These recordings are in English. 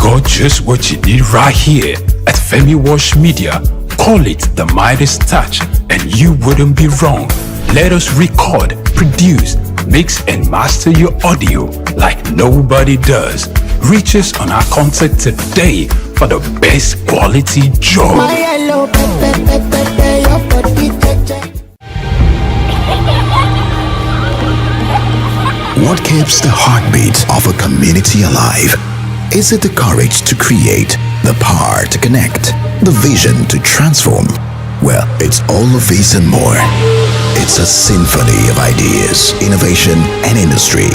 got just what you need right here at Femi Wash Media. Call it the Midas Touch and you wouldn't be wrong. Let us record, produce, mix and master your audio like nobody does. Reach us on our contact today for the best quality job. What keeps the heartbeat of a community alive? Is it the courage to create, the power to connect, the vision to transform? Well, it's all of these and more. It's a symphony of ideas, innovation, and industry.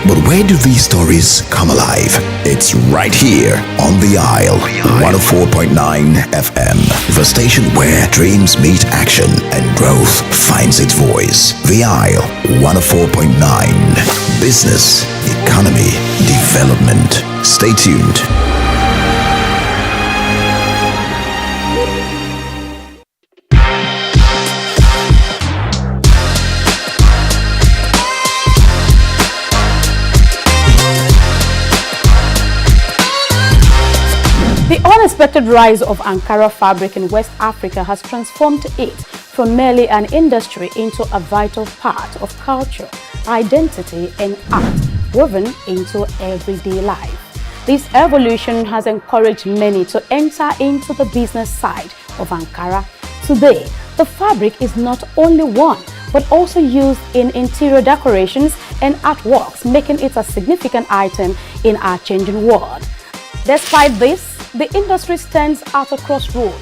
But where do these stories come alive? It's right here on The Isle, 104.9 FM, the station where dreams meet action and growth finds its voice. The Isle, 104.9. Business, economy, development. Stay tuned. The unexpected rise of Ankara fabric in West Africa has transformed it from merely an industry into a vital part of culture, identity, and art woven into everyday life. This evolution has encouraged many to enter into the business side of Ankara. Today, the fabric is not only worn but also used in interior decorations and artworks, making it a significant item in our changing world. Despite this, the industry stands at a crossroad,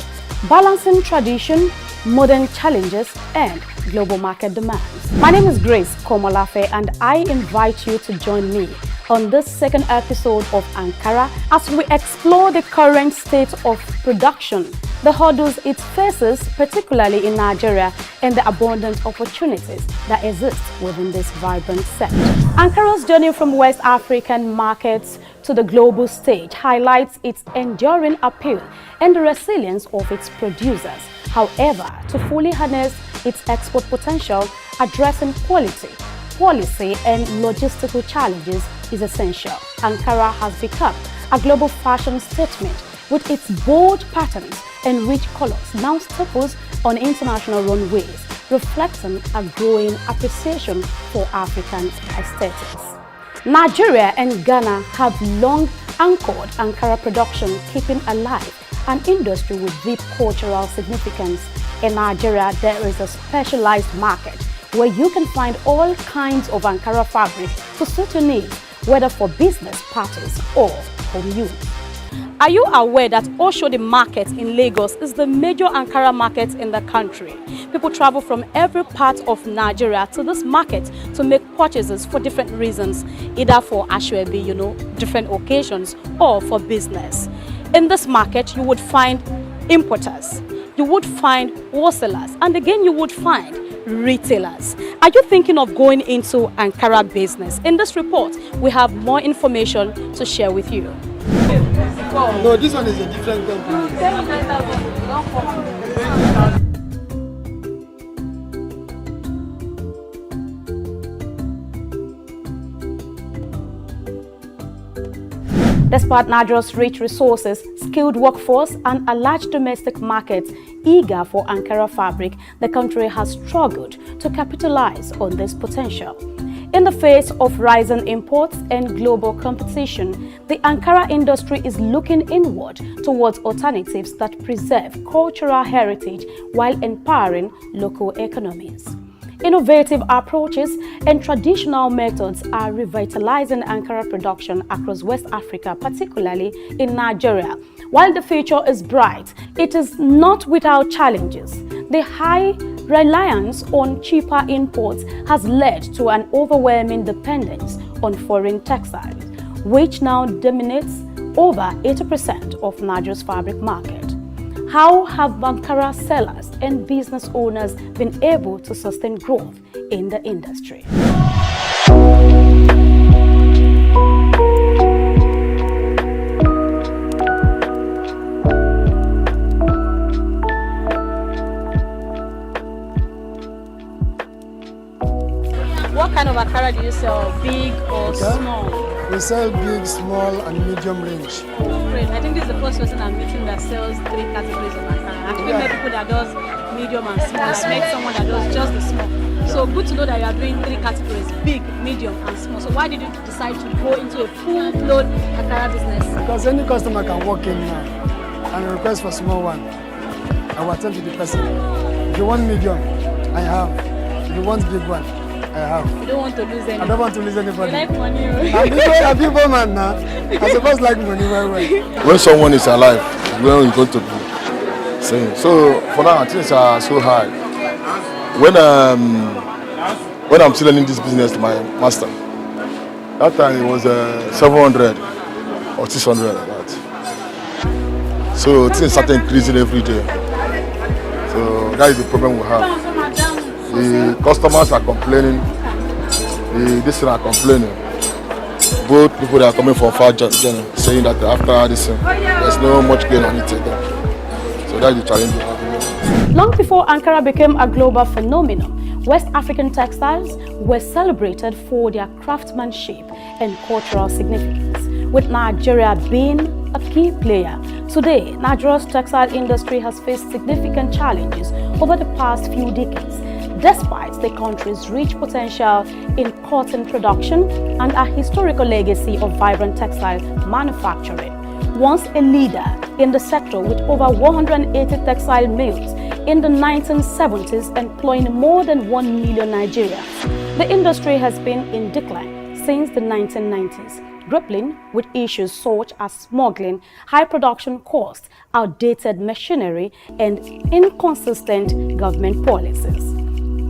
balancing tradition, modern challenges, and global market demands. My name is Grace Komolafe, and I invite you to join me on this second episode of Ankara as we explore the current state of production, the hurdles it faces, particularly in Nigeria, and the abundant opportunities that exist within this vibrant sector. Ankara's journey from West African markets to the global stage highlights its enduring appeal and the resilience of its producers. However, to fully harness its export potential, addressing quality, policy, and logistical challenges is essential. Ankara has become a global fashion statement with its bold patterns and rich colors now staples on international runways, reflecting a growing appreciation for African aesthetics. Nigeria and Ghana have long anchored Ankara production, keeping alive an industry with deep cultural significance. In Nigeria, there is a specialized market where you can find all kinds of Ankara fabric to suit your needs, whether for business parties or home use. Are you aware that Oshodi Market in Lagos is the major Ankara market in the country? People travel from every part of Nigeria to this market to make purchases for different reasons, either for ashwebi, different occasions, or for business. In this market, you would find importers, you would find wholesalers, and again, you would find retailers. Are you thinking of going into Ankara business? In this report, we have more information to share with you. No, this one is a different company. Despite Nigeria's rich resources, skilled workforce, and a large domestic market eager for Ankara fabric, the country has struggled to capitalize on this potential. In the face of rising imports and global competition, the Ankara industry is looking inward towards alternatives that preserve cultural heritage while empowering local economies. Innovative approaches and traditional methods are revitalizing Ankara production across West Africa, particularly in Nigeria. While the future is bright, it is not without challenges. The high reliance on cheaper imports has led to an overwhelming dependence on foreign textiles, which now dominates over 80% of Nigeria's fabric market. How have Ankara sellers and business owners been able to sustain growth in the industry? What kind of Ankara Ankara do you sell? Big or small? We sell big, small, and medium range. Great. I think this is the first person I'm meeting that sells 3 categories of Ankara. I actually met people that does medium and small. I met someone that does just the small. So good to know that you are doing 3 categories: big, medium, and small. So why did you decide to go into a full-blown Ankara business? Because any customer can walk in now and request for small one. I will attend to the person. If you want medium, I have. If you want big one, I have. You don't want to lose anybody. I don't want to lose anybody. You like money. I'm people man now. I suppose like money very well. When someone is alive, where are you going to be saying? So for now, things are so high. When I'm still learning this business to my master, that time it was 700 or 600 like that. So things started increasing every day. So that is the problem we have. The customers are complaining. This are complaining. Both people that are coming from far journey saying that after this, there's no much gain on it again. So that's the challenge we have. Long before Ankara became a global phenomenon, West African textiles were celebrated for their craftsmanship and cultural significance, with Nigeria being a key player. Today, Nigeria's textile industry has faced significant challenges over the past few decades, despite the country's rich potential in cotton production and a historical legacy of vibrant textile manufacturing. Once a leader in the sector with over 180 textile mills in the 1970s employing more than 1 million Nigerians, the industry has been in decline since the 1990s, grappling with issues such as smuggling, high production costs, outdated machinery, and inconsistent government policies.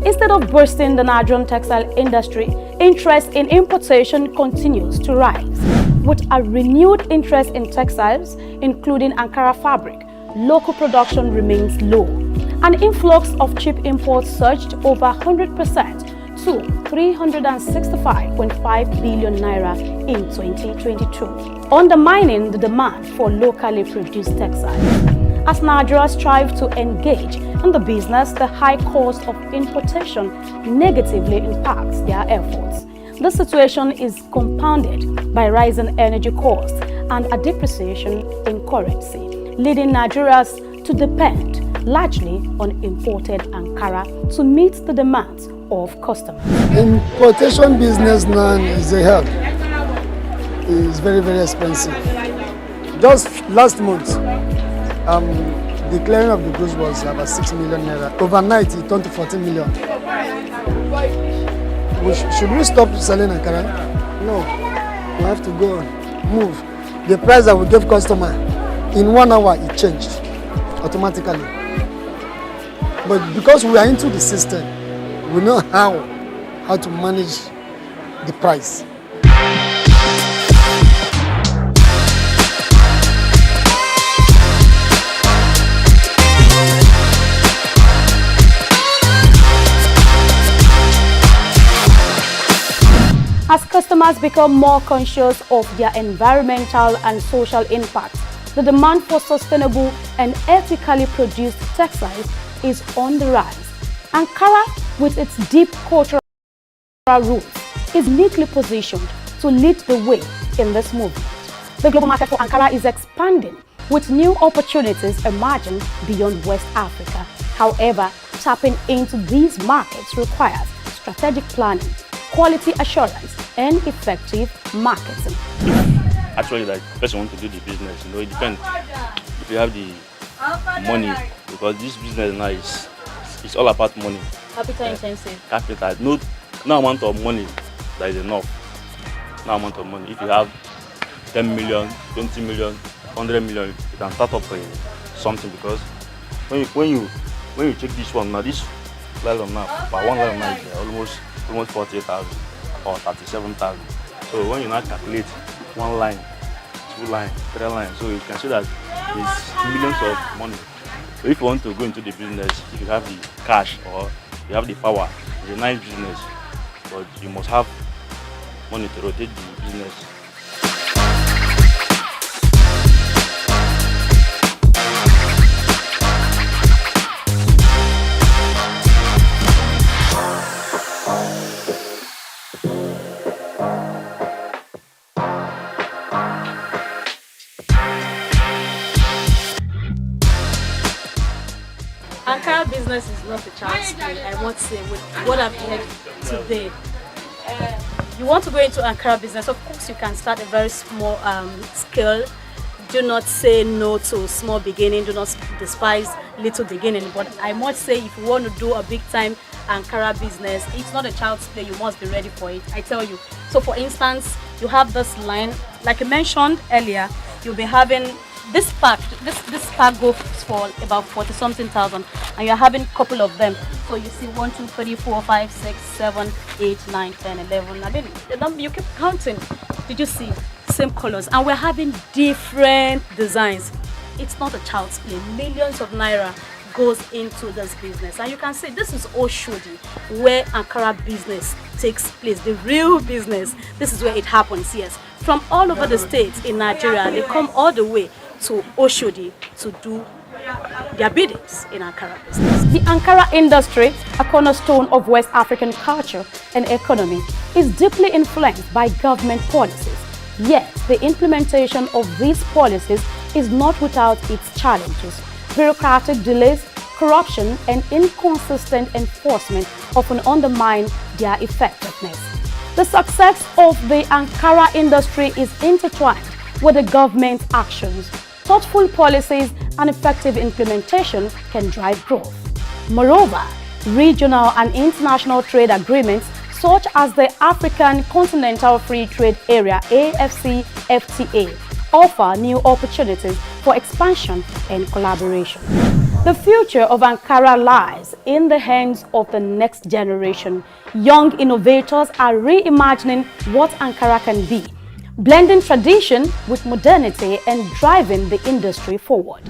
Instead of boosting the Nigerian textile industry, interest in importation continues to rise. With a renewed interest in textiles, including Ankara fabric, local production remains low. An influx of cheap imports surged over 100% to 365.5 billion naira in 2022, undermining the demand for locally produced textiles. As Nigeria strives to engage in the business, the high cost of importation negatively impacts their efforts. The situation is compounded by rising energy costs and a depreciation in currency, leading Nigerians to depend largely on imported Ankara to meet the demands of customers. Importation business now is a hell. It's very, very expensive. Just last month, the clearing of the goods was about 6 million naira. Overnight, it turned to 14 million. Should we stop selling Ankara? No. We have to go on, move. The price that we give customer, in 1 hour, it changed automatically. But because we are into the system, we know how to manage the price. As customers become more conscious of their environmental and social impact, the demand for sustainable and ethically produced textiles is on the rise. Ankara, with its deep cultural roots, is neatly positioned to lead the way in this movement. The global market for Ankara is expanding, with new opportunities emerging beyond West Africa. However, tapping into these markets requires strategic planning, quality assurance, and effective marketing. Actually, like the person wants to do the business, it depends if you have the money, because this business now it's all about money. Capital intensive. Capital, no amount of money that is enough. No amount of money. If you have 10 million, 20 million, 100 million, you can start up something, because when you check this one now, this nylon now, for one nylon now is almost 48,000 or 37,000. So when you now calculate 1 line, 2 line, 3 lines, so you can see that it's millions of money. So if you want to go into the business, if you have the cash or you have the power, it's a nice business, but you must have money to rotate the business. business is not a child's play, I must say, with what I've heard today. You want to go into Ankara business, of course you can start a very small scale. Do not say no to small beginning, do not despise little beginning. But I must say, if you want to do a big time Ankara business, it's not a child's play, you must be ready for it, I tell you. So for instance, you have this line, like I mentioned earlier, you'll be having this pack goes for about 40 something thousand, and you're having a couple of them. So you see 1, 2, 3, 4, 5, 6, 7, 8, 9, 10, 11. I mean, the number you keep counting. Did you see? Same colors, and we're having different designs. It's not a child's play. Millions of naira goes into this business, and you can see this is Oshodi, where Ankara business takes place, the real business. This is where it happens. Yes, from all over the states in Nigeria, they come all the way to Oshodi to do their biddings in Ankara business. The Ankara industry, a cornerstone of West African culture and economy, is deeply influenced by government policies. Yet, the implementation of these policies is not without its challenges. Bureaucratic delays, corruption, and inconsistent enforcement often undermine their effectiveness. The success of the Ankara industry is intertwined with the government's actions. Thoughtful policies and effective implementation can drive growth. Moreover, regional and international trade agreements such as the African Continental Free Trade Area (AFCFTA) offer new opportunities for expansion and collaboration. The future of Ankara lies in the hands of the next generation. Young innovators are reimagining what Ankara can be, blending tradition with modernity and driving the industry forward.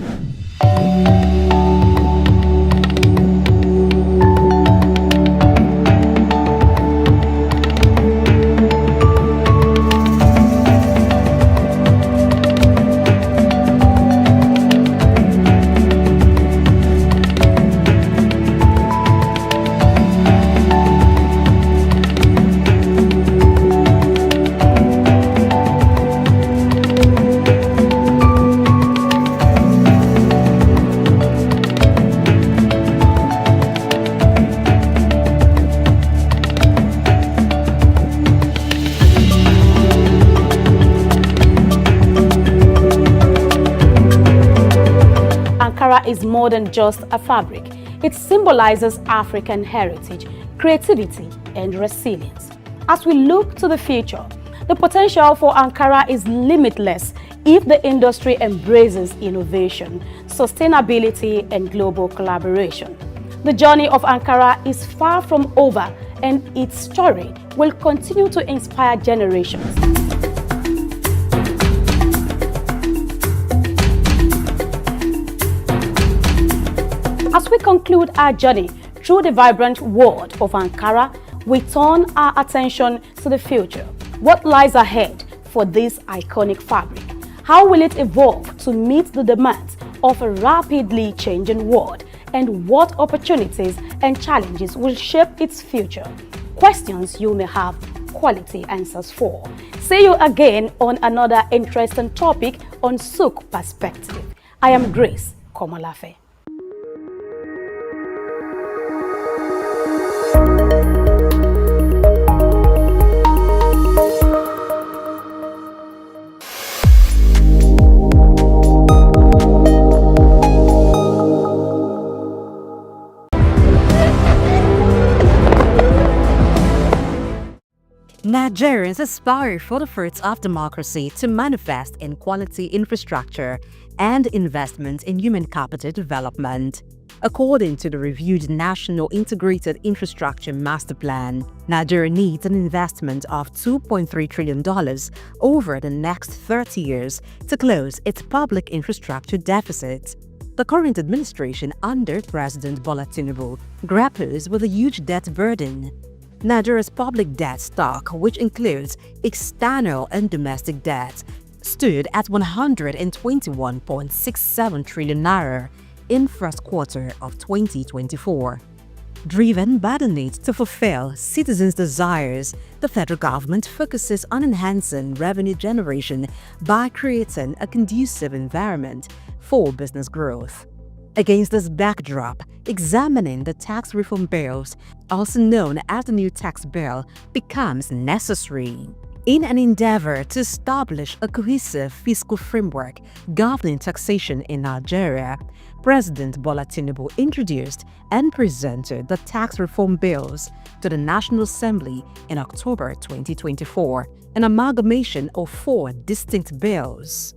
Ankara is more than just a fabric. It symbolizes African heritage, creativity, and resilience. As we look to the future, the potential for Ankara is limitless if the industry embraces innovation, sustainability, and global collaboration. The journey of Ankara is far from over, and its story will continue to inspire generations. As we conclude our journey through the vibrant world of Ankara, we turn our attention to the future. What lies ahead for this iconic fabric? How will it evolve to meet the demands of a rapidly changing world? And what opportunities and challenges will shape its future? Questions you may have quality answers for. See you again on another interesting topic on Souq Perspective. I am Grace Komolafe. Nigerians aspire for the fruits of democracy to manifest in quality infrastructure and investment in human capital development. According to the reviewed National Integrated Infrastructure Master Plan, Nigeria needs an investment of $2.3 trillion over the next 30 years to close its public infrastructure deficit. The current administration under President Bola Tinubu grapples with a huge debt burden. Nigeria's public debt stock, which includes external and domestic debt, stood at 121.67 trillion naira in first quarter of 2024. Driven by the need to fulfill citizens' desires, the federal government focuses on enhancing revenue generation by creating a conducive environment for business growth. Against this backdrop, examining the tax reform bills, also known as the new tax bill, becomes necessary. In an endeavor to establish a cohesive fiscal framework governing taxation in Nigeria, President Bola Tinubu introduced and presented the tax reform bills to the National Assembly in October 2024, an amalgamation of 4 distinct bills.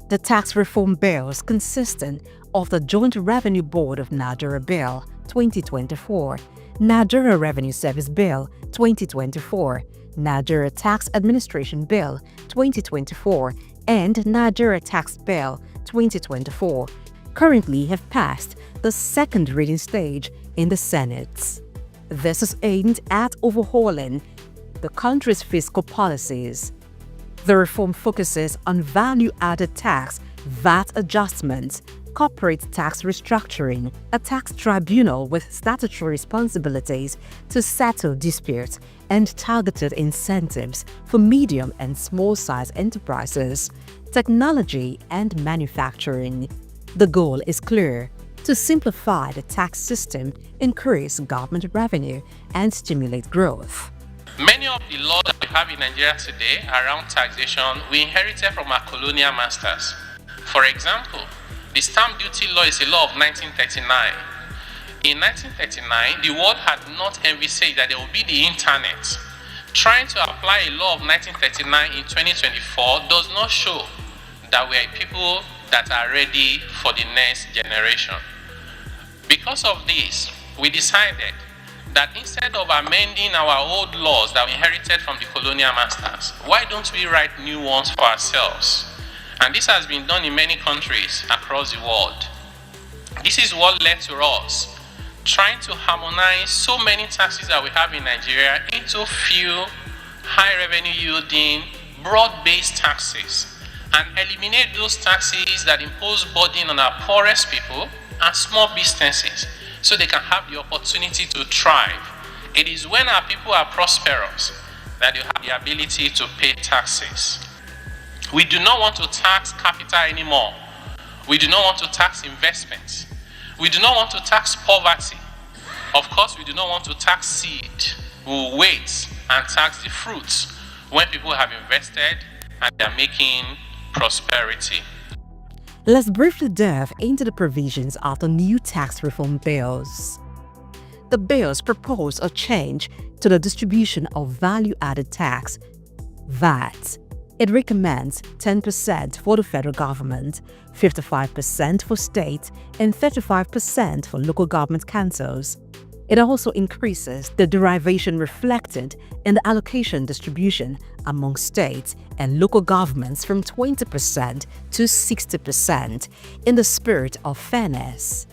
The tax reform bills consisted of the Joint Revenue Board of Nigeria Bill 2024, Nigeria Revenue Service Bill 2024, Nigeria Tax Administration Bill 2024, and Nigeria Tax Bill 2024 currently have passed the second reading stage in the Senate. This is aimed at overhauling the country's fiscal policies. The reform focuses on value-added tax, VAT adjustments, corporate tax restructuring, a tax tribunal with statutory responsibilities to settle disputes, and targeted incentives for medium and small-size enterprises, technology, and manufacturing. The goal is clear: to simplify the tax system, increase government revenue, and stimulate growth. Many of the laws that we have in Nigeria today around taxation we inherited from our colonial masters. For example, the stamp duty law is a law of 1939. In 1939, the world had not envisaged that there would be the internet. Trying to apply a law of 1939 in 2024 does not show that we are people that are ready for the next generation. Because of this, we decided that instead of amending our old laws that we inherited from the colonial masters, why don't we write new ones for ourselves? And this has been done in many countries across the world. This is what led to us trying to harmonize so many taxes that we have in Nigeria into few high revenue yielding, broad-based taxes, and eliminate those taxes that impose burden on our poorest people and small businesses so they can have the opportunity to thrive. It is when our people are prosperous that they have the ability to pay taxes. We do not want to tax capital anymore. We do not want to tax investments. We do not want to tax poverty. Of course, we do not want to tax seed. We will wait and tax the fruits when people have invested and they are making prosperity. Let's briefly delve into the provisions of the new tax reform bills. The bills propose a change to the distribution of value-added tax, VAT. It recommends 10% for the federal government, 55% for state, and 35% for local government councils. It also increases the derivation reflected in the allocation distribution among states and local governments from 20% to 60% in the spirit of fairness.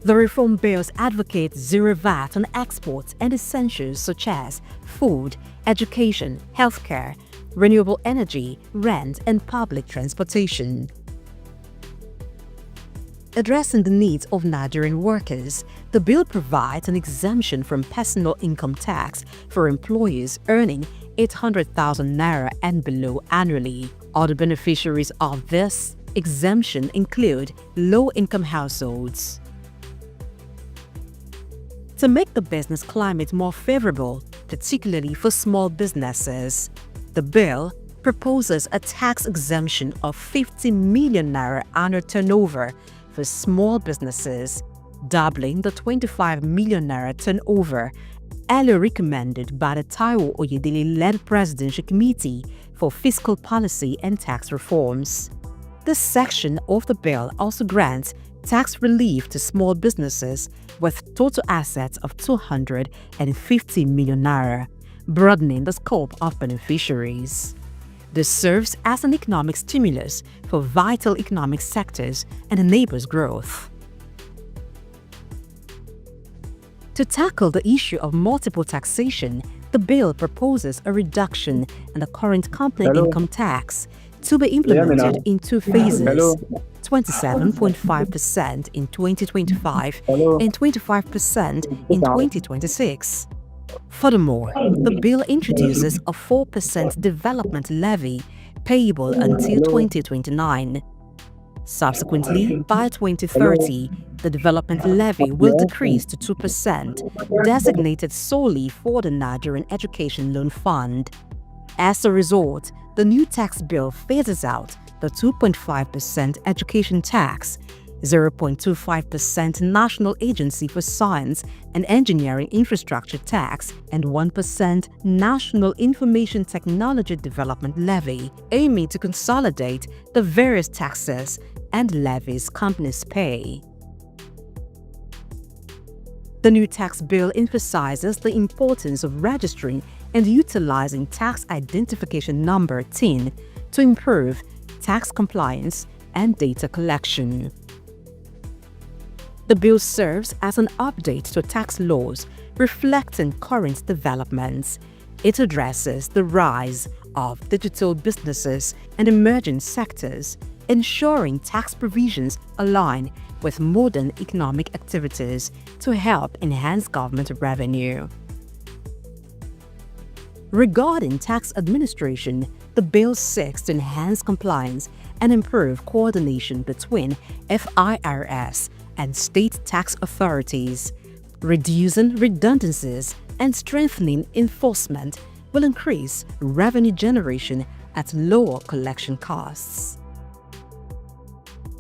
The reform bills advocate zero VAT on exports and essentials such as food, education, healthcare, renewable energy, rent, and public transportation. Addressing the needs of Nigerian workers, the bill provides an exemption from personal income tax for employees earning 800,000 naira and below annually. Other beneficiaries of this exemption include low-income households. To make the business climate more favorable, particularly for small businesses, the bill proposes a tax exemption of 50 million naira annual turnover for small businesses, doubling the 25 million naira turnover earlier recommended by the Taiwo Oyedele-led Presidential Committee for Fiscal Policy and Tax Reforms. This section of the bill also grants tax relief to small businesses with total assets of 250 million naira, broadening the scope of beneficiaries. This serves as an economic stimulus for vital economic sectors and enables growth. To tackle the issue of multiple taxation, the bill proposes a reduction in the current company income tax to be implemented in 2 phases, 27.5% in 2025 and 25% in 2026. Furthermore, the bill introduces a 4% development levy payable until 2029. Subsequently, by 2030, the development levy will decrease to 2%, designated solely for the Nigerian Education Loan Fund. As a result, the new tax bill phases out the 2.5% education tax, 0.25% National Agency for Science and Engineering Infrastructure tax, and 1% National Information Technology Development levy, aiming to consolidate the various taxes and levies companies pay. The new tax bill emphasizes the importance of registering and utilizing tax identification number TIN to improve tax compliance and data collection. The bill serves as an update to tax laws reflecting current developments. It addresses the rise of digital businesses and emerging sectors, ensuring tax provisions align with modern economic activities to help enhance government revenue. Regarding tax administration, the bill seeks to enhance compliance and improve coordination between FIRS and state tax authorities. Reducing redundancies and strengthening enforcement will increase revenue generation at lower collection costs.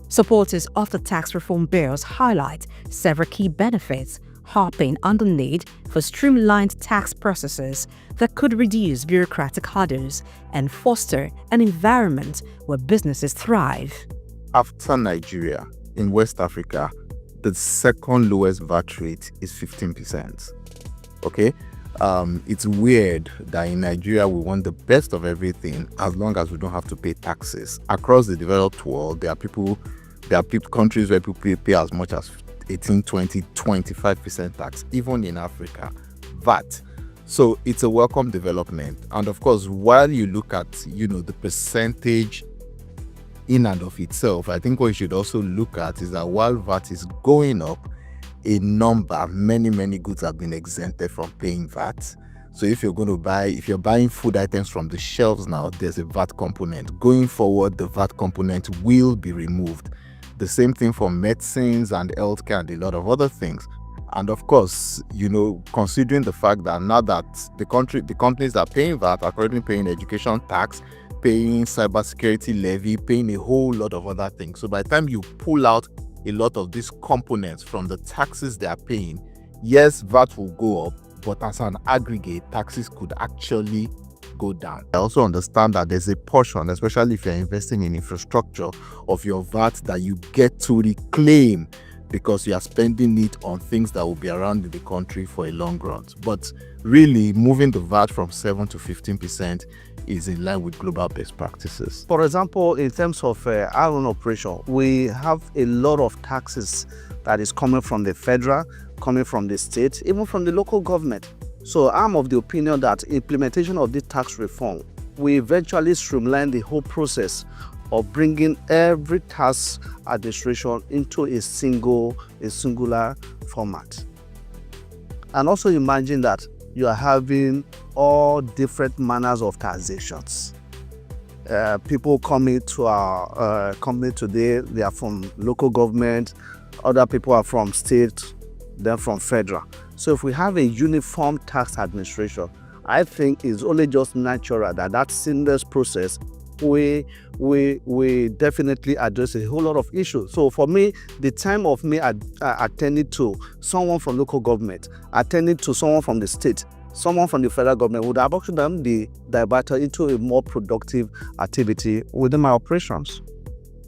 Supporters of the tax reform bills highlight several key benefits, harping on the need for streamlined tax processes that could reduce bureaucratic hurdles and foster an environment where businesses thrive. After Nigeria, in West Africa, the second lowest VAT rate is 15%. Okay? It's weird that in Nigeria we want the best of everything as long as we don't have to pay taxes. Across the developed world, there are countries where people pay as much as 18, 20, 25% tax, even in Africa, VAT. So it's a welcome development. And of course, while you look at, the percentage in and of itself, I think what you should also look at is that while VAT is going up, many goods have been exempted from paying VAT. So if you're buying food items from the shelves now, there's a VAT component. Going forward, the VAT component will be removed. The same thing for medicines and healthcare and a lot of other things. And of course, considering the fact that now that the companies that are paying VAT are currently paying education tax, paying cybersecurity levy, paying a whole lot of other things. So by the time you pull out a lot of these components from the taxes they are paying, yes, VAT will go up, but as an aggregate, taxes could actually go down. I also understand that there's a portion, especially if you're investing in infrastructure, of your VAT that you get to reclaim because you are spending it on things that will be around in the country for a long run. But really, moving the VAT from 7 to 15% is in line with global best practices. For example, in terms of our own operation, we have a lot of taxes that is coming from the federal, coming from the state, even from the local government. So I'm of the opinion that implementation of this tax reform will eventually streamline the whole process of bringing every tax administration into a singular format. And also imagine that you are having all different manners of taxations. People coming to our company today, they are from local government, other people are from state, then from federal. So if we have a uniform tax administration, I think it's only just natural that seamless process we definitely address a whole lot of issues. So for me, the time of me attending to someone from local government, attending to someone from the state, someone from the federal government would have actually be diverted into a more productive activity within my operations.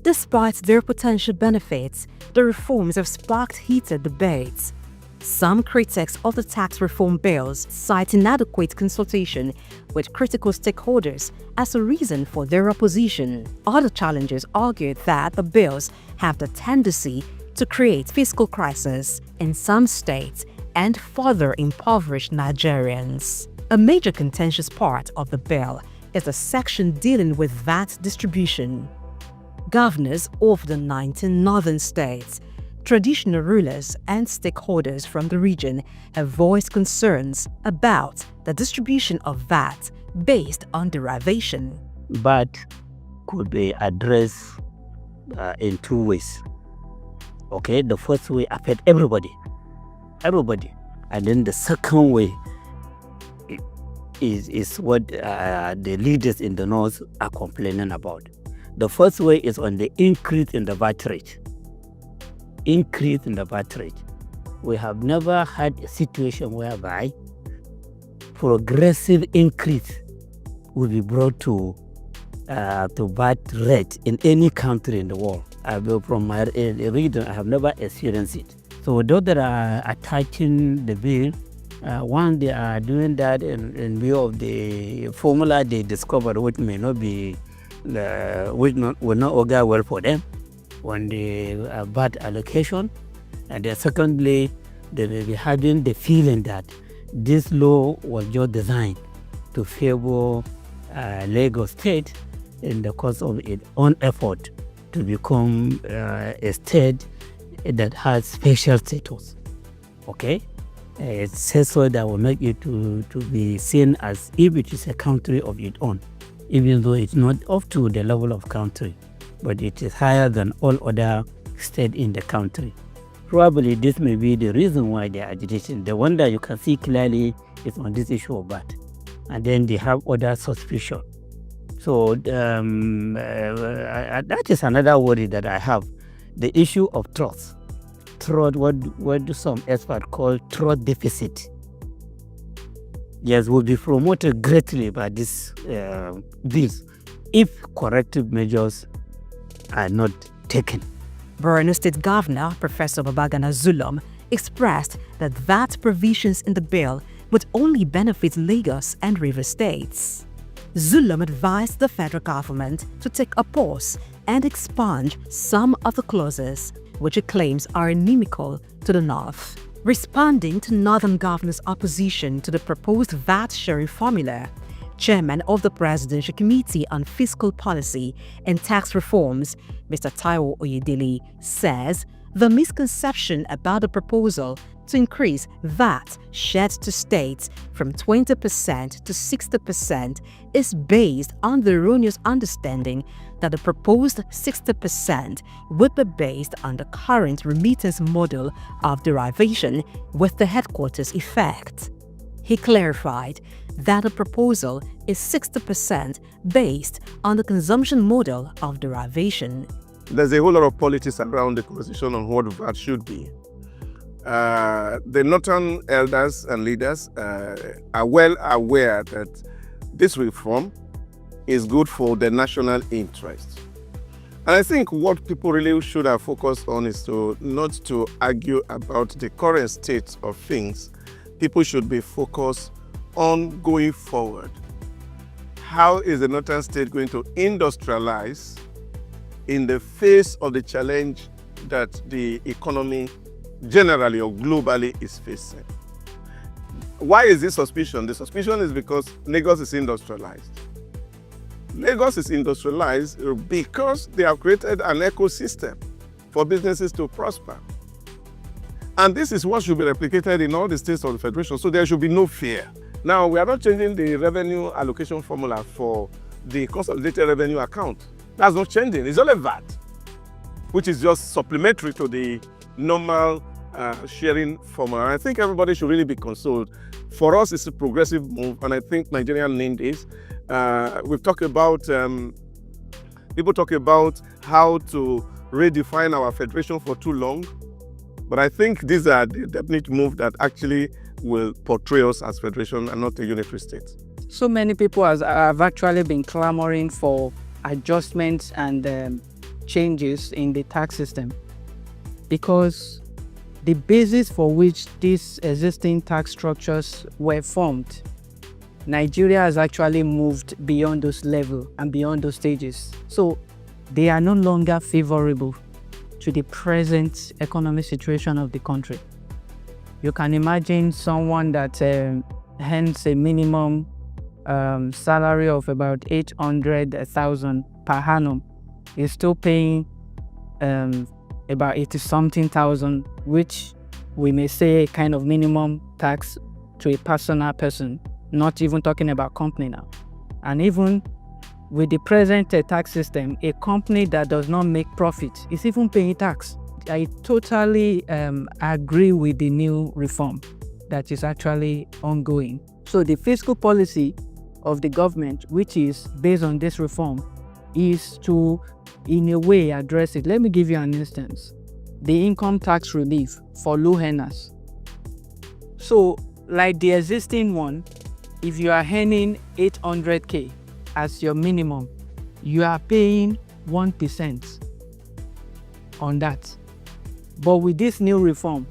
Despite their potential benefits, the reforms have sparked heated debates. Some critics of the tax reform bills cite inadequate consultation with critical stakeholders as a reason for their opposition. Other challengers argued that the bills have the tendency to create fiscal crisis in some states and further impoverish Nigerians. A major contentious part of the bill is the section dealing with VAT distribution. Governors of the 19 northern states, traditional rulers and stakeholders from the region have voiced concerns about the distribution of VAT based on derivation. VAT could be addressed in two ways. Okay, the first way affect everybody, and then the second way is what the leaders in the north are complaining about. The first way is on the increase in the VAT rate. We have never had a situation whereby progressive increase will be brought to VAT rate in any country in the world. From my reading, I have never experienced it. So those that are attaching the bill, one, they are doing that in view of the formula they discovered, which may not be, will not augur well for them on the VAT allocation. And then secondly, they may be having the feeling that this law was just designed to favor Lagos State in the course of its own effort to become a state that has special status. Okay? It says so that will make it to be seen as if it is a country of its own, even though it's not up to the level of country, but it is higher than all other states in the country. Probably this may be the reason why they are agitating. The one that you can see clearly is on this issue of VAT. And then they have other suspicion. So that is another worry that I have. The issue of trust. What do some experts call trust deficit. Yes, will be promoted greatly by this if corrective measures are not taken. Borno State Governor Professor Babagana Zulum expressed that VAT provisions in the bill would only benefit Lagos and River states. Zulum advised the federal government to take a pause and expunge some of the clauses which it claims are inimical to the North. Responding to Northern Governor's opposition to the proposed VAT sharing formula, Chairman of the Presidential Committee on Fiscal Policy and Tax Reforms, Mr. Taiwo Oyedele, says the misconception about the proposal to increase VAT shared to states from 20% to 60% is based on the erroneous understanding that the proposed 60% would be based on the current remittance model of derivation with the headquarters effect. He clarified that the proposal is 60% based on the consumption model of derivation. There's a whole lot of politics around the conversation on what VAT should be. The northern elders and leaders are well aware that this reform is good for the national interest. And I think what people really should have focused on is not to argue about the current state of things. People should be focused on going forward. How is the northern state going to industrialize in the face of the challenge that the economy generally or globally is facing? Why is this suspicion? The suspicion is because Lagos is industrialized. Lagos is industrialized because they have created an ecosystem for businesses to prosper. And this is what should be replicated in all the states of the Federation, so there should be no fear. Now, we are not changing the revenue allocation formula for the consolidated revenue account. That's not changing. It's only VAT, which is just supplementary to the normal sharing formula. I think everybody should really be consoled. For us, it's a progressive move, and I think Nigerian need is. We've talked about, people talk about how to redefine our federation for too long, but I think these are the definite move that actually will portray us as federation and not a unitary state. So many people have actually been clamoring for adjustments and changes in the tax system, because the basis for which these existing tax structures were formed, Nigeria has actually moved beyond those levels and beyond those stages. So they are no longer favorable to the present economic situation of the country. You can imagine someone that earns a minimum salary of about 800,000 per annum is still paying about 80-something thousand, which we may say kind of minimum tax to a personal person, not even talking about company now. And even with the present tax system, a company that does not make profit is even paying tax. I totally agree with the new reform that is actually ongoing. So the fiscal policy of the government, which is based on this reform, is to, in a way, address it. Let me give you an instance. The income tax relief for low earners. So, like the existing one, if you are earning 800K as your minimum, you are paying 1% on that. But with this new reform,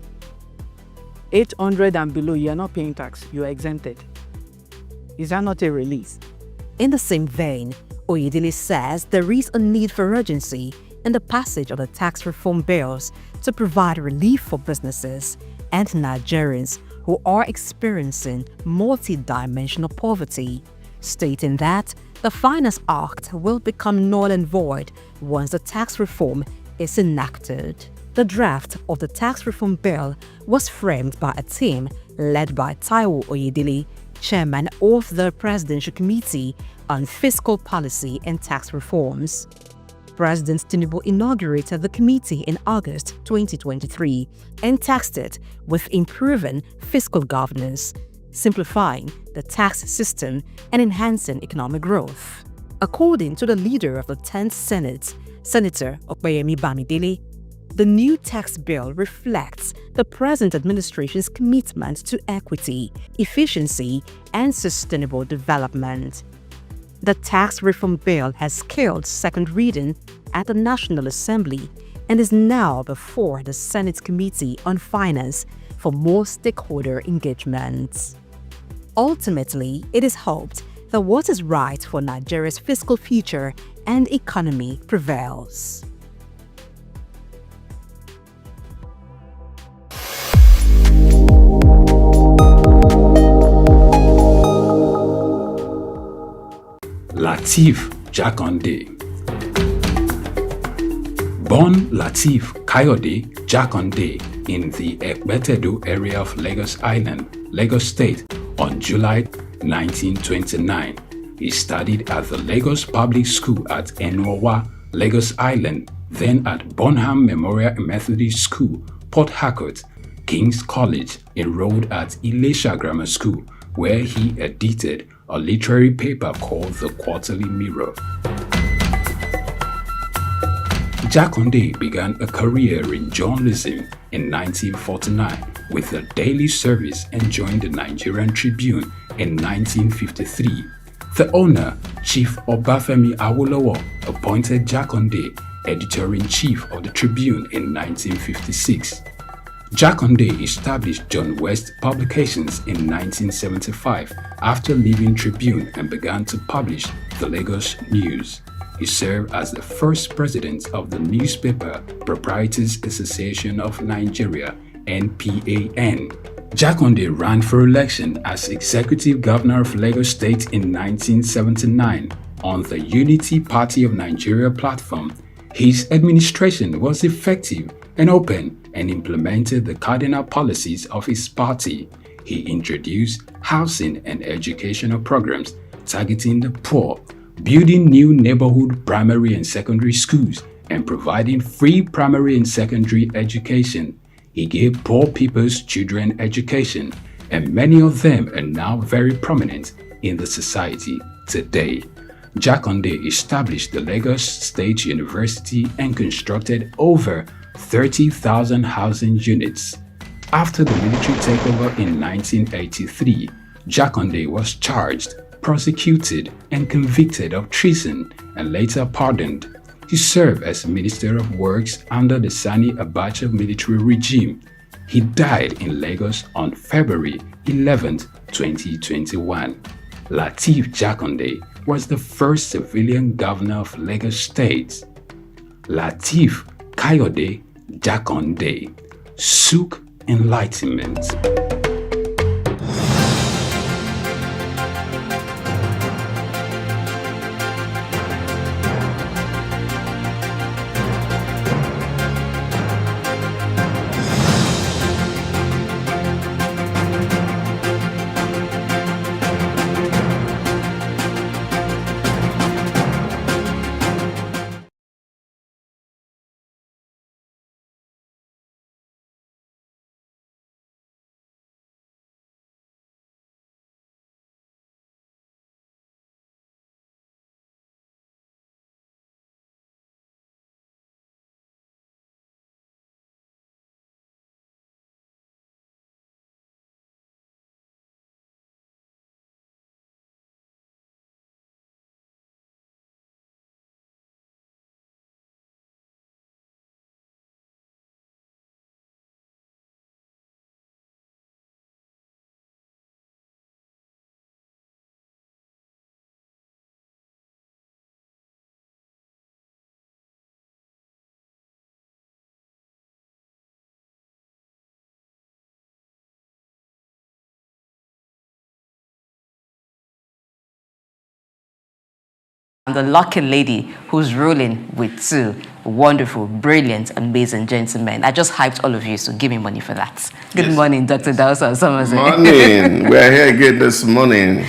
800 and below, you are not paying tax, you are exempted. Is that not a relief? In the same vein, Oyedele says there is a need for urgency in the passage of the tax reform bills to provide relief for businesses and Nigerians who are experiencing multi-dimensional poverty, stating that the Finance Act will become null and void once the tax reform is enacted. The draft of the tax reform bill was framed by a team led by Taiwo Oyedele, chairman of the Presidential Committee on Fiscal Policy and Tax Reforms. President Tinubu inaugurated the committee in August 2023 and tasked it with improving fiscal governance, simplifying the tax system, and enhancing economic growth. According to the leader of the 10th Senate, Senator Opeyemi Bamidele, the new tax bill reflects the present administration's commitment to equity, efficiency, and sustainable development. The tax reform bill has scaled second reading at the National Assembly and is now before the Senate Committee on Finance for more stakeholder engagement. Ultimately, it is hoped that what is right for Nigeria's fiscal future and economy prevails. Lateef Jakande. Born Lateef Kayode Jakande in the Ekpetedo area of Lagos Island, Lagos State on July 1929. He studied at the Lagos Public School at Enuowa, Lagos Island, then at Bonham Memorial Methodist School, Port Harcourt, King's College, enrolled at Ilesha Grammar School, where he edited a literary paper called The Quarterly Mirror. Jakande began a career in journalism in 1949 with the Daily Service and joined the Nigerian Tribune in 1953. The owner, Chief Obafemi Awolowo, appointed Jakande editor-in-chief of the Tribune in 1956. Jakande established John West Publications in 1975 after leaving Tribune and began to publish the Lagos News. He served as the first president of the Newspaper Proprietors Association of Nigeria, NPAN. Jakande ran for election as executive governor of Lagos State in 1979 on the Unity Party of Nigeria platform. His administration was effective and open and implemented the cardinal policies of his party. He introduced housing and educational programs targeting the poor, building new neighborhood primary and secondary schools, and providing free primary and secondary education. He gave poor people's children education, and many of them are now very prominent in the society today. Jakande established the Lagos State University and constructed over 30,000 housing units. After the military takeover in 1983, Jakande was charged, prosecuted, and convicted of treason and later pardoned. He served as Minister of Works under the Sani Abacha military regime. He died in Lagos on February 11, 2021. Lateef Jakande was the first civilian governor of Lagos State. Lateef Kayode Jakande, Souq Enlightenment. the lucky lady who's ruling with 2 wonderful, brilliant, amazing gentlemen. I just hyped all of you, so give me money for that. Good morning, Dr. Dausa Somerset. Morning. We're here again this morning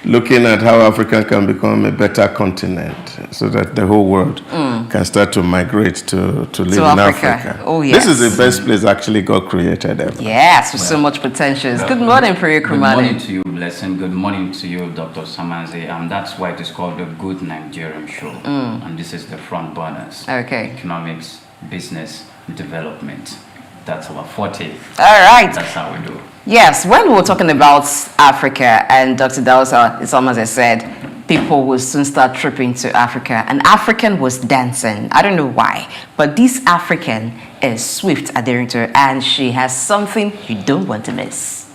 looking at how Africa can become a better continent so that the whole world can start to migrate to live in Africa. Oh, yes. This is the best place actually God created ever. Yes, with so much potential. Good morning, Priya Kumani. Good morning to you, Blessing. Good morning to you, Dr. Samaze. And that's why it is called the Good Nigerian Show. And this is the front burners. Okay. Economics, business, development. That's our forte. All right. That's how we do. Yes, when we were talking about Africa, and Dr. Dausa, it's almost as I said, people will soon start tripping to Africa. An African was dancing. I don't know why, but this African is Swift Aderito, and she has something you don't want to miss.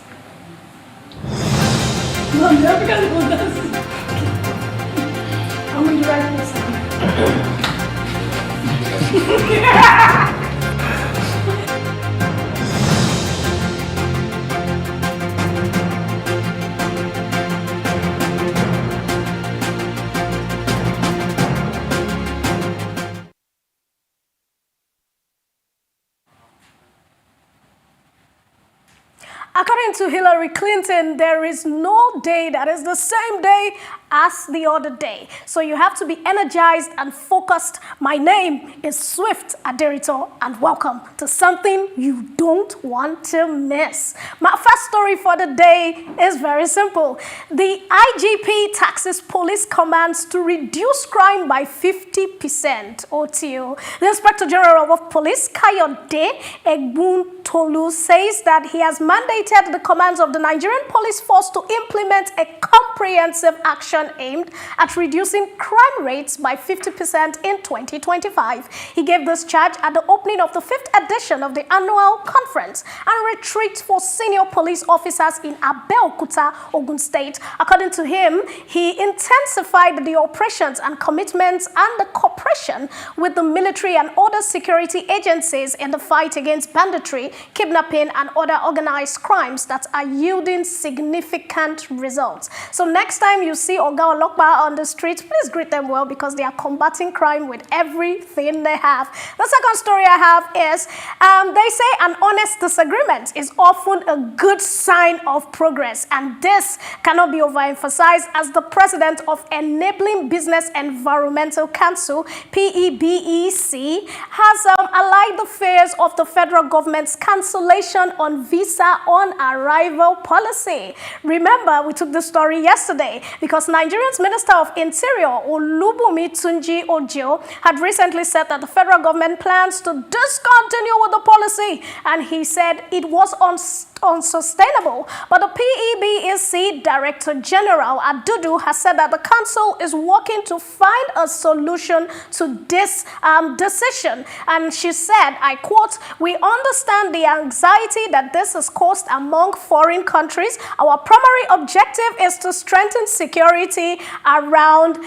Mom, the African was dancing. I'm going to write this. According to Hillary Clinton, there is no day that is the same day as the other day. So you have to be energized and focused. My name is Swift Aderito, and welcome to something you don't want to miss. My first story for the day is very simple. The IGP taxes police commands to reduce crime by 50%. OTO. The Inspector General of Police, Kayode Egbuntolu, says that he has mandated the commands of the Nigerian Police Force to implement a comprehensive action aimed at reducing crime rates by 50% in 2025. He gave this charge at the opening of the 5th edition of the annual conference and retreat for senior police officers in Abeokuta, Ogun State. According to him, he intensified the operations and commitments and the cooperation with the military and other security agencies in the fight against banditry, kidnapping, and other organized crimes that are yielding significant results. So next time you see Oga Olokpa on the street, please greet them well because they are combating crime with everything they have. The second story I have is, they say an honest disagreement is often a good sign of progress, and this cannot be overemphasized as the president of Enabling Business Environmental Council, PEBEC, has allied the fears of the federal government's cancellation on visa on arrival policy. Remember, we took the story yesterday because Nigeria's Minister of Interior, Olubunmi Tunji Ojo, had recently said that the federal government plans to discontinue with the policy, and he said it was unsustainable. But the PEBEC Director General Adudu has said that the council is working to find a solution to this decision. And she said, I quote, "We understand the anxiety that this has caused among foreign countries. Our primary objective is to strengthen security around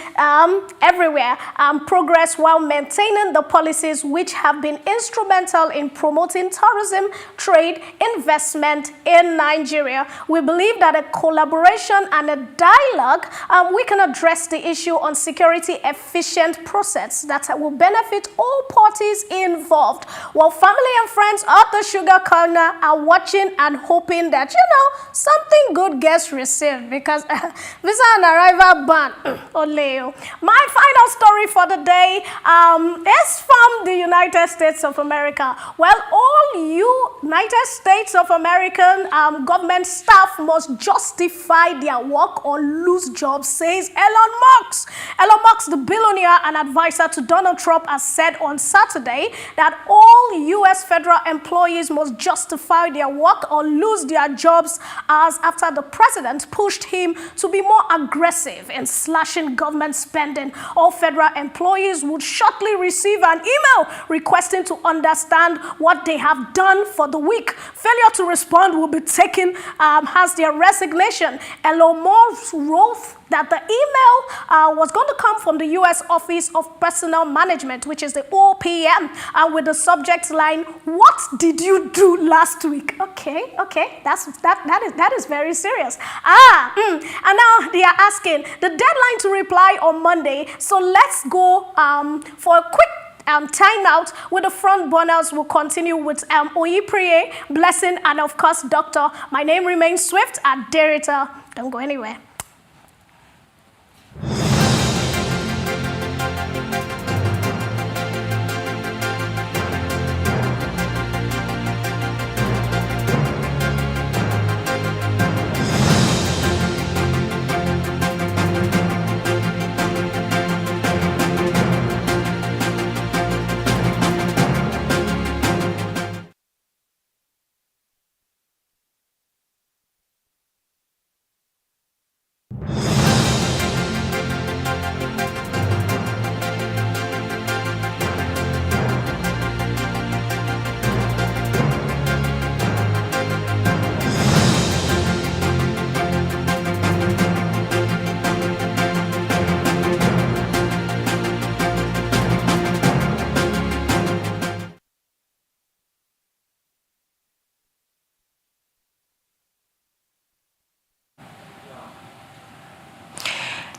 everywhere and progress while maintaining the policies which have been instrumental in promoting tourism, trade, investment in Nigeria. We believe that a collaboration and a dialogue, we can address the issue on security efficient process that will benefit all parties involved." While family and friends at the sugar corner are watching and hoping that, something good gets received because visa and arrival ban. Oleo. My final story for the day is from the United States of America. Well, all United States of American government staff must justify their work or lose jobs, says Elon Musk. Elon Musk, the billionaire and advisor to Donald Trump, has said on Saturday that all U.S. federal employees must justify their work or lose their jobs as after the president pushed him to be more aggressive in slashing government spending. All federal employees would shortly receive an email requesting to understand what they have done for the week. Failure to respond will be taken as their resignation. Elon Musk wrote that the email was going to come from the U.S. Office of Personnel Management, which is the OPM, with the subject line, "What did you do last week?" Okay, that is very serious. And now they are asking the deadline to reply on Monday. So let's go for a quick time out with the front burners. Will continue with Oyipriye, Blessing, and of course Doctor. My name remains Swift at Derrita. Don't go anywhere.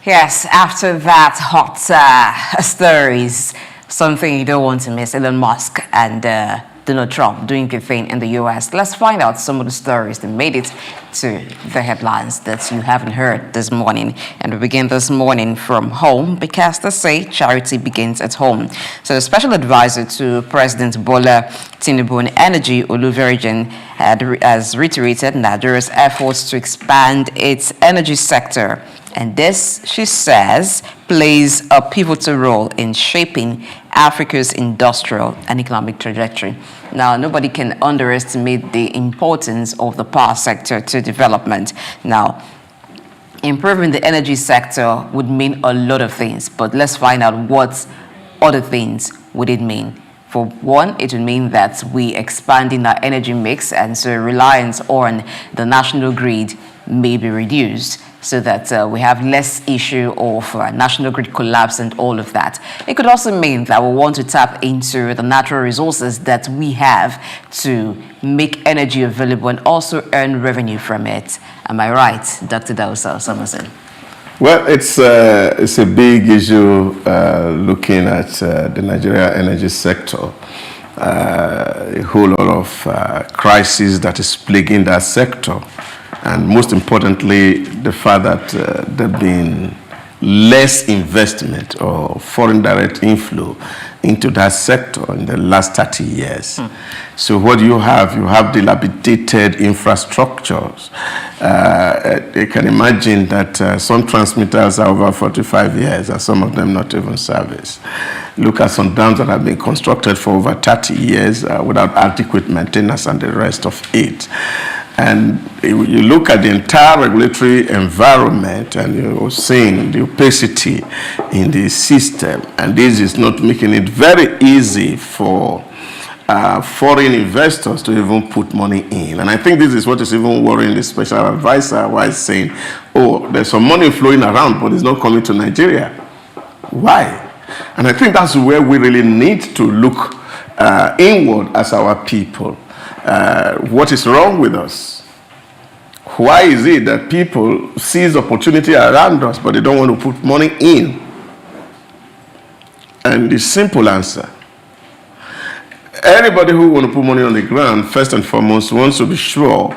Yes, after that hot stories, something you don't want to miss, Elon Musk and Donald Trump doing a thing in the U.S. Let's find out some of the stories that made it to the headlines that you haven't heard this morning. And we begin this morning from home because they say charity begins at home. So the special advisor to President Bola Tinubu on Energy, Oluvirgin, has reiterated Nigeria's efforts to expand its energy sector. And this, she says, plays a pivotal role in shaping Africa's industrial and economic trajectory. Now, nobody can underestimate the importance of the power sector to development. Now, improving the energy sector would mean a lot of things, but let's find out what other things would it mean. For one, it would mean that we expanding our energy mix, and so reliance on the national grid may be reduced, so that we have less issue of national grid collapse and all of that. It could also mean that we want to tap into the natural resources that we have to make energy available and also earn revenue from it. Am I right, Dr. Dausa Somerson? Well, it's a big issue looking at the Nigeria energy sector. A whole lot of crisis that is plaguing that sector. And most importantly, the fact that there have been less investment or foreign direct inflow into that sector in the last 30 years. So what you have dilapidated infrastructures. You can imagine that some transmitters are over 45 years and some of them not even serviced. Look at some dams that have been constructed for over 30 years without adequate maintenance and the rest of it. And you look at the entire regulatory environment and you're seeing the opacity in the system, and this is not making it very easy for foreign investors to even put money in. And I think this is what is even worrying the special advisor, why he's saying, oh, there's some money flowing around, but it's not coming to Nigeria. Why? And I think that's where we really need to look inward as our people. What is wrong with us? Why is it that people seize opportunity around us, but they don't want to put money in? And the simple answer, anybody who wants to put money on the ground, first and foremost, wants to be sure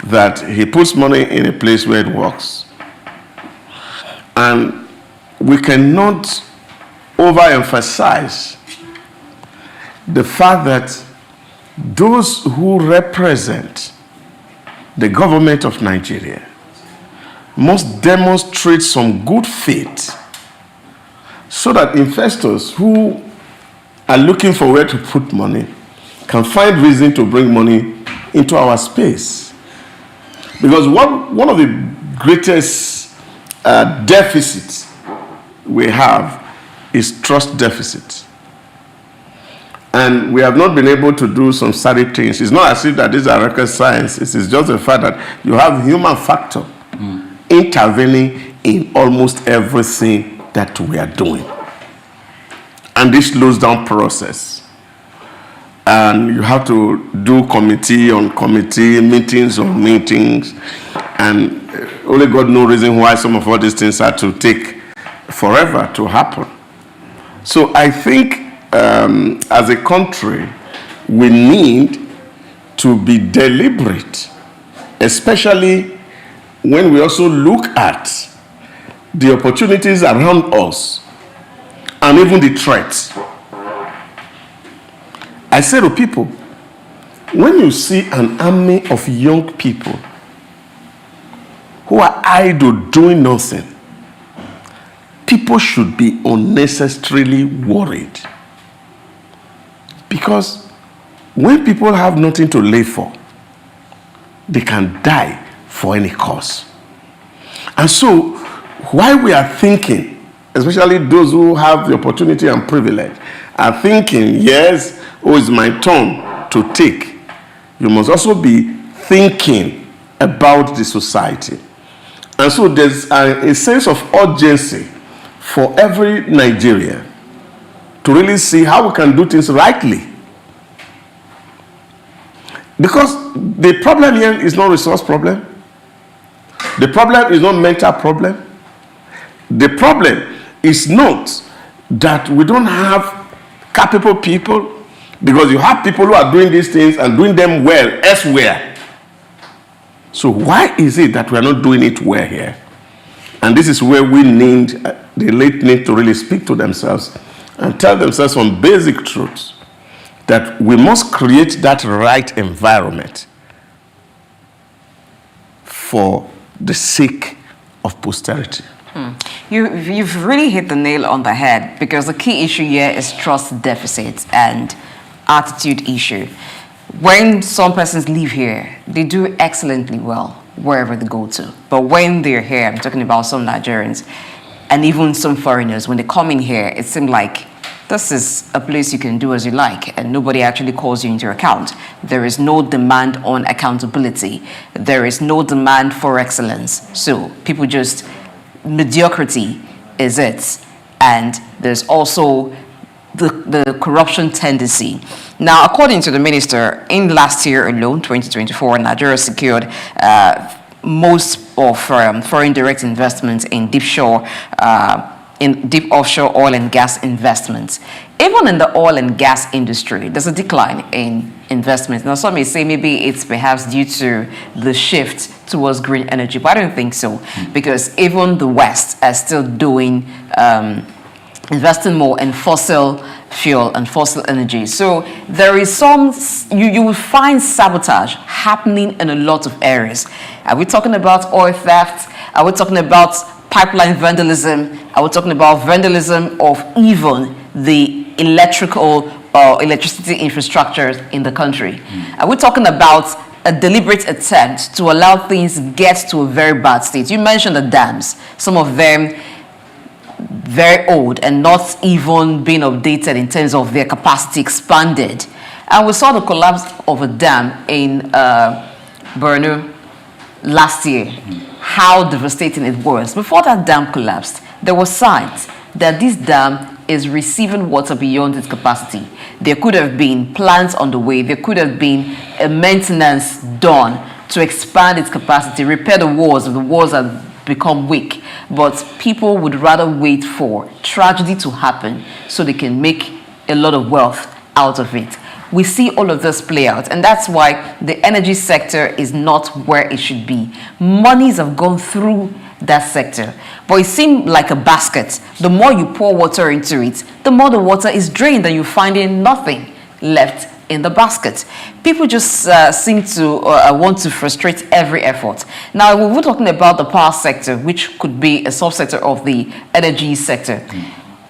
that he puts money in a place where it works. And we cannot overemphasize the fact that those who represent the government of Nigeria must demonstrate some good faith so that investors who are looking for where to put money can find reason to bring money into our space. Because one of the greatest deficits we have is trust deficit. And we have not been able to do some certain things. It's not as if that these are rocket science. It is just the fact that you have human factor intervening in almost everything that we are doing. And this slows down process. And you have to do committee on committee, meetings on meetings, and only God knows reason why some of all these things had to take forever to happen. So I think as a country, we need to be deliberate, especially when we also look at the opportunities around us and even the threats. I say to people, when you see an army of young people who are idle doing nothing, people should be unnecessarily worried. Because when people have nothing to live for, they can die for any cause. And so, while we are thinking, especially those who have the opportunity and privilege, are thinking, yes, oh, it's my turn to take, you must also be thinking about the society. And so there's a sense of urgency for every Nigerian to really see how we can do things rightly. Because the problem here is not resource problem. The problem is not mental problem. The problem is not that we don't have capable people, because you have people who are doing these things and doing them well elsewhere. So why is it that we are not doing it well here? And this is where we need, the elite need to really speak to themselves and tell themselves some basic truths, that we must create that right environment for the sake of posterity. You've really hit the nail on the head, because the key issue here is trust deficit and attitude issue. When some persons live here, they do excellently well wherever they go to. But when they're here, I'm talking about some Nigerians and even some foreigners, when they come in here, it seems like this is a place you can do as you like, and nobody actually calls you into account. There is no demand on accountability. There is no demand for excellence. So people just, mediocrity is it. And there's also the corruption tendency. Now, according to the minister, in last year alone, 2024, Nigeria secured most of foreign direct investments in deep offshore oil and gas investments. Even in the oil and gas industry, there's a decline in investments. Now, some may say maybe it's perhaps due to the shift towards green energy, but I don't think so, because even the West are still doing investing more in fossil fuel and fossil energy. So there is some, you will find sabotage happening in a lot of areas. Are we talking about oil theft? Are we talking about pipeline vandalism? Are we talking about vandalism of even the electricity infrastructure in the country? Are we talking about a deliberate attempt to allow things get to a very bad state? You mentioned the dams, some of them very old and not even being updated in terms of their capacity expanded. And we saw the collapse of a dam in Borno last year, how devastating it was. Before that dam collapsed, there were signs that this dam is receiving water beyond its capacity. There could have been plans on the way. There could have been a maintenance done to expand its capacity, repair the walls if the walls have become weak. But people would rather wait for tragedy to happen so they can make a lot of wealth out of it. We see all of this play out, and that's why the energy sector is not where it should be. Monies have gone through that sector, but it seemed like a basket. The more you pour water into it, the more the water is drained, and you're finding nothing left in the basket. People just seem to want to frustrate every effort. Now, we were talking about the power sector, which could be a subsector of the energy sector.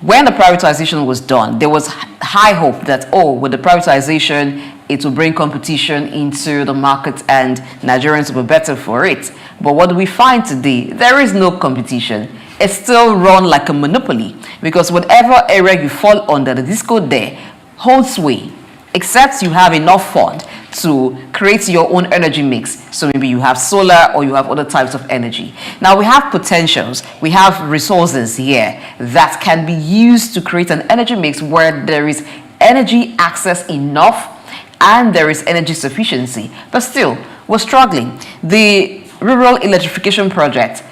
When the privatization was done, there was high hope that, oh, with the privatization, it will bring competition into the market and Nigerians will be better for it. But what do we find today? There is no competition. It's still run like a monopoly, because whatever area you fall under, the disco there holds sway. except you have enough fund to create your own energy mix. So maybe you have solar or you have other types of energy. Now we have potentials, we have resources here that can be used to create an energy mix where there is energy access enough and there is energy sufficiency. But still, we're struggling. The rural electrification project,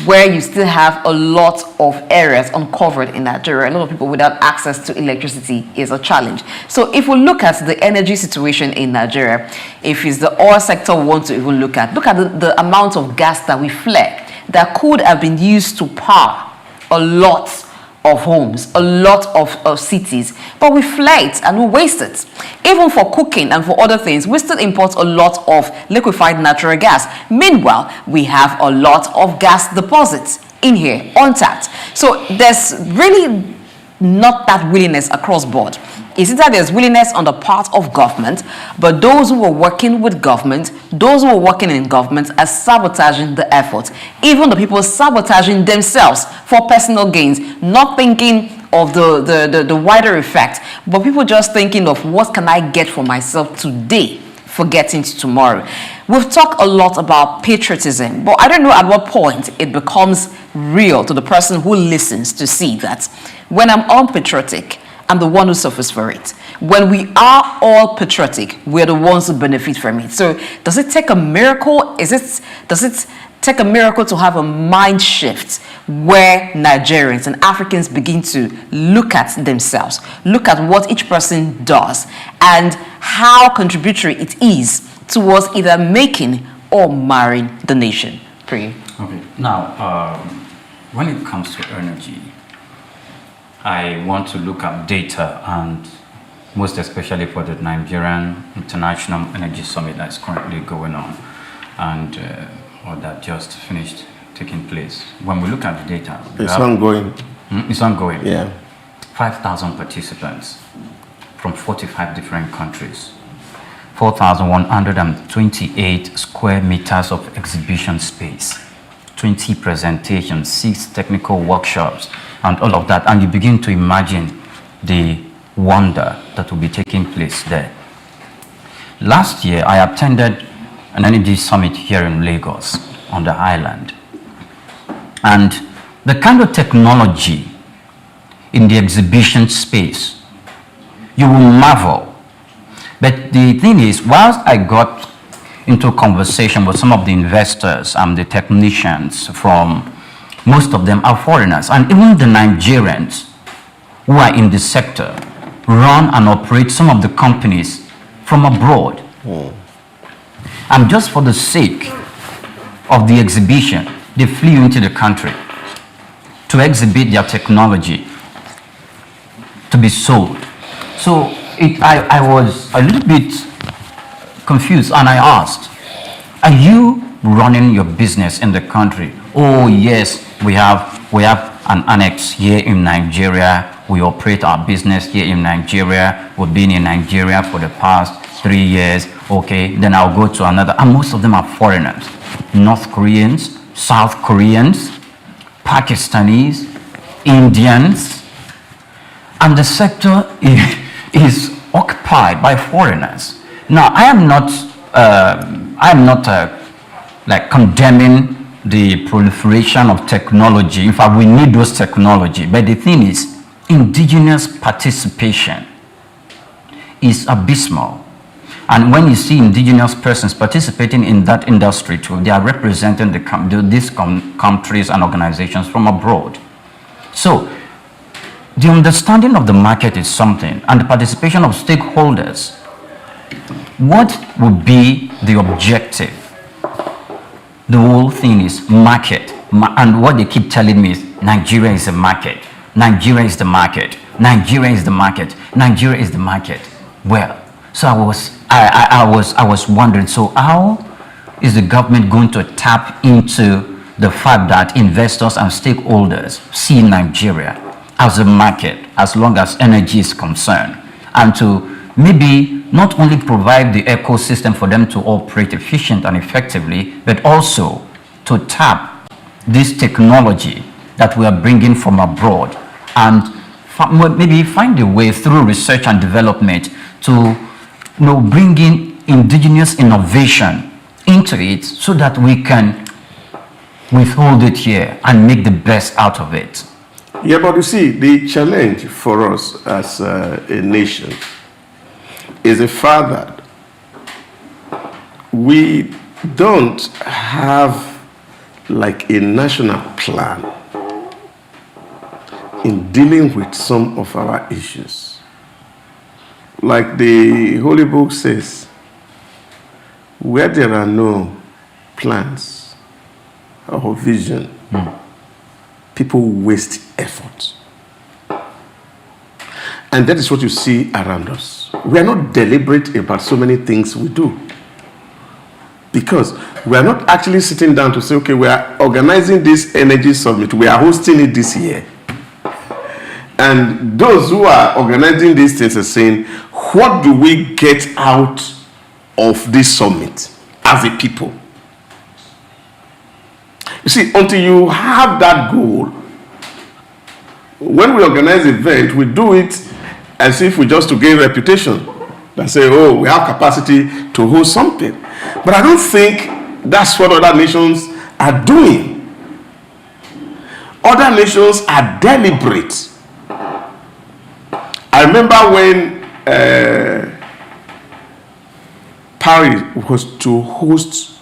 where you still have a lot of areas uncovered in Nigeria, a lot of people without access to electricity, is a challenge. So if we look at the energy situation in Nigeria, if it's the oil sector we want to even look at the amount of gas that we flare that could have been used to power a lot of homes, a lot of cities, but we flare it and we waste it. Even for cooking and for other things, we still import a lot of liquefied natural gas. Meanwhile, we have a lot of gas deposits in here, untapped. So there's really not that willingness across board. It's either there's willingness on the part of government, but those who are working with government, those who are working in government are sabotaging the effort. Even the people sabotaging themselves for personal gains, not thinking of the wider effect, but people just thinking of what can I get for myself today, forgetting to tomorrow. We've talked a lot about patriotism, but I don't know at what point it becomes real to the person who listens to see that when I'm unpatriotic, I'm the one who suffers for it. When we are all patriotic, we're the ones who benefit from it. So does it take a miracle? Does it take a miracle to have a mind shift where Nigerians and Africans begin to look at themselves, look at what each person does and how contributory it is towards either making or marring the nation? Pray. Okay. Now, when it comes to energy, I want to look at data, and most especially for the Nigerian International Energy Summit that's currently going on and or that just finished taking place. When we look at the data, it's ongoing. It's ongoing. Yeah. 5,000 participants from 45 different countries. 4,128 square meters of exhibition space, 20 presentations, 6 technical workshops, and all of that. And you begin to imagine the wonder that will be taking place there. Last year, I attended an energy summit here in Lagos on the island. And the kind of technology in the exhibition space, you will marvel. But the thing is, whilst I got into conversation with some of the investors and the technicians from, most of them are foreigners, and even the Nigerians who are in the sector run and operate some of the companies from abroad. And just for the sake of the exhibition, they flew into the country to exhibit their technology to be sold. So I was a little bit confused, and I asked, are you running your business in the country? Oh yes, we have an annex here in Nigeria. We operate our business here in Nigeria. We've been in Nigeria for the past 3 years. Okay, then I'll go to another. And most of them are foreigners. North Koreans, South Koreans, Pakistanis, Indians. And the sector is occupied by foreigners. Now, I am not like condemning the proliferation of technology. In fact, we need those technology. But the thing is, indigenous participation is abysmal. And when you see indigenous persons participating in that industry too, they are representing these countries and organizations from abroad. So, the understanding of the market is something, and the participation of stakeholders. What would be the objective? The whole thing is market. And what they keep telling me is Nigeria is a market. Nigeria is the market. Nigeria is the market. Nigeria is the market. Well, so I was wondering, so how is the government going to tap into the fact that investors and stakeholders see Nigeria as a market as long as energy is concerned, and to maybe not only provide the ecosystem for them to operate efficient and effectively, but also to tap this technology that we are bringing from abroad and maybe find a way through research and development to bring in indigenous innovation into it so that we can withhold it here and make the best out of it. Yeah, but you see, the challenge for us as a nation is the fact that we don't have like a national plan in dealing with some of our issues. Like the Holy Book says, where there are no plans or vision, people waste effort. And that is what you see around us. We are not deliberate about so many things we do. Because we are not actually sitting down to say, okay, we are organizing this energy summit. We are hosting it this year. And those who are organizing these things are saying, what do we get out of this summit as a people? You see, until you have that goal, when we organize an event, we do it as if we just to gain reputation. They say, oh, we have capacity to host something. But I don't think that's what other nations are doing. Other nations are deliberate. I remember when Paris was to host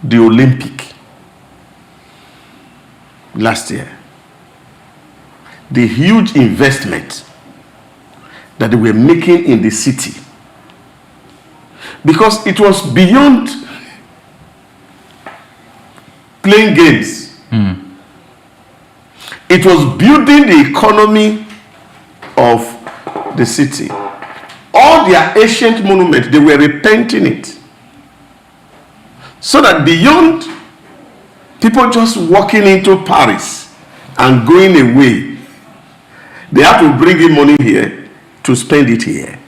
the Olympic last year. The huge investment that they were making in the city, because it was beyond playing games. It was building the economy of the city. All their ancient monuments, they were repainting it. So that beyond people just walking into Paris and going away, they have to bring in money here to spend it here.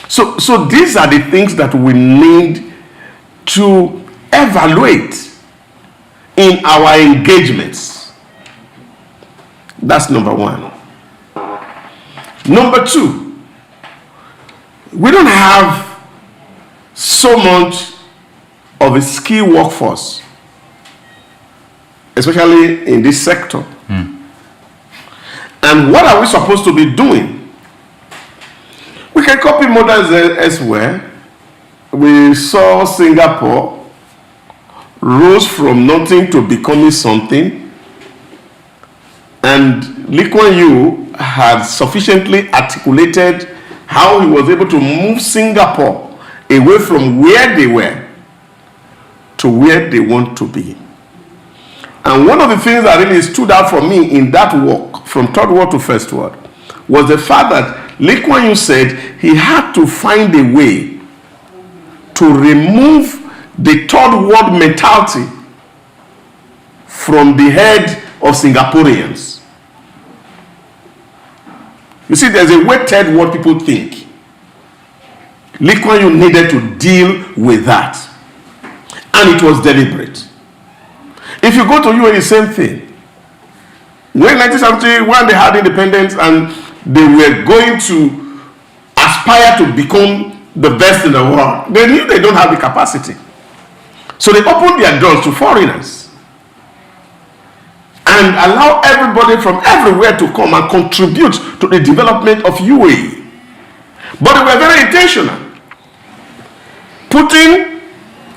So these are the things that we need to evaluate in our engagements. That's number one. Number two, we don't have so much of a skilled workforce, especially in this sector. And what are we supposed to be doing? We can copy models elsewhere. We saw Singapore rose from nothing to becoming something, and Lee Kuan Yew had sufficiently articulated how he was able to move Singapore away from where they were to where they want to be. And one of the things that really stood out for me in that walk from third world to first world was the fact that Lee Kuan Yew said he had to find a way to remove the third world mentality from the head of Singaporeans. You see, there's a weighted what people think. Lee Kuan Yew needed to deal with that. And it was deliberate. If you go to UAE, the same thing. When 1970, when they had independence and they were going to aspire to become the best in the world, they knew they don't have the capacity. So they opened their doors to foreigners and allow everybody from everywhere to come and contribute to the development of UAE. But they were very intentional, putting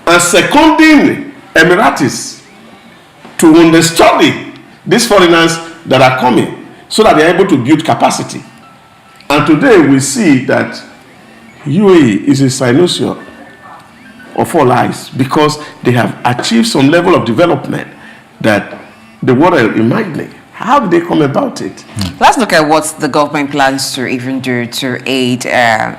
and seconding Emiratis to understudy these foreigners that are coming so that they are able to build capacity. And today we see that UAE is a cynosure of all eyes because they have achieved some level of development that the world are imagining. How did they come about it? Let's look at what the government plans to even do to aid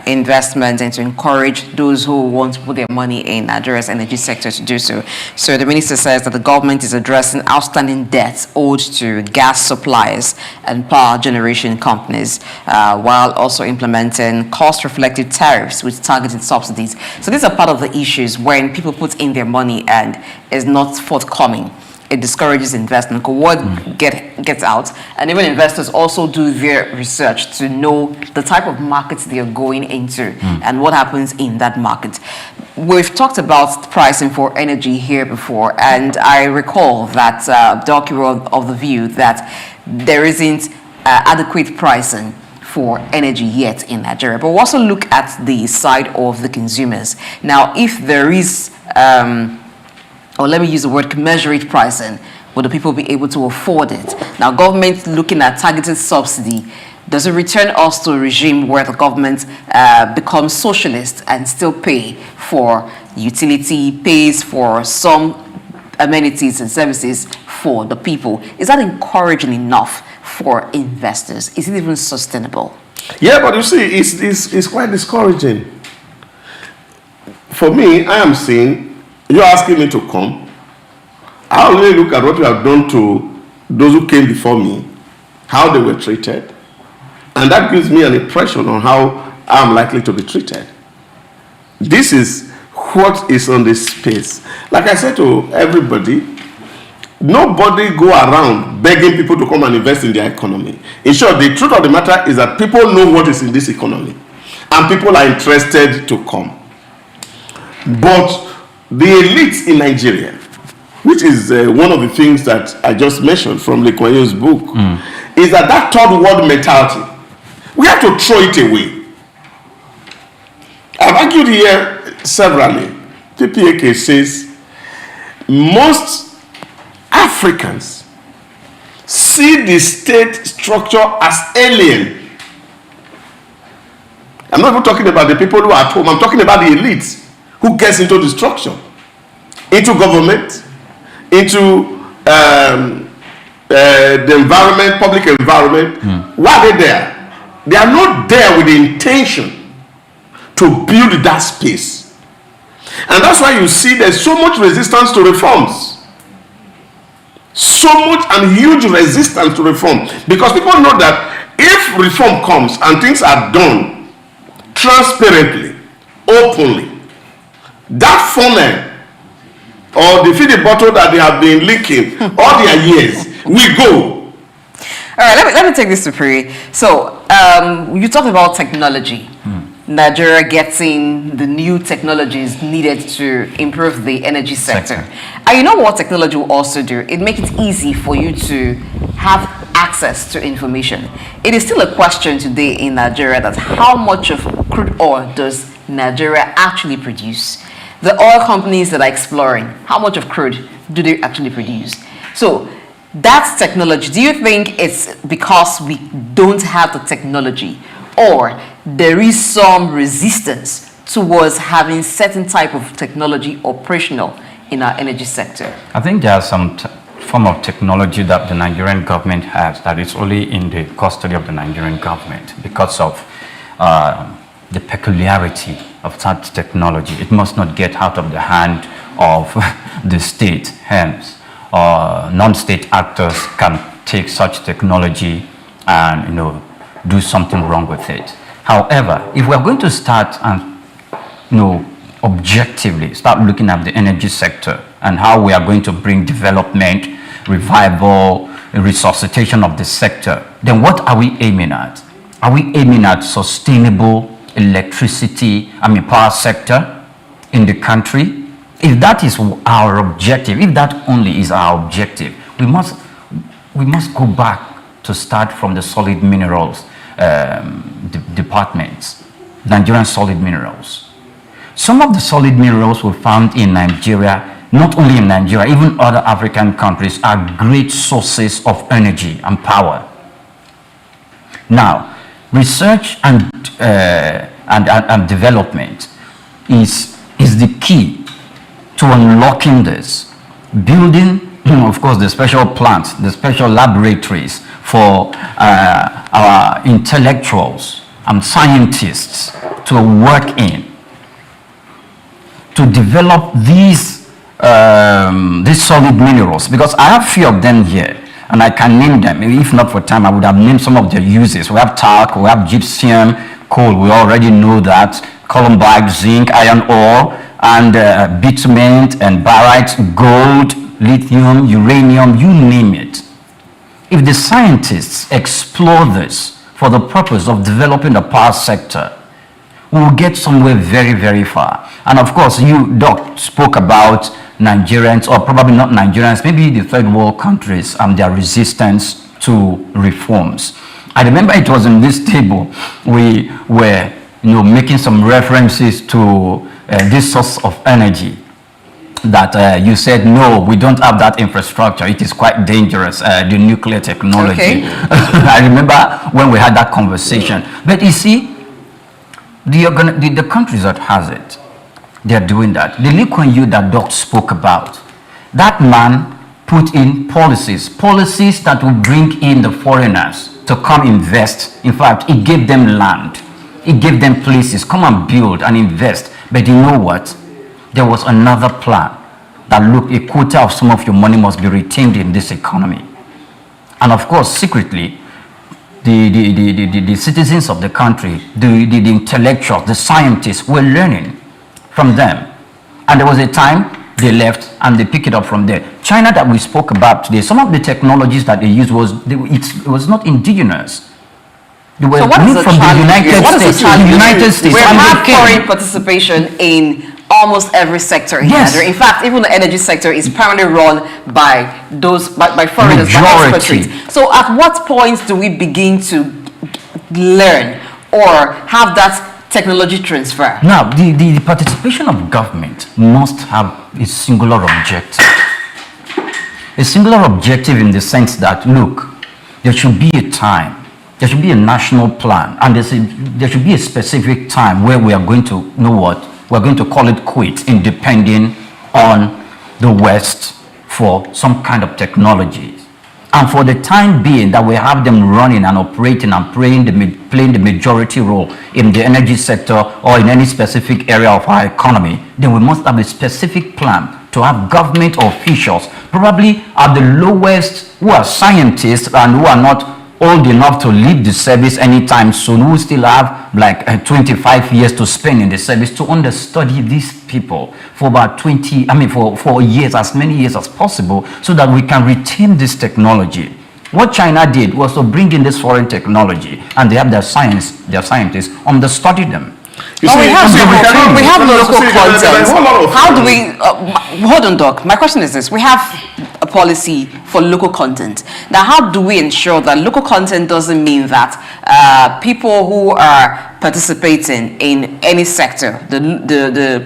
investment and to encourage those who want to put their money in Nigeria's energy sector to do so. So the minister says that the government is addressing outstanding debts owed to gas suppliers and power generation companies, while also implementing cost-reflective tariffs with targeted subsidies. So these are part of the issues when people put in their money and is not forthcoming. it discourages investment. What gets out, and even investors also do their research to know the type of markets they are going into and what happens in that market. We've talked about pricing for energy here before, and I recall that Doc, you were of the view that there isn't adequate pricing for energy yet in Nigeria. But we also look at the side of the consumers. Now, if there is, or let me use the word commensurate pricing, will the people be able to afford it? Now, government looking at targeted subsidy, does it return us to a regime where the government becomes socialist and still pay for utility, pays for some amenities and services for the people? Is that encouraging enough for investors? Is it even sustainable? Yeah, but you see, it's quite discouraging. For me, I am saying, you're asking me to come. I only look at what you have done to those who came before me, how they were treated, and that gives me an impression on how I'm likely to be treated. This is what is on this space. Like I said to everybody, nobody go around begging people to come and invest in their economy. In short, the truth of the matter is that people know what is in this economy and people are interested to come. But the elites in Nigeria, which is one of the things that I just mentioned from Lee Kuan Yew's book, is that third world mentality, we have to throw it away. I've argued here severally. PPAK says most Africans see the state structure as alien. I'm not even talking about the people who are at home. I'm talking about the elites who gets into the structure, into government, into the environment, public environment. Why are they there? They are not there with the intention to build that space. And that's why you see there's so much resistance to reforms. So much and huge resistance to reform, because people know that if reform comes and things are done transparently, openly, that funnel or the feeding bottle that they have been leaking all their years will go. All right, let me take this to Pri. So you talked about technology. Nigeria getting the new technologies needed to improve the energy sector. And you know what technology will also do? It makes it easy for you to have access to information. It is still a question today in Nigeria that how much of crude oil does Nigeria actually produce? The oil companies that are exploring, how much of crude do they actually produce? So that's technology. Do you think it's because we don't have the technology, or there is some resistance towards having certain type of technology operational in our energy sector? I think there are some form of technology that the Nigerian government has that is only in the custody of the Nigerian government because of the peculiarity of that technology. It must not get out of the hand of the state. Hence, non-state actors can take such technology and do something wrong with it. However, if we are going to start and objectively start looking at the energy sector and how we are going to bring development, revival, resuscitation of the sector, then what are we aiming at? Are we aiming at sustainable electricity, power sector in the country? If that is our objective, if that only is our objective, we must go back to start from the solid minerals departments, Nigerian solid minerals. Some of the solid minerals we found in Nigeria, not only in Nigeria, even other African countries, are great sources of energy and power. Now, research and development is the key to unlocking this. Building, of course, the special plants, the special laboratories for our intellectuals and scientists to work in, to develop these solid minerals, because I have few of them here and I can name them. If not for time, I would have named some of their uses. We have talc, we have gypsum, coal, we already know that, columbite, zinc, iron ore, and bitumen and barite, gold, lithium, uranium, you name it. If the scientists explore this for the purpose of developing the power sector, we will get somewhere very, very far. And of course, you, Doc, spoke about Nigerians, or probably not Nigerians, maybe the third world countries and their resistance to reforms. I remember it was in this table we were making some references to this source of energy that you said, no, we don't have that infrastructure. It is quite dangerous, the nuclear technology. Okay. I remember when we had that conversation. But you see, the countries that has it, they're doing that. The Lee Kuan Yew that Doc spoke about, that man put in policies that will bring in the foreigners to come invest. In fact, it gave them land. It gave them places, come and build and invest. But you know what? There was another plan that, look, a quota of some of your money must be retained in this economy. And of course, secretly, the citizens of the country, the intellectuals, the scientists were learning from them. And there was a time they left and they picked it up from there. China that we spoke about today, some of the technologies that they used it was not indigenous. They were moved from the United States. We have foreign participation in almost every sector in Nigeria. In fact, even the energy sector is primarily run by foreigners, by expatriates. So at what point do we begin to learn or have that technology transfer? Now, the participation of government must have a singular objective. A singular objective in the sense that, look, there should be a time, there should be a national plan, and there should be a specific time where we are going to know what we're going to call it quits in depending on the West for some kind of technologies. And for the time being that we have them running and operating and playing the majority role in the energy sector or in any specific area of our economy, then we must have a specific plan to have government officials, probably at the lowest, who are scientists and who are not old enough to leave the service anytime soon, who still have like 25 years to spend in the service, to understudy these people for about for years, as many years as possible, so that we can retain this technology. What China did was to bring in this foreign technology, and they have their scientists understudy them. We have local content. How do we, hold on, Doc, my question is this. We have a policy for local content. Now, how do we ensure that local content doesn't mean that people who are participating in any sector, the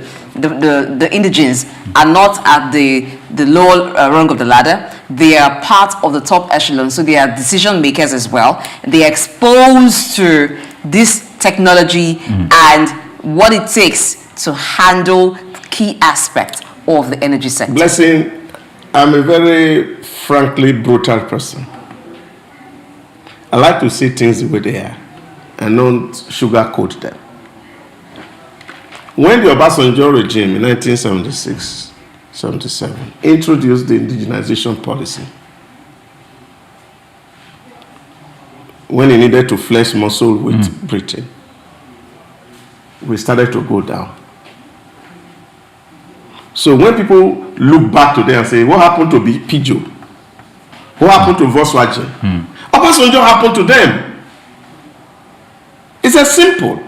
indigenes, are not at the lower rung of the ladder? They are part of the top echelon, so they are decision makers as well. They are exposed to this technology and what it takes to handle key aspects of the energy sector. Blessing, I'm a very frankly brutal person. I like to see things the way they are and not sugarcoat them. When the Obasanjo regime in 1976-77 introduced the indigenization policy, when he needed to flex muscle with Britain, we started to go down. So when people look back today and say, what happened to Peugeot? What happened to Volkswagen? Obasanjo happened to them. It's as simple.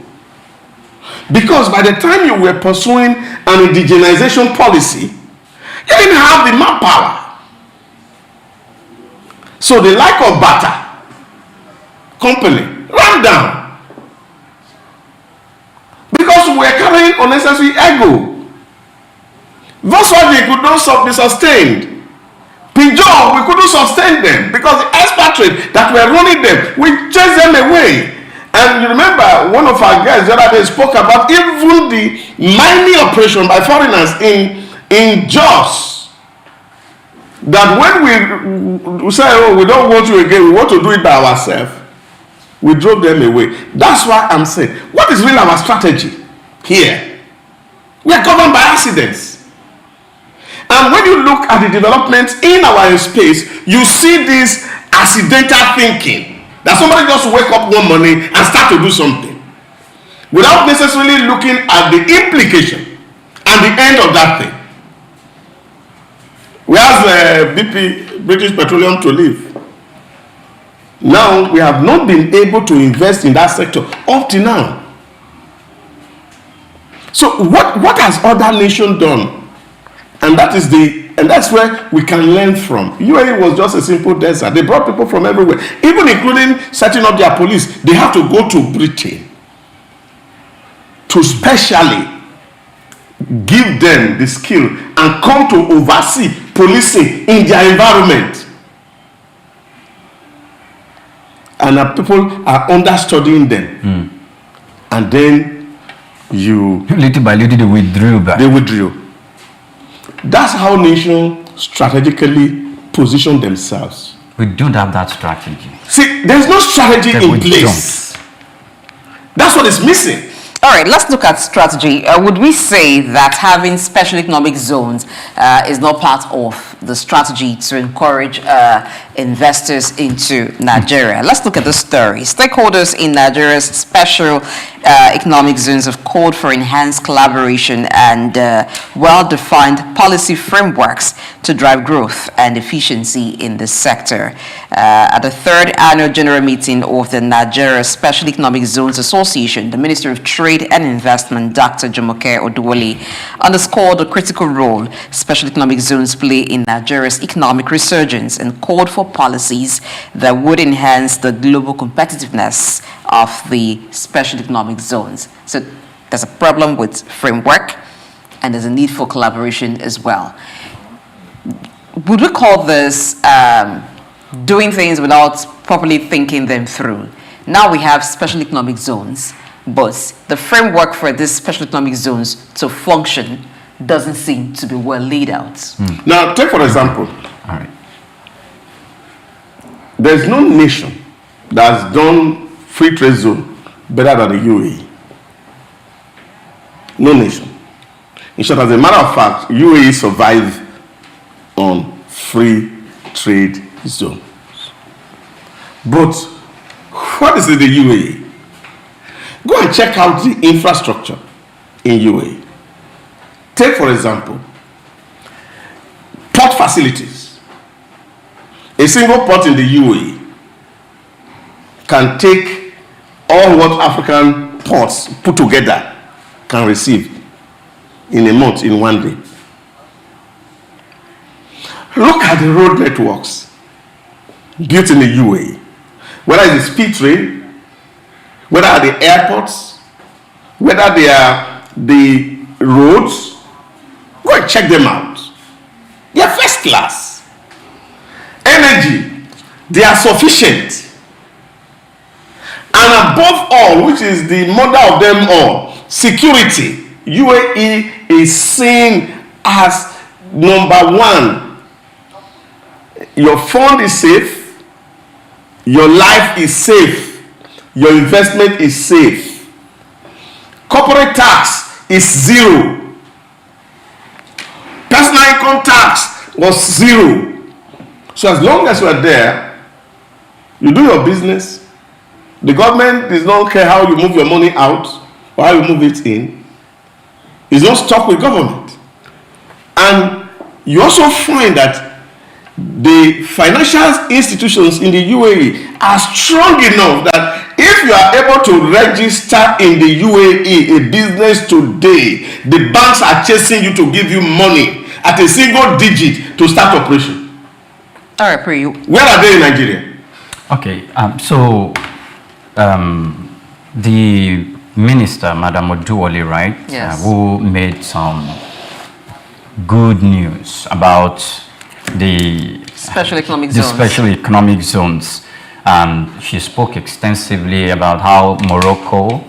Because by the time you were pursuing an indigenization policy, you didn't have the manpower. So the like of Bata company ran down. Because we were carrying unnecessary ego. Volkswagen could not be sustained. Peugeot, we couldn't sustain them because the expatriates that were running them, we chased them away. And you remember one of our guys the other day spoke about even the mining operation by foreigners in Jos. That when we say, oh, we don't want you again, we want to do it by ourselves, we drove them away. That's why I'm saying, what is really our strategy here? We are governed by accidents. And when you look at the developments in our space, you see this accidental thinking. That somebody just wake up one morning and start to do something without necessarily looking at the implication and the end of that thing. We asked BP, British Petroleum, to leave. Now we have not been able to invest in that sector up to now. So what has other nations done? And that's where we can learn from. UAE was just a simple desert. They brought people from everywhere, even including setting up their police. They have to go to Britain to specially give them the skill and come to oversee policing in their environment. And people are understudying them. And then little by little they withdrew back. They withdrew. That's how nations strategically position themselves. We don't have that strategy. See, there's no strategy in place. That's what is missing. All right, let's look at strategy. Would we say that having special economic zones is not part of the strategy to encourage investors into Nigeria? Let's look at the story. Stakeholders in Nigeria's special economic zones have called for enhanced collaboration and well-defined policy frameworks to drive growth and efficiency in the sector. At the third annual general meeting of the Nigeria Special Economic Zones Association, the Minister of Trade and Investment, Dr. Jumoke Oduwole, underscored the critical role special economic zones play in Nigeria's economic resurgence and called for policies that would enhance the global competitiveness of the special economic zones. So there's a problem with framework and there's a need for collaboration as well. Would we call this doing things without properly thinking them through? Now we have special economic zones, but the framework for these special economic zones to function doesn't seem to be well laid out. Now, take for example, there's no nation that's done free trade zone better than the UAE. No nation. In short, as a matter of fact, UAE survived on free trade zone. But what is in the UAE? Go and check out the infrastructure in UAE. Take, for example, port facilities. A single port in the UAE can take all what African ports put together can receive in a month, in 1 day. Look at the road networks built in the UAE. Whether it's the speed train, whether are the airports, whether they are the roads, go and check them out. They are first class. Energy, they are sufficient. And above all, which is the mother of them all, security. UAE is seen as number one. Your fund is safe, your life is safe, your investment is safe. Corporate tax is 0. Personal income tax was 0. So as long as you are there, you do your business. The government does not care how you move your money out or how you move it in. It's not stuck with government. And you also find that the financial institutions in the UAE are strong enough that if you are able to register in the UAE a business today, the banks are chasing you to give you money at a single digit to start operation. All right, Pri. Where are they in Nigeria? Okay, the minister, Madam Oduwole, right? Yes. Who made some good news about the special economic the zones. special economic zones. She spoke extensively about how Morocco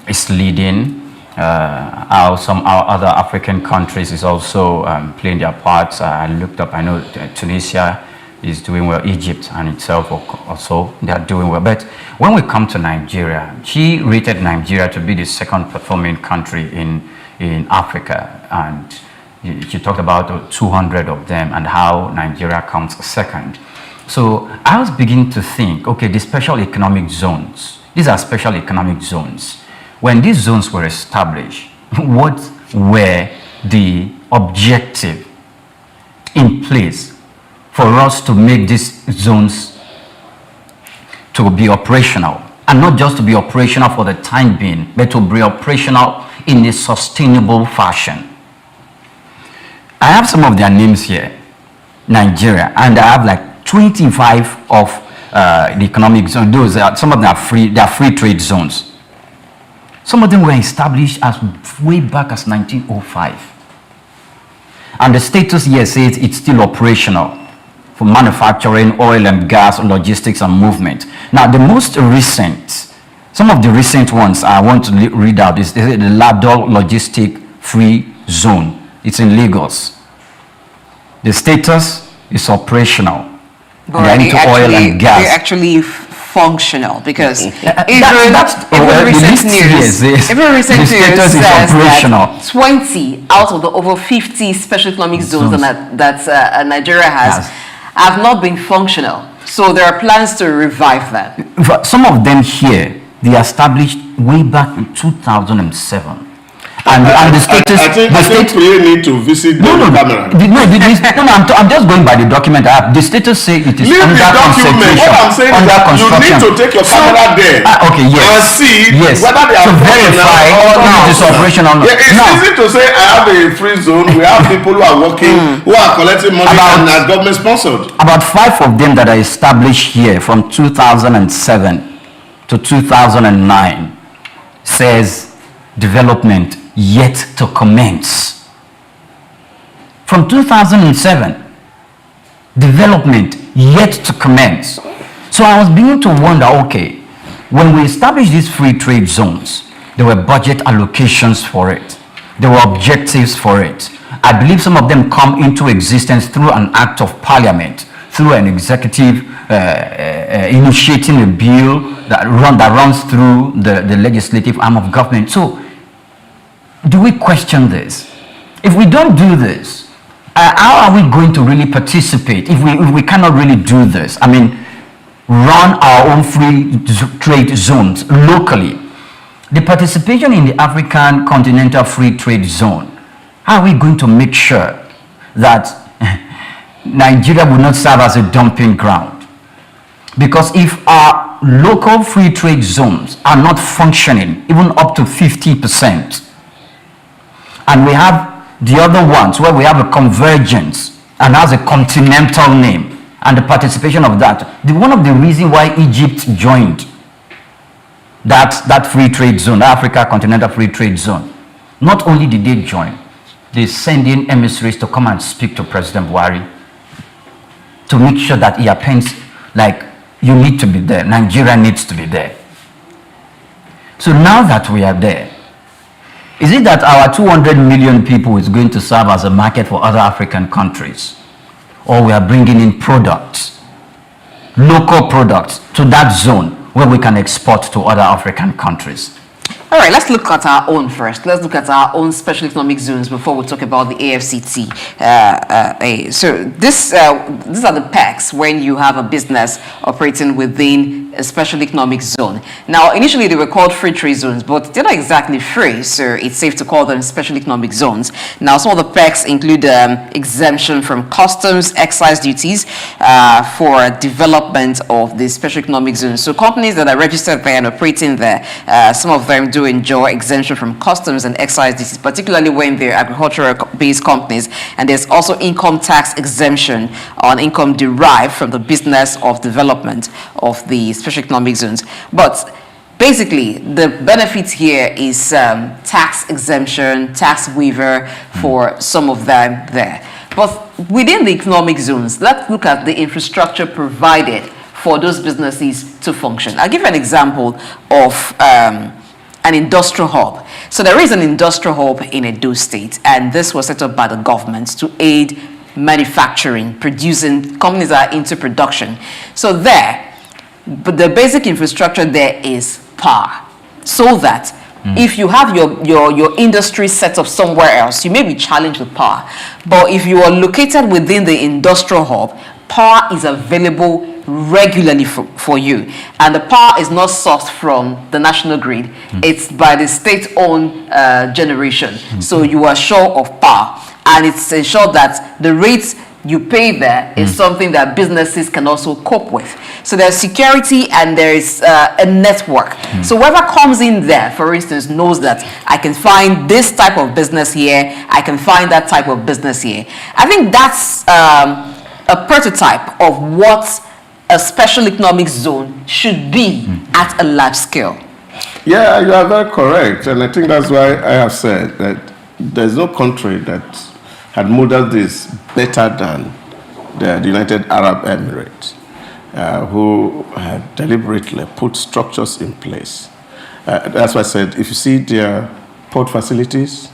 is leading, how some other African countries is also playing their parts. I looked up, I know Tunisia is doing well, Egypt and itself also, they are doing well. But when we come to Nigeria, she rated Nigeria to be the second performing country in Africa. And she talked about 200 of them and how Nigeria comes second. So I was beginning to think, okay, the special economic zones, these are special economic zones. When these zones were established, what were the objective in place for us to make these zones to be operational, and not just to be operational for the time being, but to be operational in a sustainable fashion. I have some of their names here, Nigeria, and I have like 25 of the economic zones. Those are, some of them are free trade zones. Some of them were established as way back as 1905. And the status here says it's still operational for manufacturing, oil and gas, logistics and movement. Now, the most recent, some of the recent ones I want to read out is the Ladol Logistic Free Zone. It's in Lagos. The status is operational. But They're into oil and gas. They're actually functional because even recent news says that 20 out of the over 50 special economic zones that Nigeria has have not been functional. So there are plans to revive them. Some of them here, they established way back in 2007. And the status. I think we need to visit the camera. I'm just going by the document I have. The status say it is under construction. What I'm saying is that you need to take your camera there. Okay, yes. And see whether they are verify it is operational. Yeah, it's easy to say I have a free zone. We have people who are working, who are collecting money and are government sponsored. About 5 of them that are established here from 2007 to 2009 says development yet to commence. From 2007, development yet to commence. So I was beginning to wonder, okay, when we established these free trade zones, there were budget allocations for it. There were objectives for it. I believe some of them come into existence through an act of parliament, through an executive initiating a bill that runs through the legislative arm of government. So do we question this? If we don't do this, how are we going to really participate if we cannot really do this? I mean, run our own free trade zones locally. The participation in the African Continental Free Trade Zone, how are we going to make sure that Nigeria will not serve as a dumping ground? Because if our local free trade zones are not functioning, even up to 50%, and we have the other ones where we have a convergence and has a continental name and the participation of that. One of the reasons why Egypt joined that free trade zone, the Africa Continental Free Trade Zone, not only did they join, they send in emissaries to come and speak to President Buhari to make sure that he appends, like, you need to be there, Nigeria needs to be there. So now that we are there, is it that our 200 million people is going to serve as a market for other African countries? Or we are bringing in products, local products, to that zone where we can export to other African countries? All right, let's look at our own first. Let's look at our own special economic zones before we talk about the AFCT. So these are the perks when you have a business operating within a special economic zone. Now, initially they were called free trade zones, but they're not exactly free, so it's safe to call them special economic zones. Now, some of the perks include exemption from customs, excise duties for development of the special economic zones. So companies that are registered there and operating there, some of them do enjoy exemption from customs and excise duties, particularly when they're agricultural-based companies. And there's also income tax exemption on income derived from the business of development of the special economic zones. But basically, the benefit here is tax exemption, tax waiver for some of them there. But within the economic zones, let's look at the infrastructure provided for those businesses to function. I'll give you an example of an industrial hub. So there is an industrial hub in Edo State, and this was set up by the government to aid manufacturing, producing companies that are into production. So there, but the basic infrastructure there is power, so that if you have your industry set up somewhere else, you may be challenged with power. But if you are located within the industrial hub, power is available regularly for you, and the power is not sourced from the national grid. It's by the state-owned generation, so you are sure of power, and it's ensured that the rates you pay there is something that businesses can also cope with. So there's security and there's a network. So whoever comes in there, for instance, knows that I can find this type of business here, I can find that type of business here. I think that's a prototype of what a special economic zone should be at a large scale. Yeah, you are very correct. And I think that's why I have said that there's no country that had modeled this better than the United Arab Emirates, who had deliberately put structures in place. That's why I said, if you see their port facilities,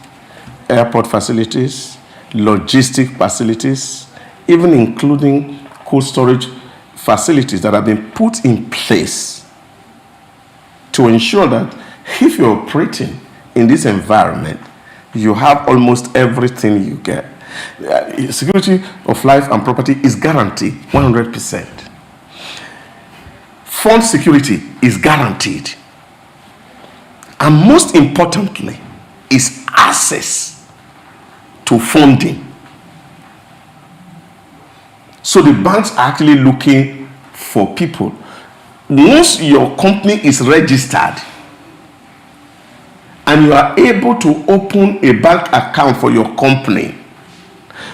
airport facilities, logistic facilities, even including cold storage facilities that have been put in place to ensure that if you're operating in this environment, you have almost everything you get. Security of life and property is guaranteed 100%. Fund security is guaranteed. And most importantly, is access to funding. So the banks are actually looking for people. Once your company is registered and you are able to open a bank account for your company,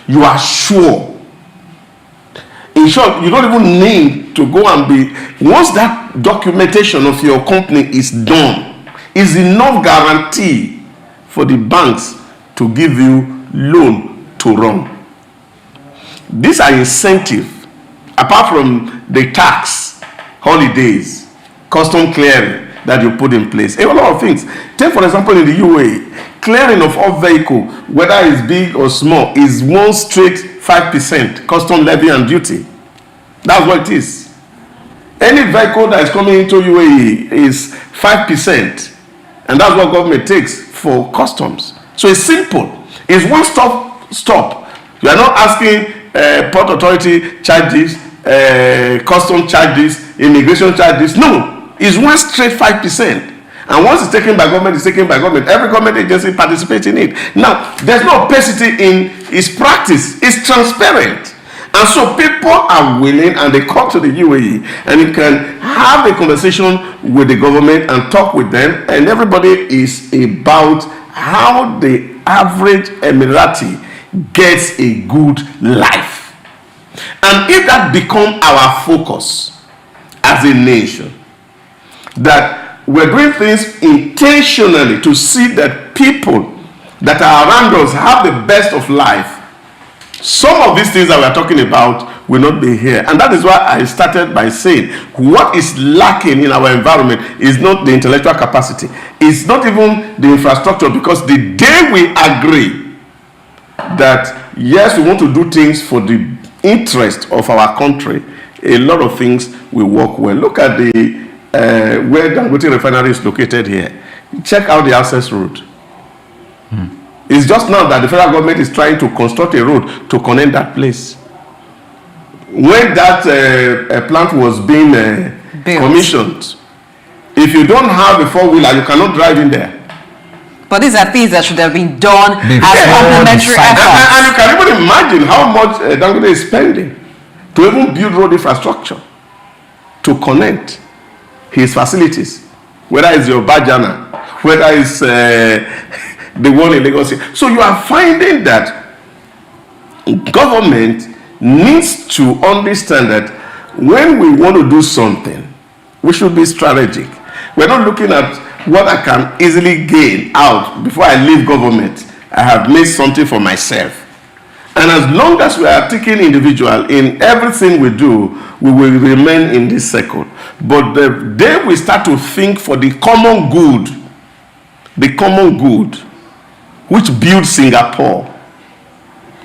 you are sure. In short, you don't even need to go and be, once that documentation of your company is done, is enough guarantee for the banks to give you loan to run. These are incentives, apart from the tax, holidays, custom clearing that you put in place. A lot of things. Take for example in the UAE, clearing of all vehicle, whether it's big or small, is one straight 5% custom levy and duty. That's what it is. Any vehicle that is coming into UAE is 5%, and that's what government takes for customs. So it's simple. It's one stop. You are not asking port authority charges, custom charges, immigration charges. No. Is one straight 5%. And once it's taken by government, it's taken by government. Every government agency participates in it. Now, there's no opacity in its practice. It's transparent. And so people are willing and they come to the UAE and you can have a conversation with the government and talk with them, and everybody is about how the average Emirati gets a good life. And if that becomes our focus as a nation, that we're doing things intentionally to see that people that are around us have the best of life, some of these things that we're talking about will not be here. And that is why I started by saying what is lacking in our environment is not the intellectual capacity, it's not even the infrastructure, because the day we agree that yes, we want to do things for the interest of our country, a lot of things will work well. Look at the where Dangote refinery is located here. Check out the access road. It's just now that the federal government is trying to construct a road to connect that place. When that plant was being commissioned, if you don't have a four-wheeler, you cannot drive in there. But these are things that should have been done as complementary efforts. And you can even imagine how much Dangote is spending to even build road infrastructure to connect his facilities, whether it's your Bajana, whether it's the one in Lagos. So you are finding that government needs to understand that when we want to do something, we should be strategic. We're not looking at what I can easily gain out before I leave government. I have made something for myself. And as long as we are taking individual in everything we do, we will remain in this circle. But the day we start to think for the common good, which builds Singapore,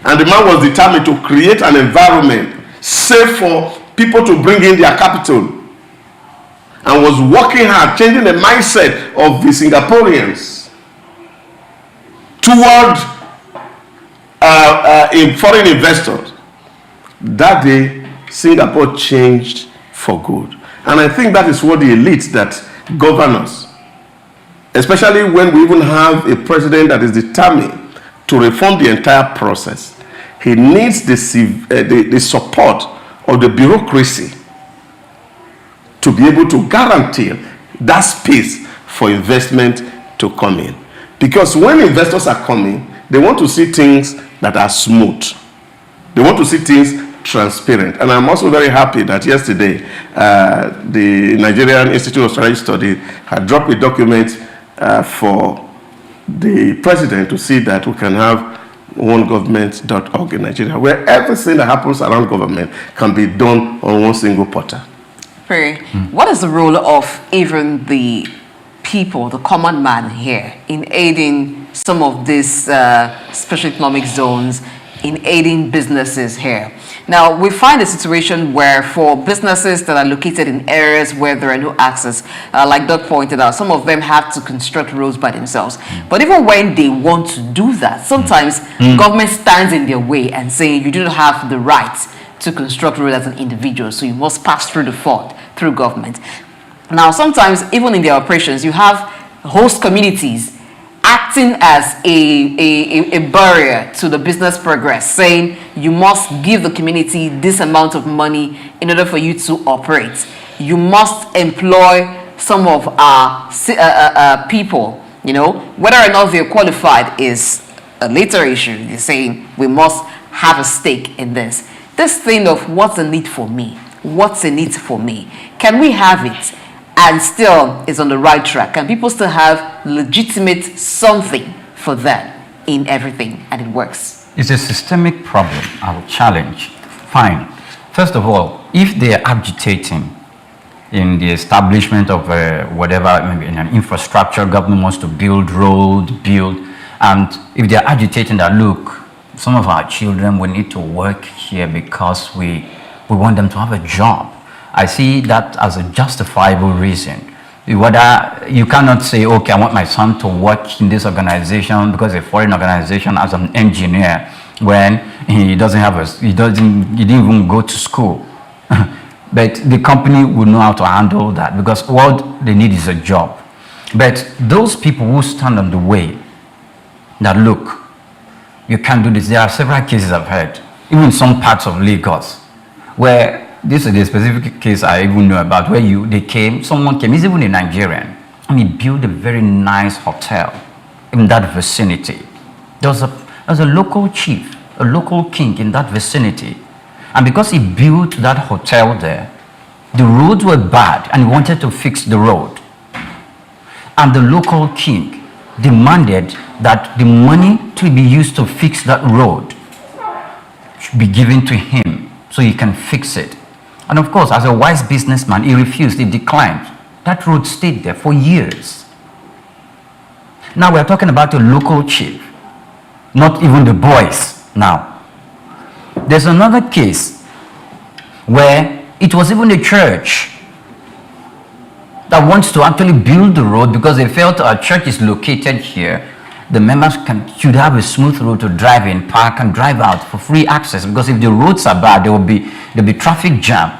and the man was determined to create an environment safe for people to bring in their capital, and was working hard, changing the mindset of the Singaporeans toward in foreign investors. That day, Singapore changed for good. And I think that is what the elite that govern us, especially when we even have a president that is determined to reform the entire process, he needs the support of the bureaucracy to be able to guarantee that space for investment to come in. Because when investors are coming, they want to see things that are smooth. They want to see things transparent. And I'm also very happy that yesterday the Nigerian Institute of Strategic Study had dropped a document for the president to see that we can have onegovernment.org in Nigeria, where everything that happens around government can be done on one single portal. What is the role of even the people, the common man here, in aiding some of these special economic zones, in aiding businesses here? Now, we find a situation where for businesses that are located in areas where there are no access, like Doug pointed out, some of them have to construct roads by themselves. But even when they want to do that, sometimes government stands in their way and saying you do not have the right to construct roads as an individual, so you must pass through the fund, through government. Now, sometimes even in their operations, you have host communities acting as a barrier to the business progress, saying you must give the community this amount of money in order for you to operate. You must employ some of our people, you know, whether or not they're qualified is a later issue. They're saying we must have a stake in this. This thing of what's the need for me? What's in it for me? Can we have it? And still is on the right track? Can people still have legitimate something for them in everything and it works? It's a systemic problem. I will challenge. Fine. First of all, if they are agitating in the establishment of whatever, maybe in an infrastructure, government wants to build road, and if they are agitating that, look, some of our children will need to work here because we want them to have a job. I see that as a justifiable reason. Whether you cannot say, okay, I want my son to work in this organization because a foreign organization as an engineer when he doesn't have he didn't even go to school. But the company will know how to handle that because what they need is a job. But those people who stand on the way that look, you can't do this. There are several cases I've heard, even in some parts of Lagos, where this is a specific case I even know about, where someone came, he's even a Nigerian, and he built a very nice hotel in that vicinity. There was a local chief, a local king in that vicinity. And because he built that hotel there, the roads were bad, and he wanted to fix the road. And the local king demanded that the money to be used to fix that road should be given to him so he can fix it. And of course, as a wise businessman, he refused, he declined. That road stayed there for years. Now we're talking about a local chief, not even the boys now. There's another case where it was even a church that wants to actually build the road because they felt our church is located here. The members should have a smooth road to drive in, park, and drive out for free access. Because if the roads are bad, there'll be traffic jam.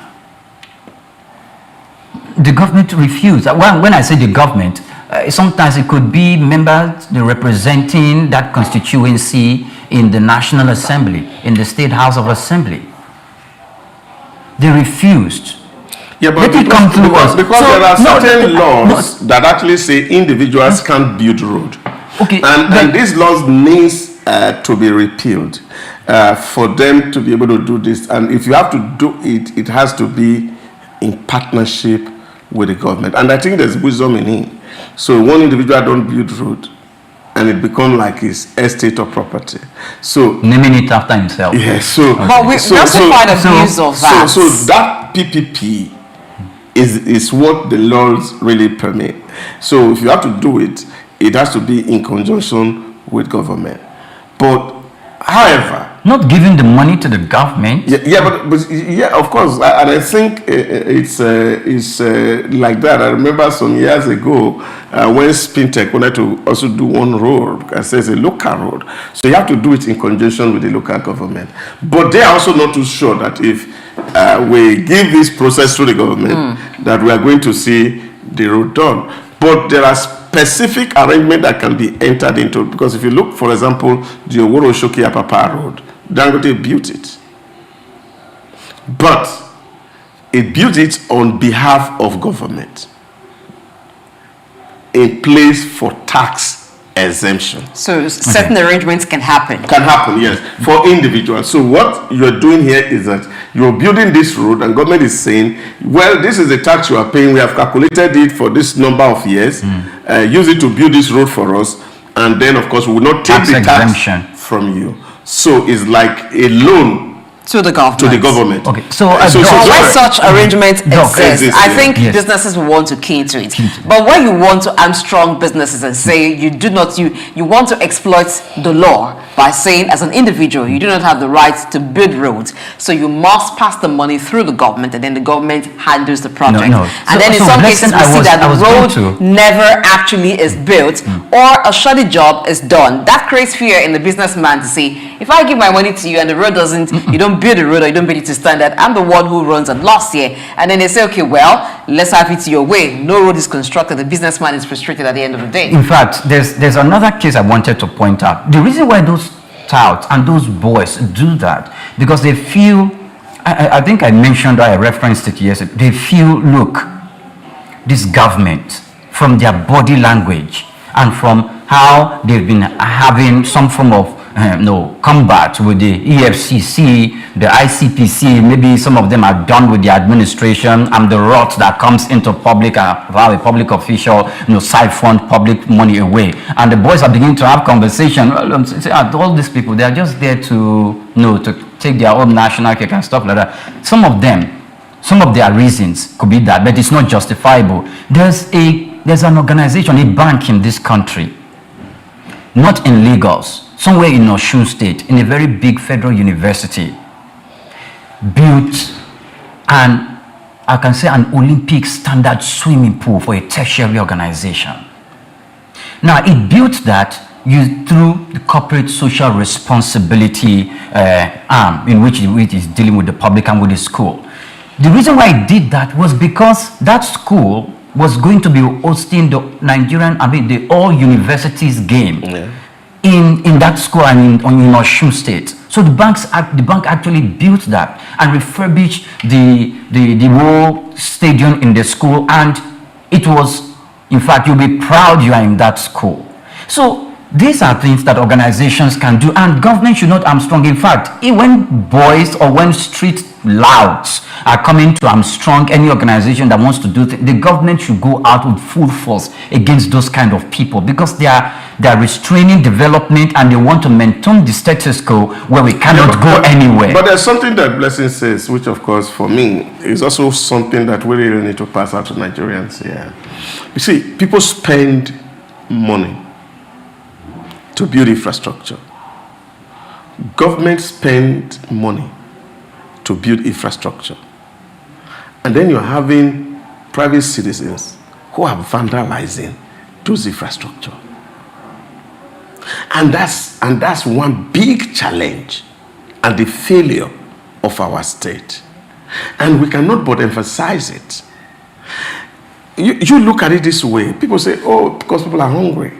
The government refused. When I say the government, sometimes it could be members representing that constituency in the National Assembly, in the State House of Assembly. They refused. Yeah, but because there are certain laws that actually say individuals can't build road. Okay, and these laws needs to be repealed for them to be able to do this. And if you have to do it, it has to be in partnership with the government. And I think there's wisdom in it. So one individual don't build road, and it becomes like his estate or property. So naming it after himself. Yeah. So, but we also find abuse of that. So that PPP is what the laws really permit. So if you have to do it, it has to be in conjunction with government. But however, not giving the money to the government. Yeah, of course, and I think it's like that. I remember some years ago when Spintech wanted to also do one road, because it's a local road, so you have to do it in conjunction with the local government. But they are also not too sure that if we give this process to the government, that we are going to see the road done. But there are specific arrangement that can be entered into, because if you look, for example, the Oworo-Shoki-Apapa Road, Dangote built it. But it built it on behalf of government in place for tax exemption. So certain arrangements can happen. Can happen, yes, for individuals. So what you're doing here is that you're building this road and government is saying, well, this is the tax you are paying. We have calculated it for this number of years. Use it to build this road for us. And then, of course, we will not take the exemption from you. So it's like a loan to the government. Okay, when such arrangements exist, I think businesses will want to key into it. But when you want to hamstrung businesses and say you want to exploit the law by saying as an individual you do not have the right to build roads, so you must pass the money through the government and then the government handles the project. And then in some cases we see that the road never actually is built or a shoddy job is done. That creates fear in the businessman to say, if I give my money to you and the road doesn't, you don't build the road or you don't build it to standard, I'm the one who runs at loss here. And then they say, okay, well, let's have it your way. No road is constructed. The businessman is frustrated at the end of the day. In fact, there's another case I wanted to point out. The reason why those touts and those boys do that, because they feel, I think I mentioned or I referenced it yesterday, they feel, look, this government, from their body language and from how they've been having some form of combat with the EFCC, the ICPC, maybe some of them are done with the administration and the rot that comes into public while a public official siphon public money away. And the boys are beginning to have conversation. All these people, they are just there to take their own national cake and stuff like that. Some of their reasons could be that, but it's not justifiable. There's an organization, a bank in this country, not in Lagos, somewhere in Osun State, in a very big federal university, built an Olympic standard swimming pool for a tertiary organization. Now, it built that through the corporate social responsibility arm in which it is dealing with the public and with the school. The reason why it did that was because that school was going to be hosting the the all universities game in that school and in Osun State. So the bank actually built that and refurbished the whole stadium in the school, and it was, in fact, you'll be proud you are in that school. So these are things that organizations can do, and government should not hamstrung. In fact, when boys or when street louds are coming to hamstrung any organization that wants to do things, the government should go out with full force against those kind of people, because they are restraining development and they want to maintain the status quo where we cannot go anywhere. But there's something that Blessing says, which of course for me is also something that we really need to pass out to Nigerians here. You see, people spend money to build infrastructure. Government spend money to build infrastructure. And then you're having private citizens who are vandalizing those infrastructure. And that's one big challenge and the failure of our state. And we cannot but emphasize it. You look at it this way. People say, oh, because people are hungry.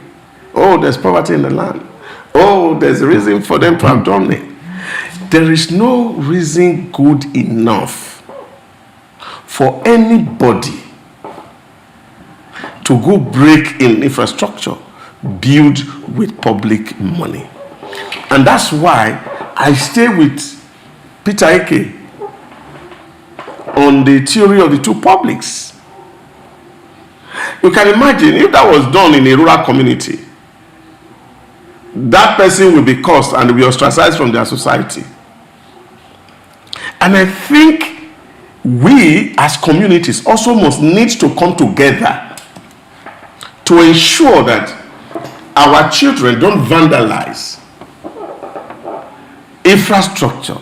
Oh, there's poverty in the land. Oh, there's a reason for them to have done it. There is no reason good enough for anybody to go break in infrastructure built with public money. And that's why I stay with Peter Eke on the theory of the two publics. You can imagine if that was done in a rural community, that person will be cursed and will be ostracized from their society. And I think we as communities also must need to come together to ensure that our children don't vandalize infrastructure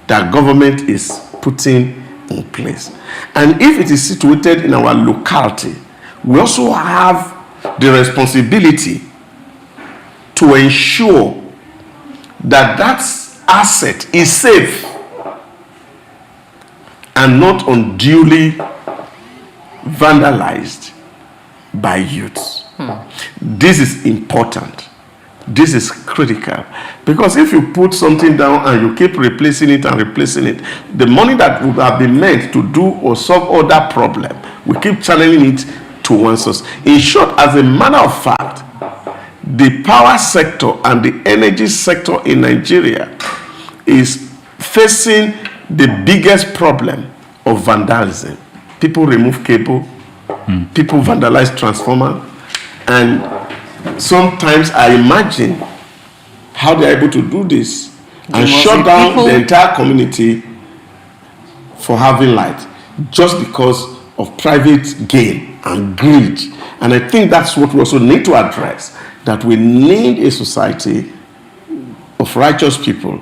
that government is putting in place. And if it is situated in our locality, we also have the responsibility to ensure that that asset is safe and not unduly vandalized by youths. This is important. this is critical. Because if you put something down and you keep replacing it and replacing it, the money that would have been meant to do or solve other problem, we keep channeling it to one source. In short, as a matter of fact, the power sector and the energy sector in Nigeria is facing the biggest problem of vandalism. People remove cable, people vandalize transformer, and sometimes I imagine how they're able to do this and shut down the entire community for having light just because of private gain and greed. And I think that's what we also need to address, that we need a society of righteous people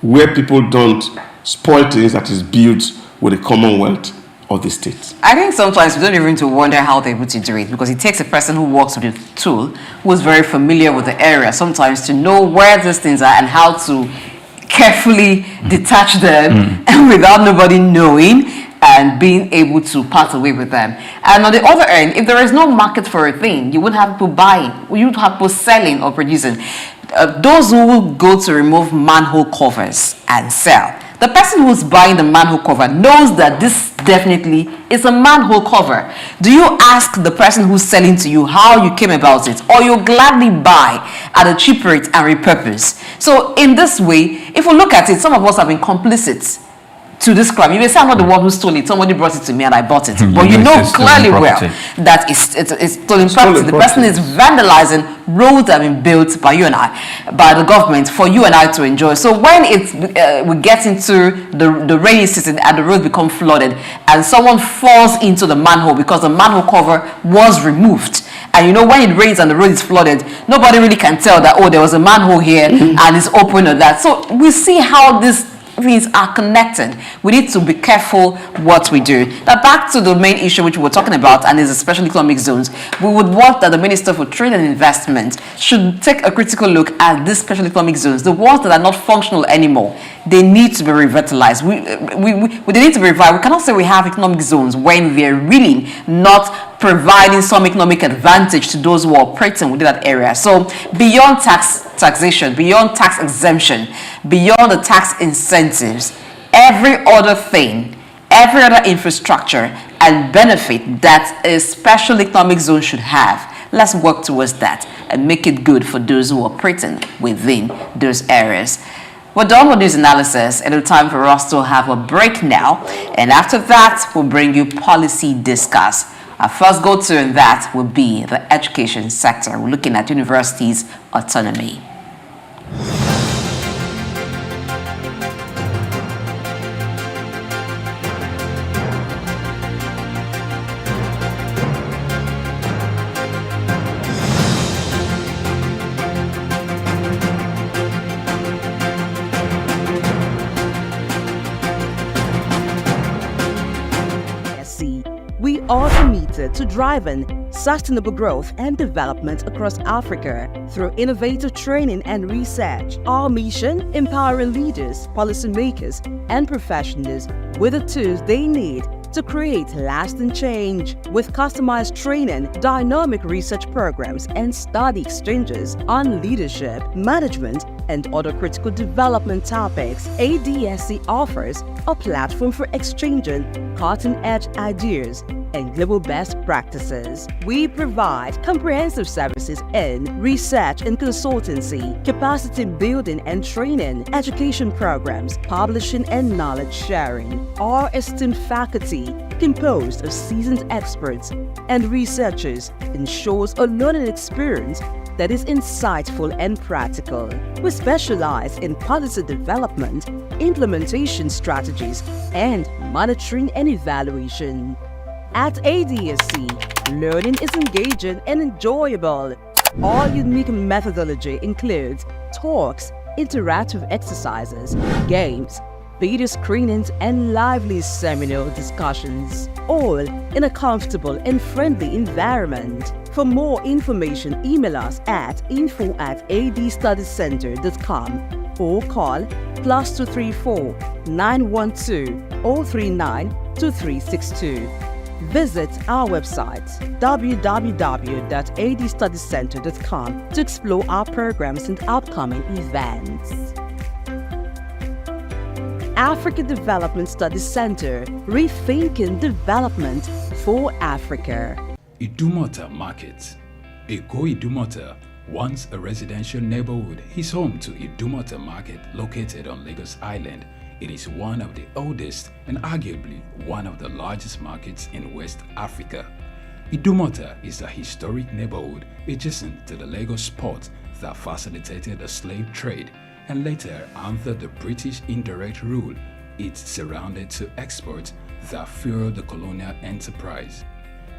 where people don't spoil things that is built with the commonwealth of the state. I think sometimes we don't even to wonder how they're able to do it, because it takes a person who works with a tool, who is very familiar with the area, sometimes to know where these things are and how to carefully detach them and without nobody knowing, and being able to part away with them. And on the other end, if there is no market for a thing, you wouldn't have people buying, you would have people selling or producing. Those who will go to remove manhole covers and sell, the person who's buying the manhole cover knows that this definitely is a manhole cover. Do you ask the person who's selling to you how you came about it, or you gladly buy at a cheap rate and repurpose? So in this way, if we look at it, some of us have been complicit to this crime. You may say I'm not the one who stole it, somebody brought it to me and I bought it. But you know clearly well that it's stolen property. The person is vandalizing roads that have been built by you and I, by the government, for you and I to enjoy. So when we get into the rainy season and the road become flooded and someone falls into the manhole because the manhole cover was removed, and you know when it rains and the road is flooded, nobody really can tell that, oh, there was a manhole here and it's open or that. So we see how this things are connected. We need to be careful what we do. Now back to the main issue which we were talking about, and is the special economic zones. We would want that the Minister for Trade and Investment should take a critical look at these special economic zones, the ones that are not functional anymore. They need to be revitalized. They need to be revived. We cannot say we have economic zones when they're really not providing some economic advantage to those who are operating within that area. So beyond taxation, beyond tax exemption, beyond the tax incentives, every other thing, every other infrastructure and benefit that a special economic zone should have, let's work towards that and make it good for those who are operating within those areas. We're done with this analysis, and it's time for us to have a break now. And after that, we'll bring you policy discuss. Our first go-to in that will be the education sector. We're looking at universities' autonomy. We are committed to driving sustainable growth and development across Africa through innovative training and research. Our mission: empowering leaders, policymakers, and professionals with the tools they need to create lasting change. With customized training, dynamic research programs, and study exchanges on leadership, management, and other critical development topics, ADSC offers a platform for exchanging cutting-edge ideas and global best practices. We provide comprehensive services in research and consultancy, capacity building and training, education programs, publishing and knowledge sharing. Our esteemed faculty, composed of seasoned experts and researchers, ensures a learning experience that is insightful and practical. We specialize in policy development, implementation strategies, and monitoring and evaluation. At ADSC, learning is engaging and enjoyable. Our unique methodology includes talks, interactive exercises, games, video screenings, and lively seminar discussions, all in a comfortable and friendly environment. For more information, email us at info@adstudiescenter.com or call +234 912 039 2362. Visit our website www.adstudycenter.com to explore our programs and upcoming events. Africa Development Studies Center, rethinking development for Africa. Idumota Market. Eko Idumota, once a residential neighborhood, is home to Idumota Market located on Lagos Island. It is one of the oldest and arguably one of the largest markets in West Africa. Idumota is a historic neighborhood adjacent to the Lagos port that facilitated the slave trade, and later under the British indirect rule, it surrounded to exports that fueled the colonial enterprise.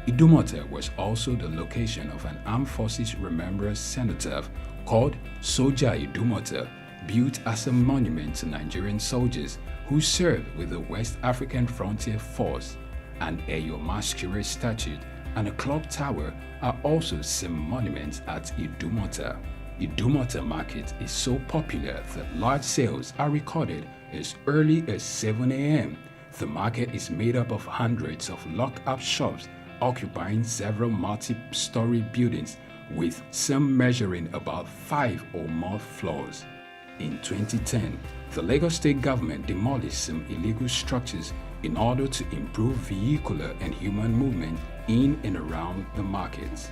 Idumota was also the location of an armed forces remembrance cenotaph called Soja Idumota, built as a monument to Nigerian soldiers who served with the West African Frontier Force. An Eyo Masquerade statue and a clock tower are also some monuments at Idumota. Idumota Market is so popular that large sales are recorded as early as 7 a.m. The market is made up of hundreds of locked-up shops occupying several multi-story buildings, with some measuring about 5 or more floors. In 2010, the Lagos State government demolished some illegal structures in order to improve vehicular and human movement in and around the markets.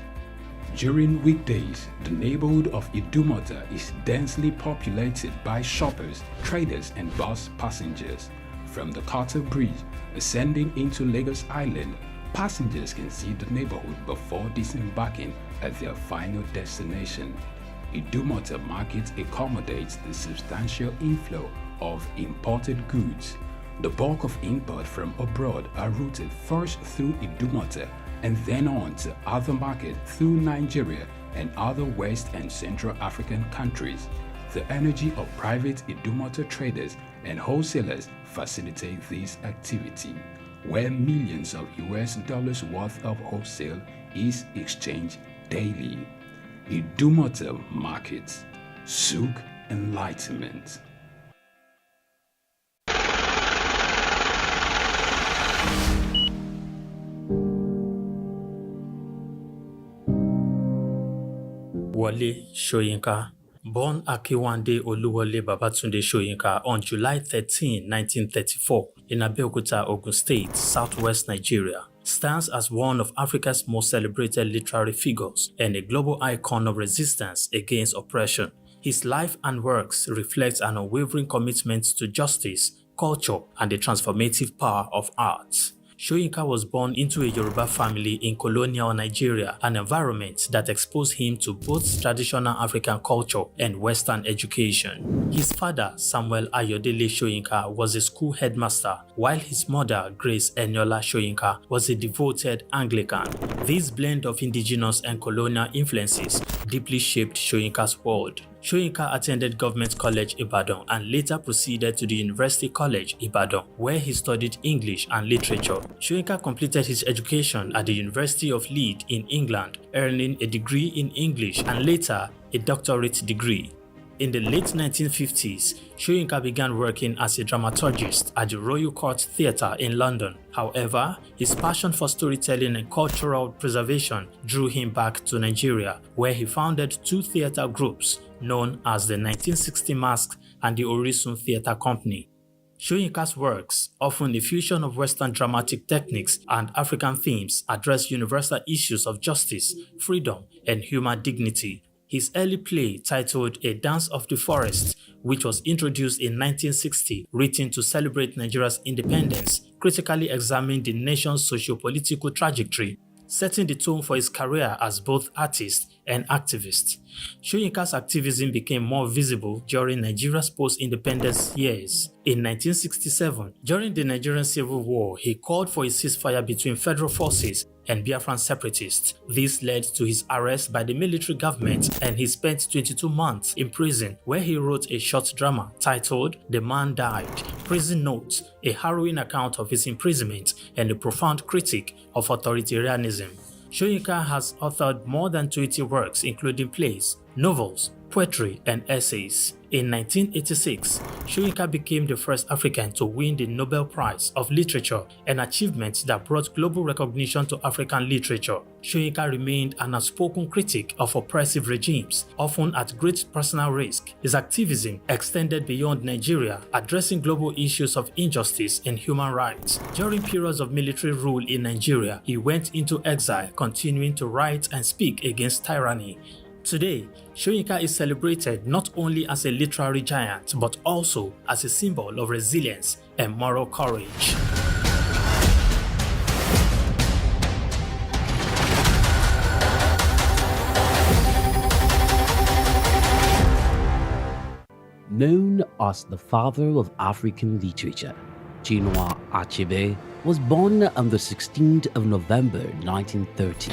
During weekdays, the neighborhood of Idumota is densely populated by shoppers, traders, and bus passengers. From the Carter Bridge ascending into Lagos Island, passengers can see the neighborhood before disembarking at their final destination. Idumota Market accommodates the substantial inflow of imported goods. The bulk of import from abroad are routed first through Idumota and then on to other markets through Nigeria and other West and Central African countries. The energy of private Idumota traders and wholesalers facilitate this activity, where millions of US dollars worth of wholesale is exchanged daily. Idumota Market, Souq Enlightenment. Wale Soyinka, born Akiwande Oluwole Babatunde Soyinka on July 13, 1934, in Abeokuta, Ogun State, southwest Nigeria, stands as one of Africa's most celebrated literary figures and a global icon of resistance against oppression. His life and works reflect an unwavering commitment to justice, culture, and the transformative power of art. Soyinka was born into a Yoruba family in colonial Nigeria, an environment that exposed him to both traditional African culture and Western education. His father, Samuel Ayodele Soyinka, was a school headmaster, while his mother, Grace Eniola Soyinka, was a devoted Anglican. This blend of indigenous and colonial influences deeply shaped Soyinka's world. Soyinka attended Government College Ibadan and later proceeded to the University College Ibadan, where he studied English and literature. Soyinka completed his education at the University of Leeds in England, earning a degree in English and later a doctorate degree. In the late 1950s, Soyinka began working as a dramaturgist at the Royal Court Theatre in London. However, his passion for storytelling and cultural preservation drew him back to Nigeria, where he founded two theatre groups known as the 1960 Masque and the Orisun Theatre Company. Soyinka's works, often a fusion of Western dramatic techniques and African themes, address universal issues of justice, freedom, and human dignity. His early play, titled A Dance of the Forest, which was introduced in 1960, written to celebrate Nigeria's independence, critically examined the nation's socio-political trajectory, setting the tone for his career as both artist and activist. Soyinka's activism became more visible during Nigeria's post-independence years. In 1967, during the Nigerian Civil War, he called for a ceasefire between federal forces and Biafran separatists. This led to his arrest by the military government, and he spent 22 months in prison, where he wrote a short drama titled The Man Died, Prison Notes, a harrowing account of his imprisonment and a profound critique of authoritarianism. Soyinka has authored more than 20 works, including plays, novels, poetry, and essays. In 1986, Soyinka became the first African to win the Nobel Prize of Literature, an achievement that brought global recognition to African literature. Soyinka remained an outspoken critic of oppressive regimes, often at great personal risk. His activism extended beyond Nigeria, addressing global issues of injustice and human rights. During periods of military rule in Nigeria, he went into exile, continuing to write and speak against tyranny. Today, Soyinka is celebrated not only as a literary giant, but also as a symbol of resilience and moral courage. Known as the father of African literature, Chinua Achebe was born on the 16th of November 1930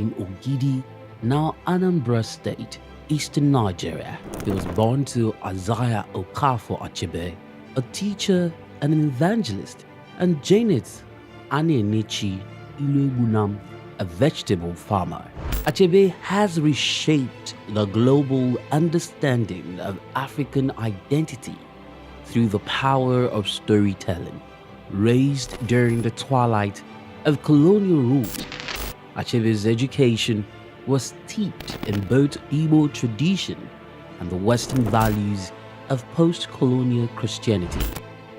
in Ogidi, now Anambra State, eastern Nigeria. He was born to Isaiah Okafor Achebe, a teacher and an evangelist, and Janet Anenichi Ilegunam, a vegetable farmer. Achebe has reshaped the global understanding of African identity through the power of storytelling. Raised during the twilight of colonial rule, Achebe's education was steeped in both Igbo tradition and the Western values of post-colonial Christianity.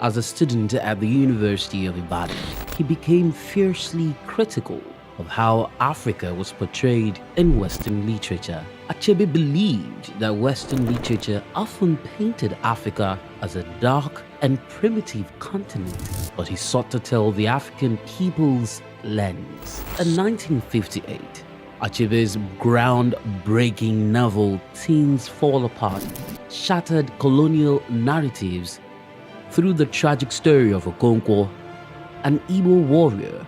As a student at the University of Ibadan, he became fiercely critical of how Africa was portrayed in Western literature. Achebe believed that Western literature often painted Africa as a dark and primitive continent, but he sought to tell the African people's lens. In 1958, Achebe's groundbreaking novel Things Fall Apart shattered colonial narratives through the tragic story of Okonkwo, an Igbo warrior.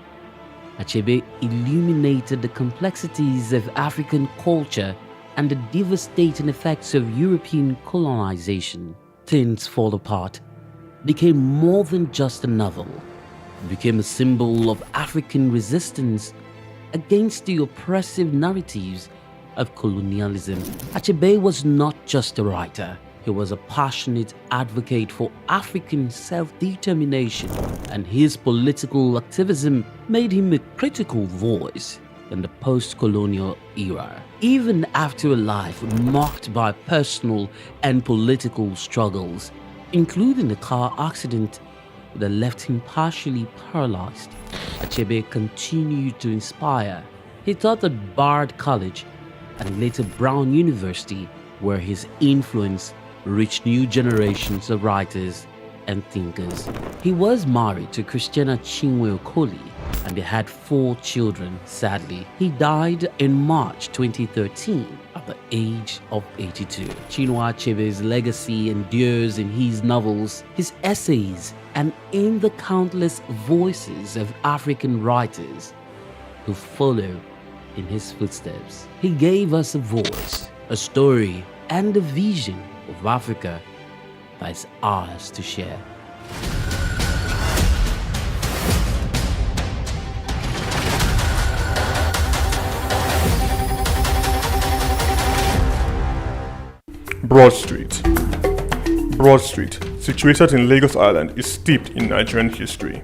Achebe illuminated the complexities of African culture and the devastating effects of European colonization. Things Fall Apart became more than just a novel. It became a symbol of African resistance against the oppressive narratives of colonialism. Achebe was not just a writer. He was a passionate advocate for African self-determination, and his political activism made him a critical voice in the post-colonial era. Even after a life marked by personal and political struggles, including a car accident that left him partially paralyzed, Achebe continued to inspire. He taught at Bard College and later Brown University, where his influence reached new generations of writers and thinkers. He was married to Christiana Chinwe Okoli and they had 4 children. Sadly, he died in March 2013 at the age of 82. Chinua Achebe's legacy endures in his novels, his essays, and in the countless voices of African writers who follow in his footsteps. He gave us a voice, a story, and a vision of Africa that is ours to share. Broad Street. Broad Street, situated in Lagos Island, is steeped in Nigerian history.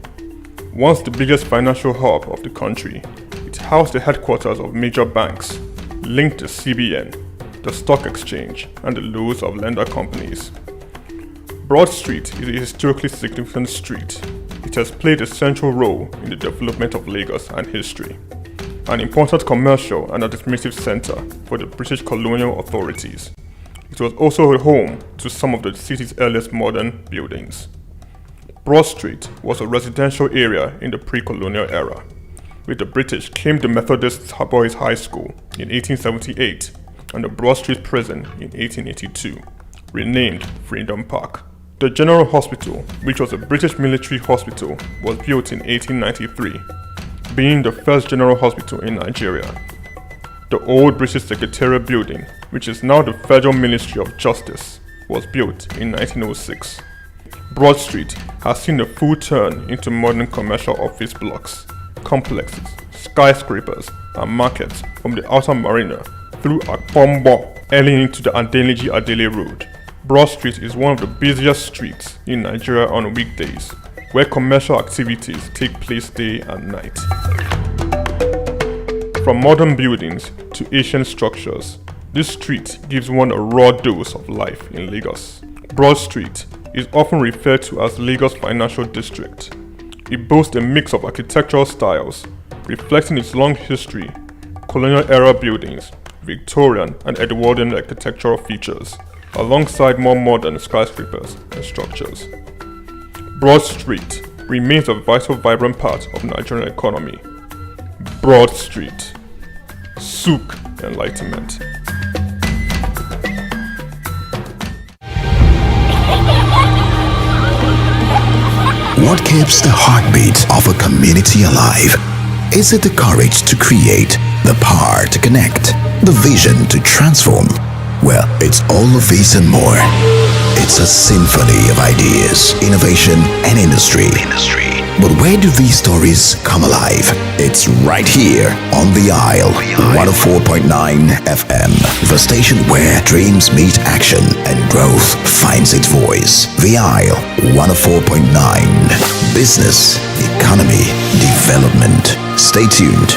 Once the biggest financial hub of the country, it housed the headquarters of major banks, linked the CBN, the stock exchange, and the loads of lender companies. Broad Street is a historically significant street. It has played a central role in the development of Lagos and history, an important commercial and administrative center for the British colonial authorities. It was also a home to some of the city's earliest modern buildings. Broad Street was a residential area in the pre-colonial era. With the British came the Methodist Boys High School in 1878 and the Broad Street Prison in 1882, renamed Freedom Park. The General Hospital, which was a British military hospital, was built in 1893, being the first general hospital in Nigeria. The old British Secretariat building, which is now the Federal Ministry of Justice, was built in 1906. Broad Street has seen a full turn into modern commercial office blocks, complexes, skyscrapers, and markets from the outer marina through Akpombo Heading into the Adeniji-Adele Road, Broad Street is one of the busiest streets in Nigeria on weekdays, where commercial activities take place day and night. From modern buildings to ancient structures, this street gives one a raw dose of life in Lagos. Broad Street is often referred to as Lagos Financial District. It boasts a mix of architectural styles, reflecting its long history, colonial-era buildings, Victorian and Edwardian architectural features, alongside more modern skyscrapers and structures. Broad Street remains a vital, vibrant part of the Nigerian economy. Broad Street. Souq Enlightenment. What keeps the heartbeat of a community alive? Is it the courage to create, the power to connect, the vision to transform? Well, it's all of these and more. It's a symphony of ideas, innovation, and industry. But where do these stories come alive? It's right here on The Isle, 104.9 FM, the station where dreams meet action and growth finds its voice. The Isle, 104.9. Business, economy, development. Stay tuned.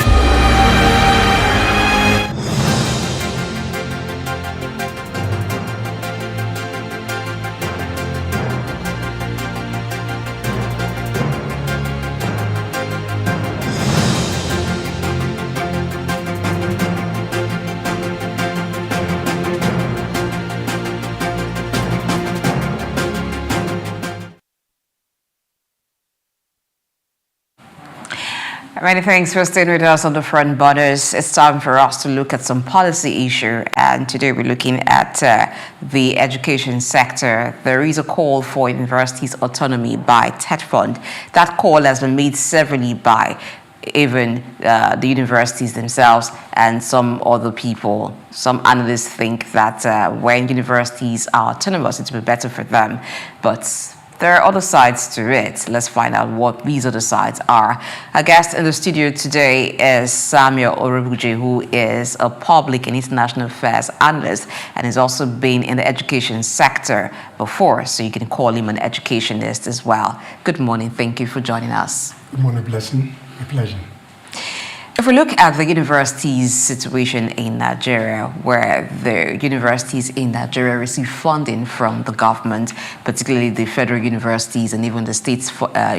Many thanks for staying with us on the front burners. It's time for us to look at some policy issue, and today we're looking at the education sector. There is a call for universities' autonomy by TED Fund. That call has been made severally by even the universities themselves and some other people. Some analysts think that when universities are autonomous, it will be better for them, but there are other sides to it. Let's find out what these other sides are. Our guest in the studio today is Samuel Orobuje, who is a public and international affairs analyst and has also been in the education sector before, so you can call him an educationist as well. Good morning. Thank you for joining us. Good morning, Blessing. My pleasure. If we look at the universities' situation in Nigeria, where the universities in Nigeria receive funding from the government, particularly the federal universities and even the state's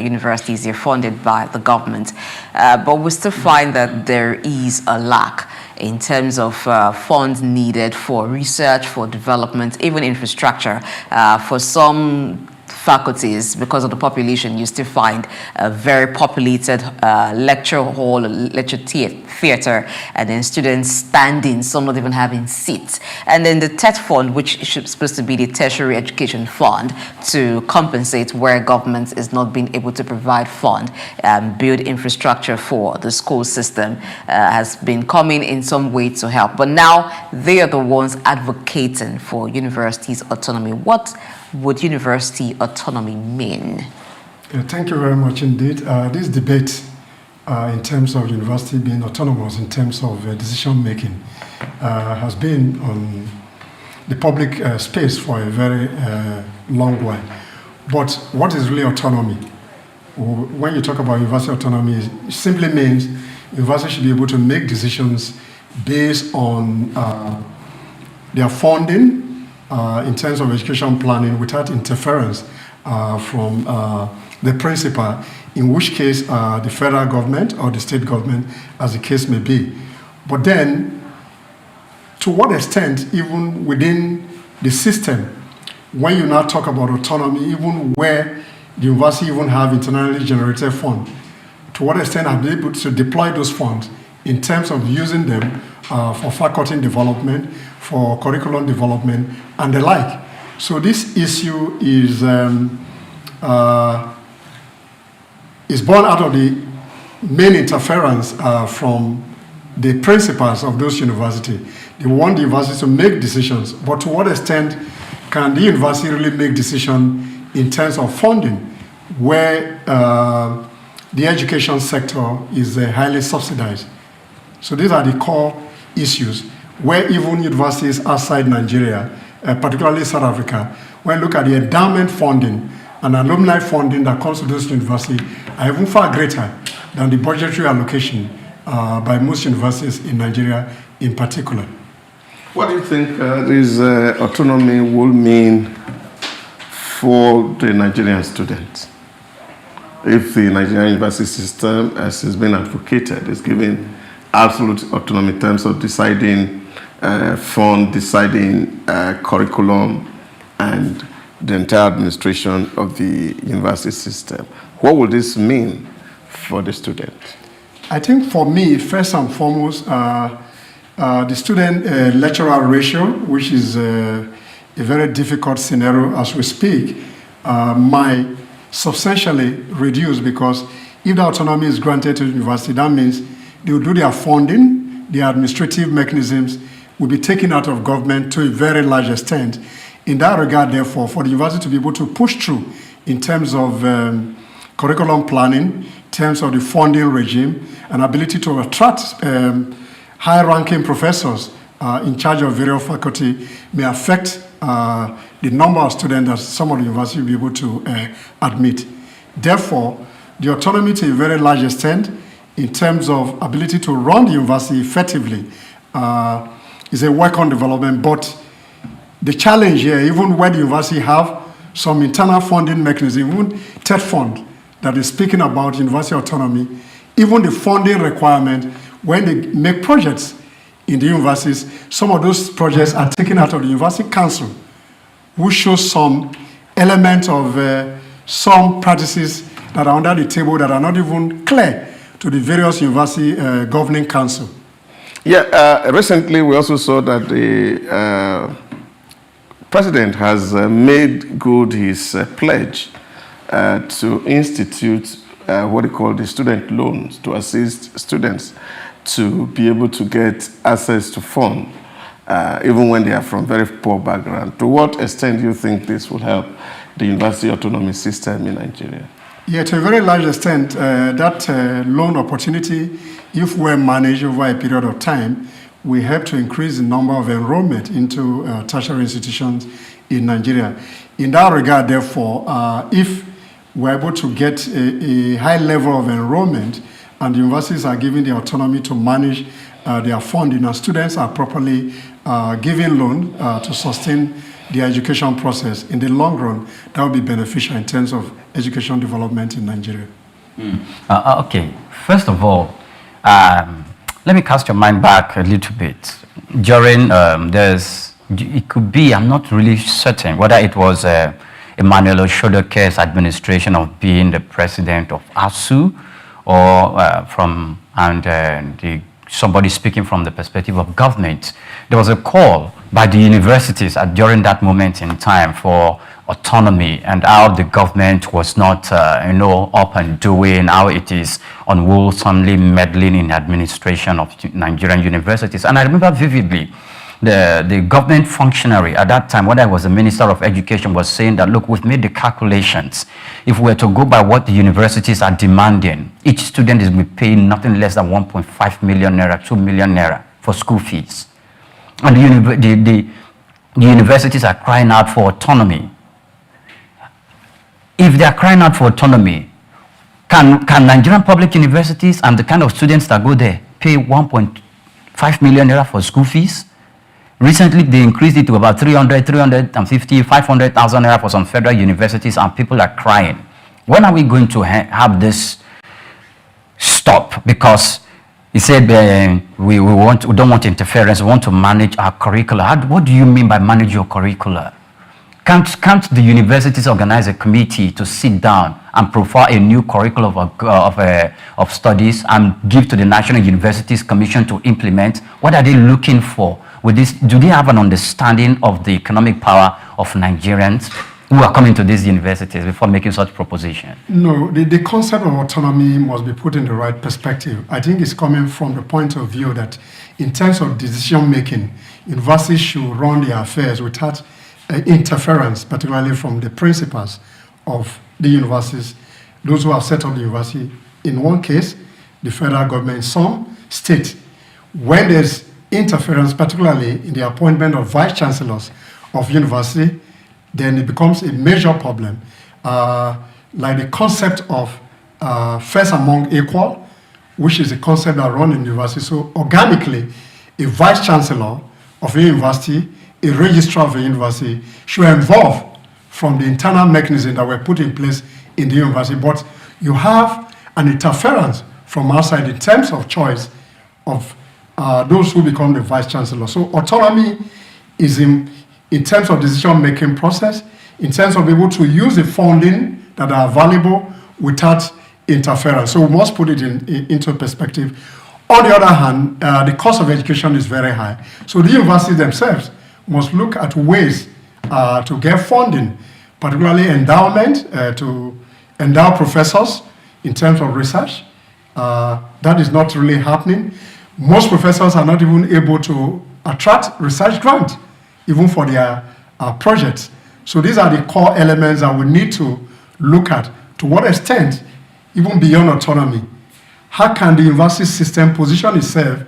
universities, they're funded by the government. But we still find that there is a lack in terms of funds needed for research, for development, even infrastructure. For some faculties, because of the population, you still find a very populated lecture hall, lecture theater, and then students standing, some not even having seats. And then the TED Fund, which is supposed to be the tertiary education fund to compensate where government is not being able to provide fund, build infrastructure for the school system, has been coming in some way to help. But now they are the ones advocating for universities' autonomy. What would university autonomy mean? Thank you very much indeed. This debate in terms of university being autonomous in terms of decision making has been on the public space for a very long while. But what is really autonomy? When you talk about university autonomy, it simply means university should be able to make decisions based on their funding, in terms of education planning without interference from the principal, in which case the federal government or the state government, as the case may be. But then, to what extent, even within the system, when you now talk about autonomy, even where the university even have internally generated funds, to what extent are they able to deploy those funds in terms of using them for faculty development, for curriculum development, and the like. So this issue is born out of the main interference from the principals of those universities. They want the university to make decisions, but to what extent can the university really make decisions in terms of funding, where the education sector is highly subsidized? So these are the core issues. where even universities outside Nigeria, particularly South Africa, when you look at the endowment funding and alumni funding that comes to those universities, are even far greater than the budgetary allocation by most universities in Nigeria in particular. What do you think this autonomy will mean for the Nigerian students? If the Nigerian university system, as has been advocated, is giving absolute autonomy in terms of deciding fund, deciding curriculum, and the entire administration of the university system, what will this mean for the students? I think for me, first and foremost, the student-lecturer ratio, which is a very difficult scenario as we speak, might substantially reduce, because if the autonomy is granted to the university, that means they will do their funding, their administrative mechanisms will be taken out of government to a very large extent. In that regard, therefore, for the university to be able to push through in terms of curriculum planning, in terms of the funding regime, and ability to attract high-ranking professors in charge of various faculty may affect the number of students that some of the universities will be able to admit. Therefore, the autonomy to a very large extent in terms of ability to run the university effectively is a welcome development. But the challenge here, even when the university have some internal funding mechanism, even TED Fund that is speaking about university autonomy, even the funding requirement, when they make projects in the universities, some of those projects are taken out of the university council, which shows some element of some practices that are under the table that are not even clear to the various university governing council. Yeah, recently we also saw that the president has made good his pledge to institute what they call the student loans to assist students to be able to get access to funds, even when they are from very poor background. To what extent do you think this will help the university autonomy system in Nigeria? Yeah, to a very large extent, that loan opportunity, if we're managed over a period of time, will help to increase the number of enrollment into tertiary institutions in Nigeria. In that regard, therefore, if we're able to get a high level of enrollment and the universities are given the autonomy to manage their funding and students are properly given loan to sustain the education process, in the long run, that will be beneficial in terms of education development in Nigeria. Okay, first of all, let me cast your mind back a little bit. During, it could be, I'm not really certain whether it was Emmanuel Oshodoke's administration of being the president of ASU, or somebody speaking from the perspective of government. There was a call by the universities during that moment in time for autonomy, and how the government was not, up and doing, how it is unwholesomely meddling in administration of Nigerian universities. And I remember vividly the government functionary at that time, when I was the Minister of Education, was saying that, look, we've made the calculations. If we were to go by what the universities are demanding, each student is paying nothing less than 1.5 million naira, 2 million naira for school fees. And the universities are crying out for autonomy. If they are crying out for autonomy, can Nigerian public universities and the kind of students that go there pay 1.5 million naira for school fees? Recently, they increased it to about 300, 350, 500,000 naira for some federal universities, and people are crying. When are we going to have this stop? Because he said we don't want interference, we want to manage our curricula. What do you mean by manage your curricula? Can't the universities organize a committee to sit down and profile a new curriculum of studies and give to the National Universities Commission to implement? What are they looking for with this? Do they have an understanding of the economic power of Nigerians who are coming to these universities before making such proposition? No, the concept of autonomy must be put in the right perspective. I think it's coming from the point of view that in terms of decision making, universities should run their affairs without interference, particularly from the principals of the universities, those who have set up the university. In one case, the federal government, some state, when there's interference, particularly in the appointment of vice chancellors of university, then it becomes a major problem. Like the concept of first among equal, which is a concept that runs in university. So organically, a vice chancellor of a university, a registrar of a university should evolve from the internal mechanism that were put in place in the university. But you have an interference from outside in terms of choice of those who become the vice chancellor. So autonomy is in terms of decision-making process, in terms of able to use the funding that are available without interference. So we must put it into perspective. On the other hand, the cost of education is very high. So the universities themselves must look at ways to get funding, particularly endowment, to endow professors in terms of research. That is not really happening. Most professors are not even able to attract research grants, even for their projects. So these are the core elements that we need to look at. To what extent, even beyond autonomy, how can the university system position itself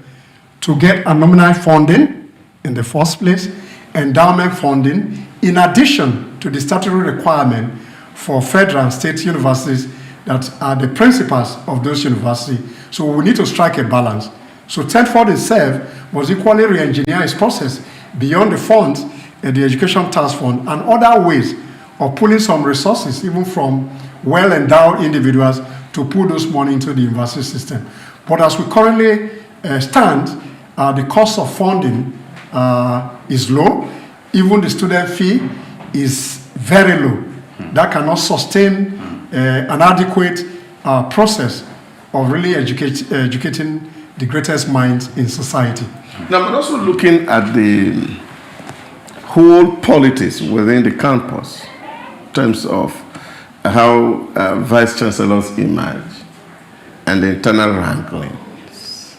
to get a nominal funding in the first place, endowment funding, in addition to the statutory requirement for federal and state universities that are the principals of those universities. So we need to strike a balance. So Tedford itself was equally re-engineer its process beyond the funds, the Education Task Fund, and other ways of pulling some resources, even from well-endowed individuals, to put those money into the university system. But as we currently stand, the cost of funding is low. Even the student fee is very low. That cannot sustain an adequate process of really educating the greatest minds in society. Now, I'm also looking at the whole politics within the campus in terms of how vice chancellors emerge and the internal wranglings,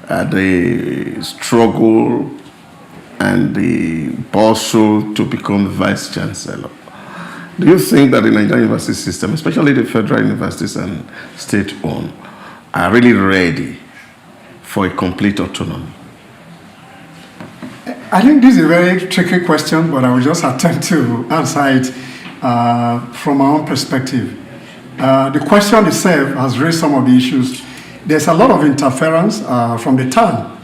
the struggle and the bustle to become vice chancellor. Do you think that the Nigerian university system, especially the federal universities and state-owned, are really ready for a complete autonomy? I think this is a very tricky question, but I will just attempt to answer it from my own perspective. The question itself has raised some of the issues. There's a lot of interference from the TAN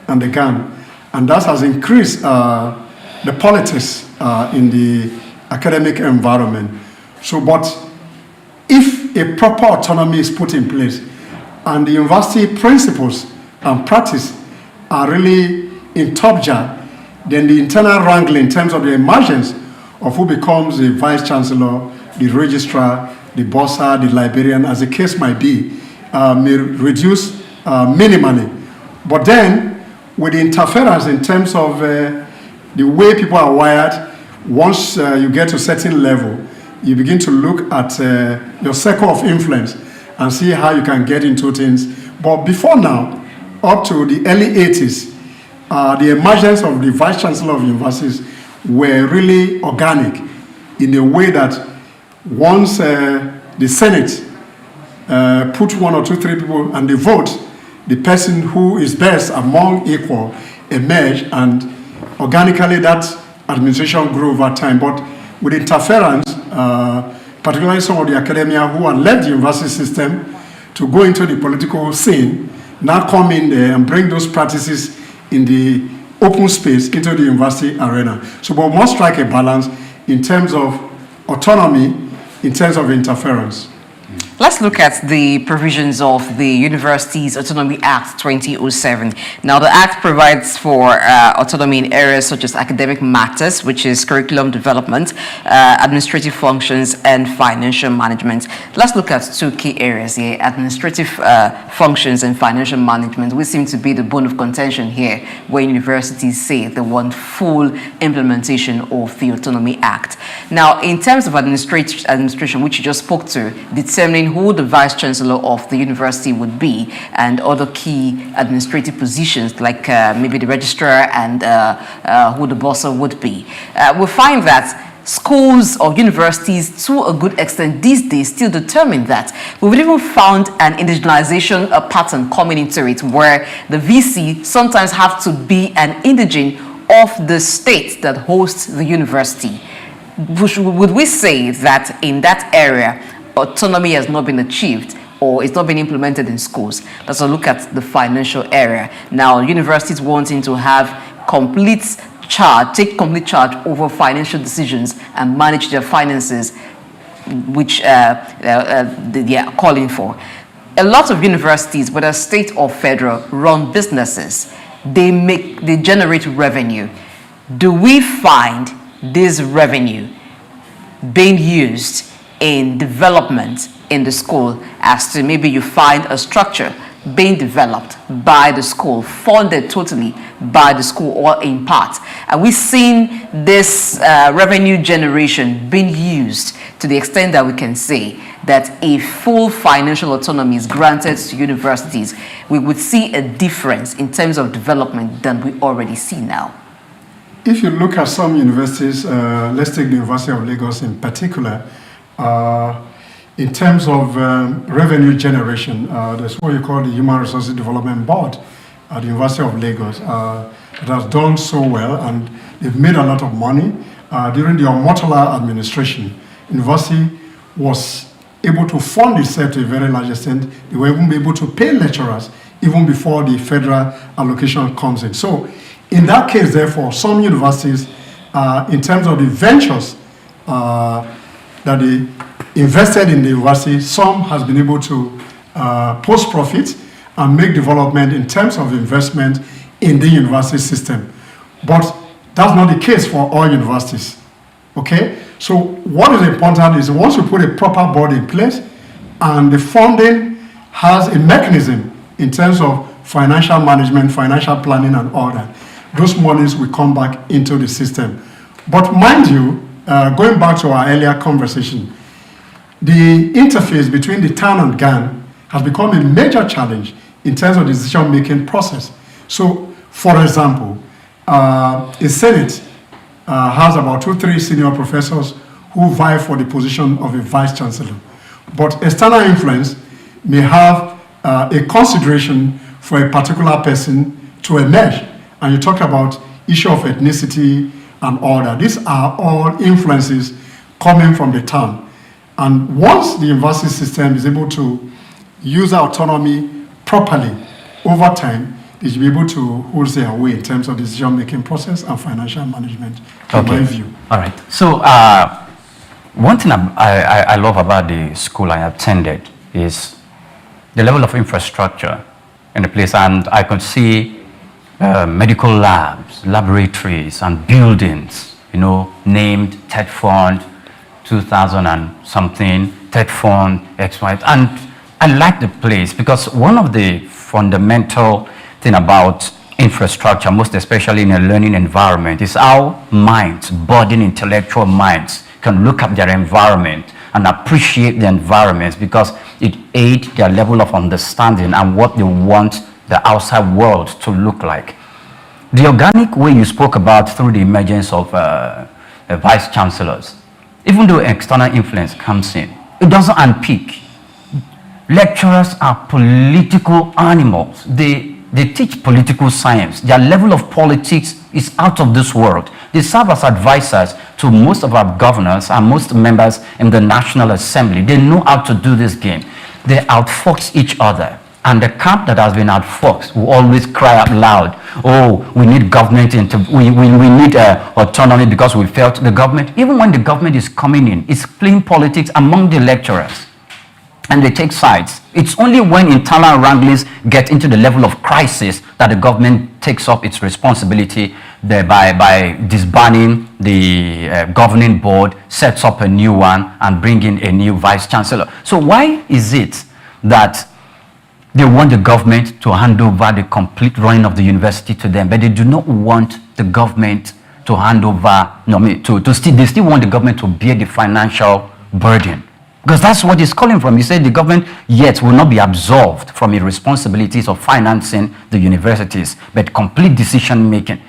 and the GAN, and that has increased the politics in the academic environment. So, but if a proper autonomy is put in place and the university principles and practice are really in top jar, then the internal wrangling in terms of the emergence of who becomes the vice chancellor, the registrar, the bursar, the librarian, as the case might be, may reduce minimally. But then, with the interference in terms of the way people are wired, once you get to a certain level, you begin to look at your circle of influence and see how you can get into things. But before now, up to the early 80s, the emergence of the vice chancellor of universities were really organic in a way that once the Senate put 1 or 2, 3 people and they vote, the person who is best among equal emerge, and organically that administration grew over time. But with interference, particularly some of the academia who had left the university system to go into the political scene, now come in there and bring those practices in the open space into the university arena. So we must strike a balance in terms of autonomy, in terms of interference. Let's look at the provisions of the Universities Autonomy Act 2007. Now, the Act provides for autonomy in areas such as academic matters, which is curriculum development, administrative functions, and financial management. Let's look at 2 key areas here: administrative functions and financial management, which seem to be the bone of contention here, where universities say they want full implementation of the Autonomy Act. Now, in terms of administration, which you just spoke to, determining who the vice chancellor of the university would be and other key administrative positions like maybe the registrar and who the bursar would be. We find that schools or universities, to a good extent these days, still determine that. We've even found an indigenization pattern coming into it, where the VC sometimes have to be an indigene of the state that hosts the university. Would we say that in that area, autonomy has not been achieved, or it's not been implemented in schools? Let's look at the financial area. Now, universities wanting to have take complete charge over financial decisions and manage their finances, which they are calling for. A lot of universities, whether state or federal, run businesses. They generate revenue. Do we find this revenue being used in development in the school, as to maybe you find a structure being developed by the school, funded totally by the school or in part? Are we seeing this revenue generation being used to the extent that we can say that if full financial autonomy is granted to universities, we would see a difference in terms of development than we already see now? If you look at some universities, let's take the University of Lagos in particular, in terms of revenue generation, there's what you call the Human Resources Development Board at the University of Lagos that has done so well, and they've made a lot of money. During the Omotola administration, university was able to fund itself to a very large extent. They were even able to pay lecturers even before the federal allocation comes in. So in that case, therefore, some universities, in terms of the ventures that they invested in the university, some has been able to post profit and make development in terms of investment in the university system. But that's not the case for all universities, okay? So what is important is once you put a proper board in place and the funding has a mechanism in terms of financial management, financial planning and all that, those monies will come back into the system. But mind you, going back to our earlier conversation, the interface between the town and GAN has become a major challenge in terms of the decision-making process. So, for example, a Senate has about 2-3 senior professors who vie for the position of a vice-chancellor. But external influence may have a consideration for a particular person to emerge. And you talk about issue of ethnicity and all that. These are all influences coming from the town. And once the university system is able to use autonomy properly over time, they should be able to hold their way in terms of decision-making process and financial management, in my view. All right. So one thing I love about the school I attended is the level of infrastructure in the place. And I could see medical labs, laboratories, and buildings, named TED Fund 2000 and something, TED Fund, XY. And I like the place because one of the fundamental thing about infrastructure, most especially in a learning environment, is how minds, budding intellectual minds, can look at their environment and appreciate the environment because it aids their level of understanding and what they want the outside world to look like. The organic way you spoke about through the emergence of vice chancellors, even though external influence comes in, it doesn't unpick. Lecturers are political animals. They teach political science. Their level of politics is out of this world. They serve as advisors to most of our governors and most members in the National Assembly. They know how to do this game. They outfox each other. And the camp that has been outfoxed will always cry out loud, oh, we need government, we need autonomy because we felt the government. Even when the government is coming in, it's playing politics among the lecturers. And they take sides. It's only when internal wranglings get into the level of crisis that the government takes up its responsibility by disbanding the governing board, sets up a new one, and bringing a new vice chancellor. So why is it that they want the government to hand over the complete running of the university to them, but they do not want the government to hand over, they still want the government to bear the financial burden? Because that's what it's calling from. He said the government yet will not be absolved from its responsibilities of financing the universities, but complete decision making.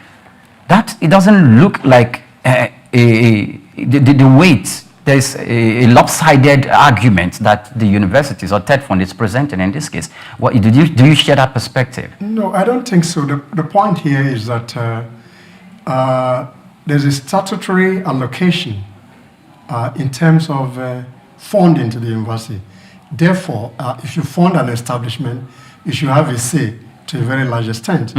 That, it doesn't look like a the weight, there's a lopsided argument that the universities or TED Fund is presenting in this case. What, do you share that perspective? No, I don't think so. The point here is that there's a statutory allocation in terms of funding to the university. Therefore, if you fund an establishment, you should have a say to a very large extent.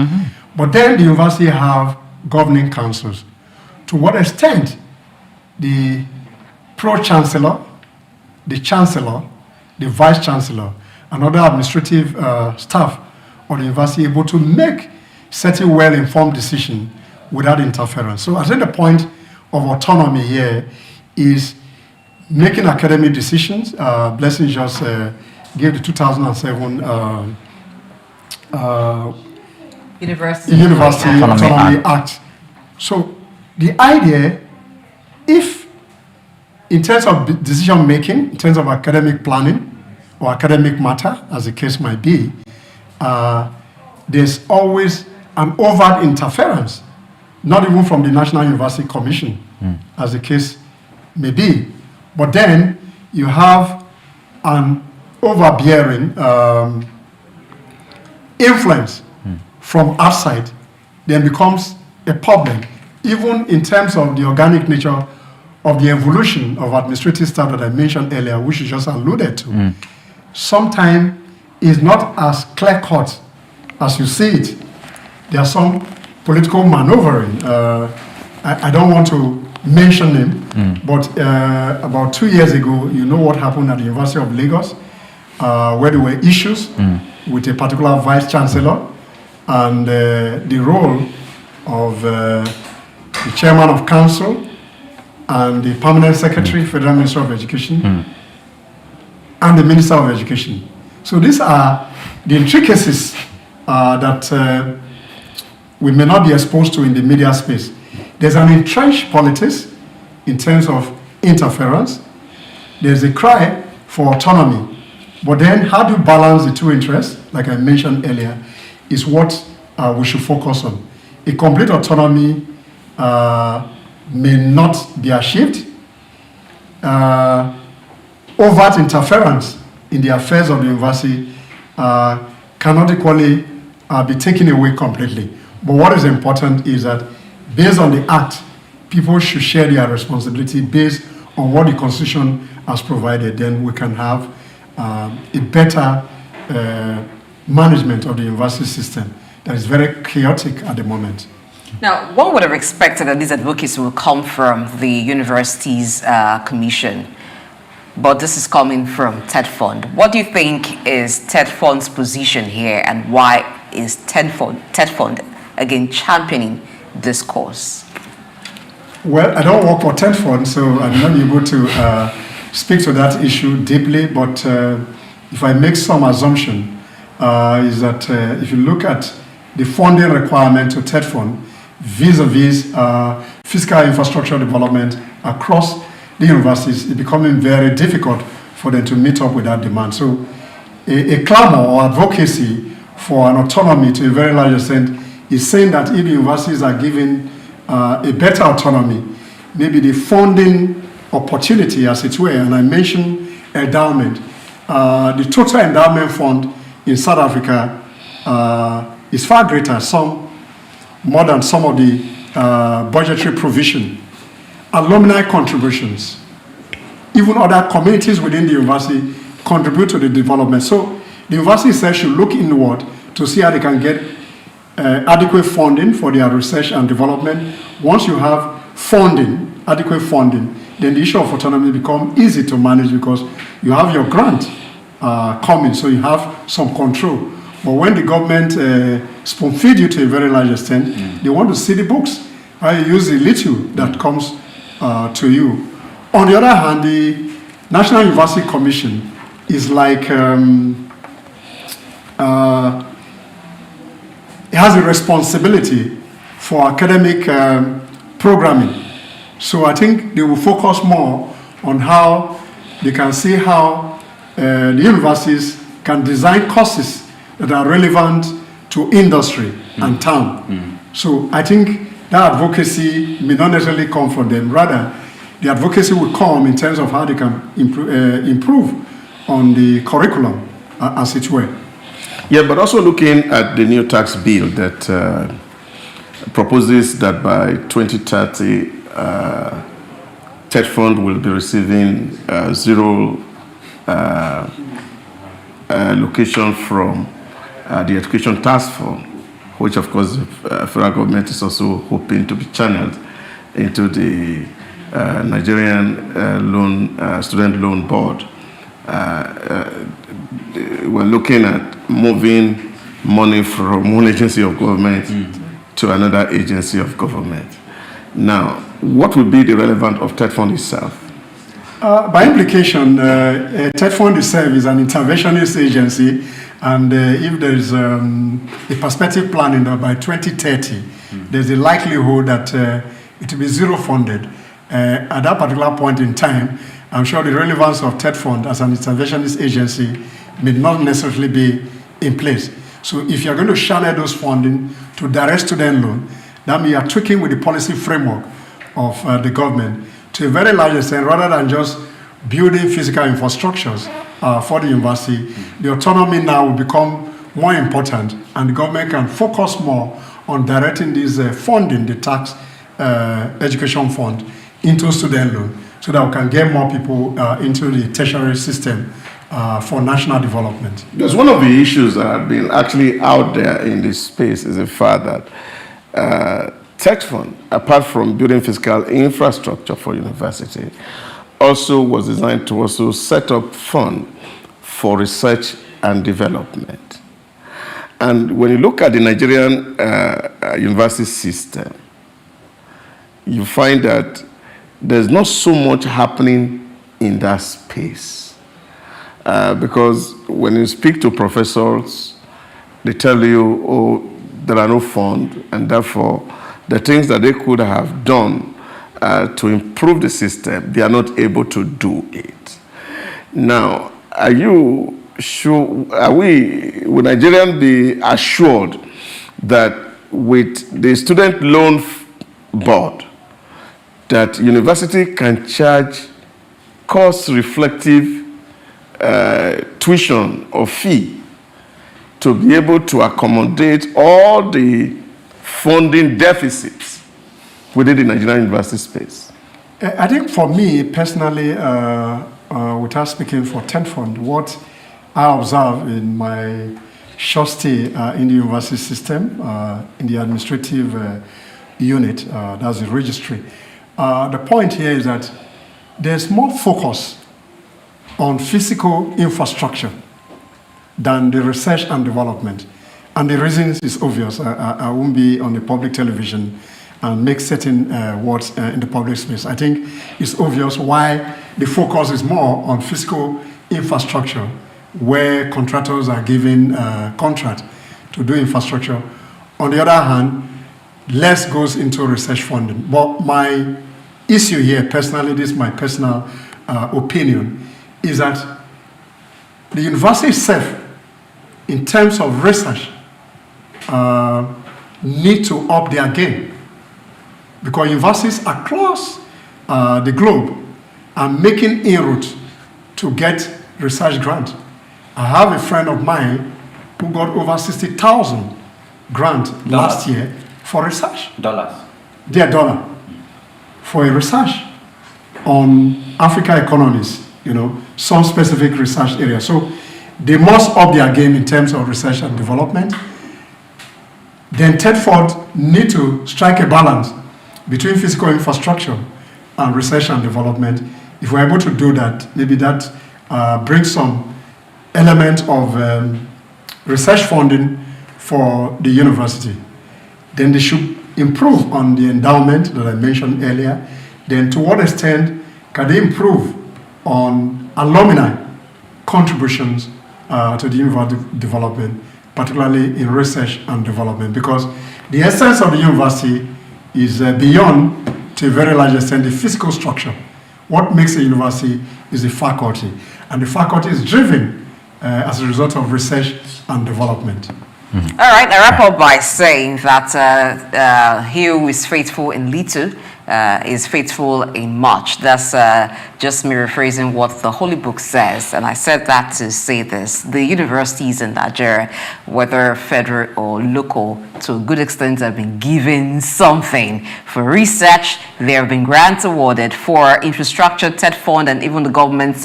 But then the university have governing councils. To what extent the pro-chancellor, the chancellor, the vice-chancellor, and other administrative staff of the university able to make certain well-informed decisions without interference. So I think the point of autonomy here is making academic decisions. Blessing just gave the 2007 University Autonomy Act. So the idea, if in terms of decision making, in terms of academic planning or academic matter, as the case might be, there's always an overt interference, not even from the National University Commission, as the case may be. But then you have an overbearing influence from outside, then becomes a problem, even in terms of the organic nature of the evolution of administrative staff that I mentioned earlier, which you just alluded to. Sometimes is not as clear-cut as you see it. There are some political maneuvering. I don't want to mention him, but about 2 years ago, you know what happened at the University of Lagos, where there were issues with a particular vice-chancellor, and the role of the chairman of council and the permanent secretary, Federal Minister of Education, and the Minister of Education. So these are the intricacies that we may not be exposed to in the media space. There's an entrenched politics in terms of interference. There's a cry for autonomy. But then how do you balance the two interests, like I mentioned earlier, is what we should focus on. A complete autonomy may not be achieved. Overt interference in the affairs of the university cannot equally be taken away completely. But what is important is that based on the Act, people should share their responsibility based on what the Constitution has provided. Then we can have a better management of the university system that is very chaotic at the moment. Now, one would have expected that this advocacy will come from the university's commission, but this is coming from TED Fund. What do you think is TED Fund's position here, and why is TED Fund again championing this cause? Well, I don't work for TED Fund, so I'm not able to speak to that issue deeply, but if I make some assumption, is that if you look at the funding requirement to TED Fund vis-a-vis fiscal infrastructure development across the universities, it's becoming very difficult for them to meet up with that demand. So a clamor or advocacy for an autonomy to a very large extent is saying that if the universities are given a better autonomy, maybe the funding opportunity, as it were, and I mentioned endowment. The total endowment fund in South Africa is far greater, more than some of the budgetary provision. Alumni contributions, even other communities within the university contribute to the development. So the university itself should look inward to see how they can get adequate funding for their research and development. Once you have funding, adequate funding, then the issue of autonomy becomes easy to manage because you have your grant coming, so you have some control. But when the government spoon feed you to a very large extent, they want to see the books. How you use the little that comes to you. On the other hand, the National University Commission is like, it has a responsibility for academic programming. So I think they will focus more on how they can see how the universities can design courses that are relevant to industry and town. So I think that advocacy may not necessarily come from them. Rather, the advocacy will come in terms of how they can improve on the curriculum, as it were. Yeah, but also looking at the new tax bill that proposes that by 2030, TED Fund will be receiving zero allocation from the Education Task Fund, which of course the federal government is also hoping to be channeled into the Nigerian Student Loan Board. We're looking at moving money from one agency of government to another agency of government. Now, what would be the relevance of TED Fund itself? By implication, TED Fund itself is an interventionist agency, and if there is a perspective planning that by 2030, there's a likelihood that it will be zero funded. At that particular point in time, I'm sure the relevance of TED Fund as an interventionist agency may not necessarily be in place. So if you're going to channel those funding to direct student loan, that means you're tweaking with the policy framework of the government to a very large extent, rather than just building physical infrastructures for the university. The autonomy now will become more important, and the government can focus more on directing this funding, the tax education fund, into student loan, so that we can get more people into the tertiary system for national development. Because one of the issues that have been actually out there in this space is the fact that TED Fund, apart from building physical infrastructure for university, also was designed to also set up fund for research and development. And when you look at the Nigerian university system, you find that there's not so much happening in that space. Because when you speak to professors, they tell you, oh, there are no funds, and therefore the things that they could have done to improve the system, they are not able to do it. Now, are you sure, will Nigerians be assured that with the student loan board, that university can charge cost-reflective tuition or fee to be able to accommodate all the funding deficits within the Nigerian university space? I think for me personally, without speaking for TED Fund, what I observe in my short stay in the university system, in the administrative unit, that's the registry, the point here is that there's more focus on physical infrastructure than the research and development. And the reason is obvious. I won't be on the public television and make certain words in the public space. I think it's obvious why the focus is more on physical infrastructure, where contractors are given contract to do infrastructure. On the other hand, less goes into research funding. But my issue here, personally, this is my personal opinion, is that the university itself, in terms of research, need to up their game, because universities across the globe are making inroads to get research grant. I have a friend of mine who got over 60,000 grant last year for research. Dollars. Their dollar for a research on Africa economies, some specific research area. So they must up their game in terms of research and development. Then TED Fund need to strike a balance between physical infrastructure and research and development. If we're able to do that, maybe that brings some element of research funding for the university. Then they should improve on the endowment that I mentioned earlier. Then to what extent can they improve on alumni contributions to the university development, particularly in research and development? Because the essence of the university is beyond, to a very large extent, the physical structure. What makes a university is the faculty, and the faculty is driven as a result of research and development. All right, I wrap up by saying that he who is faithful in little is faithful in much. That's just me rephrasing what the Holy Book says. And I said that to say this. The universities in Nigeria, whether federal or local, to a good extent have been given something for research. There have been grants awarded for infrastructure, TED fund, and even the government's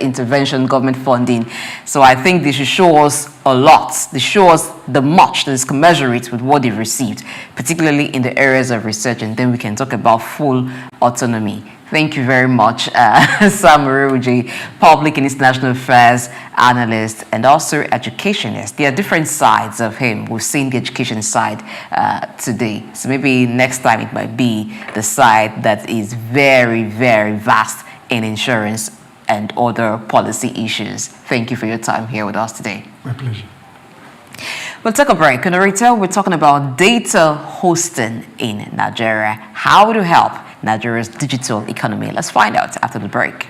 intervention, government funding. So I think they should show us a lot. They show us the much that is commensurate with what they've received, particularly in the areas of research, and then we can talk about full autonomy. Thank you very much, Sam Uji, Public and International Affairs analyst and also educationist. There are different sides of him. We've seen the education side today. So maybe next time it might be the side that is very, very vast in insurance and other policy issues. Thank you for your time here with us today. My pleasure. We'll take a break. In the retail, we're talking about data hosting in Nigeria. How to help Nigeria's digital economy. Let's find out after the break.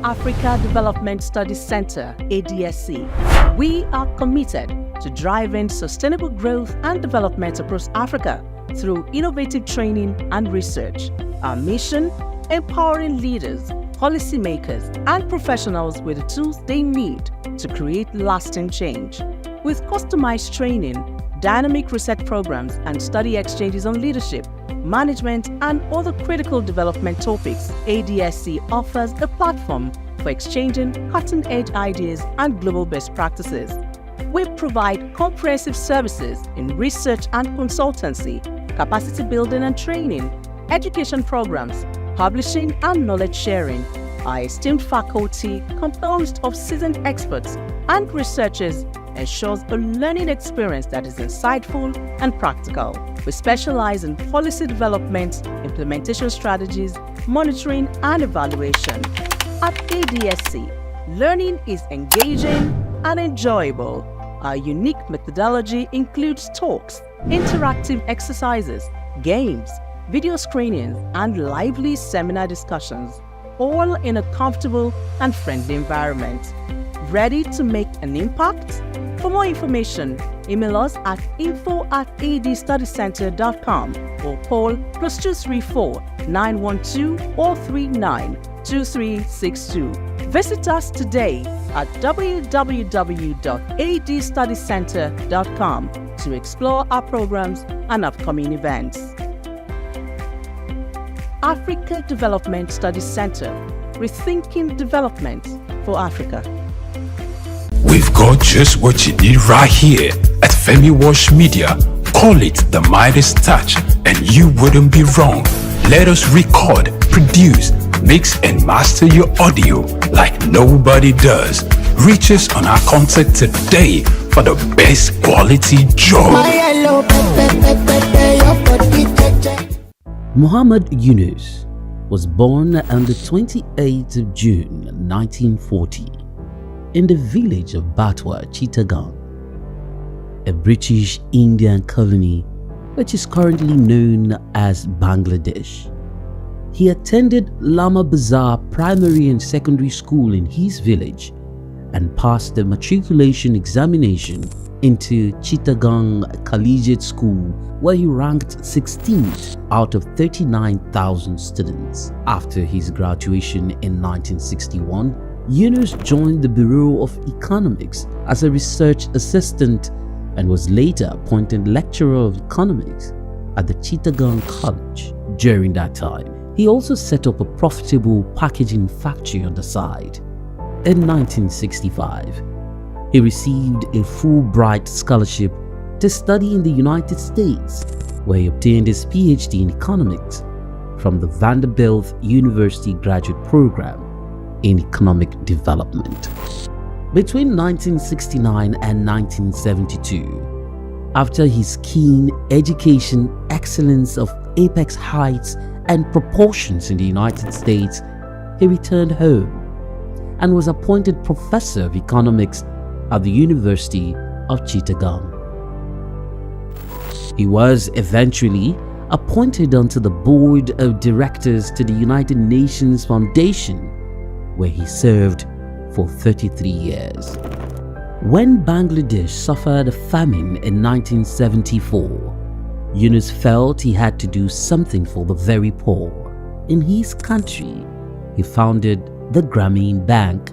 Africa Development Studies Center, ADSC. We are committed to driving sustainable growth and development across Africa through innovative training and research. Our mission: empowering leaders, policymakers, and professionals with the tools they need to create lasting change. With customized training, dynamic research programs, and study exchanges on leadership, management, and other critical development topics, ADSC offers a platform for exchanging cutting-edge ideas and global best practices. We provide comprehensive services in research and consultancy, capacity building and training, education programs, publishing and knowledge sharing. Our esteemed faculty, composed of seasoned experts and researchers, ensures a learning experience that is insightful and practical. We specialize in policy development, implementation strategies, monitoring, and evaluation. At ADSC, learning is engaging and enjoyable. Our unique methodology includes talks, interactive exercises, games, video screenings, and lively seminar discussions, all in a comfortable and friendly environment. Ready to make an impact? For more information, email us at info@adstudycenter.com or call +234 912 439 2362. Visit us today at www.adstudycenter.com to explore our programs and upcoming events. Africa Development Studies Center, rethinking development for Africa. We've got just what you need right here at Femi Wash Media. Call it the Midas Touch and you wouldn't be wrong. Let us record, produce, mix and master your audio like nobody does. Reach us on our contact today for the best quality job. Muhammad Yunus was born on the 28th of June 1940 in the village of Batwa, Chittagong, a British Indian colony which is currently known as Bangladesh. He attended Lama Bazar Primary and Secondary School in his village and passed the matriculation examination into Chittagong Collegiate School, where he ranked 16th out of 39,000 students. After his graduation in 1961, Yunus joined the Bureau of Economics as a research assistant and was later appointed lecturer of economics at the Chittagong College. During that time, he also set up a profitable packaging factory on the side. In 1965, he received a Fulbright scholarship to study in the United States, where he obtained his PhD in economics from the Vanderbilt University Graduate Program in Economic Development. Between 1969 and 1972, after his keen education excellence of apex heights and proportions in the United States, he returned home and was appointed professor of economics at the University of Chittagong. He was eventually appointed onto the board of directors to the United Nations Foundation, where he served for 33 years. When Bangladesh suffered a famine in 1974, Yunus felt he had to do something for the very poor. In his country, he founded the Grameen Bank.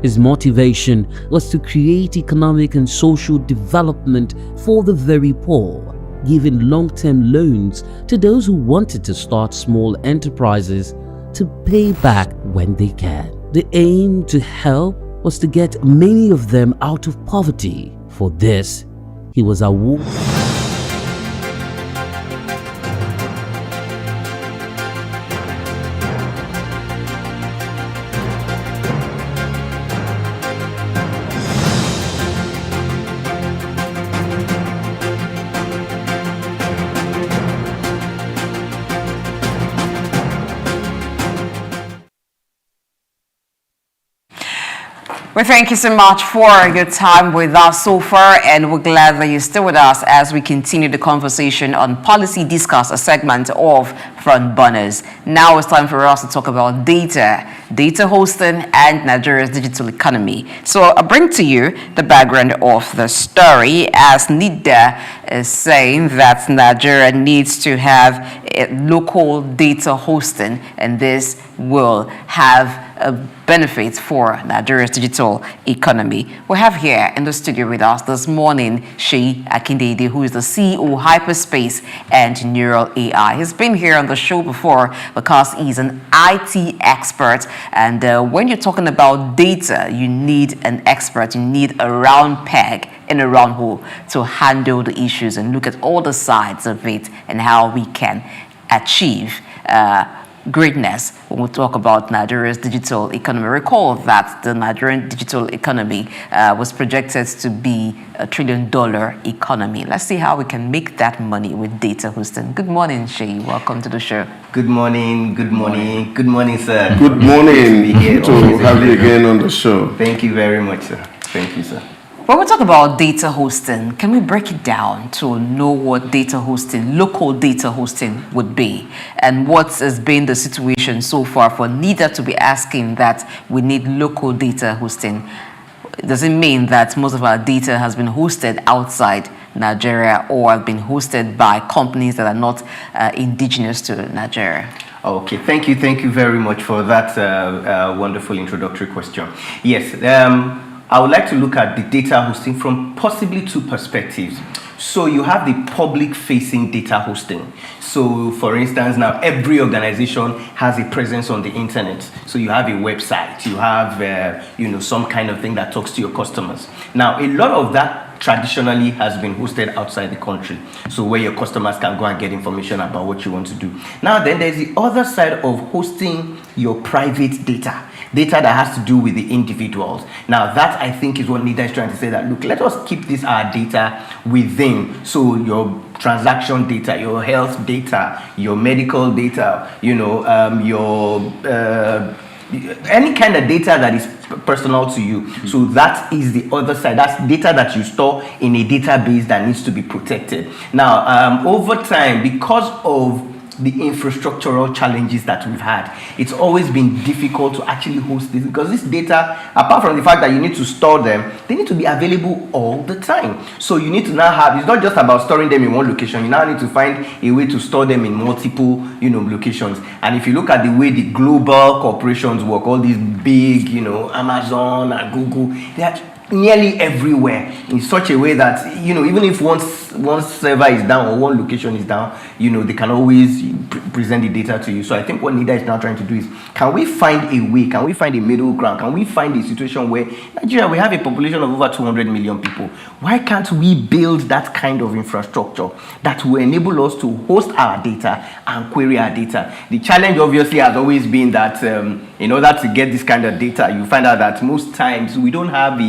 His motivation was to create economic and social development for the very poor, giving long-term loans to those who wanted to start small enterprises to pay back when they can. The aim to help was to get many of them out of poverty. For this, he was awarded Well, thank you so much for your time with us so far, and we're glad that you're still with us as we continue the conversation on Policy Discuss, a segment of Front Burners. Now it's time for us to talk about data hosting, and Nigeria's digital economy. So I bring to you the background of the story, as NIDA is saying that Nigeria needs to have local data hosting, and this will have benefits for Nigeria's digital economy. We have here in the studio with us this morning Sheyi Akindede, who is the CEO Hyperspace and Neural AI. He's been here on the show before because he's an IT expert, and when you're talking about data, you need an expert, you need a round peg in a round hole to handle the issues and look at all the sides of it and how we can achieve greatness when we talk about Nigeria's digital economy. Recall that the Nigerian digital economy was projected to be $1 trillion economy. Let's see how we can make that money with data hosting. Good morning, Sheyi. Welcome to the show. Good morning, good morning, good morning, sir. Good morning. Good to have you again on the show. Thank you very much, sir. Thank you, sir. When we talk about data hosting, can we break it down to know what data hosting, local data hosting would be? And what has been the situation so far for NIDA to be asking that we need local data hosting? Does it mean that most of our data has been hosted outside Nigeria or have been hosted by companies that are not indigenous to Nigeria? Okay, thank you very much for that wonderful introductory question. Yes, I would like to look at the data hosting from possibly two perspectives. So you have the public-facing data hosting. So for instance, now every organization has a presence on the internet. So you have a website, you have some kind of thing that talks to your customers. Now a lot of that traditionally has been hosted outside the country. So where your customers can go and get information about what you want to do. Now then there's the other side of hosting your private data that has to do with the individuals. Now that I think is what NIDA is trying to say, that look, let us keep our data within. So your transaction data, your health data, your medical data, your any kind of data that is personal to you. So that is the other side. That's data that you store in a database that needs to be protected. Now over time, because of the infrastructural challenges that we've had, it's always been difficult to actually host this, because this data, apart from the fact that you need to store them, they need to be available all the time. So you need to now have, it's not just about storing them in one location, you now need to find a way to store them in multiple locations. And if you look at the way the global corporations work, all these big Amazon and Google, they are nearly everywhere in such a way that even if one server is down or one location is down, they can always present the data to you. So I think what NIDA is now trying to do is, can we find a way, can we find a middle ground, can we find a situation where Nigeria, we have a population of over 200 million people. Why can't we build that kind of infrastructure that will enable us to host our data and query our data? The challenge obviously has always been that in order to get this kind of data, you find out that most times we don't have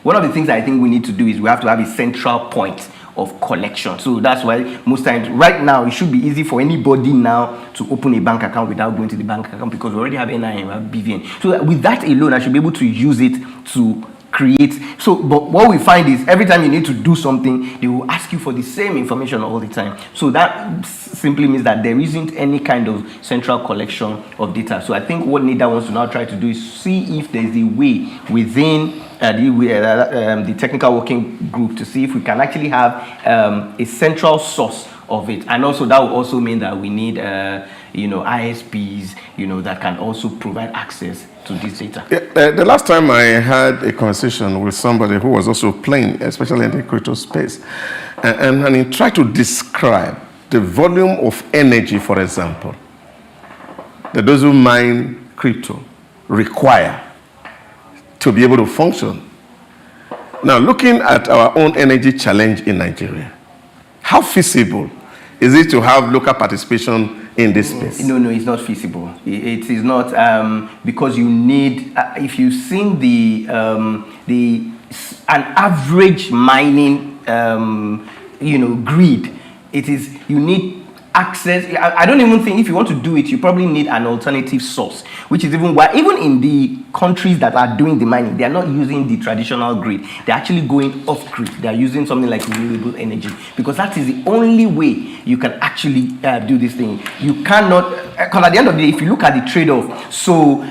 one of the things I think we need to do is we have to have a central point of collection. So that's why most times right now it should be easy for anybody now to open a bank account without going to the bank account, because we already have NIN, we have BVN. So with that alone, I should be able to use it to create. So, but what we find is every time you need to do something, they will ask you for the same information all the time. So that simply means that there isn't any kind of central collection of data. So I think what NIDA wants to now try to do is see if there's a way within the technical working group to see if we can actually have a central source of it. And also that will also mean that we need ISPs, that can also provide access to this data. The last time I had a conversation with somebody who was also playing, especially in the crypto space, and he tried to describe the volume of energy, for example, that those who mine crypto require to be able to function. Now, looking at our own energy challenge in Nigeria, how feasible is it to have local participation in this space? No, it's not feasible. It is not, because you need, if you've seen an average mining, grid, you need access. I don't even think if you want to do it, you probably need an alternative source, which is even why even in the countries that are doing the mining, they are not using the traditional grid. They're actually going off grid. They are using something like renewable energy, because that is the only way you can actually do this thing. You cannot, because at the end of the day, if you look at the trade-off, so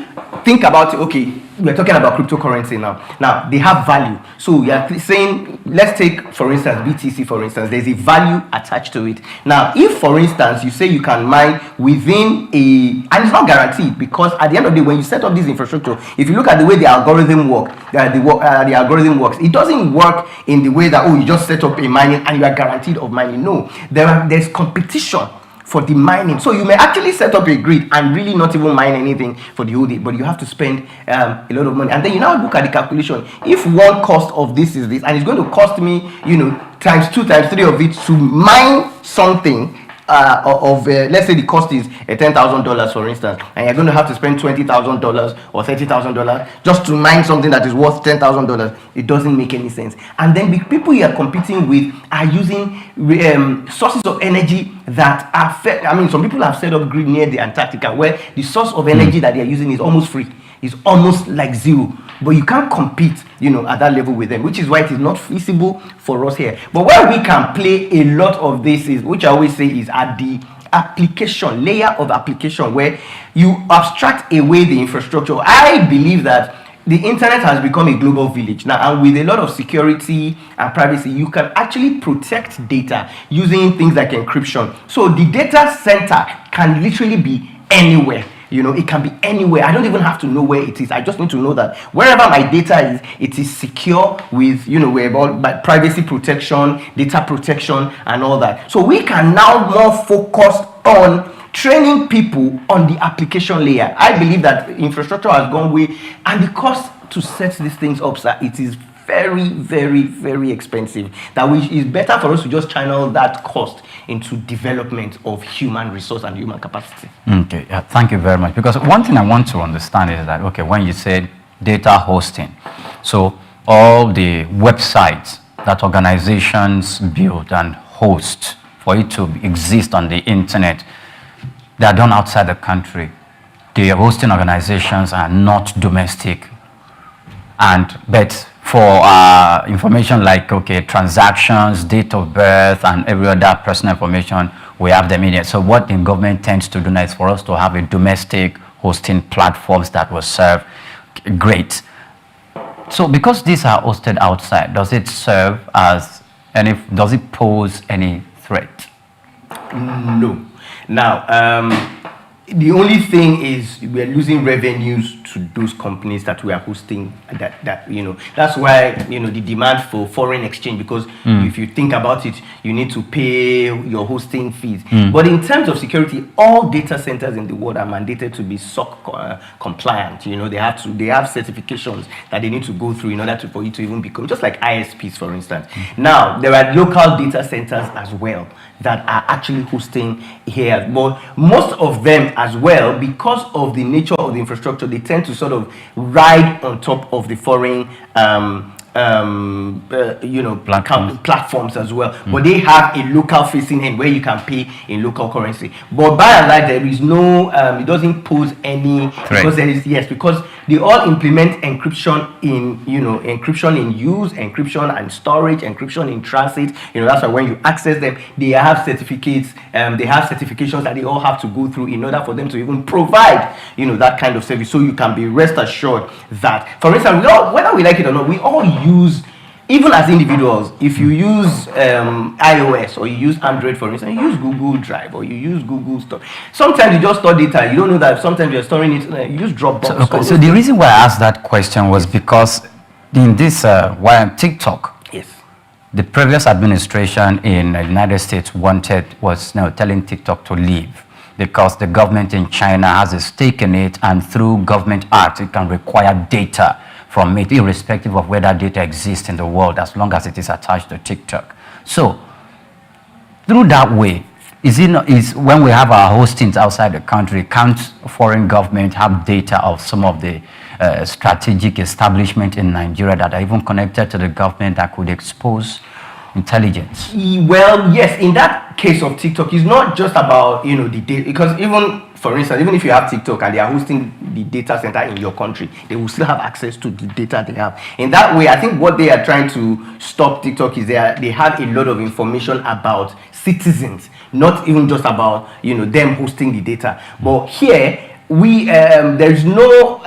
think about it. Okay, we're talking about cryptocurrency now. Now they have value. So we are saying, let's take for instance BTC. For instance, there's a value attached to it. Now, if for instance you say you can mine within and it's not guaranteed, because at the end of the day, when you set up this infrastructure, if you look at the way the algorithm works, it doesn't work in the way that you just set up a mining and you are guaranteed of mining. No, there's competition for the mining. So you may actually set up a grid and really not even mine anything for the whole day, but you have to spend a lot of money. And then you now look at the calculation. If one cost of this is this, and it's going to cost me, times 2, times 3 of it to mine something, let's say the cost is $10,000 for instance, and you're going to have to spend $20,000 or $30,000 just to mine something that is worth $10,000. It doesn't make any sense. And then the people you are competing with are using sources of energy that are some people have set up grid near the Antarctica where the source of energy that they are using is almost free. It's almost like zero. But you can't compete, at that level with them, which is why it is not feasible for us here. But where we can play a lot of this is, which I always say, is at the application, layer of application, where you abstract away the infrastructure. I believe that the internet has become a global village now, and with a lot of security and privacy, you can actually protect data using things like encryption. So the data center can literally be anywhere. It can be anywhere. I don't even have to know where it is. I just need to know that wherever my data is, it is secure with, by privacy protection, data protection, and all that. So we can now more focus on training people on the application layer. I believe that infrastructure has gone way, and the cost to set these things up, sir, it is very, very, very expensive. It's better for us to just channel that cost into development of human resource and human capacity. Okay, thank you very much. Because one thing I want to understand is that, when you said data hosting, so all the websites that organizations build and host for it to exist on the internet, they are done outside the country. The hosting organizations are not domestic. But for information like, transactions, date of birth, and every other personal information, we have them in here. So what the government tends to do now is for us to have a domestic hosting platforms that will serve. Great. So because these are hosted outside, does it serve does it pose any threat? No. Now, the only thing is we are losing revenues to those companies that we are hosting. That's why the demand for foreign exchange, because if you think about it, you need to pay your hosting fees. But in terms of security, all data centers in the world are mandated to be SOC compliant. They have certifications that they need to go through in order for you to even become, just like ISPs, for instance. Now there are local data centers as well that are actually hosting here, but most of them as well, because of the nature of the infrastructure, they tend to sort of ride on top of the foreign platforms as well. But they have a local facing end where you can pay in local currency. But by and large, there is no, it doesn't pose any threat. Because they all implement encryption in, encryption in use, encryption and storage, encryption in transit. That's why when you access them, they have certificates, they have certifications that they all have to go through in order for them to even provide, that kind of service. So you can be rest assured that, for instance, whether we like it or not, we all use, even as individuals, if you use iOS or you use Android, for instance, you use Google Drive or you use Google Store. Sometimes you just store data. You don't know that sometimes you're storing it. You use Dropbox. So the reason why I asked that question was because in this TikTok, yes, the previous administration in the United States was telling TikTok to leave because the government in China has a stake in it, and through government act, it can require data from it, irrespective of whether data exists in the world, as long as it is attached to TikTok. So, through that way, is when we have our hostings outside the country, can't foreign government have data of some of the strategic establishment in Nigeria that are even connected to the government that could expose intelligence? Well, yes, in that case of TikTok, it's not just about, the data, because for instance, even if you have TikTok and they are hosting the data center in your country, they will still have access to the data they have. In that way, I think what they are trying to stop TikTok is they have a lot of information about citizens, not even just about, them hosting the data. But here, there's no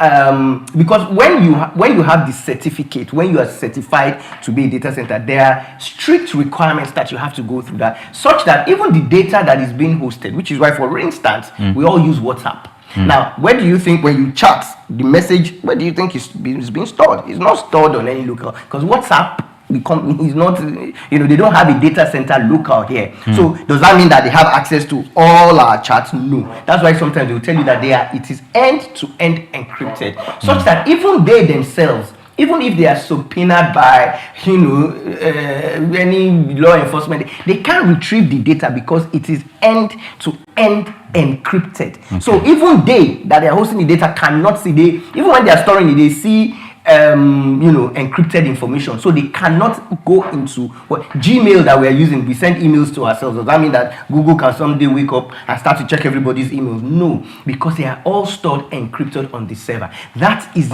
because when you have the certificate, when you are certified to be a data center, there are strict requirements that you have to go through, that such that even the data that is being hosted, which is why, for instance, we all use WhatsApp. Now, where do you think when you chat the message, where do you think it's being stored? It's not stored on any local, because WhatsApp, the company is not, they don't have a data center local here. So does that mean that they have access to all our chats? No. That's why sometimes they will tell you that it is end-to-end encrypted, such that even they themselves, even if they are subpoenaed by any law enforcement, they can't retrieve the data because it is end-to-end encrypted. So even they that are hosting the data cannot see, even when they are storing it, they see encrypted information, so they cannot go into Gmail that we are using. We send emails to ourselves. Does that mean that Google can someday wake up and start to check everybody's emails? No, because they are all stored encrypted on the server. That is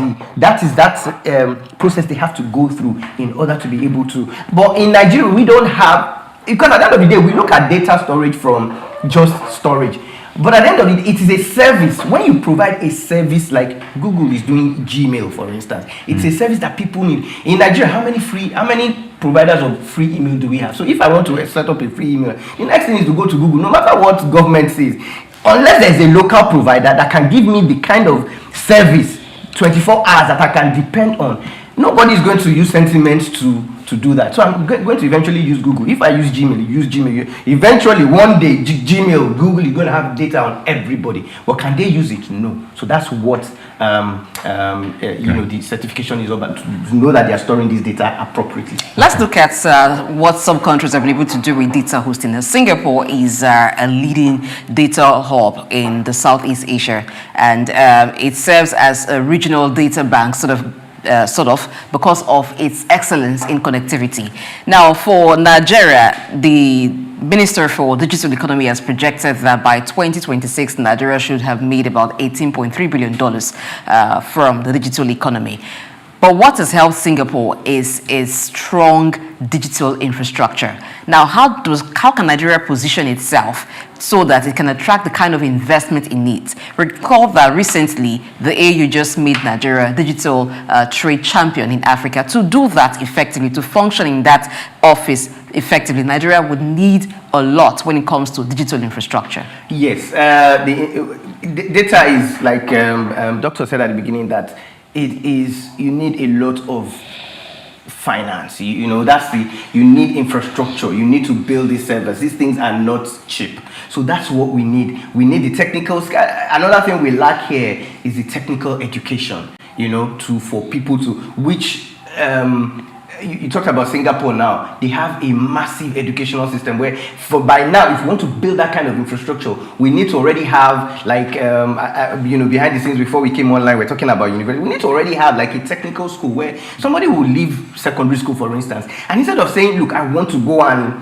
process they have to go through in order to be able to. But in Nigeria, we don't have, because at the end of the day, we look at data storage from just storage. But at the end of it, it is a service. When you provide a service like Google is doing Gmail, for instance, it's a service that people need. In Nigeria, how many providers of free email do we have? So if I want to set up a free email, the next thing is to go to Google, no matter what government says. Unless there's a local provider that can give me the kind of service 24 hours that I can depend on, nobody is going to use sentiments to do that. So I'm going to eventually use Google. If I use Gmail, you use Gmail. Eventually, one day, Gmail, Google is going to have data on everybody. But can they use it? No. So that's what the certification is about, to know that they are storing this data appropriately. Let's look at what some countries have been able to do with data hosting. Now, Singapore is a leading data hub in the Southeast Asia, and it serves as a regional data bank, sort of because of its excellence in connectivity. Now, for Nigeria, the Minister for Digital Economy has projected that by 2026, Nigeria should have made about $18.3 billion from the digital economy. But what has helped Singapore is a strong digital infrastructure. Now, how can Nigeria position itself so that it can attract the kind of investment it needs? Recall that recently the AU just made Nigeria digital trade champion in Africa. To do that effectively, to function in that office effectively, Nigeria would need a lot when it comes to digital infrastructure. Yes, the data is like Doctor said at the beginning, that you need a lot of finance. You need infrastructure. You need to build these servers. These things are not cheap. So that's what we need. We need the technical skill. Another thing we lack here is the technical education, for people to, which you talked about Singapore now. They have a massive educational system where, by now, if you want to build that kind of infrastructure, we need to already have, like, behind the scenes before we came online, we're talking about university. We need to already have, like, a technical school where somebody will leave secondary school, for instance, and instead of saying, look, I want to go and,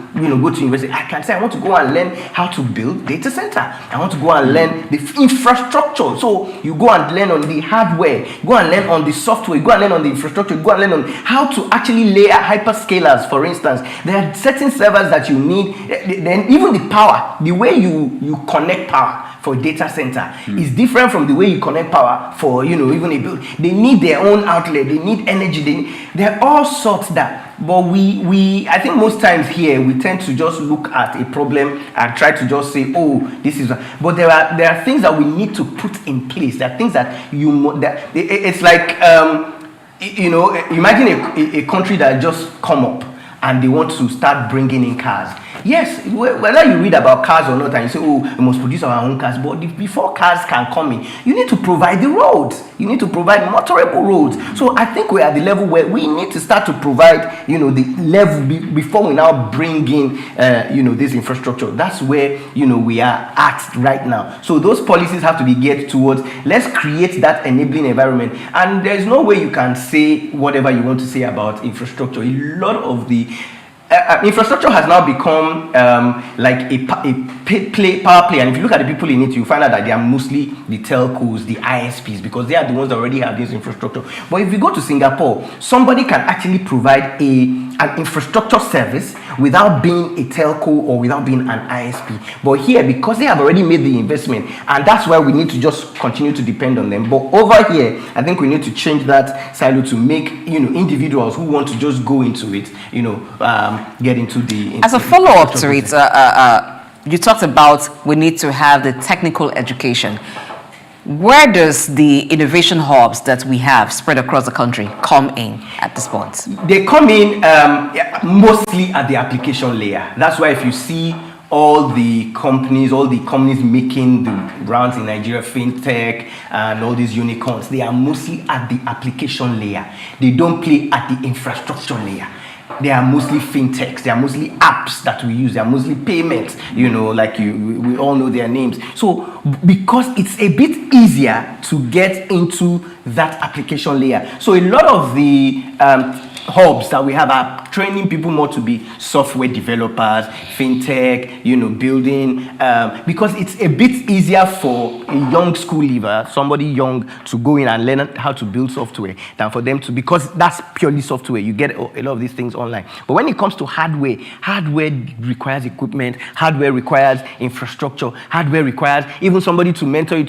go to university, I can say, I want to go and learn how to build data center. I want to go and learn the infrastructure. So you go and learn on the hardware, go and learn on the software, go and learn on the infrastructure, go and learn on how to actually lay hyperscalers, for instance. There are certain servers that you need. Then even the power, the way you connect power for a data center is different from the way you connect power for, even a build. They need their own outlet. They need energy. There are all sorts that. But I think most times here we tend to just look at a problem and try to just say, oh, this is. But there are things that we need to put in place. There are things that it's like imagine a country that just come up and they want to start bringing in cars. Yes, whether you read about cars or not and you say, oh, we must produce our own cars, but before cars can come in, you need to provide the roads. You need to provide motorable roads. So I think we're at the level where we need to start to provide, the level before we now bring in, this infrastructure. That's where, we are at right now. So those policies have to be geared towards, let's create that enabling environment. And there's no way you can say whatever you want to say about infrastructure. A lot of the infrastructure has now become like a power play, and if you look at the people in it, you find out that they are mostly the telcos, the ISPs, because they are the ones that already have this infrastructure. But if you go to Singapore, somebody can actually provide an infrastructure service without being a telco or without being an ISP. But here, because they have already made the investment, and that's why we need to just continue to depend on them. But over here, I think we need to change that silo to make individuals who want to just go into it, get into the. As a follow-up to it, you talked about we need to have the technical education. Where does the innovation hubs that we have spread across the country come in at this point? They come in mostly at the application layer. That's why if you see all the companies making the rounds in Nigeria, fintech and all these unicorns, they are mostly at the application layer. They don't play at the infrastructure layer. They are mostly fintechs. They are mostly apps that we use. They are mostly payments. We all know their names. So because it's a bit easier to get into that application layer. So a lot of the hubs that we have are training people more to be software developers, fintech, building, because it's a bit easier for a young school leaver, somebody young, to go in and learn how to build software than for them to, because that's purely software. You get a lot of these things online. But when it comes to hardware requires equipment, hardware requires infrastructure, hardware requires even somebody to mentor you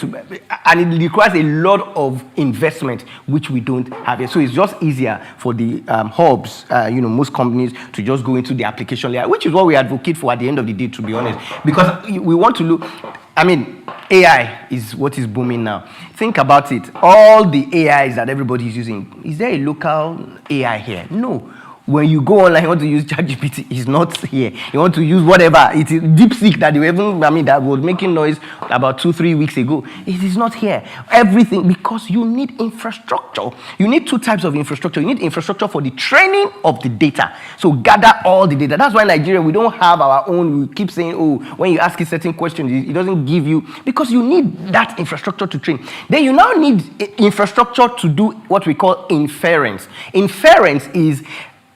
and it requires a lot of investment, which we don't have here. So it's just easier for the hubs, most companies to just go into the application layer, which is what we advocate for at the end of the day, to be honest, because we want to look. AI is what is booming now. Think about it. All the AIs that everybody is using, is there a local AI here? No. When you go online, you want to use ChatGPT, it's not here. You want to use whatever. It is DeepSeek that that was making noise about 2-3 weeks ago. It is not here. Everything, because you need infrastructure. You need two types of infrastructure. You need infrastructure for the training of the data. So gather all the data. That's why in Nigeria, we don't have our own. We keep saying, when you ask a certain question, it doesn't give you, because you need that infrastructure to train. Then you now need infrastructure to do what we call inference. Inference is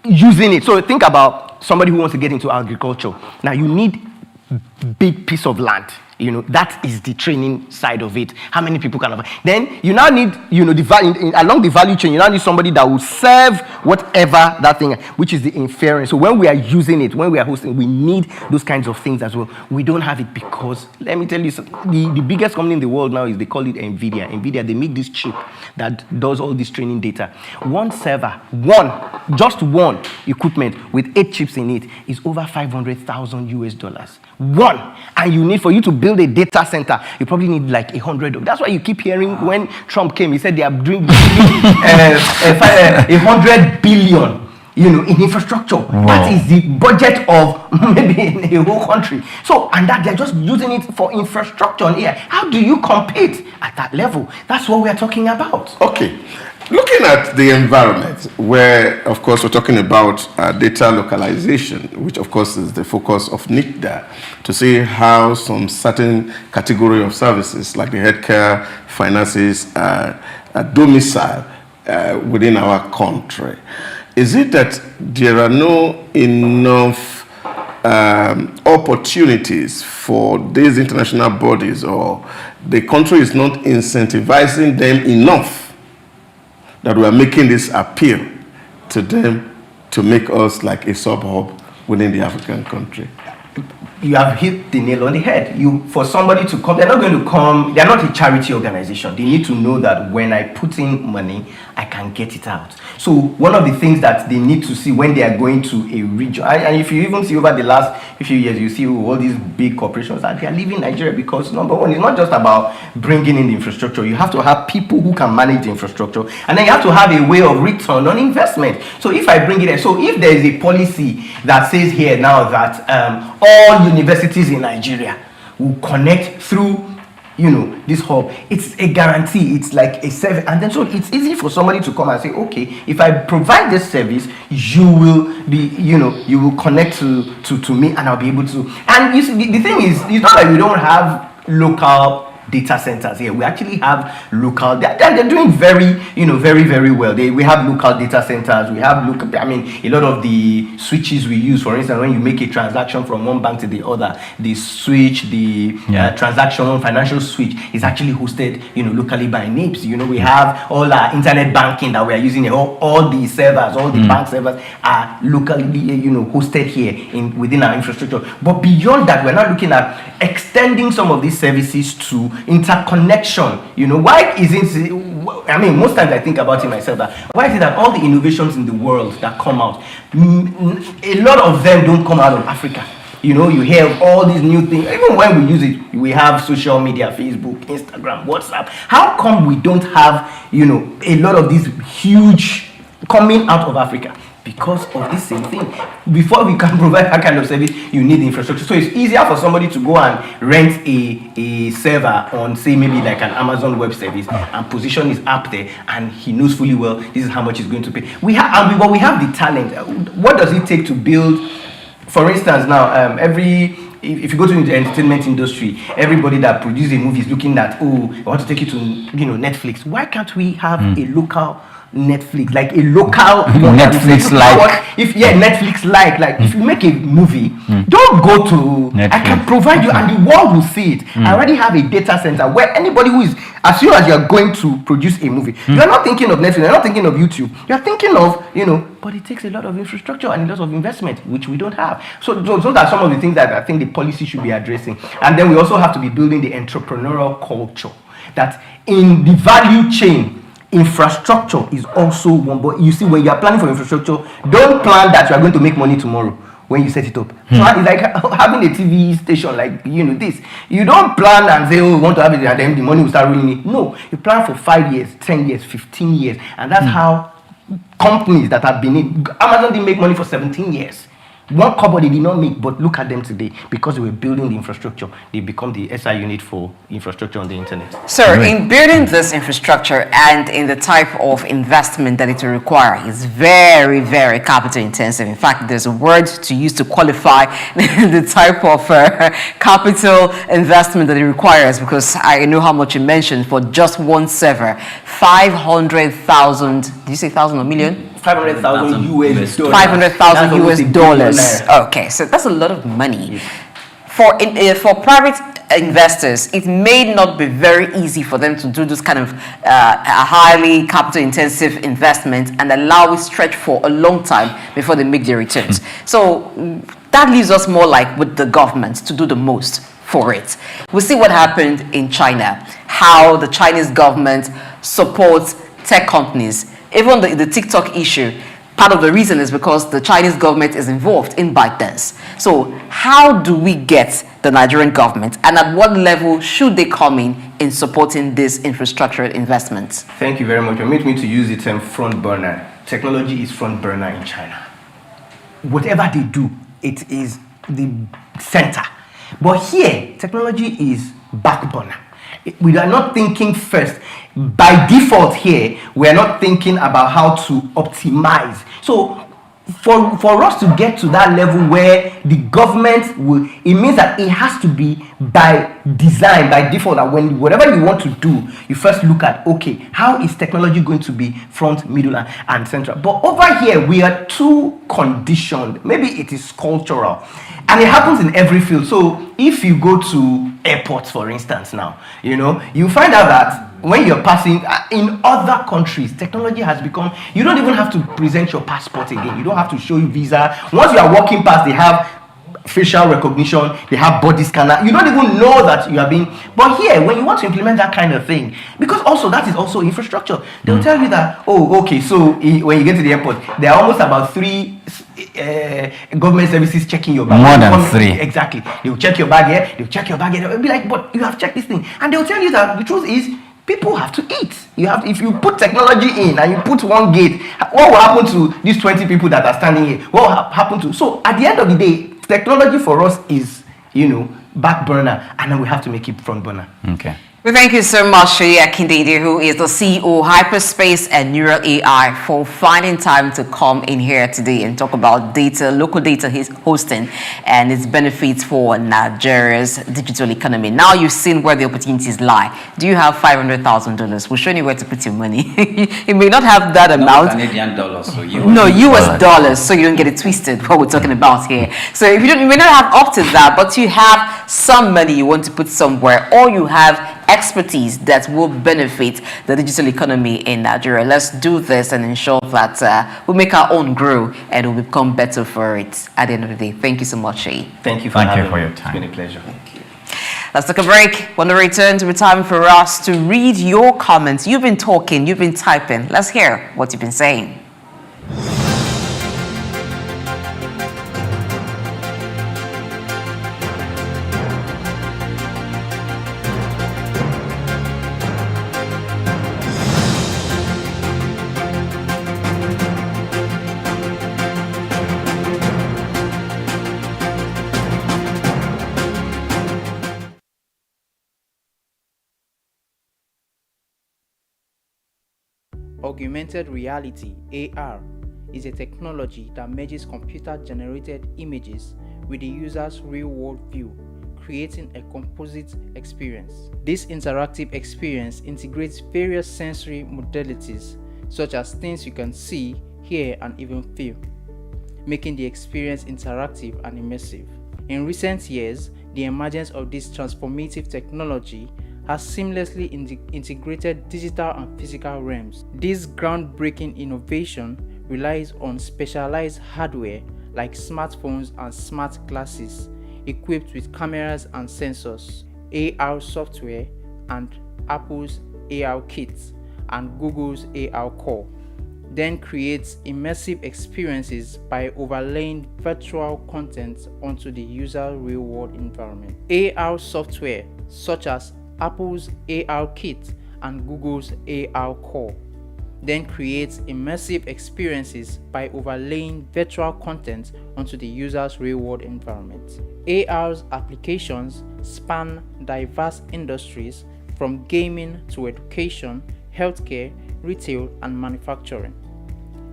using it. So think about somebody who wants to get into agriculture. Now you need big piece of land. That is the training side of it. How many people can afford? Then you now need, along the value chain, you now need somebody that will serve whatever that thing, which is the inference. So when we are using it, when we are hosting, we need those kinds of things as well. We don't have it because, let me tell you, the biggest company in the world now they call it NVIDIA. NVIDIA, they make this chip that does all this training data. One server, just one equipment with 8 chips in it is over $500,000. One. And you need, for you to build a data center, you probably need like 100. That's why you keep hearing when Trump came, he said they are doing 100 billion, in infrastructure. Wow. That is the budget of maybe a whole country. So, and that they're just using it for infrastructure on AI. How do you compete at that level? That's what we are talking about. Okay. Looking at the environment, where of course we're talking about data localization, which of course is the focus of NICDA, to see how some certain category of services like the healthcare, finances, domicile within our country. Is it that there are no enough opportunities for these international bodies, or the country is not incentivizing them enough, that we are making this appeal to them to make us like a sub-hub within the African country? You have hit the nail on the head. For somebody to come, they're not going to come, they're not a charity organization. They need to know that when I put in money, I can get it out. So one of the things that they need to see when they are going to a region, and if you even see over the last few years, you see all these big corporations that they are leaving Nigeria because, number one, it's not just about bringing in the infrastructure. You have to have people who can manage the infrastructure, and then you have to have a way of return on investment. So if I bring it in, so if there is a policy that says here now that all universities in Nigeria will connect through this hub, it's a guarantee, it's like a service, and then so it's easy for somebody to come and say, okay, if I provide this service, you will be, you will connect to me, and I'll be able to. And you see, the thing is, it's not like we don't have local data centers here. We actually have local, they're doing very, very, very well. We have local data centers. We have local, a lot of the switches we use, for instance, when you make a transaction from one bank to the other, the switch, the transaction financial switch is actually hosted, locally by NIPS. We have all our internet banking that we are using here. All the servers, all the bank servers are locally, hosted here within our infrastructure. But beyond that, we're not looking at extending some of these services to interconnection. Why isn't, most times I think about it myself, that why is it that all the innovations in the world that come out, a lot of them don't come out of Africa? You hear of all these new things. Even when we use it, we have social media, Facebook, Instagram, WhatsApp. How come we don't have, a lot of these huge coming out of Africa? Because of this same thing. Before we can provide that kind of service, you need infrastructure. So it's easier for somebody to go and rent a server on, say, maybe like an Amazon Web Service, and position his app there, and he knows fully well this is how much he's going to pay. We have the talent. What does it take to build? For instance, now if you go to the entertainment industry, everybody that produces a movie is looking at, I want to take you to Netflix. Why can't we have a local Netflix, like a local Netflix like? Netflix like if you make a movie, don't go to Netflix. I can provide you, and the world will see it. I already have a data center where anybody who is, as soon as you're going to produce a movie, you're not thinking of Netflix, you're not thinking of YouTube, you're thinking of, but it takes a lot of infrastructure and a lot of investment, which we don't have. So those are some of the things that I think the policy should be addressing. And then we also have to be building the entrepreneurial culture, that in the value chain, infrastructure is also one. But you see, when you are planning for infrastructure, don't plan that you are going to make money tomorrow when you set it up. So it's like having a TV station, like this. You don't plan and say, we want to have it, and then the money will start rolling in. No, you plan for 5 years, 10 years, 15 years, and that's how companies that have been in Amazon didn't make money for 17 years. One kobo they did not make, but look at them today. Because they were building the infrastructure, they become the SI unit for infrastructure on the internet. So in building this infrastructure and in the type of investment that it will require, is very, very capital intensive. In fact, there's a word to use to qualify the type of capital investment that it requires, because I know how much you mentioned for just one server, 500,000, did you say 1,000 or million? 500,000 US dollars. 500,000 US dollars. Okay, so that's a lot of money. For private investors, it may not be very easy for them to do this kind of a highly capital intensive investment and allow it stretch for a long time before they make their returns. So that leaves us more like with the government to do the most for it. We see what happened in China, how the Chinese government supports tech companies. Even the TikTok issue, part of the reason is because the Chinese government is involved in ByteDance. So how do we get the Nigerian government, and at what level should they come in supporting this infrastructure investments? Thank you very much. Permit me to use the term front burner. Technology is front burner in China. Whatever they do, it is the center. But here, technology is back burner. We are not thinking first. By default here, we are not thinking about how to optimize. So for us to get to that level where the government will, it means that it has to be by design, by default, that when whatever you want to do, you first look at, okay, how is technology going to be front, middle, and central? But over here, we are too conditioned. Maybe it is cultural. And it happens in every field. So if you go to airports, for instance, now, you find out that when you're passing in other countries, technology has become, you don't even have to present your passport again. You don't have to show your visa. Once you are walking past, they have facial recognition, they have body scanner. You don't even know that you are being. But here, when you want to implement that kind of thing, because also that is also infrastructure, they'll tell you that, oh, okay, so when you get to the airport, there are almost about 3 government services checking your bag. More than 3. Exactly. They'll check your bag here, they'll check your bag here. They'll be like, but you have checked this thing. And they'll tell you that the truth is, people have to eat. If you put technology in and you put one gate, what will happen to these 20 people that are standing here? What will happen to? So at the end of the day, technology for us is, back burner, and then we have to make it front burner. Okay. We thank you so much, Seyi Akindele, who is the CEO, Hyperspace and Neural AI, for finding time to come in here today and talk about data, local data hosting, and its benefits for Nigeria's digital economy. Now you've seen where the opportunities lie. Do you have $500,000? We'll show you where to put your money. You may not have that amount. Canadian dollars, so US dollars, so you don't get it twisted, what we're talking about here. So if you may not have up to that, but you have some money you want to put somewhere, or you have expertise that will benefit the digital economy in Nigeria. Let's do this and ensure that we make our own grow and we'll become better for it at the end of the day. Thank you so much, Seyi. Thank you for your time. It's been a pleasure. Thank you. Let's take a break. When we return, to be time for us to read your comments. You've been talking, you've been typing. Let's hear what you've been saying. Augmented reality, AR, is a technology that merges computer-generated images with the user's real-world view, creating a composite experience. This interactive experience integrates various sensory modalities, such as things you can see, hear, and even feel, making the experience interactive and immersive. In recent years, the emergence of this transformative technology has seamlessly integrated digital and physical realms. This groundbreaking innovation relies on specialized hardware like smartphones and smart glasses equipped with cameras and sensors, AR software, and Apple's AR Kit and Google's AR Core. Then creates immersive experiences by overlaying virtual content onto the user's real-world environment. AR software such as Apple's AR Kit and Google's AR Core then creates immersive experiences by overlaying virtual content onto the user's real-world environment. AR's applications span diverse industries from gaming to education, healthcare, retail, and manufacturing.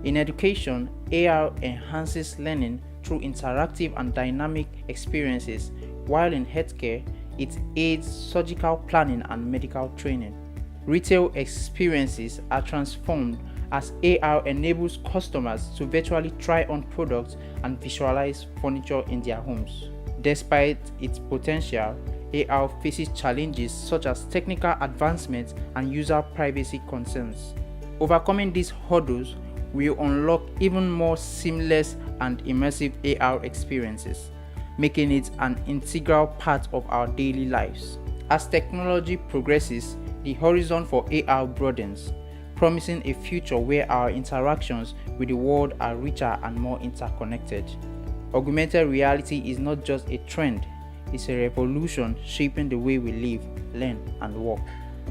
In education, AR enhances learning through interactive and dynamic experiences, while in healthcare, it aids surgical planning and medical training. Retail experiences are transformed as AR enables customers to virtually try on products and visualize furniture in their homes. Despite its potential, AR faces challenges such as technical advancements and user privacy concerns. Overcoming these hurdles will unlock even more seamless and immersive AR experiences, making it an integral part of our daily lives. As technology progresses, the horizon for AR broadens, promising a future where our interactions with the world are richer and more interconnected. Augmented reality is not just a trend, it's a revolution shaping the way we live, learn, and work.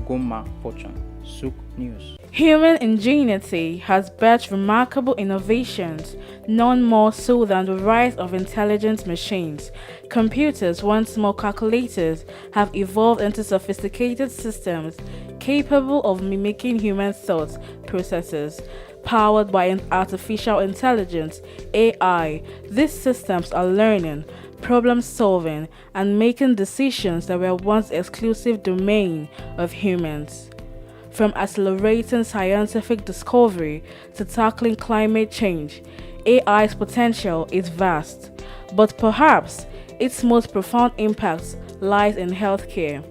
Goma Fortune. Souq News. Human ingenuity has birthed remarkable innovations, none more so than the rise of intelligent machines. Computers, once more calculators, have evolved into sophisticated systems capable of mimicking human thought processes. Powered by artificial intelligence, AI, these systems are learning, problem solving, and making decisions that were once exclusive domain of humans. From accelerating scientific discovery to tackling climate change, AI's potential is vast, but perhaps its most profound impact lies in healthcare.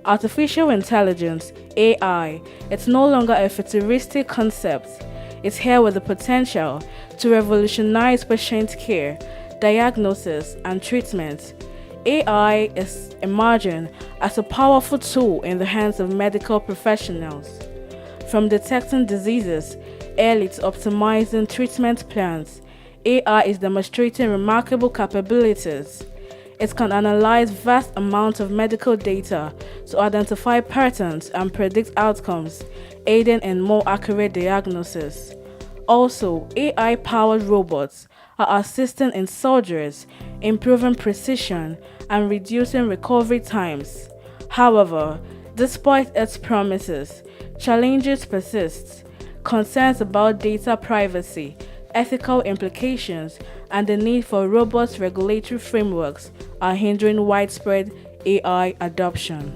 Artificial intelligence, AI, it's no longer a futuristic concept. It's here with the potential to revolutionize patient care, diagnosis, and treatment. AI is emerging as a powerful tool in the hands of medical professionals. From detecting diseases early to optimizing treatment plans, AI is demonstrating remarkable capabilities. It can analyze vast amounts of medical data to identify patterns and predict outcomes, aiding in more accurate diagnosis. Also, AI-powered robots are assisting in surgeries, improving precision, and reducing recovery times. However, despite its promises, challenges persist. Concerns about data privacy, ethical implications, and the need for robust regulatory frameworks are hindering widespread AI adoption.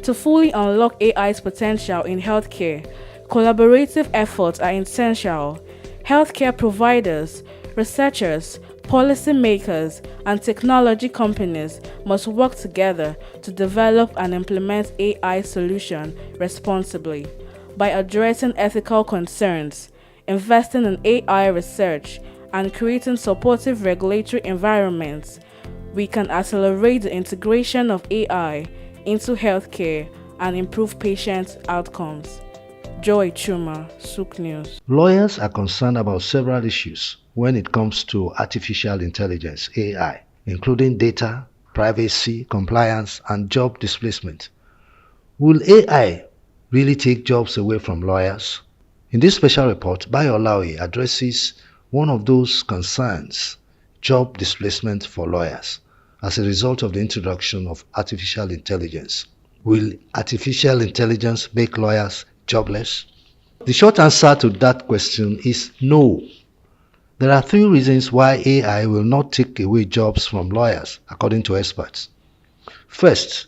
To fully unlock AI's potential in healthcare, collaborative efforts are essential. Healthcare providers, researchers, policymakers, and technology companies must work together to develop and implement AI solutions responsibly. By addressing ethical concerns, investing in AI research, and creating supportive regulatory environments, we can accelerate the integration of AI into healthcare and improve patient outcomes. Joy Chuma, Souq News. Lawyers are concerned about several issues when it comes to artificial intelligence, AI, including data, privacy, compliance, and job displacement. Will AI really take jobs away from lawyers? In this special report, Bayo Olaoye addresses one of those concerns, job displacement for lawyers, as a result of the introduction of artificial intelligence. Will artificial intelligence make lawyers jobless? The short answer to that question is no. There are 3 reasons why AI will not take away jobs from lawyers, according to experts. First,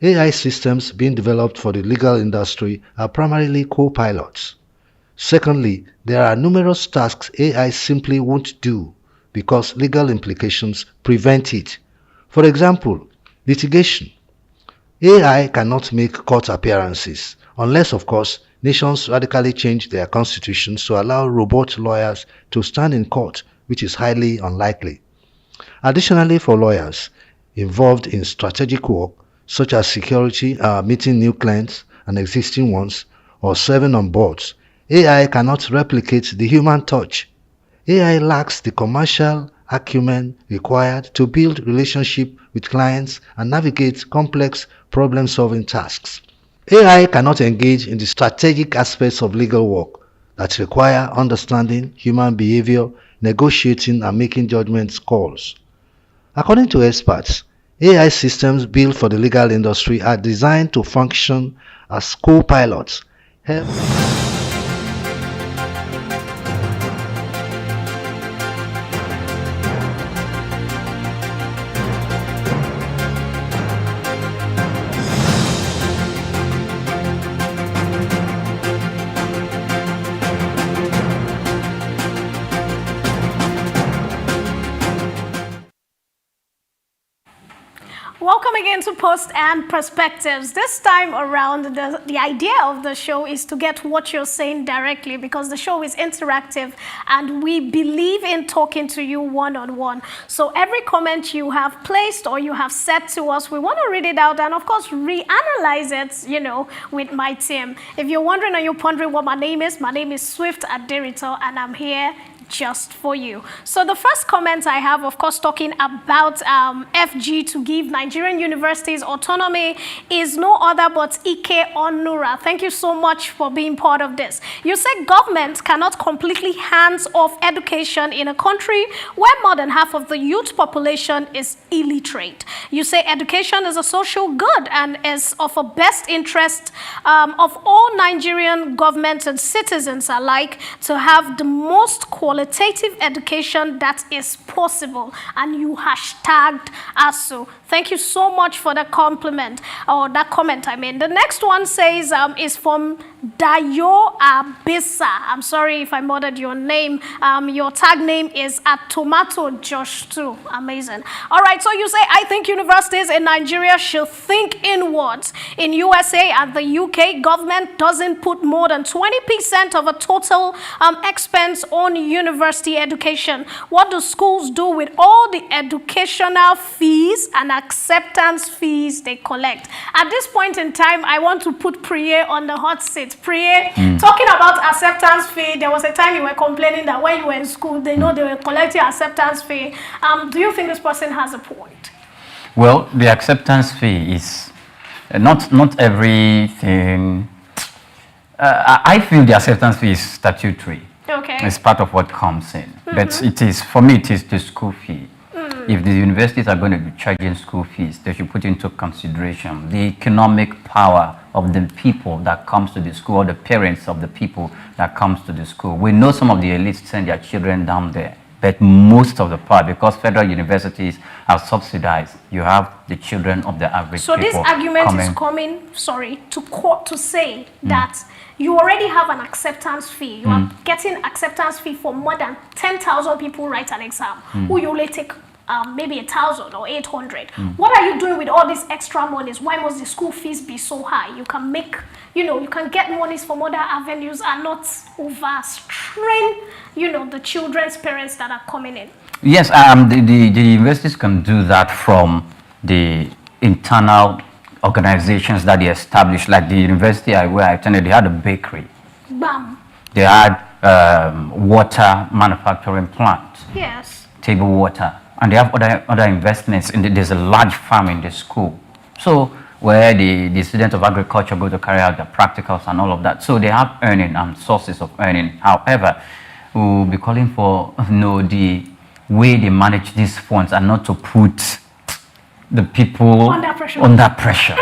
AI systems being developed for the legal industry are primarily co-pilots. Secondly, there are numerous tasks AI simply won't do because legal implications prevent it. For example, litigation. AI cannot make court appearances, unless, of course, nations radically change their constitutions to allow robot lawyers to stand in court, which is highly unlikely. Additionally, for lawyers involved in strategic work, such as security, meeting new clients and existing ones, or serving on boards, AI cannot replicate the human touch. AI lacks the commercial acumen required to build relationships with clients and navigate complex problem-solving tasks. AI cannot engage in the strategic aspects of legal work that require understanding human behavior, negotiating, and making judgment calls. According to experts, AI systems built for the legal industry are designed to function as co-pilots. Welcome again to Post and Perspectives. This time around, the idea of the show is to get what you're saying directly, because the show is interactive and we believe in talking to you one-on-one. So every comment you have placed or you have said to us, we want to read it out and, of course, reanalyze it, with my team. If you're wondering or you're pondering what my name is Swift Aderito, and I'm here just for you. So the first comment I have, of course, talking about FG to give Nigerian universities autonomy is no other but Ike Onura. Thank you so much for being part of this. You say government cannot completely hands off education in a country where more than half of the youth population is illiterate. You say education is a social good and is of a best interest of all Nigerian governments and citizens alike to have the most qualitative education that is possible, and you hashtagged ASU. Thank you so much for the compliment, or that comment, I mean. The next one says, is from Dayo Abisa. I'm sorry if I murdered your name. Your tag name is at Tomato Josh too. Amazing. All right, so you say, I think universities in Nigeria should think inwards. In USA and the UK, government doesn't put more than 20% of a total expense on university education. What do schools do with all the educational fees and acceptance fees they collect? At this point in time, I want to put Priye on the hot seat. Priye, talking about acceptance fee, there was a time you were complaining that when you were in school, they know they were collecting acceptance fee. Do you think this person has a point? Well, the acceptance fee is not everything. I feel the acceptance fee is statutory. Okay. It's part of what comes in. But it is, for me, it is the school fee. If the universities are going to be charging school fees, they should put into consideration the economic power of the people that comes to the school, or the parents of the people that comes to the school. We know some of the elites send their children down there, but most of the part, because federal universities are subsidized, you have the children of the average so people. So this argument is coming, to court to say that you already have an acceptance fee. You are getting acceptance fee for more than 10,000 people write an exam, who you only take maybe 1,000 or 800. What are you doing with all these extra monies? Why must the school fees be so high? You can make, you can get monies from other avenues and not overstrain, the children's parents that are coming in. Yes, the universities can do that from the internal organizations that they established, like the university where I attended. They had a bakery. Bam. They had water manufacturing plant. Yes. Table water. And they have other investments. There's a large farm in the school. So where the students of agriculture go to carry out the practicals and all of that. So they have earning and sources of earning. However, we'll be calling for the way they manage these funds and not to put the people under pressure.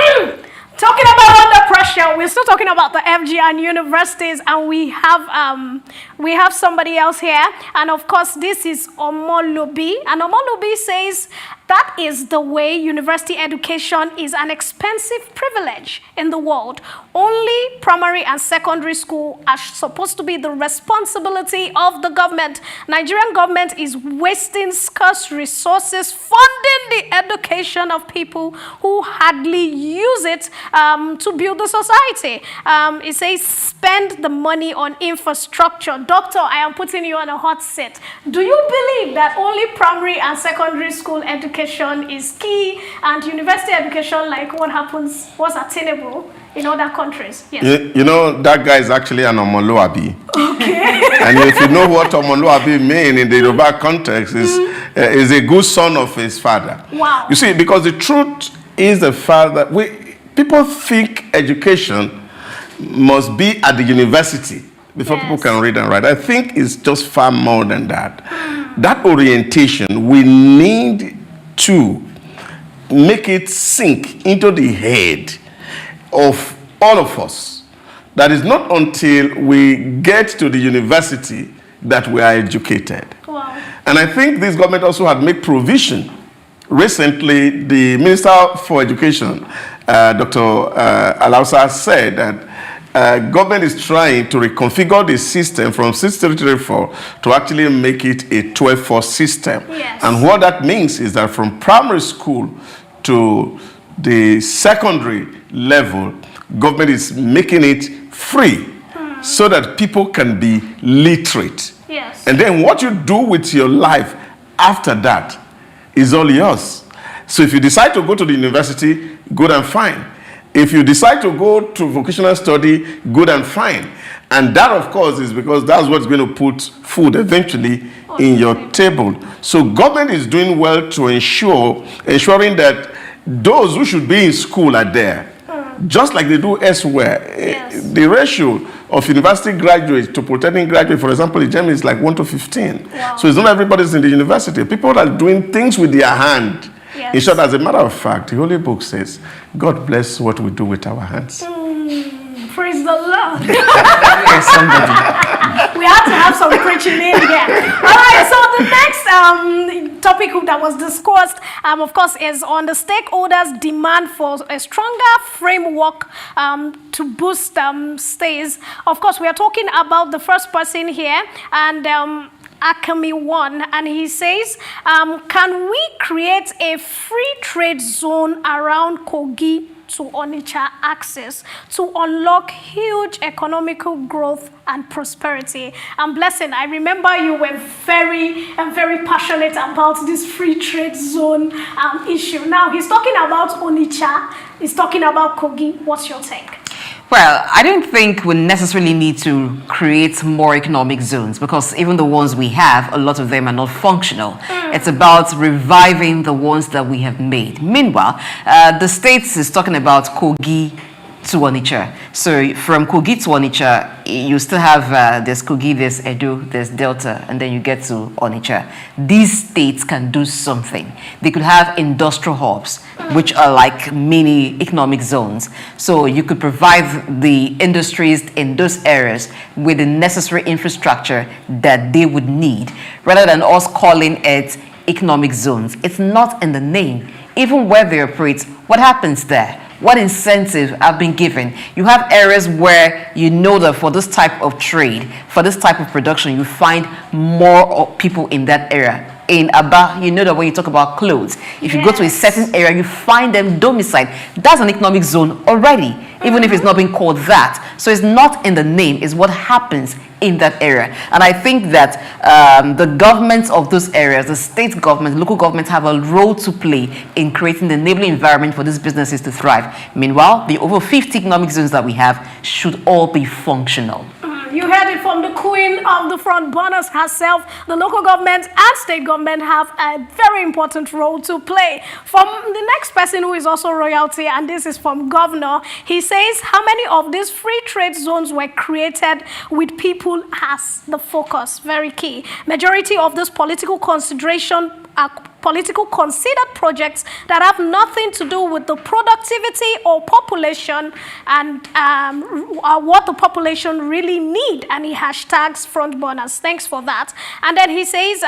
Talking about under pressure, we're still talking about the FG and universities, and we have somebody else here, and of course this is Omolubi, and Omolubi says that is the way university education is an expensive privilege in the world. Only primary and secondary school are supposed to be the responsibility of the government. Nigerian government is wasting scarce resources funding the education of people who hardly use it to build the society. It says spend the money on infrastructure. Doctor, I am putting you on a hot seat. Do you believe that only primary and secondary school education is key, and university education, like what's attainable in other countries? Yes. You know, that guy is actually an Omoluabi. Okay. And if you know what Omoluabi means in the Yoruba context, is a good son of his father. Wow. You see, because the truth is the fact that people think education must be at the university before people can read and write. I think it's just far more than that. That orientation, we need to make it sink into the head of all of us. That is not until we get to the university that we are educated. Wow. And I think this government also had made provision. Recently, the Minister for Education, Dr. Alausa, said that government is trying to reconfigure the system from 6334 to actually make it a 12-4 system. Yes. And what that means is that from primary school to the secondary level, government is making it free so that people can be literate. Yes. And then what you do with your life after that is all yours. So if you decide to go to the university, good and fine. If you decide to go to vocational study, good and fine. And that, of course, is because that's what's going to put food eventually in your table. So government is doing well to ensuring that those who should be in school are there, just like they do elsewhere. Yes. The ratio of university graduates to polytechnic graduates, for example, in Germany is like 1 to 15. Wow. So it's not everybody's in the university. People are doing things with their hand. Yes. In short, as a matter of fact, the Holy Book says, God bless what we do with our hands. Praise the Lord. We had to have some preaching in here. All right, so the next topic that was discussed, of course, is on the stakeholders' demand for a stronger framework to boost stays. Of course, we are talking about the first person here, and Akami One, and he says, can we create a free trade zone around Kogi to Onitsha access to unlock huge economical growth and prosperity? And Blessing, I remember you were very passionate about this free trade zone issue. Now he's talking about Onitsha, he's talking about Kogi. What's your take? Well, I don't think we necessarily need to create more economic zones, because even the ones we have, a lot of them are not functional. It's about reviving the ones that we have made. Meanwhile, the States is talking about Kogi to Onitsha. So from Kogi to Onitsha, you still have there's Kogi, there's Edo, there's Delta, and then you get to Onitsha. These states can do something. They could have industrial hubs, which are like mini economic zones. So you could provide the industries in those areas with the necessary infrastructure that they would need, rather than us calling it economic zones. It's not in the name. Even where they operate, what happens there? What incentives have been given? You have areas where you know that for this type of trade, for this type of production, you find more people in that area. In Aba, you know that when you talk about clothes, if you go to a certain area, you find them domiciled. That's an economic zone already, even if it's not being called that. So it's not in the name, it's what happens in that area. And I think that the governments of those areas, the state governments, local governments, have a role to play in creating the enabling environment for these businesses to thrive. Meanwhile, the over 50 economic zones that we have should all be functional. You heard it from the queen of the front burners herself. The local government and state government have a very important role to play. From the next person who is also royalty, and this is from Governor, he says, how many of these free trade zones were created with people as the focus? Very key. Majority of this political consideration are political considered projects that have nothing to do with the productivity or population and what the population really need. And he hashtags front burners. Thanks for that. And then he says,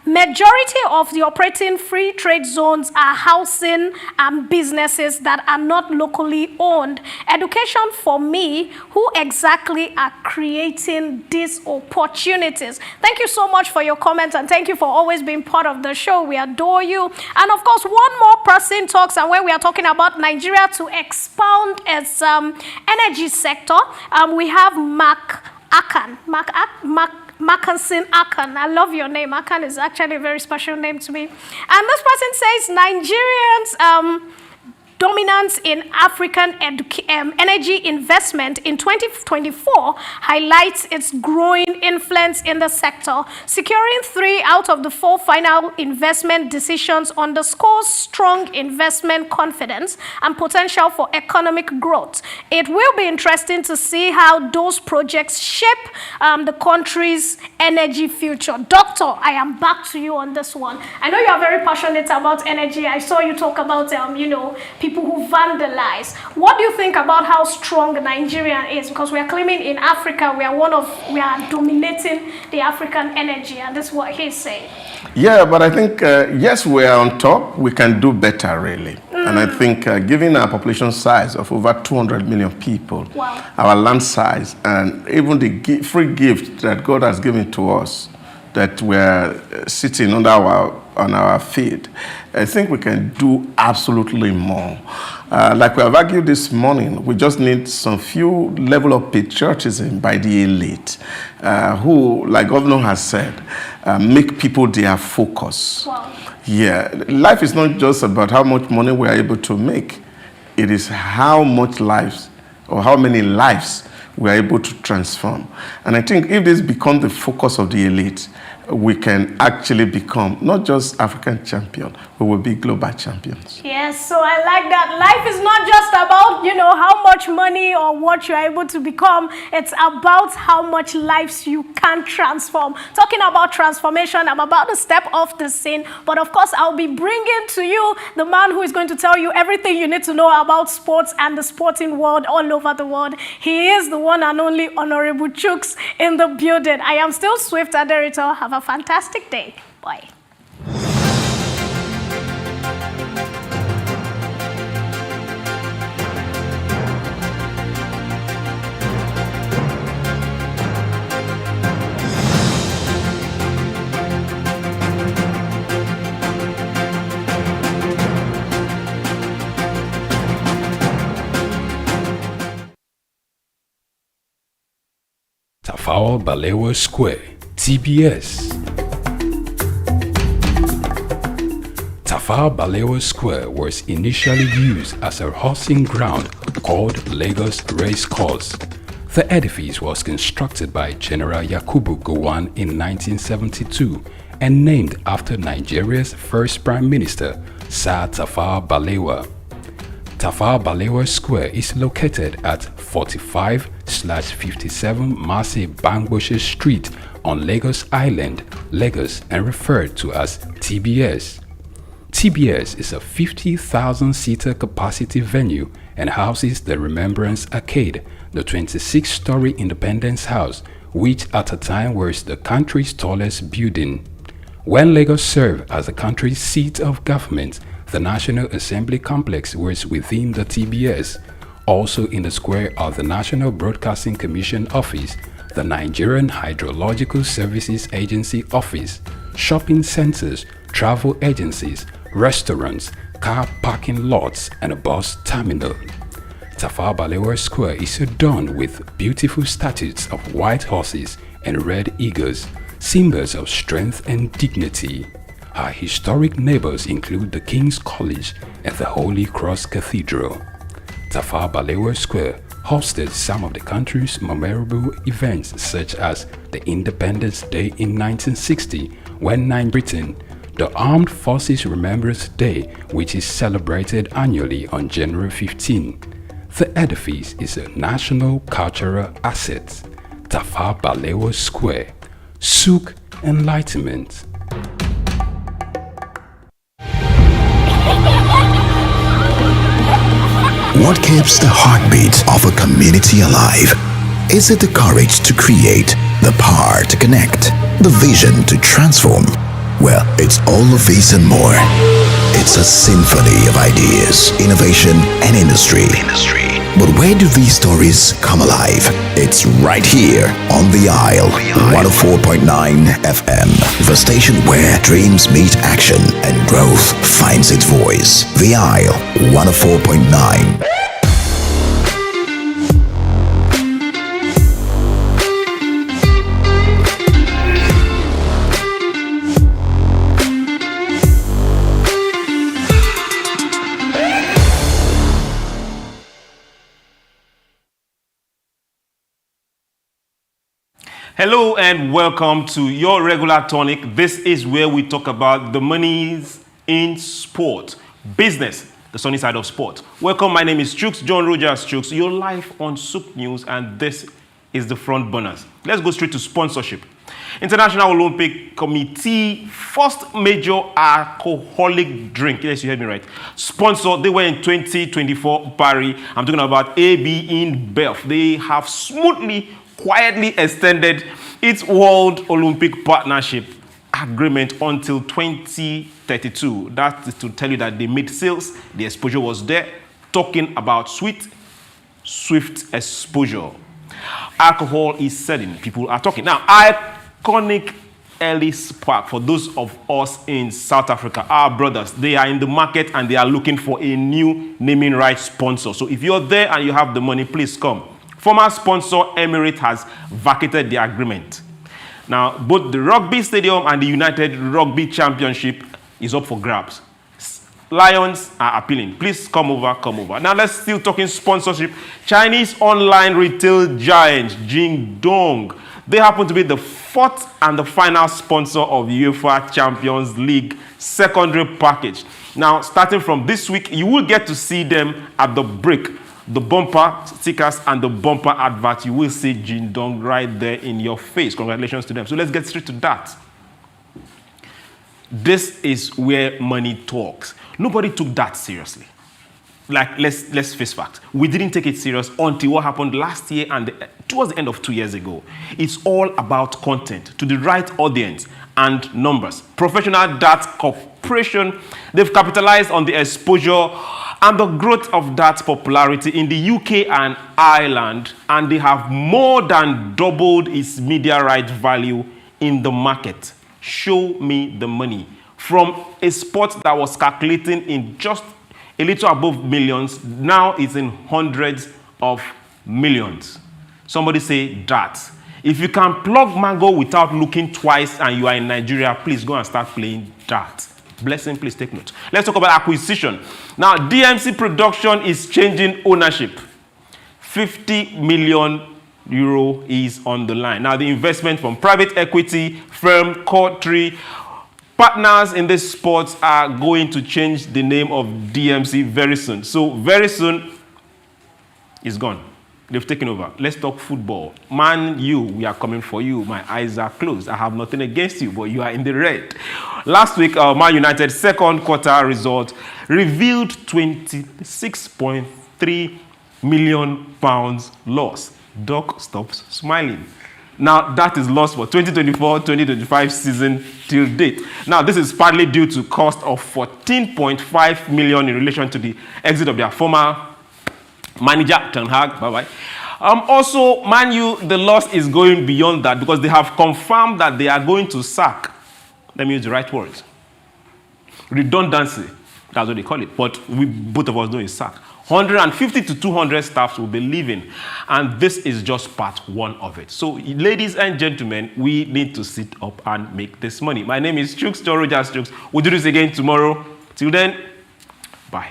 majority of the operating free trade zones are housing and businesses that are not locally owned. Education for me, who exactly are creating these opportunities? Thank you so much for your comments, and thank you for always being part of the show. We adore you. And of course, one more person talks, and when we are talking about Nigeria to expound its energy sector, we have Mark Akan. Mackenson Akan. I love your name. Akan is actually a very special name to me. And this person says Nigerians dominance in African energy investment in 2024 highlights its growing influence in the sector. Securing 3 out of the 4 final investment decisions underscores strong investment confidence and potential for economic growth. It will be interesting to see how those projects shape the country's energy future. Doctor, I am back to you on this one. I know you are very passionate about energy. I saw you talk about, people who vandalize. What do you think about how strong Nigeria is? Because we are claiming in Africa we are dominating the African energy, and that's what he's saying. Yeah, but I think, yes, we are on top. We can do better, really. And I think given our population size of over 200 million people, wow, our land size, and even the free gift that God has given to us, that we're sitting on our feet, I think we can do absolutely more. Like we have argued this morning, we just need some few level of patriotism by the elite, who, like Governor has said, make people their focus. Wow. Yeah, life is not just about how much money we are able to make. It is how much lives or how many lives we are able to transform. And I think if this becomes the focus of the elite, we can actually become not just African champion, but we'll be global champions. Yes, so I like that. Life is not just about, you know, how much money or what you're able to become. It's about how much lives you can transform. Talking about transformation, I'm about to step off the scene. But of course, I'll be bringing to you the man who is going to tell you everything you need to know about sports and the sporting world all over the world. He is the one and only Honorable Chooks in the building. I am still Swift Aderito. Have a fantastic day. Bye. Tafawa Balewa Square, TBS. Tafawa Balewa Square was initially used as a horsing ground called Lagos Race Course. The edifice was constructed by General Yakubu Gowon in 1972 and named after Nigeria's first Prime Minister, Sir Tafawa Balewa. Tafawa Balewa Square is located at 45/57 Mase Bangboshe Street on Lagos Island, Lagos, and referred to as TBS. TBS is a 50,000-seater capacity venue and houses the Remembrance Arcade, the 26-story Independence House, which at a time was the country's tallest building. When Lagos served as the country's seat of government, the National Assembly Complex was within the TBS. Also in the square are the National Broadcasting Commission Office, the Nigerian Hydrological Services Agency Office, shopping centers, travel agencies, restaurants, car parking lots, and a bus terminal. Tafawa Balewa Square is adorned with beautiful statues of white horses and red eagles, symbols of strength and dignity. Our historic neighbors include the King's College and the Holy Cross Cathedral. Tafawa Balewa Square hosted some of the country's memorable events such as the Independence Day in 1960 when Britain, the Armed Forces Remembrance Day, which is celebrated annually on January 15. The edifice is a national cultural asset. Tafawa Balewa Square, Souq Enlightenment. What keeps the heartbeat of a community alive? Is it the courage to create, the power to connect, the vision to transform? Well, it's all of this and more. It's a symphony of ideas, innovation, and industry. But where do these stories come alive? It's right here on The Isle, 104.9 FM, the station where dreams meet action and growth finds its voice. The Isle, 104.9. Hello and welcome to your regular tonic. This is where we talk about the monies in sport, business, the sunny side of sport. Welcome, my name is Chooks, John Rogers Chooks. You're live on Souq News and this is the front burners. Let's go straight to sponsorship. International Olympic Committee, first major alcoholic drink, yes, you heard me right, sponsor, they were in 2024 Paris. I'm talking about AB InBev. They have smoothly, quietly extended its World Olympic Partnership agreement until 2032. That is to tell you that they made sales, the exposure was there. Talking about swift exposure. Alcohol is selling, people are talking. Now, iconic Ellis Park, for those of us in South Africa, our brothers, they are in the market and they are looking for a new naming rights sponsor. So if you're there and you have the money, please come. Former sponsor Emirates has vacated the agreement. Now, both the Rugby Stadium and the United Rugby Championship is up for grabs. Lions are appealing. Please come over, come over. Now let's still talking sponsorship. Chinese online retail giant Jingdong. They happen to be the fourth and the final sponsor of UEFA Champions League secondary package. Now, starting from this week, you will get to see them at the break. The bumper stickers and the bumper advert. You will see Jingdong right there in your face. Congratulations to them. So let's get straight to that. This is where money talks. Nobody took that seriously. Like, let's face facts. We didn't take it serious until what happened last year and towards the end of 2 years ago. It's all about content to the right audience and numbers. Professional Darts Corporation, they've capitalized on the exposure and the growth of darts popularity in the UK and Ireland, and they have more than doubled its media right value in the market. Show me the money. From a sport that was calculating in just a little above millions, now it's in hundreds of millions. Somebody say darts. If you can plug mango without looking twice and you are in Nigeria, please go and start playing darts. Blessing, please take note. Let's talk about acquisition. Now, DMC Production is changing ownership. 50 million euro is on the line. Now, the investment from private equity firm Courtry partners in this sport are going to change the name of DMC very soon. So very soon, it's gone. They've taken over. Let's talk football. Man U, we are coming for you. My eyes are closed. I have nothing against you, but you are in the red. Last week, Man United's second quarter result revealed £26.3 million loss. Doc stops smiling. Now, that is loss for 2024-2025 season till date. Now, this is partly due to cost of 14.5 million in relation to the exit of their former manager, Ten Hag. Bye-bye. Also, Man U, the loss is going beyond that because they have confirmed that they are going to sack. Let me use the right words. Redundancy. That's what they call it. But we, both of us know it's sack. 150 to 200 staffs will be leaving. And this is just part one of it. So, ladies and gentlemen, we need to sit up and make this money. My name is Souq, John Rogers Souq. We'll do this again tomorrow. Till then, bye.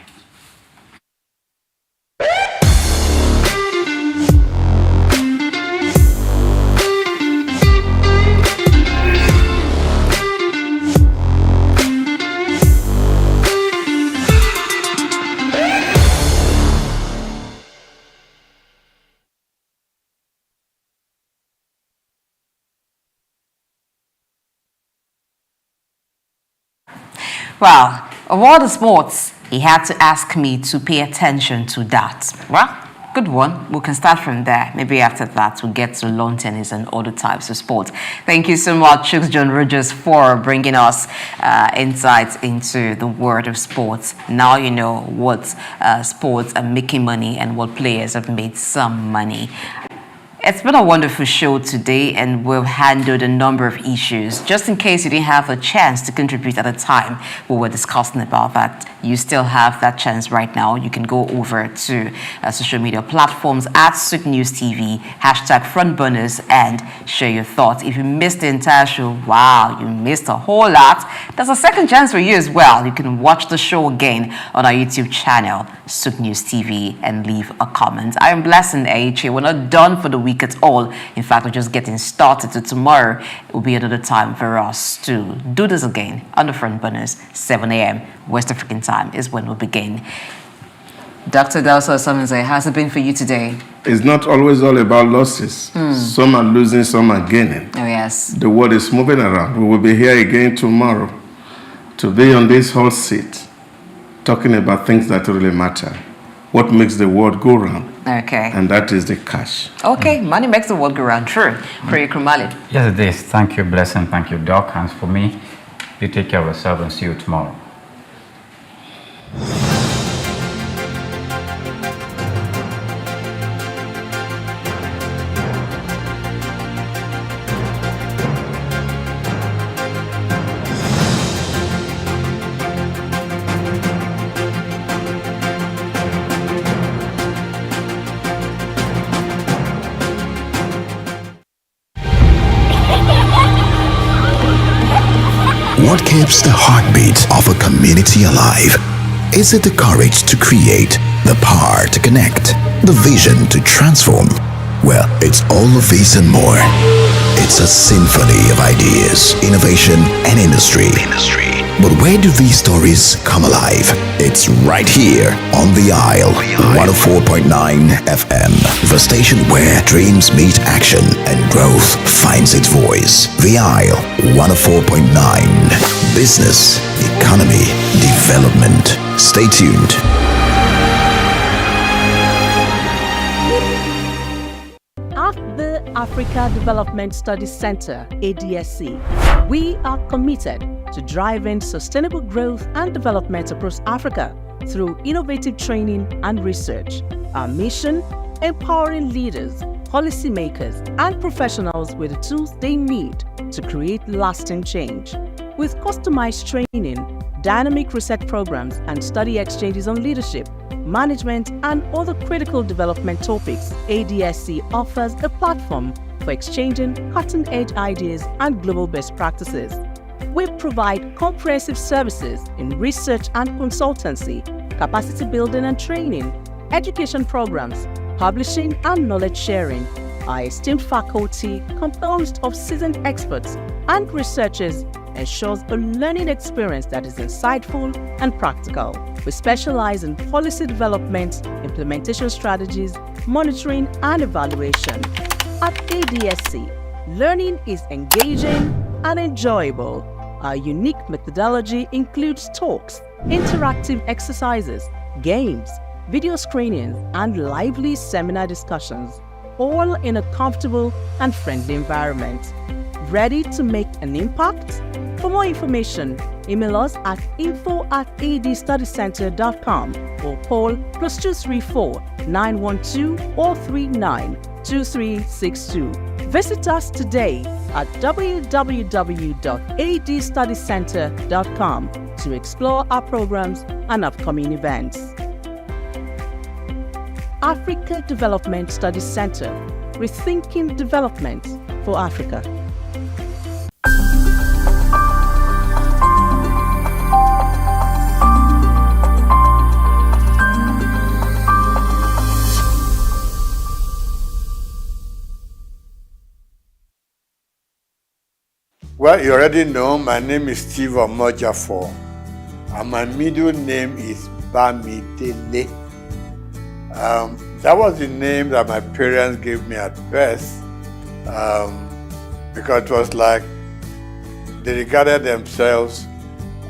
Well, of all the sports, he had to ask me to pay attention to that. Well, good one. We can start from there. Maybe after that, we'll get to lawn tennis and other types of sports. Thank you so much, Souq John Rogers, for bringing us insights into the world of sports. Now you know what sports are making money and what players have made some money. It's been a wonderful show today, and we've handled a number of issues. Just in case you didn't have a chance to contribute at the time we were discussing about that, you still have that chance right now. You can go over to social media platforms at Souq News TV, #frontburners, and share your thoughts. If you missed the entire show, wow, you missed a whole lot. There's a second chance for you as well. You can watch the show again on our YouTube channel, Souq News TV, and leave a comment. I am Blessing AHA. We're not done for the week at all. In fact, we're just getting started. So tomorrow will be another time for us to do this again on the Front Burners. 7 a.m. West African time is when we'll begin. Dr. Dausa Samanzai, how's it been for you today? It's not always all about losses. Some are losing, some are gaining. Oh, yes. The world is moving around. We will be here again tomorrow to be on this hot seat talking about things that really matter. What makes the world go round. Okay. And that is the cash. Okay, money makes the world go round. True. Prayer Krumali. Yes, it is. Thank you, Blessing. Thank you, Doc. And for me, you take care of yourself and see you tomorrow. What keeps the heartbeat of a community alive? Is it the courage to create, the power to connect, the vision to transform? Well, it's all of these and more. It's a symphony of ideas, innovation, and industry. But where do these stories come alive? It's right here on The Isle, 104.9 FM, the station where dreams meet action and growth finds its voice. The Isle, 104.9. Business, economy, development. Stay tuned. At the Africa Development Studies Center, ADSC, we are committed to driving sustainable growth and development across Africa through innovative training and research. Our mission: empowering leaders, policymakers, and professionals with the tools they need to create lasting change. With customized training, dynamic research programs, and study exchanges on leadership, management, and other critical development topics, ADSC offers a platform for exchanging cutting-edge ideas and global best practices. We provide comprehensive services in research and consultancy, capacity building and training, education programs, publishing, and knowledge sharing. Our esteemed faculty, composed of seasoned experts and researchers, ensures a learning experience that is insightful and practical. We specialize in policy development, implementation strategies, monitoring, and evaluation. At ADSC, learning is engaging and enjoyable. Our unique methodology includes talks, interactive exercises, games, video screenings, and lively seminar discussions, all in a comfortable and friendly environment. Ready to make an impact? For more information, email us at info@adstudycenter.com or call +234 912 439 2362. Visit us today at www.adstudycenter.com to explore our programs and upcoming events. Africa Development Studies Center, rethinking development for Africa. Well, you already know my name is Steve Omojafor, and my middle name is Bamidele. That was the name that my parents gave me at birth, because it was like they regarded themselves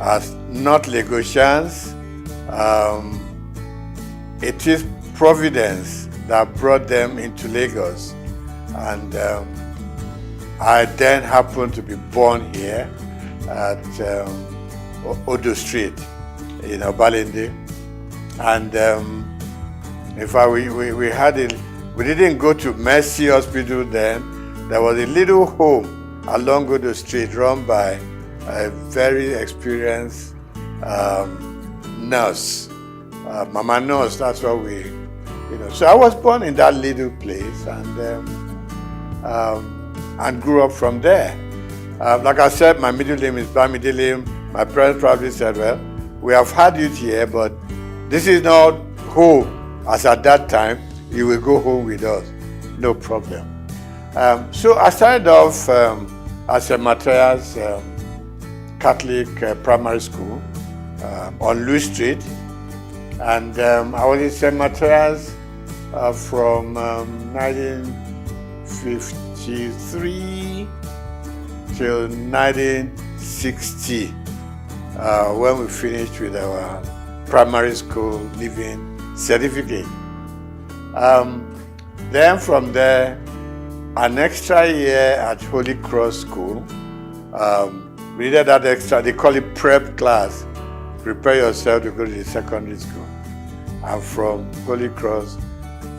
as not Lagosians. It is Providence that brought them into Lagos, and I then happened to be born here at Odo Street in Obalende. And in fact, we didn't go to Mercy Hospital then. There was a little home along Odo Street run by a very experienced nurse, Mama Nurse, that's what So I was born in that little place and grew up from there. Like I said, my middle name is Bamidele. My parents probably said, well, we have had you here, but this is not home. As at that time, you will go home with us. No problem. So I started off at St. Matthias Catholic Primary School on Louis Street. And I was in St. Matthias from 1953 till 1960, when we finished with our primary school leaving certificate. Then from there, an extra year at Holy Cross School. We did that extra, they call it prep class. Prepare yourself to go to the secondary school. And from Holy Cross,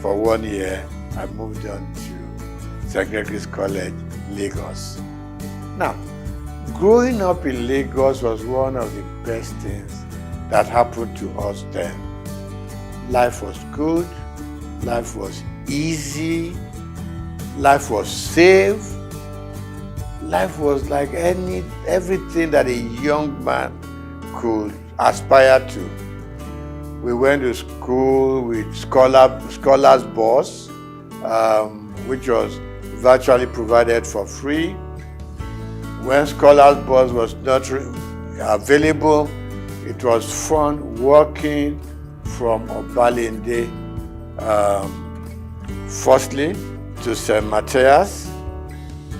for 1 year, I moved on to St. Gregory's College, Lagos. Now, growing up in Lagos was one of the best things that happened to us then. Life was good, life was easy, life was safe, life was like everything that a young man could aspire to. We went to school with Scholars Bus, which was virtually provided for free. When Scholars Bus was not available, it was fun walking from Obalende, firstly to St. Matthias,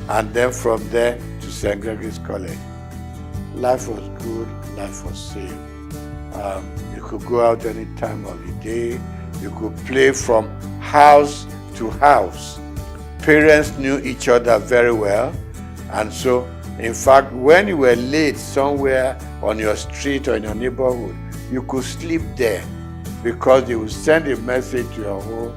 and then from there to St. Gregory's College. Life was good, life was safe. You could go out any time of the day. You could play from house to house. Parents knew each other very well, and so, in fact, when you were late somewhere on your street or in your neighborhood, you could sleep there because they would send a message to your home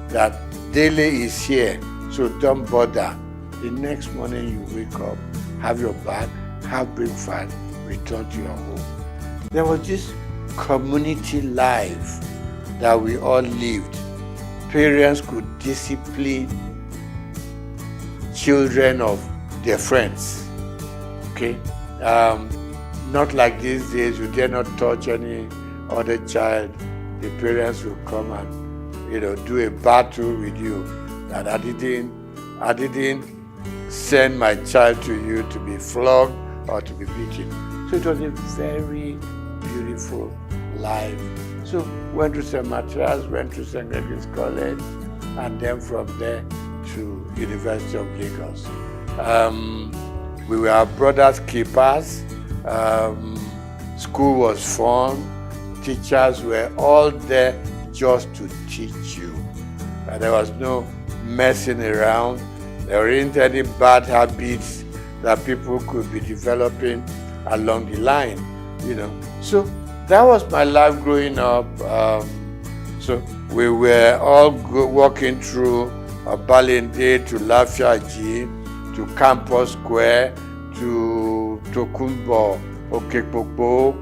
that Dele is here, so don't bother. The next morning you wake up, have your bath, have breakfast, return to your home. There was this community life that we all lived. Parents could discipline children of their friends. Okay? Not like these days, you dare not touch any other child. The parents will come and, do a battle with you. That I didn't send my child to you to be flogged or to be beaten. So it was a very beautiful life. So went to St. Matthias, went to St. Gregory's College, and then from there to University of Lagos. We were our brothers' keepers. School was fun. Teachers were all there just to teach you. There was no messing around. There weren't any bad habits that people could be developing along the line, So that was my life growing up. So we were all walking through Balinde to Lafiaji, to Campus Square, to Tokunbo, Okekpokpo,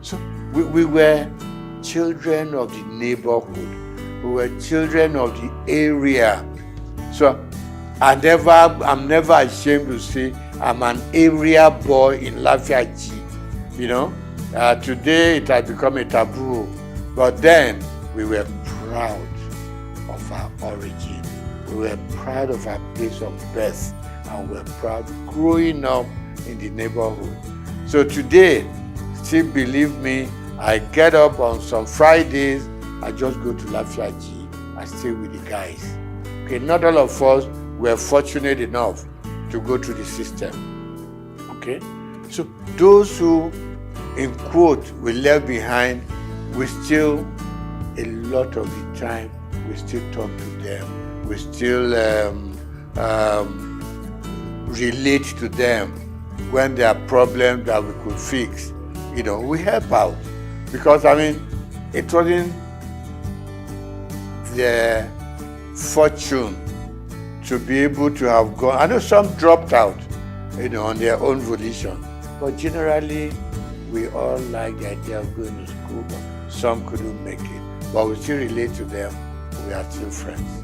So we were children of the neighborhood. We were children of the area. So I'm never ashamed to say I'm an area boy in Lafiaji. Today it has become a taboo, but then we were proud of our origin. We were proud of our place of birth, and we were proud growing up in the neighborhood. So today, still believe me, I get up on some Fridays, I just go to Lafiaji, I stay with the guys. Okay, not all of us were fortunate enough to go through the system. Okay, so those who, in quote, we left behind, we still, a lot of the time, we still talk to them. We still relate to them when there are problems that we could fix. We help out. Because, it wasn't their fortune to be able to have gone. I know some dropped out, on their own volition. But generally, we all like the idea of going to school, but some couldn't make it. But we still relate to them. We are still friends.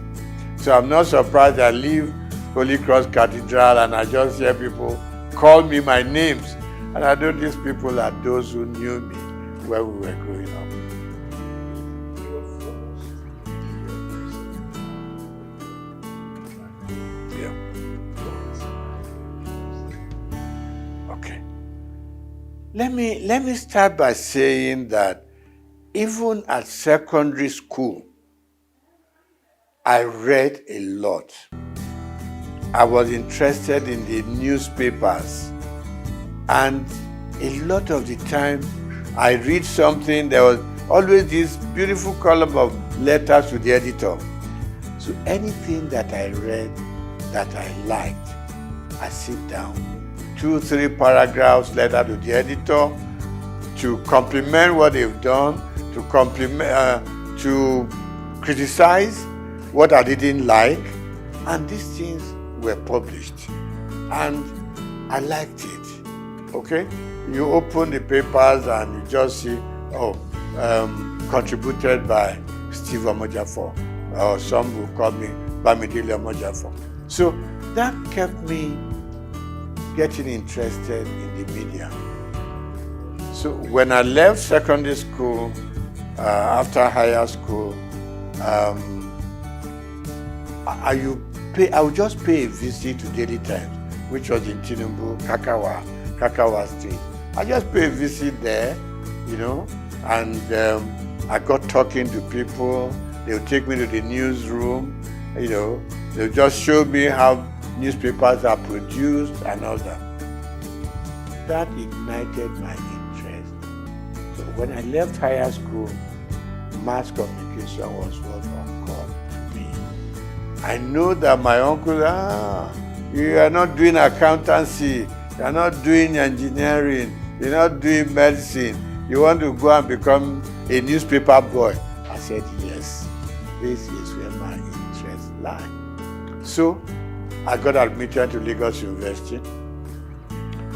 So I'm not surprised I leave Holy Cross Cathedral and I just hear people call me my names. And I know these people are those who knew me when we were growing up. Let me start by saying that even at secondary school, I read a lot. I was interested in the newspapers, and a lot of the time I read something, there was always this beautiful column of letters to the editor. So anything that I read that I liked, I sit down, 2-3 paragraphs letter to the editor to compliment what they've done, to criticize what I didn't like, and these things were published, and I liked it. Okay, you open the papers and you just see, contributed by Steve Omojafor, or some will call me Bamidele Omojafor. So that kept me getting interested in the media. So when I left secondary school, after higher school, I would just pay a visit to Daily Times, which was in Tinubu, Kakawa Street. I just pay a visit there, you know, and I got talking to people. They would take me to the newsroom, you know, they would just show me how newspapers are produced and all that. That ignited my interest. So when I left higher school, mass communication was what occurred to me. I know that my uncle, you are not doing accountancy, you are not doing engineering, you're not doing medicine, you want to go and become a newspaper boy. I said, yes, this is where my interests lie. So I got admitted to Lagos University.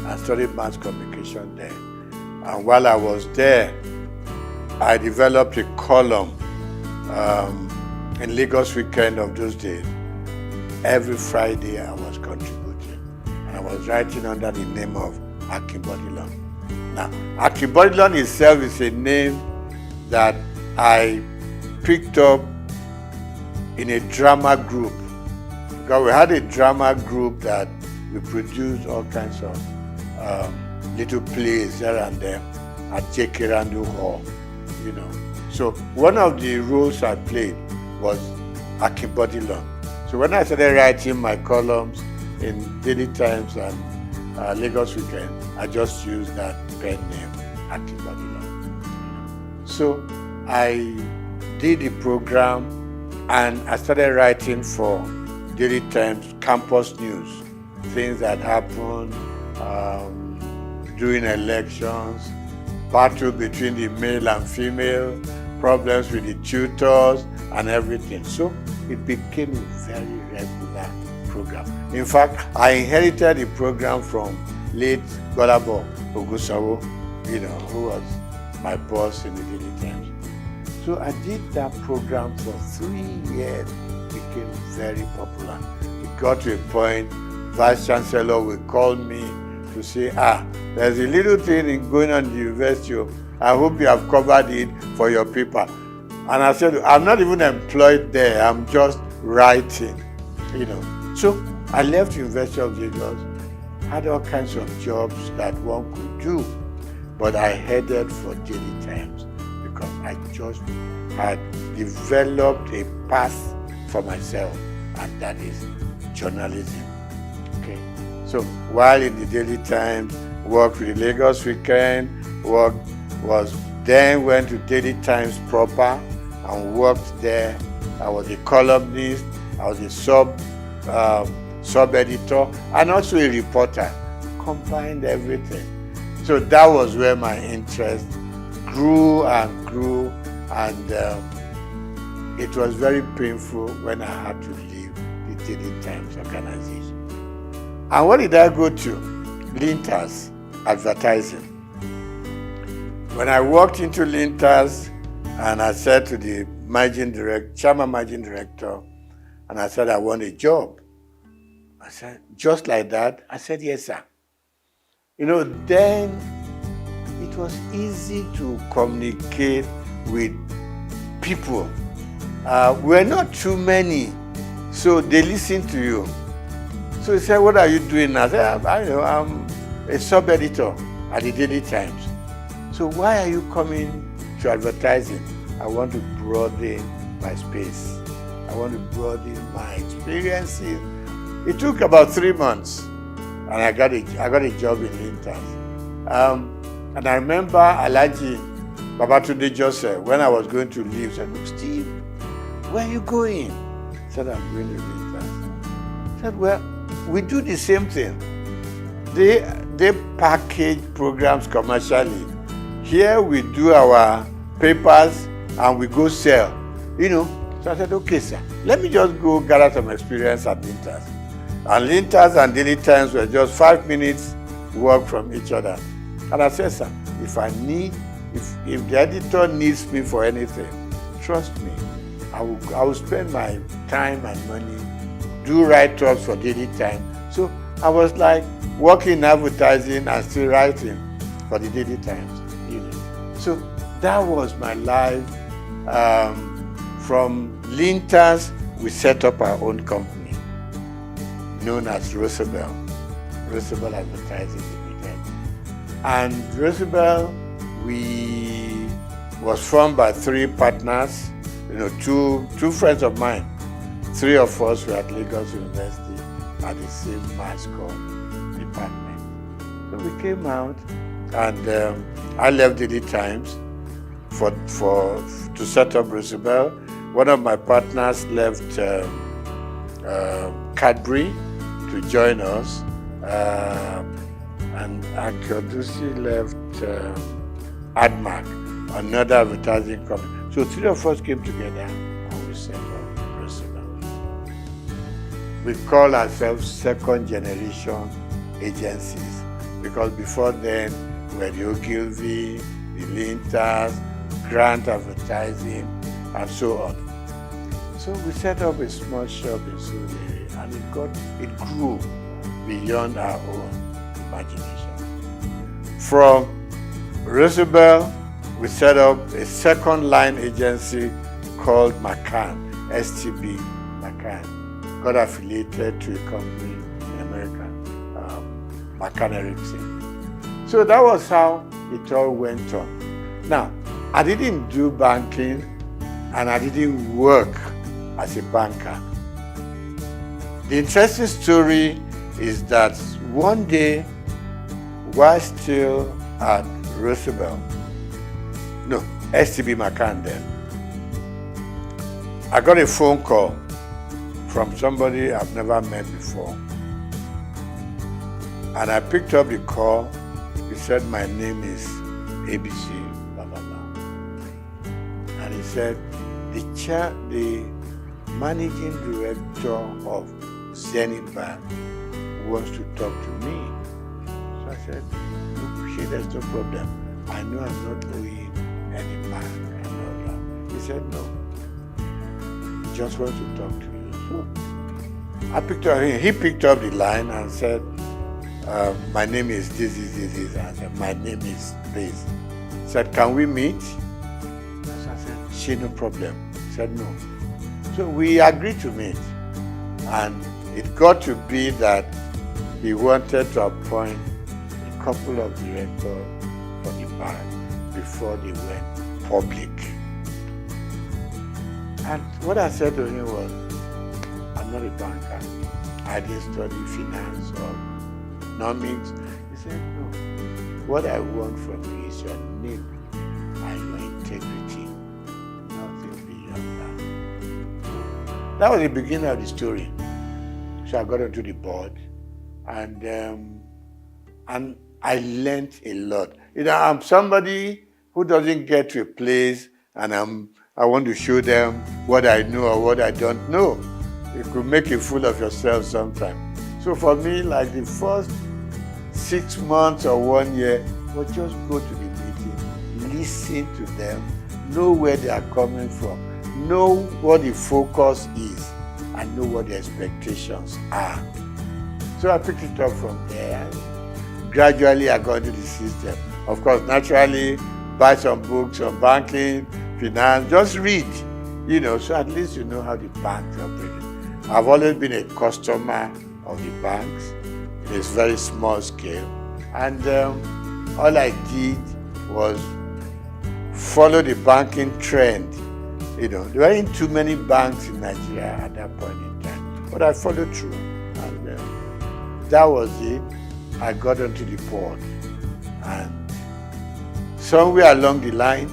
I studied mass communication there. And while I was there, I developed a column in Lagos Weekend of those days. Every Friday I was contributing. And I was writing under the name of Akinbodilon. Now, Akinbodilon itself is a name that I picked up in a drama group. Because we had a drama group that we produced all kinds of little plays here and there at Jekirandu Hall, you know. So one of the roles I played was Akinbodilon. So when I started writing my columns in Daily Times and Lagos Weekend, I just used that pen name, Akinbodilon. So I did the program and I started writing for Daily Times campus news, things that happened during elections, battle between the male and female, problems with the tutors and everything. So it became a very regular program. In fact, I inherited the program from late Golabo Ogusawo, you know, who was my boss in the Daily Times. So I did that program for 3 years. It became very popular. It got to a point, Vice Chancellor would call me to say, there's a little thing going on in the university. I hope you have covered it for your paper. And I said, I'm not even employed there. I'm just writing, you know. So I left University of Lagos, had all kinds of jobs that one could do. But I headed for Daily Times because I just had developed a path for myself, and that is journalism. Okay. So while in the Daily Times, worked with the Lagos Weekend, went to Daily Times proper and worked there. I was a columnist, I was a sub-editor, and also a reporter. Combined everything. So that was where my interest grew, and it was very painful when I had to leave the Daily Times organization. And what did I go to? Lintas Advertising. When I walked into Lintas, and I said to the chairman managing director, and I said, I want a job. I said, just like that? I said, yes, sir. You know, then it was easy to communicate with people. We're not too many, so they listen to you. So he said, what are you doing now? I said, I'm a sub-editor at the Daily Times. So why are you coming to advertising? I want to broaden my space. I want to broaden my experiences. It took about 3 months, and I got a job in Lintas. And I remember Alhaji Babatunde Joseph, when I was going to leave, said, look, Steve, where are you going? I said, I'm going to Lintas. I said, well, we do the same thing. They package programs commercially. Here we do our papers and we go sell, you know. So I said, okay, sir, let me just go gather some experience at Lintas. And Lintas and Daily Times were just 5 minutes walk from each other. And I said, sir, if the editor needs me for anything, trust me, I will spend my time and money, do write-ups for Daily Times. So I was like working in advertising and still writing for the Daily Times, you know. So that was my life. From Linters, we set up our own company known as Roosevelt Advertising Limited. And Roosevelt, we was formed by 3 partners, two friends of mine. 3 of us were at Lagos University at the same mass comm department. So we came out, and I left Daily Times to set up Roosevelt. One of my partners left Cadbury to join us, and Akodusi left AdMark, another advertising company. So 3 of us came together and we set up Roosevelt. We call ourselves second generation agencies because before then we were the Ogilvy, the Linters, Grant Advertising, and so on. So we set up a small shop in Souq, and it grew beyond our own imagination. From Roosevelt, we set up a second line agency called McCann, STB McCann. Got affiliated to a company in America, McCann Erickson. So that was how it all went on. Now, I didn't do banking and I didn't work as a banker. The interesting story is that one day, while still at Roosevelt, STB McCann then, I got a phone call from somebody I've never met before. And I picked up the call. He said, my name is ABC, blah, blah, blah. And he said, the managing director of Zenith Bank wants to talk to me. So I said, look, there's no problem. I know I'm not owing any bank and all that. He said, no, he just wants to talk to you. So I picked up, he picked up the line and said, my name is this. And I said, my name is this. He said, can we meet? So I said, she, no problem. He said, no. So we agreed to meet. And it got to be that he wanted to appoint a couple of directors for the bank before they went public. And what I said to him was, I'm not a banker. I didn't study finance or economics. He said, no. What I want from you is your name and your integrity. Nothing beyond that. That was the beginning of the story. So I got onto the board, and I learned a lot. I'm somebody who doesn't get to a place and I want to show them what I know or what I don't know. You could make a fool of yourself sometimes. So for me, like the first 6 months or 1 year, was just go to the meeting, listen to them, know where they are coming from, know what the focus is, and know what the expectations are. So I picked it up from there. Gradually, I got into the system. Of course, naturally, buy some books on banking, finance, just read, so at least you know how the banks operate. I've always been a customer of the banks in a very small scale. And all I did was follow the banking trend. There weren't too many banks in Nigeria at that point in time, but I followed through. And that was it. I got onto the board. And somewhere along the line,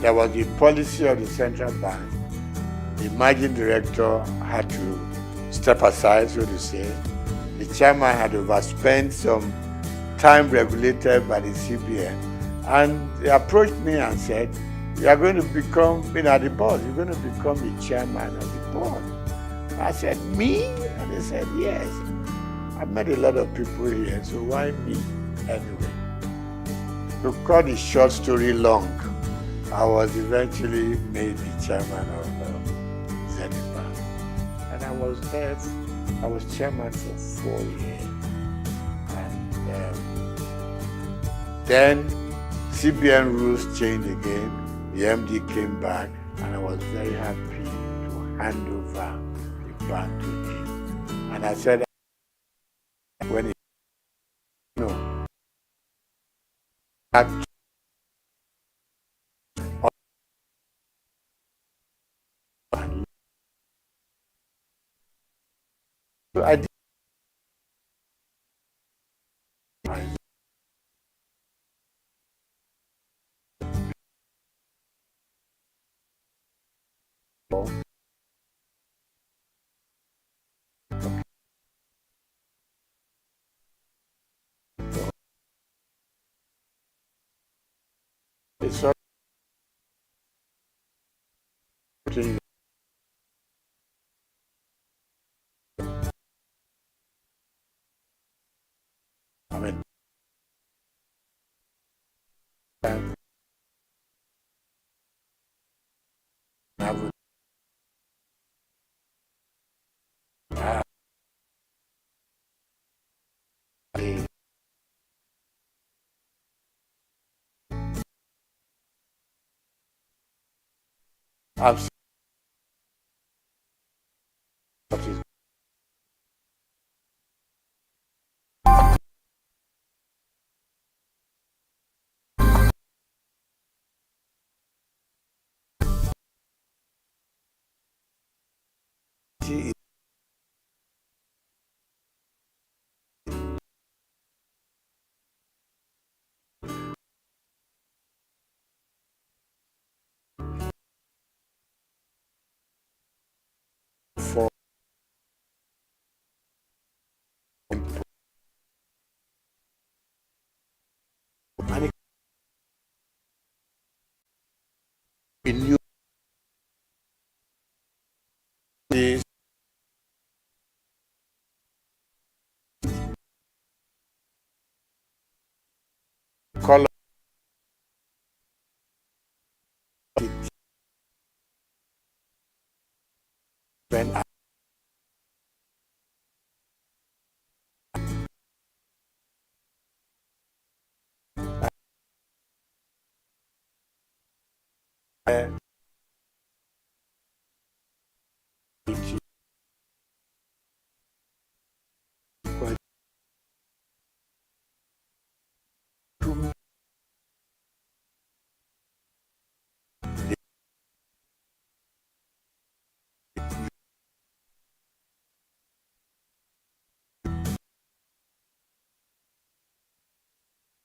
there was the policy of the central bank. The managing director had to step aside, so to say. The chairman had overspent some time regulated by the CBN. And they approached me and said, you are going to become, at the board, you're going to become the chairman of the board. I said, me? And they said, yes. I've met a lot of people here, so why me anyway? To cut the short story long, I was eventually made the chairman of Zenith Bank. And I was there, I was chairman for 4 years. And then CBN rules changed again. The MD came back, and I was very happy to hand over the bank to him. And I said, when he, no, I did. It's something. I mean, I would, I'm for and we knew this color when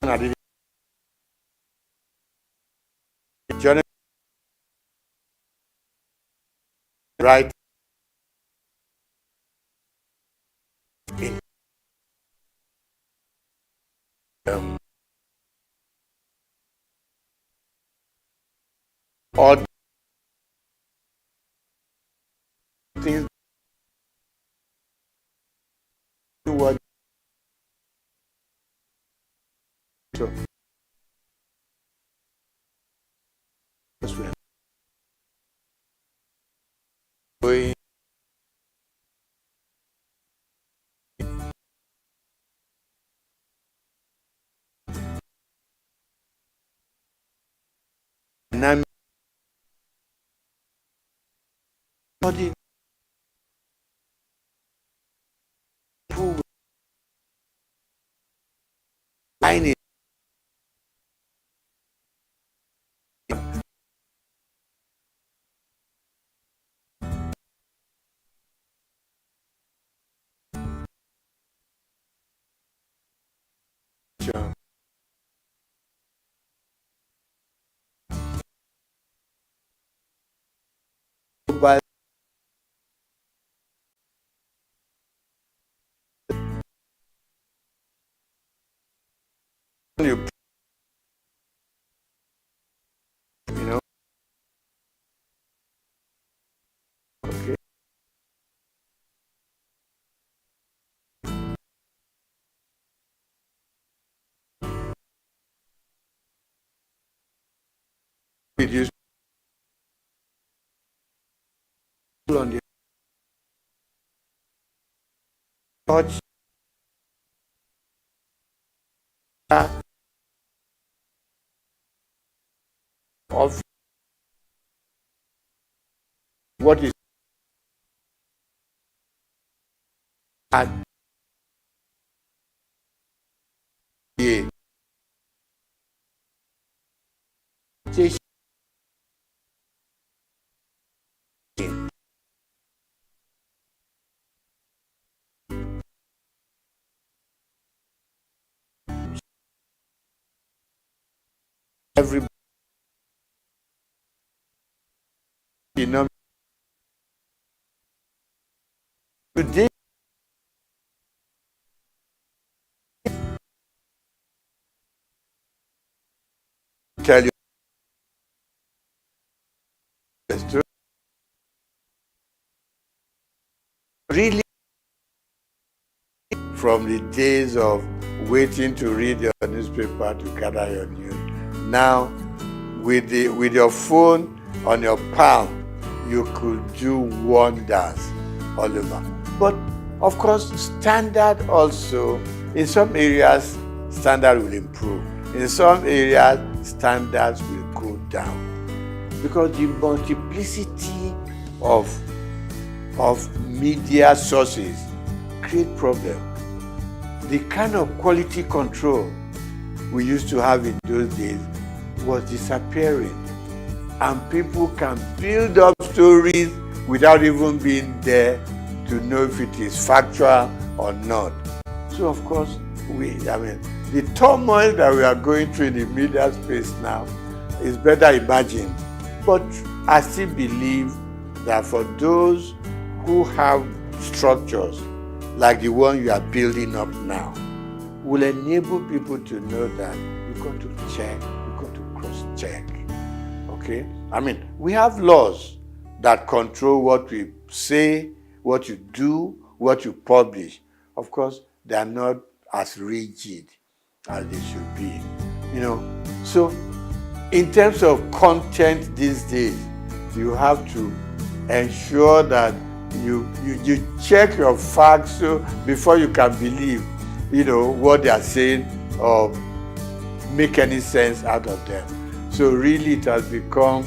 I did journey right in all things you were to going and body who I need by you know okay reduce on the touch of what is at the station everybody know today tell you the story really from the days of waiting to read your newspaper to gather your news. Now with your phone on your palm, you could do wonders all over. But of course, standard also, in some areas, standard will improve. In some areas, standards will go down. Because the multiplicity of media sources create problems. The kind of quality control we used to have in those days was disappearing. And people can build up stories without even being there to know if it is factual or not. So of course, the turmoil that we are going through in the media space now is better imagined. But I still believe that for those who have structures like the one you are building up now, will enable people to know that you've got to check, you've got to cross-check. Okay? We have laws that control what we say, what you do, what you publish. Of course, they are not as rigid as they should be. So in terms of content these days, you have to ensure that you check your facts before you can believe, what they are saying or make any sense out of them. So really it has become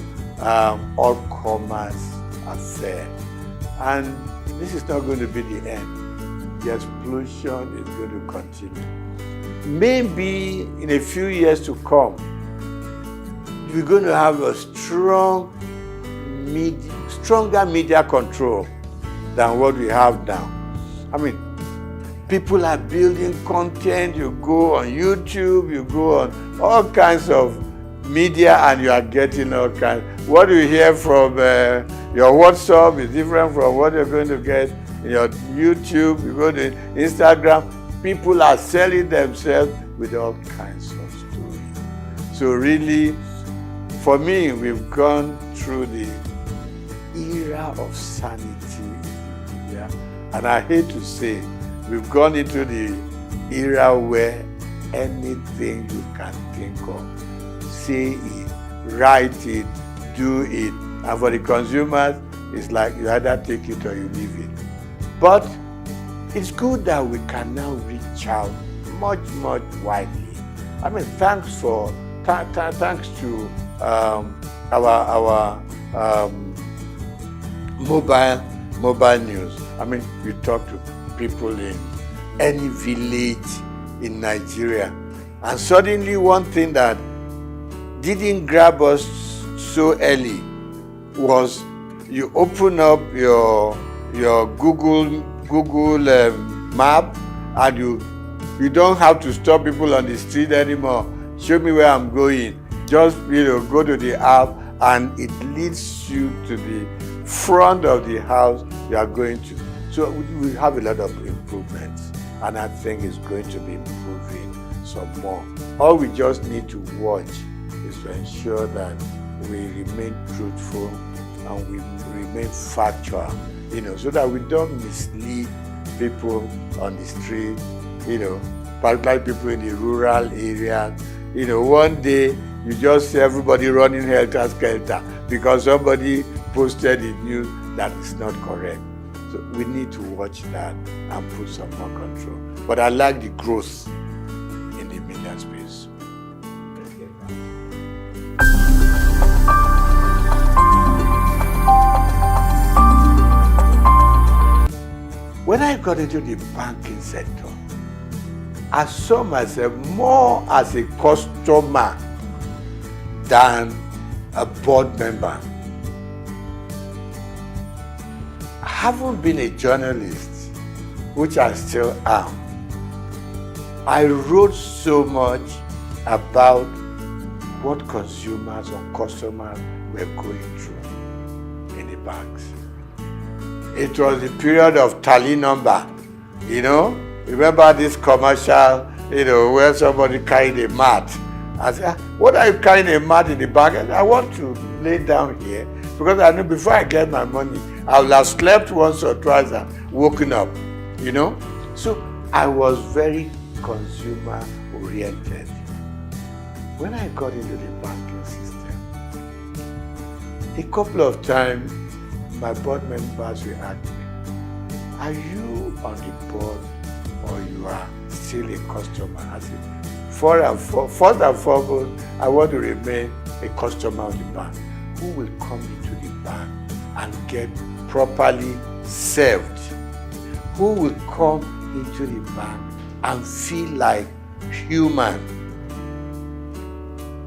all commerce affair. And this is not going to be the end. The explosion is going to continue. Maybe in a few years to come, we're going to have a stronger media control than what we have now. People are building content. You go on YouTube, you go on all kinds of media, and you are getting all kinds. What you hear from your WhatsApp is different from what you're going to get in your YouTube. You go to Instagram, people are selling themselves with all kinds of stories. So really, for me, we've gone through the era of sanity. Yeah? And I hate to say, we've gone into the era where anything you can think of, say it, write it, do it. And for the consumers, it's like you either take it or you leave it. But it's good that we can now reach out much, much widely. Thanks to our mobile news. You talk to people in any village in Nigeria, and suddenly one thing that didn't grab us so early was you open up your Google map, and you don't have to stop people on the street anymore. Show me where I'm going. Just go to the app, and it leads you to the front of the house you are going to. So we have a lot of improvements, and I think it's going to be improving some more. All we just need to watch is to ensure that we remain truthful and we remain factual, so that we don't mislead people on the street, particularly people in the rural areas. One day you just see everybody running helter-skelter because somebody posted the news that is not correct. So we need to watch that and put some more control. But I like the growth in the media space. Let's get back. When I got into the banking sector, I saw myself more as a customer than a board member. I haven't been a journalist, which I still am. I wrote so much about what consumers or customers were going through in the banks. It was the period of tally number, you know. Remember this commercial, you know, where somebody carried a mat. I said, what are you carrying a mat in the bank? I want to lay down here because I know before I get my money, I will have slept once or twice and woken up, you know. So I was very consumer oriented. When I got into the banking system, a couple of times my board members will ask me, are you on the board or you are still a customer? I said, first and foremost, I want to remain a customer of the bank. Who will come into the bank and get properly served? Who will come into the bank and feel like human?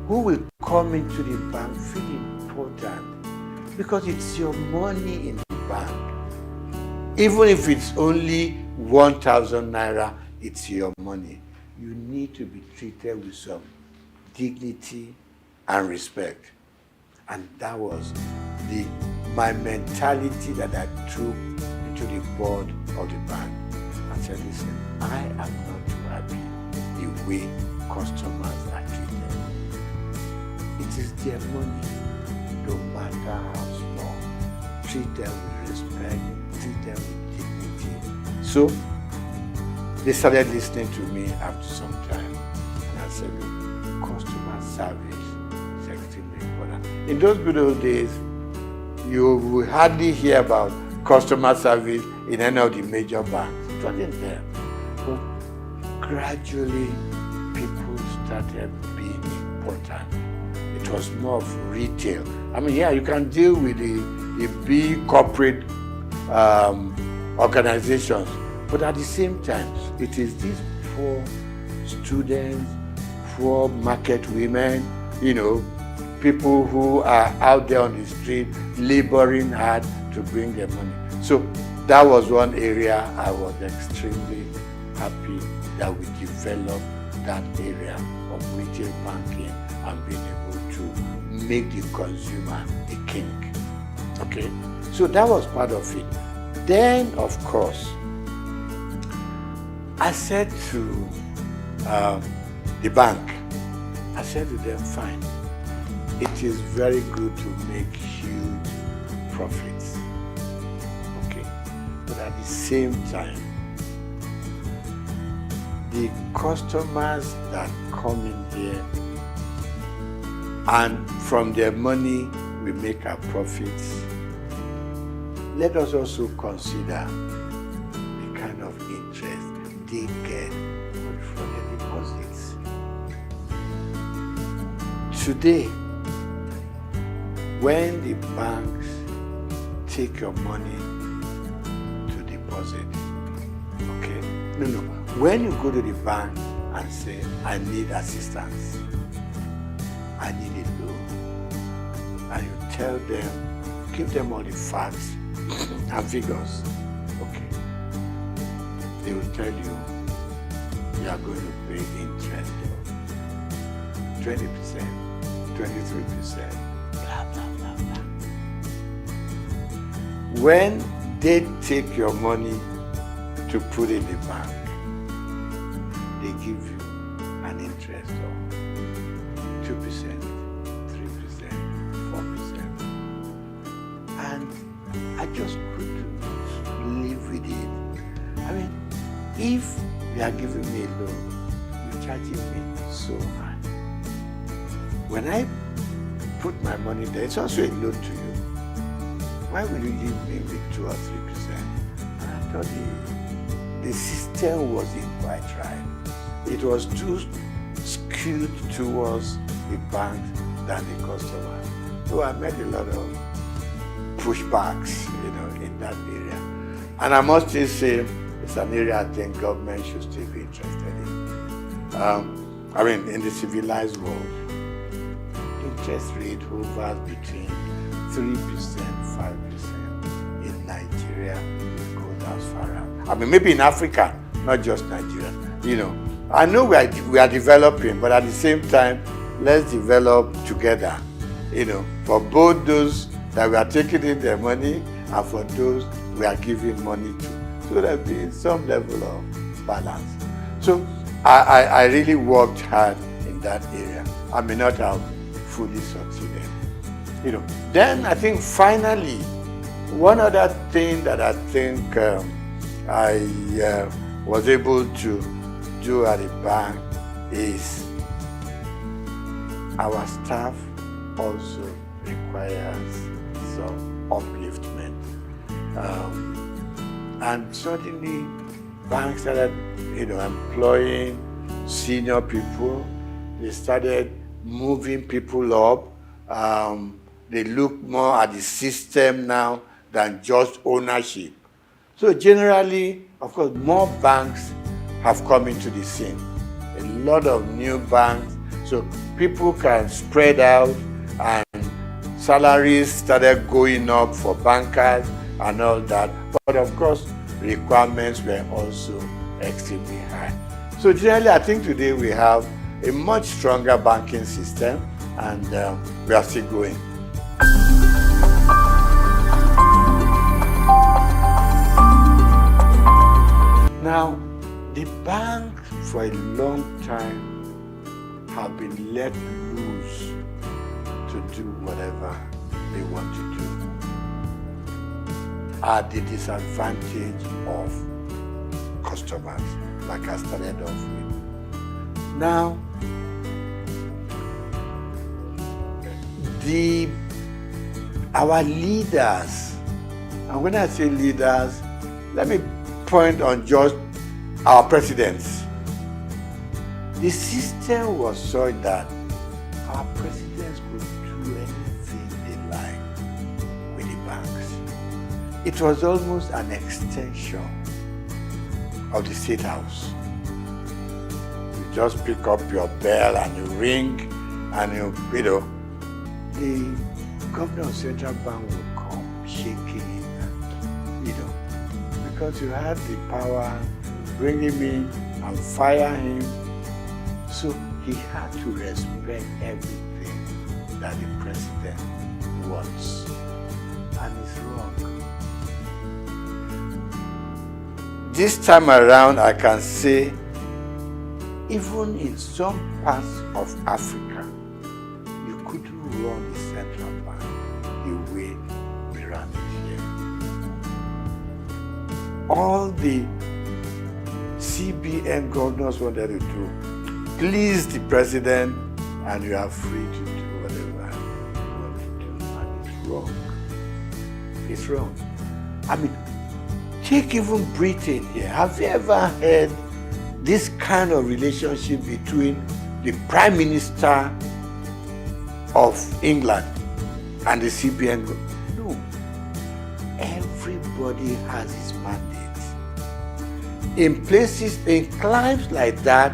Who will come into the bank feel important? Because it's your money in the bank. Even if it's only 1,000 naira, it's your money. You need to be treated with some dignity and respect. And that was my mentality that I took into the board of the bank. I said, listen, I am not too happy the way customers are treated. It is their money, no matter how small. Treat them with respect, treat them with dignity. So they started listening to me after some time. And I said, customer service is extremely important. In those good old days, you will hardly hear about customer service in any of the major banks. It wasn't there. But gradually, people started being important. It was more of retail. I mean, yeah, you can deal with the big corporate organizations, but at the same time, it is these poor students, poor market women, you know, people who are out there on the street laboring hard to bring their money. So that was one area I was extremely happy that we developed that area of retail banking and being able to make the consumer a king. Okay? So that was part of it. Then, of course, I said to the bank, I said to them, fine, it is very good to make huge profits, okay? But at the same time, the customers that come in here and from their money we make our profits, let us also consider the kind of interest they get from their deposits. Today, when the banks take your money to deposit, okay? No. When you go to the bank and say, I need assistance, I need a loan, and you tell them, give them all the facts and figures, okay? They will tell you, you are going to pay interest of 20%, 23%. When they take your money to put in the bank, they give you an interest of 2%, 3%, 4%. And I just couldn't live with it. I mean, if they are giving me a loan, you're charging me so high. When I put my money there, it's also a loan to you. Why will you give me with 2 or 3%? And I thought the system wasn't quite right. It was too skewed towards the bank than the customer. So I made a lot of pushbacks, in that area. And I must still say, it's an area I think government should still be interested in. I mean, in the civilized world, interest rate hovers between 3%, 5%. In Nigeria, it goes as far as. I mean, maybe in Africa, not just Nigeria. You know, I know we are developing, but at the same time, let's develop together. You know, for both those that we are taking in their money and for those we are giving money to. So there'll be some level of balance. So I really worked hard in that area. I may not have fully succeeded. You know, then I think finally, one other thing that I think I was able to do at the bank is our staff also requires some upliftment. And suddenly, banks started, you know, employing senior people. They started moving people up. They look more at the system now than just ownership. So generally, of course, more banks have come into the scene. A lot of new banks, so people can spread out, and salaries started going up for bankers and all that. But of course, requirements were also extremely high. So generally, I think today we have a much stronger banking system, and we are still growing. Now, the bank for a long time have been let loose to do whatever they want to do at the disadvantage of customers, like I started off with. Now, our leaders, and when I say leaders, let me point on just our presidents. The system was such that our presidents could do anything they like with the banks. It was almost an extension of the State House. You just pick up your bell and you ring, and you know, the governor of Central Bank will come shaking, you know, because you had the power to bring him in and fire him. So he had to respect everything that the president wants. And it's wrong. This time around, I can say, even in some parts of Africa, you couldn't run the central bank the way we run it here. All the CBN governors wanted to do, please the president, and you are free to do whatever you want to do. And it's wrong. It's wrong. I mean, take even Britain here. Have you ever heard this kind of relationship between the Prime Minister of England and the CBN? No. Everybody has his mandate. In places, in climes like that,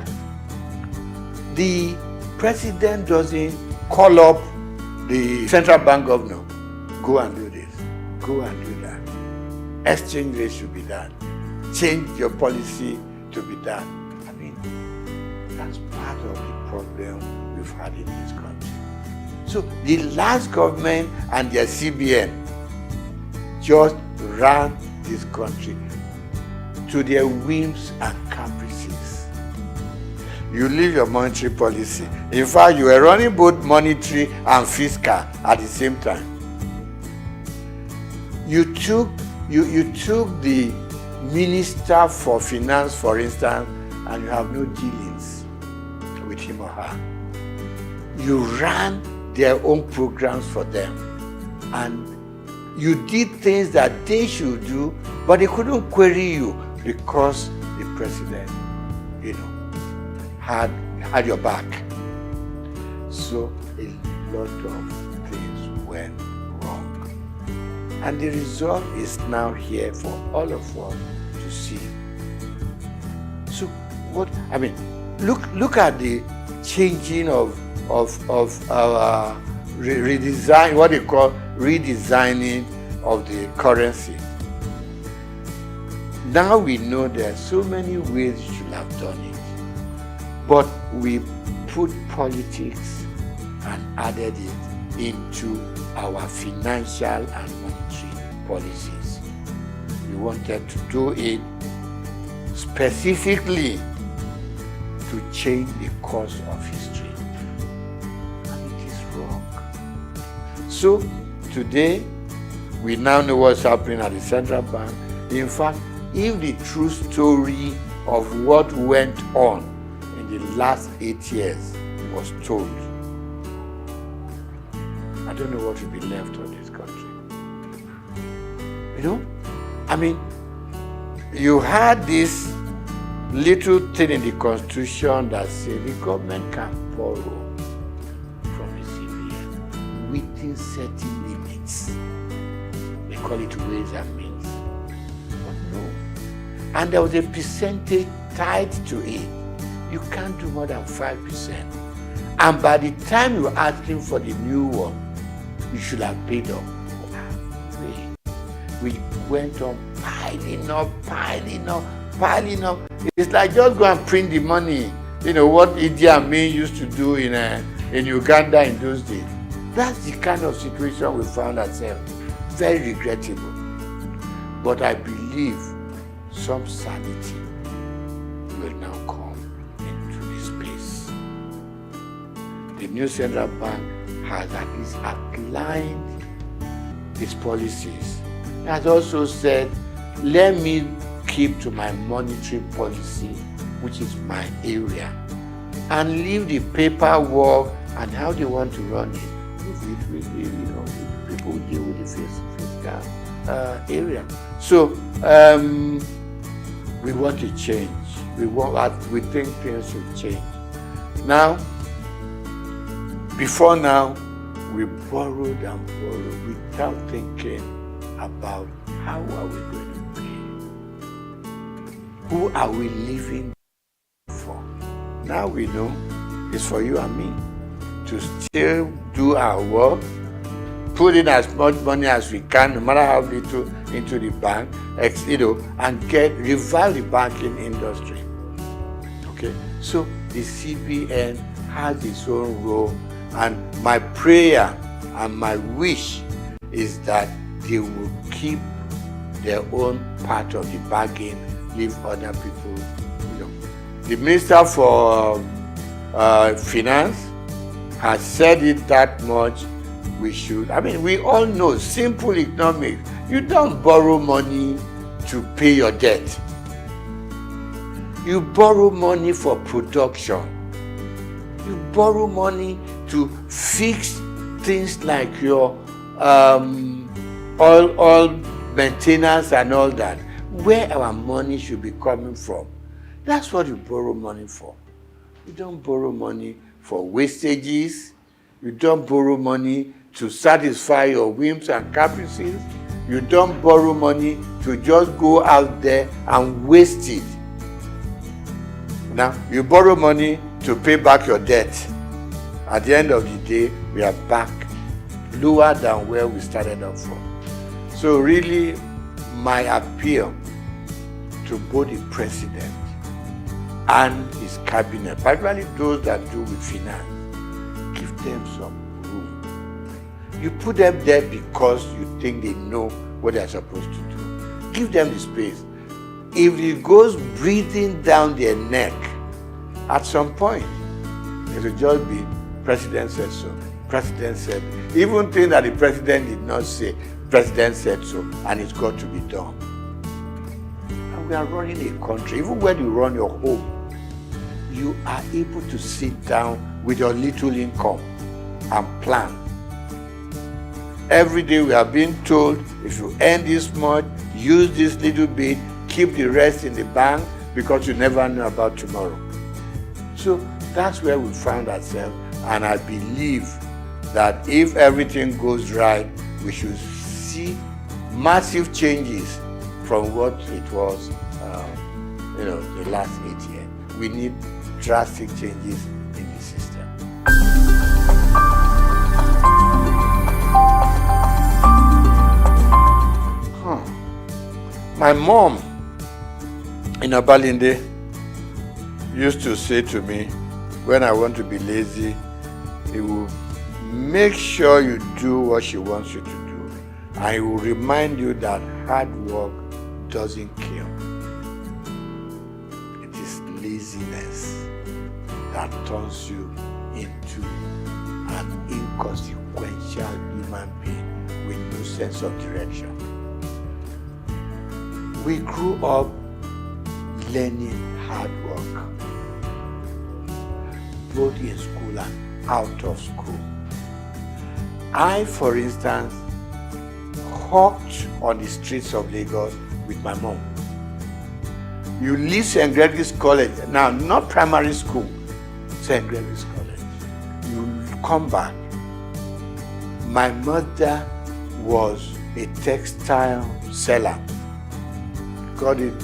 the president doesn't call up the central bank governor. Go and do this. Go and do that. Exchange rate should be done. Change your policy to be done. I mean, that's part of the problem we've had in this country. So the last government and their CBN just ran this country to their whims and caprices. You leave your monetary policy. In fact, you were running both monetary and fiscal at the same time. You took the Minister for Finance, for instance, and you have no dealings with him or her. You ran their own programs for them, and you did things that they should do, but they couldn't query you because the president, you know, had your back. So a lot of things went wrong. And the result is now here for all of us to see. So look at the changing of our redesign, what they call redesigning of the currency. Now we know there are so many ways you should have done it, but we put politics and added it into our financial and monetary policies. We wanted to do it specifically to change the course of history. And it is wrong. So today, we now know what's happening at the central bank. In fact, if the true story of what went on in the last 8 years was told, I don't know what will be left of this country. You know? I mean, you had this little thing in the Constitution that said the government can borrow from the CBN within certain limits. They call it ways and means. But no. And there was a percentage tied to it. You can't do more than 5%. And by the time you're asking for the new one, you should have paid up. We went on piling up. It's like just go and print the money. You know what Idi Amin used to do in Uganda in those days. That's the kind of situation we found ourselves. Very regrettable. But I believe some sanity will now come into this space. The new central bank has at least outlined its policies. It has also said, let me keep to my monetary policy, which is my area, and leave the paperwork and how they want to run it. People who deal with the fiscal area. So we want to change. We think things should change. Now, before now, we borrowed and borrowed without thinking about how are we going to pay? Who are we living for? Now we know it's for you and me to still do our work, put in as much money as we can, no matter how little, into the bank, and revive the banking industry. Okay, so the CBN has its own role, and my prayer and my wish is that they will keep their own part of the bargain, leave other people. The Minister for Finance has said it that much. We should. I mean, we all know simple economics. You don't borrow money to pay your debt. You borrow money for production. You borrow money to fix things like your all maintenance and all that. Where our money should be coming from. That's what you borrow money for. You don't borrow money for wastages. You don't borrow money to satisfy your whims and caprices. You don't borrow money to just go out there and waste it. Now, you borrow money to pay back your debt. At the end of the day, we are back lower than where we started off from. So really, my appeal to both the president and his cabinet, particularly those that do with finance, give them some room. You put them there because you think they know what they're supposed to do. Give them the space. If it goes breathing down their neck, at some point, it will just be, President said so, President said, even things that the President did not say, President said so, and it's got to be done. And we are running a country, even when you run your home, you are able to sit down with your little income and plan. Every day we are being told, if you earn this much, use this little bit, keep the rest in the bank, because you never know about tomorrow. So that's where we found ourselves, and I believe that if everything goes right, we should see massive changes from what it was, the last 8 years. We need drastic changes in the system. My mom in Abalinde used to say to me, when I want to be lazy, he will make sure you do what she wants you to do. And he will remind you that hard work doesn't kill. It is laziness that turns you into an inconsequential human being with no sense of direction. We grew up learning hard work, both in school and out of school. I, for instance, hawked on the streets of Lagos with my mom. You leave St. Gregory's College, now not primary school, St. Gregory's College. You come back. My mother was a textile seller. Got it,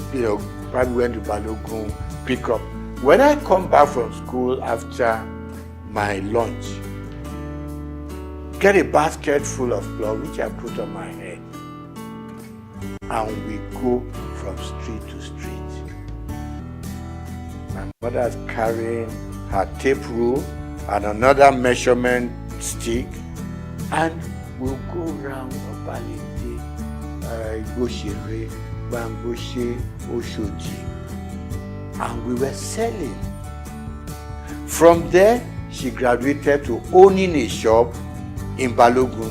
probably went to Balogun, pick up. When I come back from school after my lunch, get a basket full of cloth which I put on my head, and we go from street to street. My mother's carrying her tape rule and another measurement stick, and we'll go round Obalende, Igboshere, Bamboshe, Oshoji, and we were selling. From there, she graduated to owning a shop in Balogun.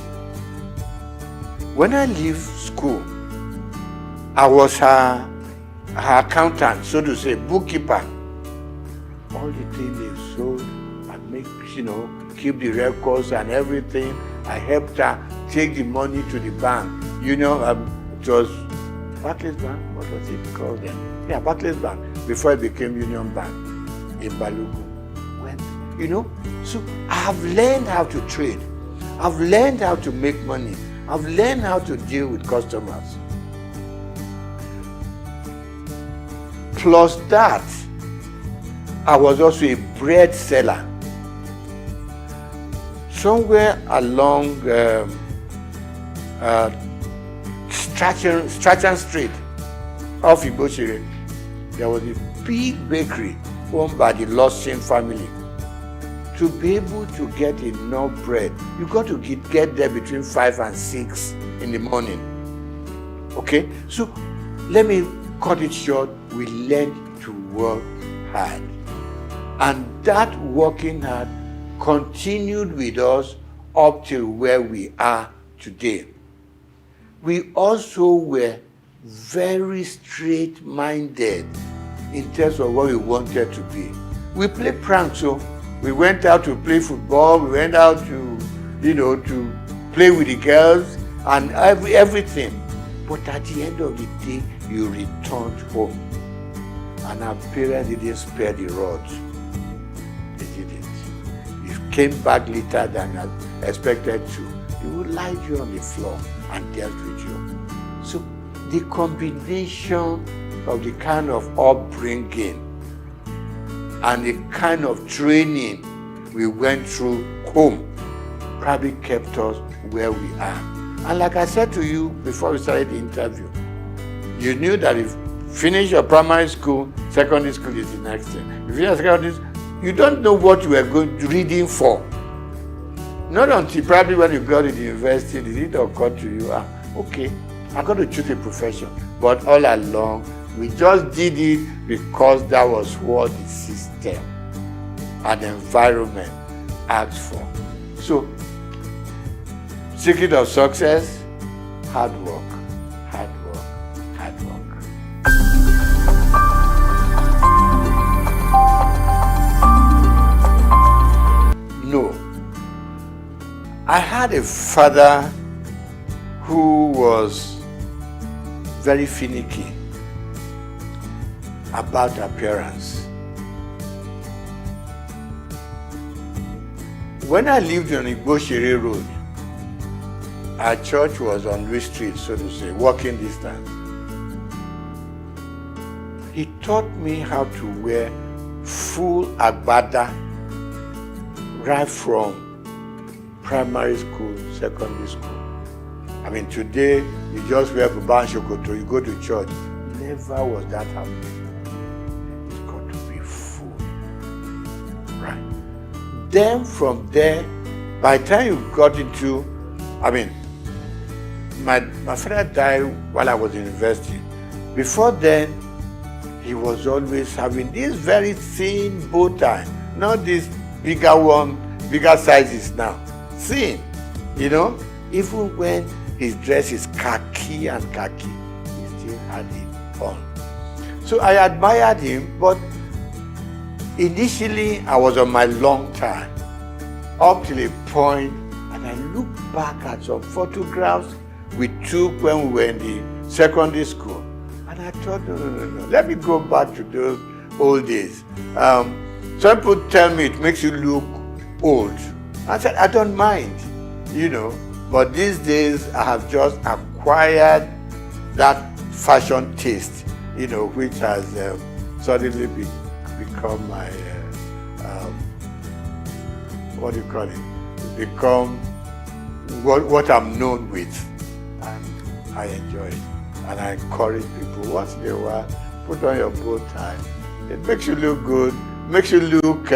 When I leave school, I was her accountant, so to say, bookkeeper. All the things they sold, I make, keep the records and everything. I helped her take the money to the bank. It was Barclays Bank, what was it called then? Yeah, Barclays Bank, before it became Union Bank in Balogun. So I've learned how to trade. I've learned how to make money. I've learned how to deal with customers. Plus that, I was also a bread seller. Somewhere along Strachan Street off Igboshere, there was a big bakery owned by the Lawson family. To be able to get enough bread, you got to get there between 5 and 6 in the morning. Okay? So let me cut it short. We learned to work hard. And that working hard continued with us up till where we are today. We also were very straight-minded in terms of what we wanted to be. We played pranks, so we went out to play football, we went out to, to play with the girls and everything. But at the end of the day, you returned home. And our parents didn't spare the rod. They didn't. You came back later than expected to. They would lie you on the floor and dealt with you. So the combination of the kind of upbringing and the kind of training we went through home probably kept us where we are. And like I said to you before we started the interview, you knew that if you finish your primary school, secondary school is the next thing. If you finish secondary school, you don't know what you are reading for. Not until probably when you got to the university, did it occur to you, okay, I'm going to choose a profession. But all along, we just did it because that was what the system and environment asked for. So, secret of success, hard work, hard work, hard work. No. I had a father who was very finicky about appearance. When I lived on Igboshere Road, our church was on Louis Street, so to say, walking distance. He taught me how to wear full agbada right from primary school, secondary school. I mean, today, you just wear Buban Shokoto, you go to church. Never was that happening. It's got to be full. Right. Then from there, by the time you got into, I mean, my father died while I was in university. Before then, he was always having this very thin bow tie, not this bigger one, bigger sizes now. Thin, you know, even when his dress is khaki and khaki, he still had it on. So I admired him, but initially I was on my long time, up till a point, and I look back at some photographs we took when we were in the secondary school. And I thought, no, let me go back to those old days. Some people tell me it makes you look old. I said, I don't mind, you know, but these days I have just acquired that fashion taste, you know, which has suddenly become my, what do you call it? Become what I'm known with. And I enjoy it. And I encourage people, once in a while, put on your bow tie. It makes you look good, makes you look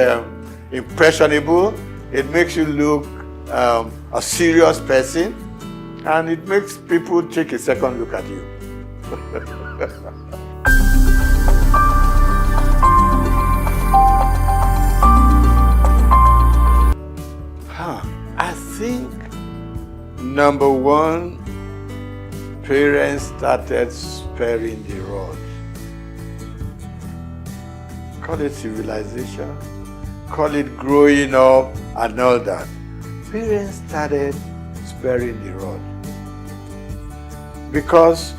impressionable, it makes you look a serious person, and it makes people take a second look at you. I think number one, parents started sparing the rod. Call it civilization, call it growing up and all that. Parents started sparing the rod because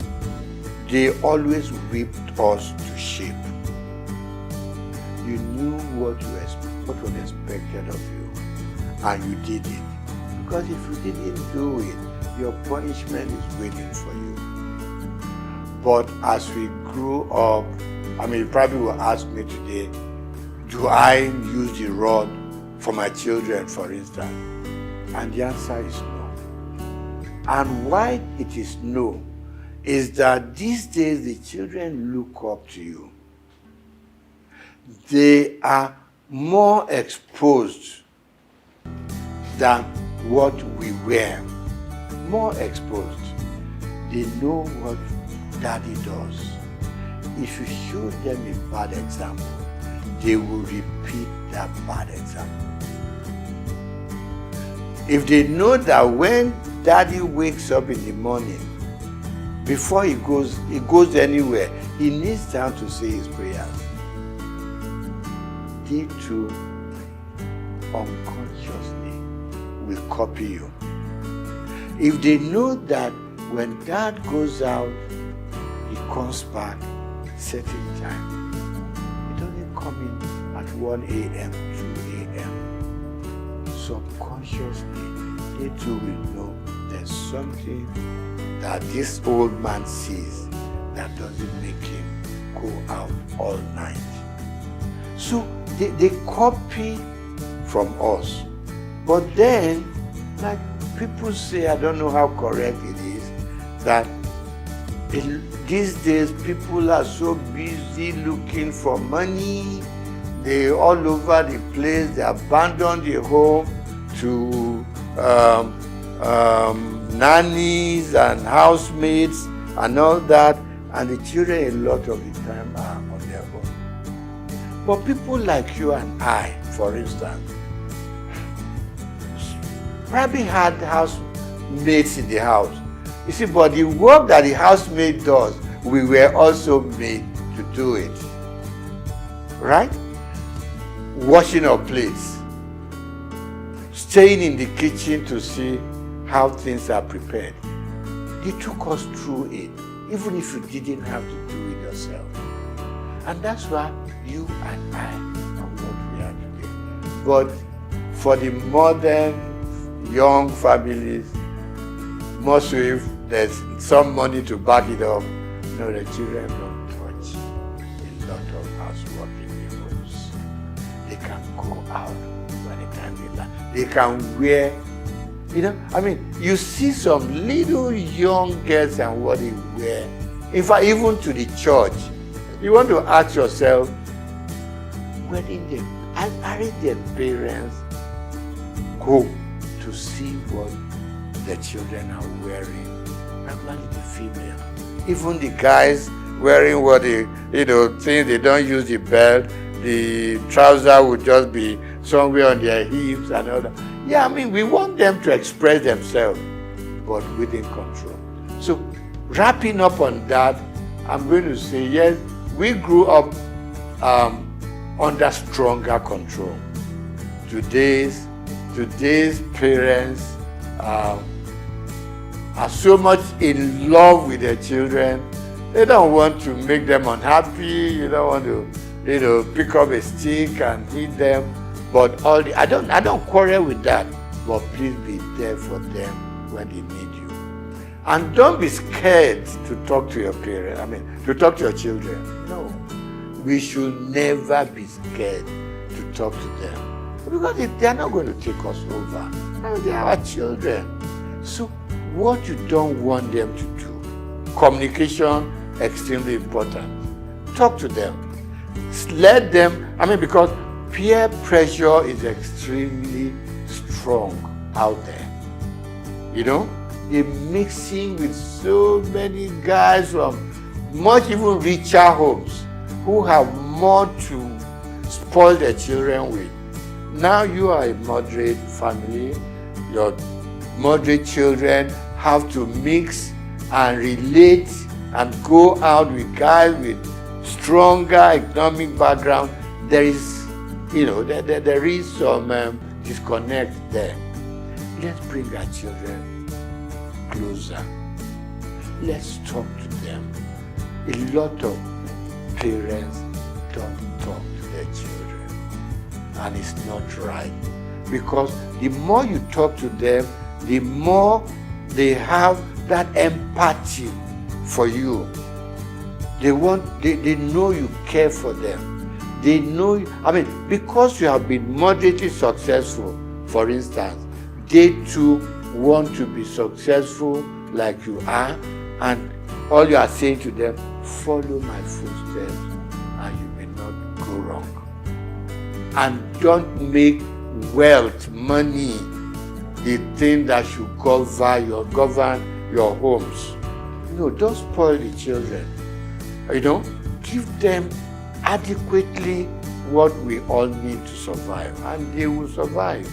they always whipped us to shape. You knew what was expected of you, and you did it. Because if you didn't do it, your punishment is waiting for you. But as we grew up, I mean, you probably will ask me today, do I use the rod for my children, for instance? And the answer is no. And why it is no is that these days the children look up to you. They are more exposed than what we were. More exposed. They know what daddy does. If you show them a bad example, they will repeat that bad example. If they know that when daddy wakes up in the morning, before he goes anywhere, he needs time to say his prayers. They too unconsciously will copy you. If they know that when dad goes out, he comes back certain time. He doesn't come in at 1 a.m., 2 a.m. Subconsciously, they too will know there's something that this old man sees that doesn't make him go out all night. So they copy from us. But then, like people say, I don't know how correct it is, that these days people are so busy looking for money. They're all over the place. They abandon the home to nannies and housemates and all that. And the children a lot of the time are on their own. But people like you and I, for instance, probably had housemates in the house. You see, but the work that the housemaid does, we were also made to do it. Right? Washing our plates. Staying in the kitchen to see how things are prepared. They took us through it, even if you didn't have to do it yourself. And that's why you and I are what we are today. But for the modern young families, Most if there's some money to back it up, no, the children don't touch a lot of housework in the homes. They can go out by the time they learn. They can wear, I mean, you see some little young girls and what they wear. In fact, even to the church, you want to ask yourself, aren't their parents go to see what the children are wearing? Normally the female. Even the guys wearing what they, things they don't use the belt, the trouser would just be somewhere on their hips and all that. Yeah, I mean, we want them to express themselves, but within control. So, wrapping up on that, I'm going to say, yes, we grew up under stronger control. Today's parents are so much in love with their children. They don't want to make them unhappy. You don't want to, pick up a stick and hit them. But I don't quarrel with that. But please be there for them when they need you. And don't be scared to talk to your parents. To talk to your children. No. We should never be scared to talk to them. Because they are not going to take us over. They are our children. So what you don't want them to do, communication, extremely important. Talk to them. Let them, because peer pressure is extremely strong out there. They're mixing with so many guys from much even richer homes who have more to spoil their children with. Now you are a moderate family, your moderate children have to mix and relate and go out with guys with stronger economic background. There is, there is some disconnect there. Let's bring our children closer. Let's talk to them. A lot of parents don't talk to their children, and it's not right, because the more you talk to them, the more they have that empathy for you. They know you care for them. They know, because you have been moderately successful, for instance, they too want to be successful like you are, and all you are saying to them, follow my footsteps and you may not go wrong. And don't make wealth, money, the thing that should govern your homes. Don't spoil the children. Give them adequately what we all need to survive, and they will survive.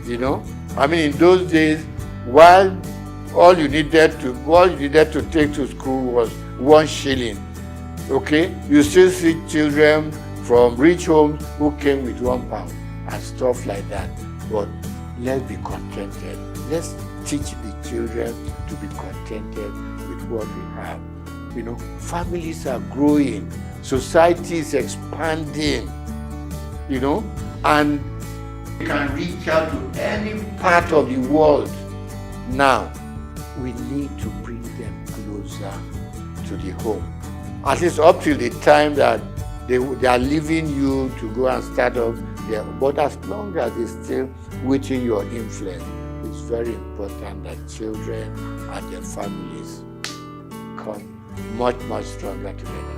In those days, while all you needed to take to school was 1 shilling. Okay, you still see children from rich homes who came with £1 and stuff like that. But let's be contented. Let's teach the children to be contented with what we have. Families are growing, society is expanding, and we can reach out to any part of the world. Now, we need to bring them closer to the home. At least up till the time that they are leaving you to go and start up there. But as long as they're still within your influence, it's very important that children and their families come much, much stronger together.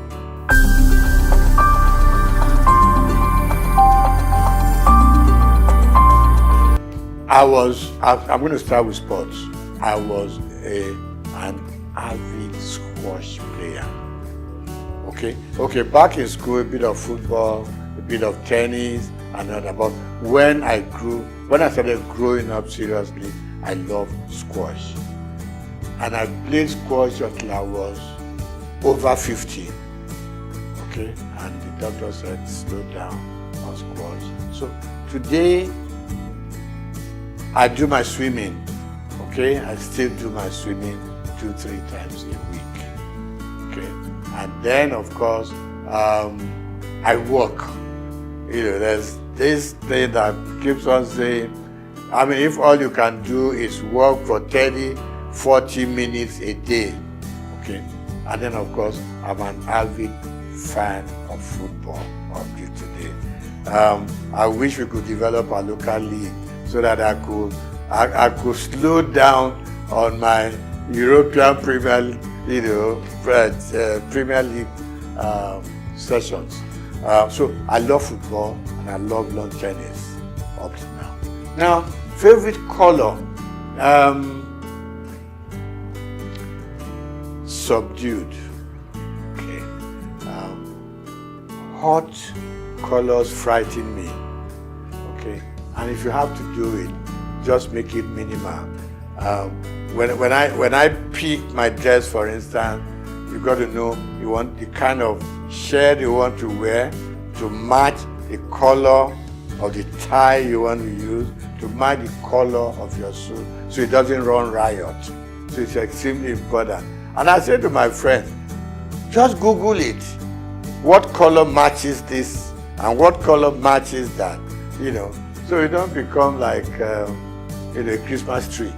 I'm going to start with sports. I was an avid squash player. Okay, back in school, a bit of football, a bit of tennis, and all that. But when I started growing up seriously, I loved squash. And I played squash until I was over 50. Okay, and the doctor said, slow down on squash. So today, I do my swimming. Okay, I still do my swimming 2-3 times a week. Okay, and then of course I work. There's this thing that keeps on saying, if all you can do is work for 30, 40 minutes a day. Okay, and then of course I'm an avid fan of football up to today. I wish we could develop a local league so that I could slow down on my European Premier, Premier League sessions. So I love football and I love lawn tennis up to now. Now, favorite color, subdued. Okay, hot colors frighten me. Okay, and if you have to do it, just make it minimal. When I pick my dress, for instance, you got to know you want the kind of shirt you want to wear to match the color of the tie you want to use, to match the color of your suit, so it doesn't run riot. So it's extremely important. And I say to my friends, just Google it. What color matches this and what color matches that? So you don't become like a Christmas tree,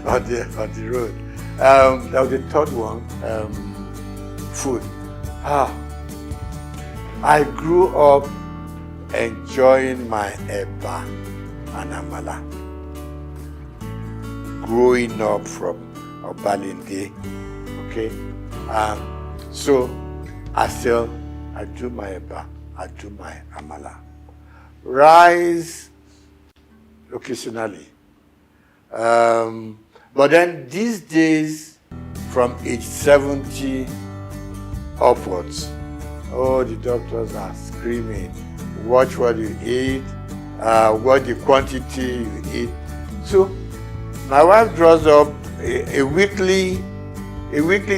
on the road. That was the third one. Food. I grew up enjoying my eba and amala. Growing up from Obalinde, okay? So I do my eba, I do my amala. Rice occasionally. But then these days, from age 70 upwards, the doctors are screaming, watch what you eat, what the quantity you eat. So my wife draws up a weekly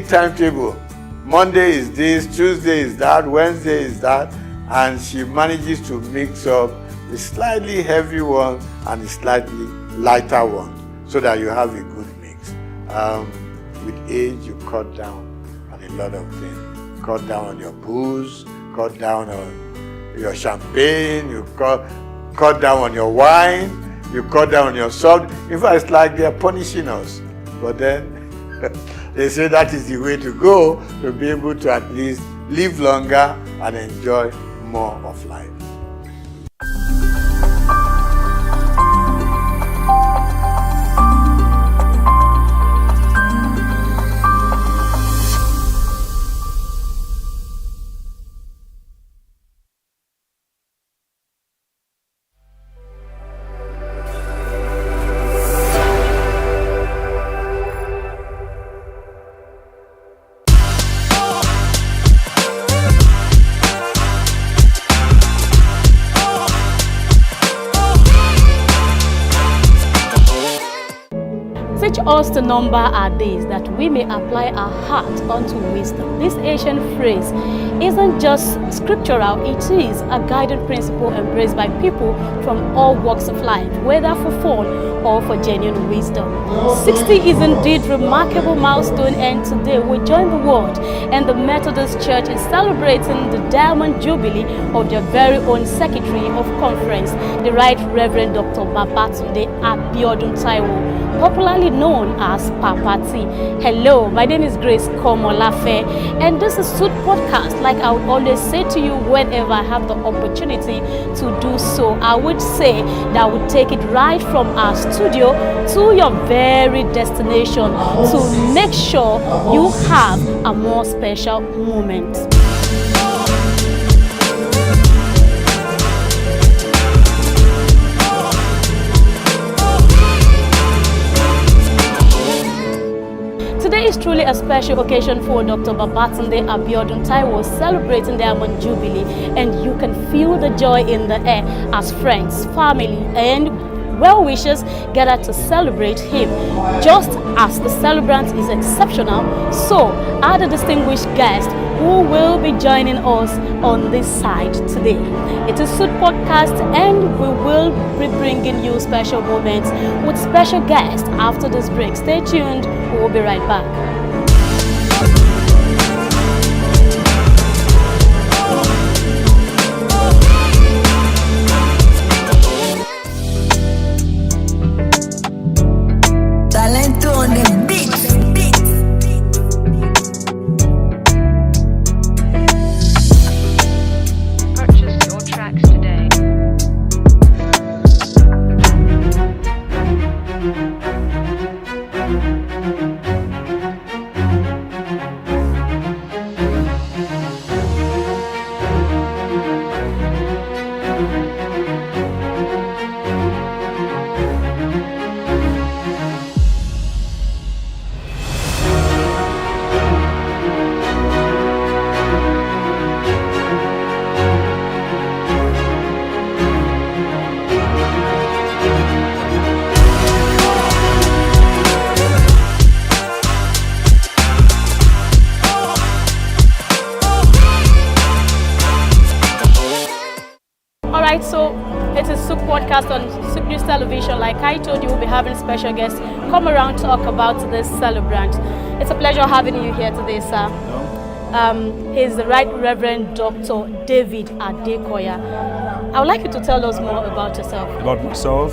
timetable. Monday is this, Tuesday is that, Wednesday is that, and she manages to mix up the slightly heavy one and the slightly lighter one, so that you have a good mix. With age, you cut down on a lot of things. Cut down on your booze, cut down on your champagne, you cut down on your wine, you cut down on your salt. In fact, it's like they're punishing us. But then they say that is the way to go, to be able to at least live longer and enjoy more of life. Teach us to number our days, that we may apply our heart unto wisdom. This ancient phrase isn't just scriptural, it is a guiding principle embraced by people from all walks of life, whether for fun or for genuine wisdom. 60 is indeed a remarkable milestone, and today we join the world and the Methodist Church in celebrating the Diamond Jubilee of their very own Secretary of Conference, the Right Reverend Dr. Babatunde Abiodun Taiwo, popularly known as Papa T. Hello, my name is Grace Komolafe, and this is Souq Podcast. Like I would always say to you whenever I have the opportunity to do so, I would say that I would take it right from our studio to your very destination to make sure you have a more special moment. Today is truly a special occasion for Dr. Babatunde Abiodun Taiwo, celebrating Diamond Jubilee, and you can feel the joy in the air as friends, family, and well-wishers gather to celebrate him. Just as the celebrant is exceptional, so are the distinguished guests who will be joining us on this side today. It is Souq Podcast, and we will be bringing you special moments with special guests after this break. Stay tuned, we will be right back. All right, so it's a Souq podcast on Souq News Television. Like I told you, we'll be having special guests come around to talk about this celebrant. It's a pleasure having you here today, sir. He's the Right Reverend Dr. David Adekoya. I would like you to tell us more about yourself. About myself,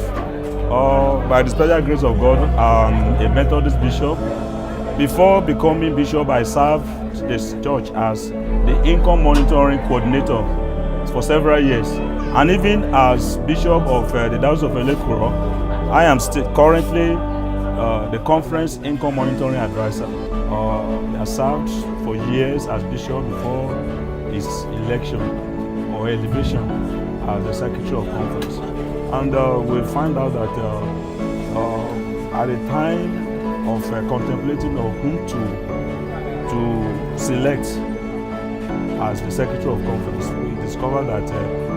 by the special grace of God, I'm a Methodist bishop. Before becoming bishop, I served this church as the income monitoring coordinator for several years. And even as bishop of the Diocese of Elekuro, I am currently the conference income monitoring advisor. I served for years as bishop before his election or elevation as the secretary of conference. And we find out that at the time of contemplating of whom to select as the secretary of conference, we discovered that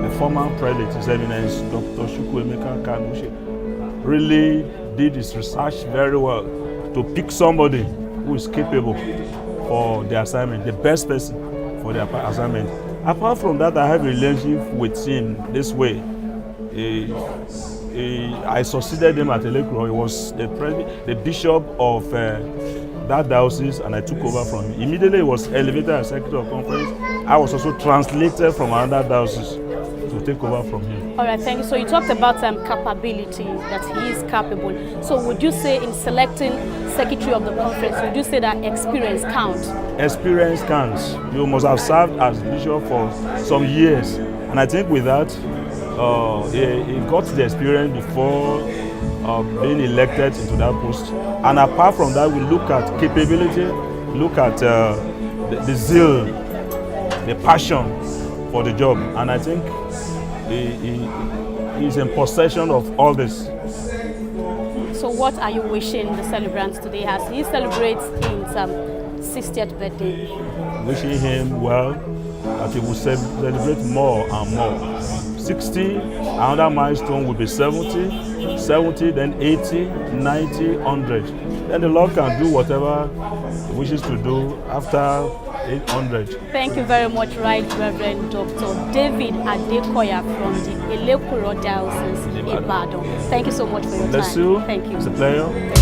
the former prelate, His Eminence Dr. Chukwuemeka Kanushe, really did his research very well to pick somebody who is capable for the assignment, the best person for the assignment. Apart from that, I have a relationship with him this way. I succeeded him at Elekuro. He was the bishop of that diocese, and I took over from him. Immediately he was elevated as secretary of conference. I was also translated from another diocese to take over from him. All right, thank you. So you talked about capability, that he is capable. So would you say in selecting secretary of the conference, would you say that experience counts? Experience counts. You must have served as bishop for some years, and I think with that, he got the experience before being elected into that post. And apart from that, we look at capability, look at the zeal, the passion for the job. And I think he's in possession of all this. So what are you wishing the celebrants today as he celebrates his 60th birthday? Wishing him well, that he will celebrate more and more. 60, another milestone will be 70, 70, then 80, 90, 100. Then the Lord can do whatever he wishes to do after 800. Thank you very much, Right Reverend Dr. David Adekoya from the Elekuro Diocese in Ibadan. Thank you so much for your time. Bless you. Thank you. It's a pleasure.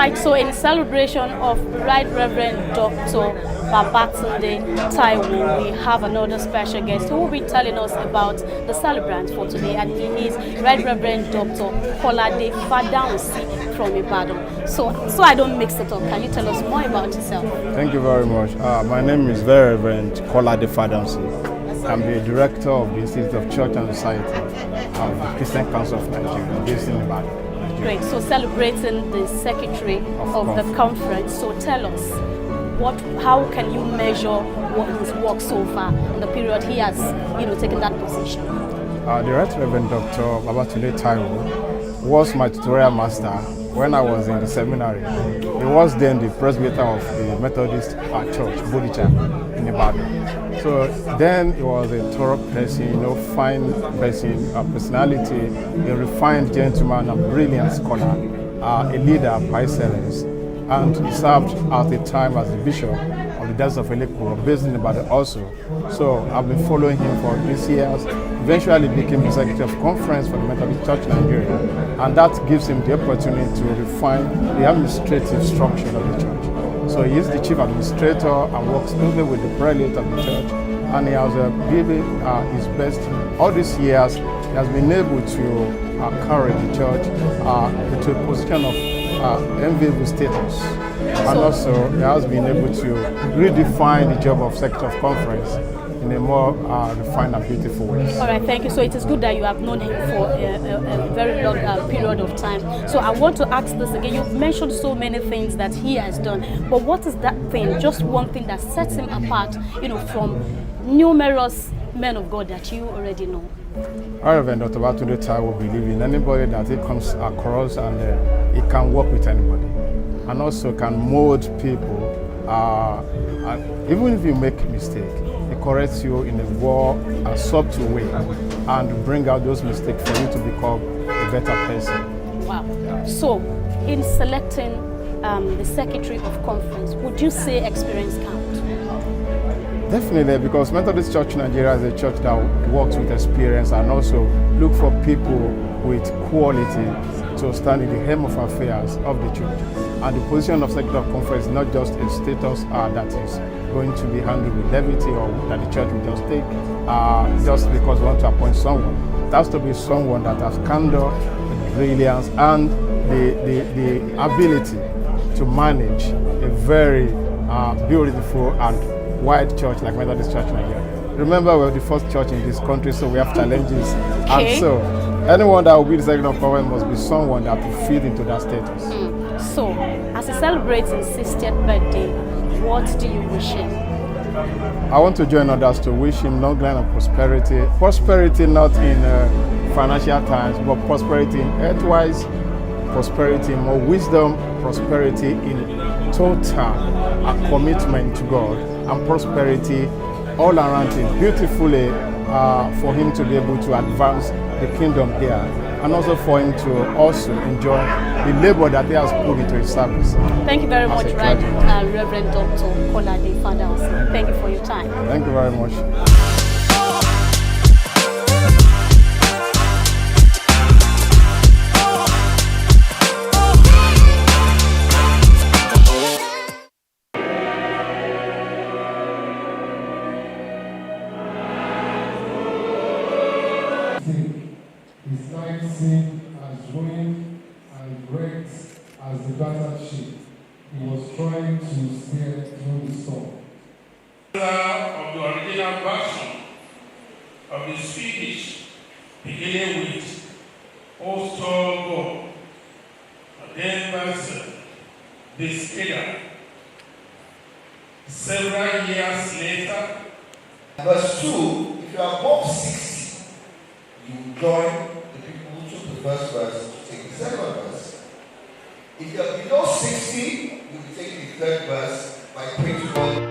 right, so in celebration of Right Reverend Dr. Babatunde Taiwo, we have another special guest who will be telling us about the celebrant for today, and he is Right Reverend Dr. Kolade Fadaunsi from Ibadan. So I don't mix it up, can you tell us more about yourself? Thank you very much. My name is Very Reverend Kolade Fadaunsi. I'm the director of the Institute of Church and Society of the Christian Council of Nigeria, based in Ibadan. Great, so celebrating the secretary of the conference, so tell us, how can you measure his work so far in the period he has, taken that position? The Right Reverend Dr. Babatunde Taiwo was my tutorial master when I was in the seminary. He was then the presbyter of the Methodist Church, Bodhicha, in Ibadan. So then he was a thorough person, fine person, personality, a refined gentleman, a brilliant scholar, a leader by excellence. And he served at the time as the bishop of the Diocese of Eleko, based in Ibadan also. So I've been following him for these years. Eventually became the secretary of conference for the Methodist Church Nigeria, and that gives him the opportunity to refine the administrative structure of the church. So he is the chief administrator and works closely with the prelate of the church, and he has given his best. All these years, he has been able to carry the church to a position of enviable status. And also, he has been able to redefine the job of secretary of conference in a more refined and beautiful way. All right, thank you. So it is good that you have known him for a very long period of time. So I want to ask this again. You've mentioned so many things that he has done, but what is that thing, just one thing that sets him apart, from numerous men of God that you already know? Reverend Dr. Babatunde Taiwo believe in anybody that he comes across, and he can work with anybody, and also can mold people. Even if you make a mistake, he corrects you in a more subtle way and bring out those mistakes for you to become a better person. Wow. So, in selecting the secretary of conference, would you say experience counts? Definitely, because Methodist Church Nigeria is a church that works with experience and also look for people with quality to stand in the helm of affairs of the church. And the position of secretary of conference is not just a status that is going to be handled with levity or that the church will just take just because we want to appoint someone. It has to be someone that has candor, brilliance, and the ability to manage a very beautiful and wide church like Methodist Church Nigeria. Remember, we're the first church in this country, so we have challenges. Okay. And so, anyone that will be the secretary of conference must be someone that will fit into that status. So, as he celebrates his 60th birthday, what do you wish him? I want to join others to wish him long line of prosperity. Prosperity not in financial times, but prosperity in earthwise, prosperity in more wisdom, prosperity in total commitment to God, and prosperity all around him, beautifully for him to be able to advance the kingdom here, and also for him to also enjoy the labor that he has put into his service. Thank you very much, Reverend Dr. Kolade Fadaunsi. Thank you for your time. Thank you very much. His life seemed as ruined and wrecked as the battered ship. He was trying to steer through the storm. Of the original version of the Swedish, beginning with O Star God, and then verse Biscaya. Several years later, verse 2, if you are above 60, you join the people who took the first verse to take the second verse. If you are below 60, you will take the third verse by praying to God.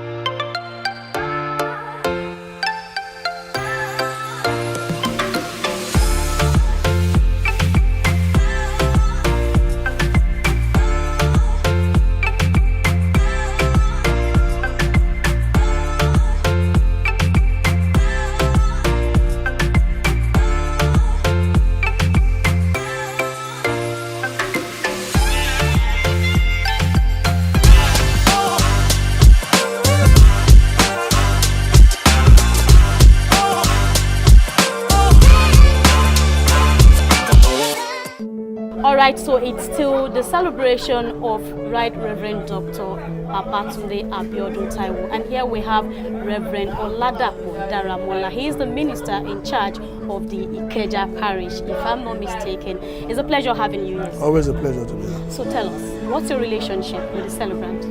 All right, so it's still the celebration of Right Reverend Dr. Babatunde Abiodun Taiwo, and here we have Reverend Oladapo Daramola. He is the minister in charge of the Ikeja parish, if I'm not mistaken. It's a pleasure having you here. Always a pleasure to be here. So tell us, what's your relationship with the celebrant?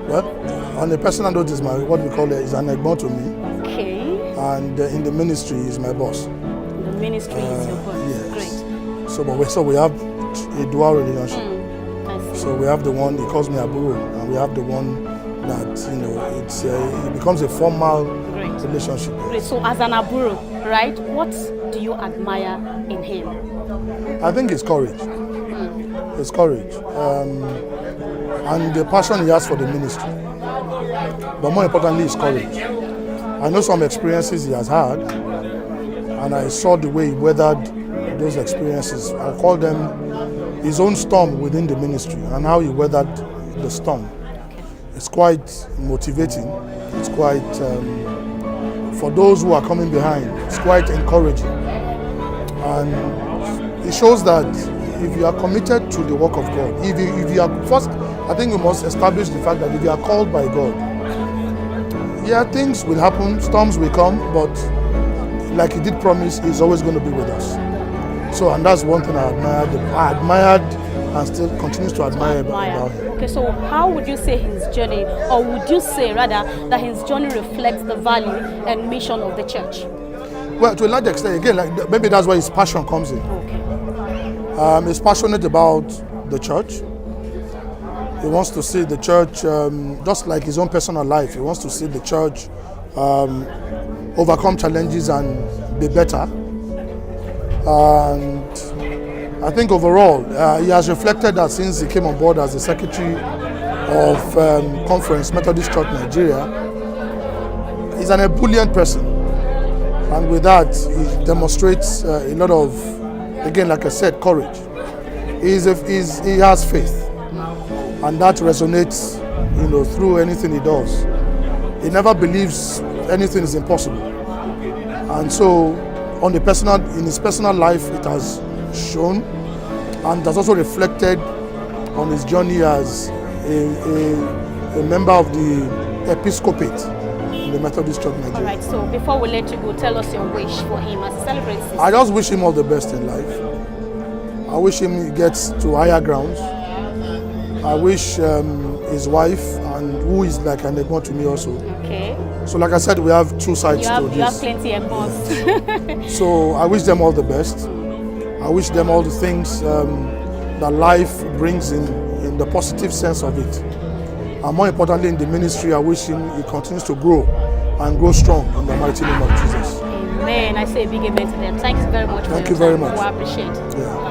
Well, on a personal note, is what we call it is an egbon to me. Okay. And in the ministry is my boss. The ministry is your boss. Yes. Great. So we have a dual relationship. I see. So we have the one he calls me Aburo, and we have the one that it becomes a formal relationship. Great. So as an Aburo, right? What do you admire in him? I think his courage. His courage. And the passion he has for the ministry. But more importantly, his courage. I know some experiences he has had, and I saw the way he weathered those experiences. I call them his own storm within the ministry, and how he weathered the storm. It's quite motivating. It's quite, for those who are coming behind, it's quite encouraging. And it shows that if you are committed to the work of God, if you are first, I think we must establish the fact that if you are called by God, yeah, things will happen, storms will come, but like he did promise, he's always going to be with us. So, and that's one thing I admired and still continues to admire about him. Okay, so how would you say his journey, or would you say rather that his journey reflects the value and mission of the church? Well, to a large extent, again, maybe that's where his passion comes in. Okay. He's passionate about the church. He wants to see the church, just like his own personal life, he wants to see the church overcome challenges and be better. And I think overall, he has reflected that since he came on board as the secretary of Conference Methodist Church Nigeria. He's an ebullient person. And with that, he demonstrates a lot of, again, like I said, courage. He has faith. And that resonates, through anything he does. He never believes anything is impossible. And so, in his personal life, it has shown, and has also reflected on his journey as a member of the episcopate in the Methodist Church Nigeria. All right, so before we let you go, tell us your wish for him as he celebrates this. I just wish him all the best in life. I wish him gets to higher grounds. I wish his wife, and who is like an egbon to me also. Okay. So like I said, we have two sides to this. You have plenty of egbons. So I wish them all the best. I wish them all the things that life brings in the positive sense of it. And more importantly, in the ministry, I wish him he continues to grow and grow strong in the mighty name of Jesus. Amen. I say a big amen to them. Thanks very much for your time. Thank you very much. I appreciate it. Yeah.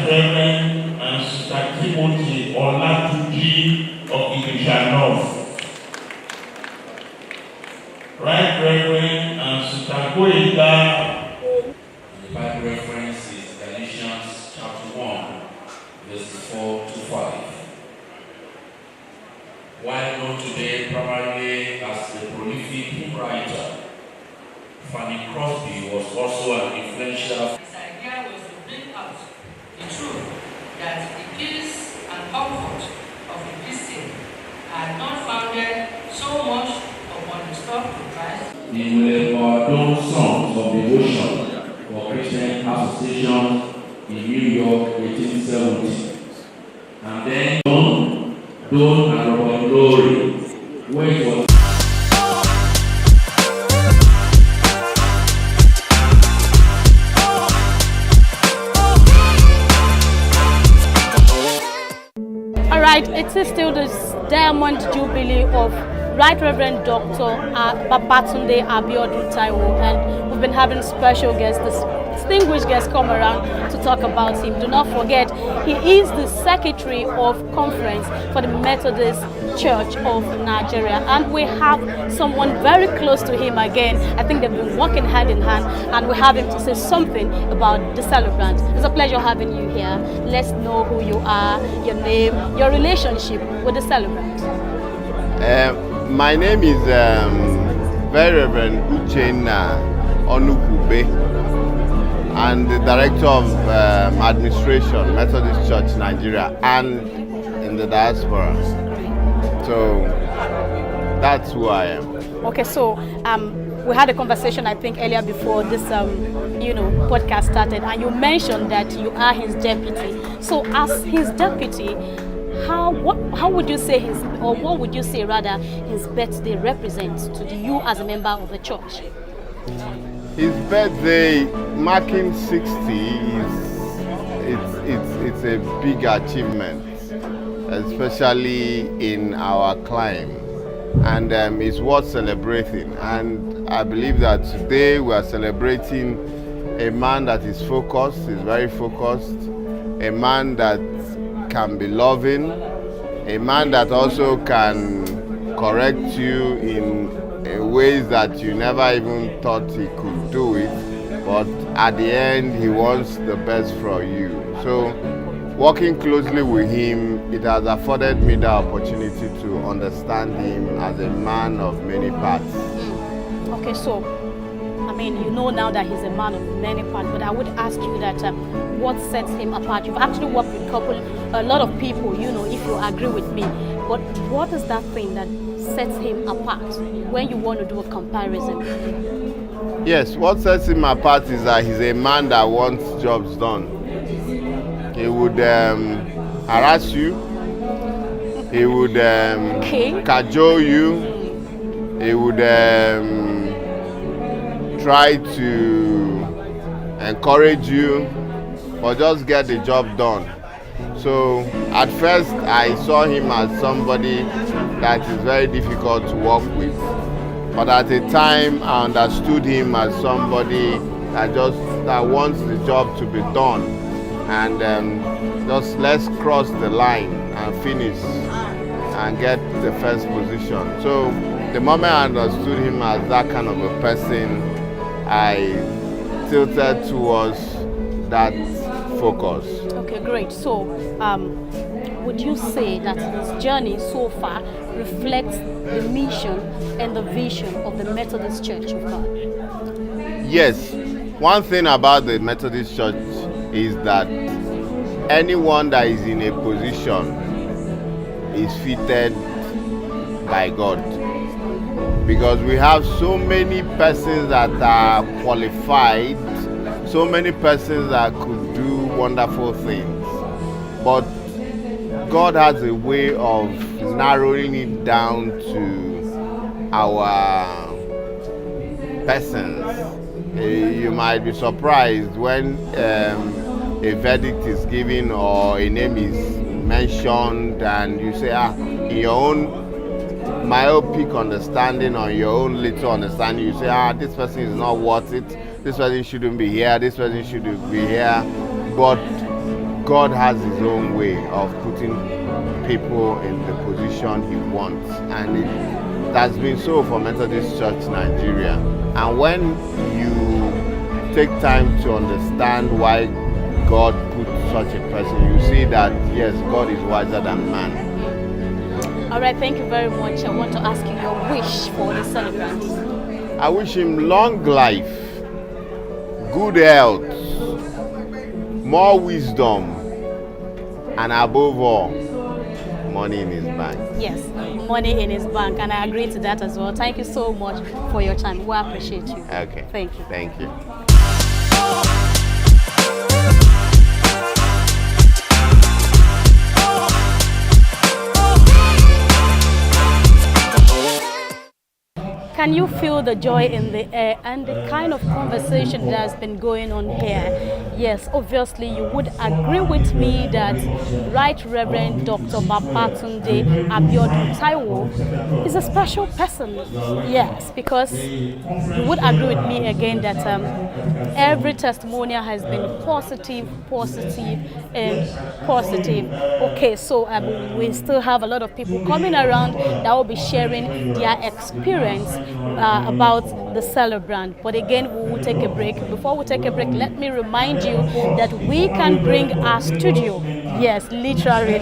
Reverend and Sister Timothy Olatuji of Irisha North. Right Reverend and Sister Goiga. The Bible reference is Galatians chapter 1, verses 4 to 5. While known today primarily as the prolific hymn writer, Fanny Crosby was also an influential. His idea was to bring out the truth that the peace and comfort of the Christian are not founded so much upon the stuff of Christ. He will have done songs of devotion for Christian associations in New York 1870. And then Dawn and Robert Glory, where it was. Alright, it is still the Diamond Jubilee of Right Reverend Dr. Babatunde Abiodun Taiwo, and we've been having special guests distinguished guests come around to talk about him. Do not forget, he is the Secretary of Conference for the Methodist Church of Nigeria. And we have someone very close to him again. I think they've been working hand in hand, and we have him to say something about the celebrant. It's a pleasure having you here. Let's know who you are, your name, your relationship with the celebrant. My name is Very Reverend Uchenna Onukube, and the Director of Administration, Methodist Church Nigeria, and in the diaspora. So that's who I am. Okay, so we had a conversation, I think, earlier before this, podcast started, and you mentioned that you are his deputy. So, as his deputy, how would you say what would you say rather his birthday represents to you as a member of the church? His birthday, marking 60, it's a big achievement, especially in our climb, and it's worth celebrating. And I believe that today we are celebrating a man that is focused, is very focused, a man that can be loving, a man that also can correct you in ways that you never even thought he could do it, but at the end he wants the best for you. So working closely with him, it has afforded me the opportunity to understand him as a man of many parts. Okay, so you know now that he's a man of many parts, but I would ask you that what sets him apart? You've actually worked with a lot of people, if you agree with me, but what is that thing that sets him apart when you want to do a comparison? Yes, what sets him apart is that he's a man that wants jobs done. He would harass you, he would cajole you, he would try to encourage you, but just get the job done. So at first I saw him as somebody that is very difficult to work with, but at the time I understood him as somebody that wants the job to be done, and just let's cross the line and finish and get the first position. So the moment I understood him as that kind of a person, I tilted towards that focus. Okay, great. So, would you say that his journey so far reflects the mission and the vision of the Methodist Church of God? Yes. One thing about the Methodist Church is that anyone that is in a position is fitted by God. Because we have so many persons that are qualified, so many persons that could do wonderful things. But God has a way of narrowing it down to our persons. You might be surprised when a verdict is given or a name is mentioned, and you say, in your own myopic understanding or your own little understanding, you say, this person is not worth it, this person shouldn't be here, this person shouldn't be here. But God has his own way of putting people in the position he wants, and it has been so for Methodist Church Nigeria. And when you take time to understand why God put such a person, you see that yes, God is wiser than man. All right, thank you very much. I want to ask you your wish for the celebrant. I wish him long life, good health, more wisdom, and above all, money in his bank. Yes, money in his bank, and I agree to that as well. Thank you so much for your time. We appreciate you. Okay. Thank you. Thank you. Can you feel the joy in the air and the kind of conversation that has been going on here? Yes, obviously you would agree with me that Right Reverend Dr. Babatunde Abiodun Taiwo is a special person. Yes, because you would agree with me again that every testimonial has been positive, and positive. Okay, so we still have a lot of people coming around that will be sharing their experience about the celebrant. But again, we will take a break. Before we take a break, let me remind you that we can bring our studio. Yes, literally.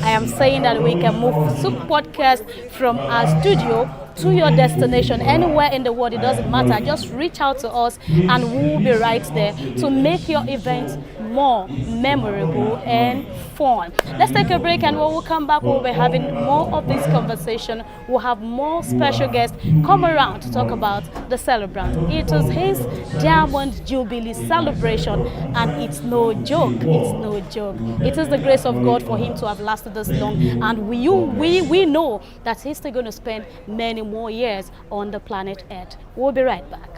I am saying that we can move Souq podcast from our studio to your destination anywhere in the world. It doesn't matter. Just reach out to us and we will be right there to make your event more memorable and fun. Let's take a break, and when we come back, we'll be having more of this conversation. We'll have more special guests come around to talk about the celebrant. It is his Diamond Jubilee celebration, and it's no joke. It's no joke. It is the grace of God for him to have lasted this long, and we know that he's still going to spend many more years on the planet Earth. We'll be right back.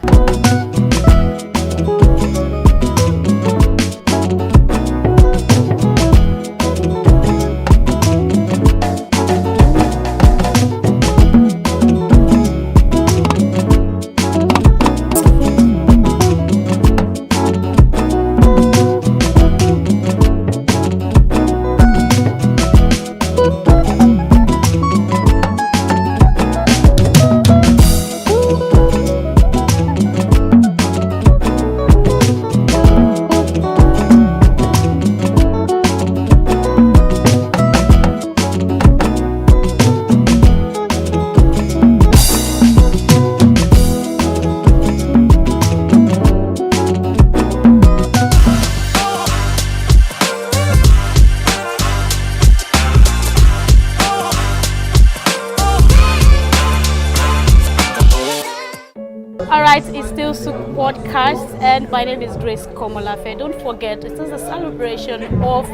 Alright, it's still Souq podcast, and my name is Grace Komolafe. Don't forget, it is a celebration of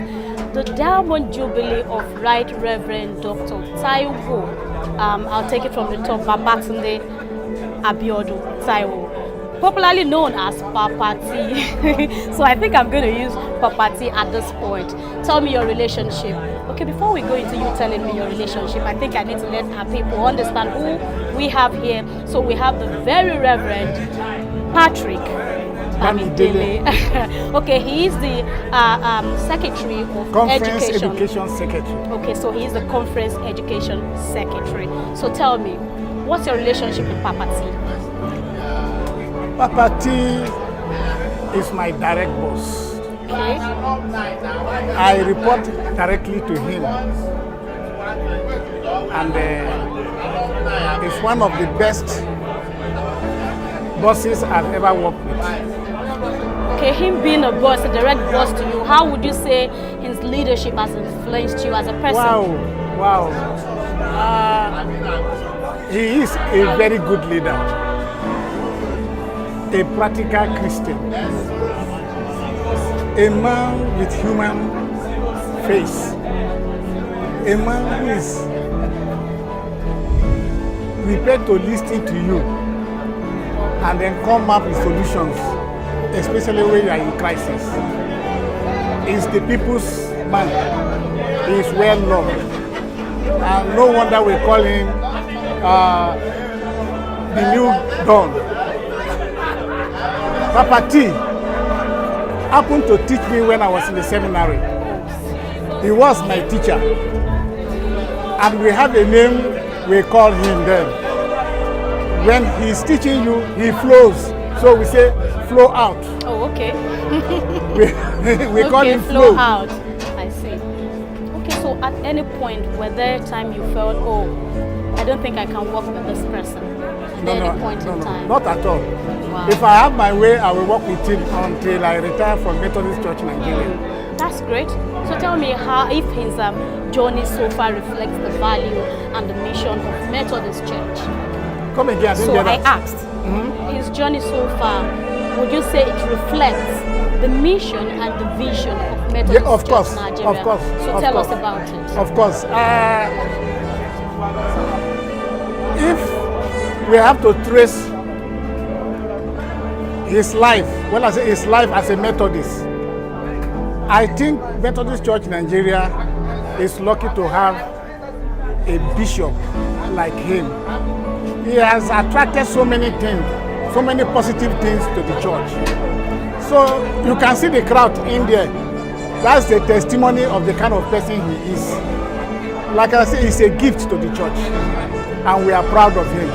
the Diamond Jubilee of Right Reverend Dr. Taiwo. I'll take it from the top, Babatunde Abiodun Taiwo, popularly known as Papa T. So I think I'm going to use Papa T at this point. Tell me your relationship. Okay, before we go into you telling me your relationship, I think I need to let our people understand who we have here. So we have the very Reverend Patrick Bamidele. Okay, he is the Secretary of Conference Education Secretary. Okay, so he is the Conference Education Secretary. So tell me, what's your relationship with Papa T? Papa T is my direct boss. Okay. I report directly to him, and he's one of the best bosses I've ever worked with. Okay, him being a boss, a direct boss to you, how would you say his leadership has influenced you as a person? Wow. He is a very good leader, a practical Christian, a man with human face, a man who is prepared to listen to you and then come up with solutions, especially when you are in crisis. He's the people's man. He is well loved. And no wonder we call him the new Dawn. Papa T happened to teach me when I was in the seminary. He was my teacher. And we have a name we call him then. When he's teaching you, he flows. So we say, flow out. Oh, okay. we call him flow out. I see. Okay, so at any point, were there a time you felt, oh, I don't think I can work with this person? At any point in time? Not at all. Wow. If I have my way, I will work with him until I retire from Methodist Church Nigeria. That's great. So tell me how, if his journey so far reflects the value and the mission of Methodist Church. Come again. So I asked, his journey so far, would you say it reflects the mission and the vision of Methodist Church Nigeria? Of course. So tell us about it. Of course. If we have to trace his life. When I say his life as a Methodist, I think Methodist Church Nigeria is lucky to have a bishop like him. He has attracted so many things, so many positive things to the church. So you can see the crowd in there. That's the testimony of the kind of person he is. Like I say, he's a gift to the church, and we are proud of him.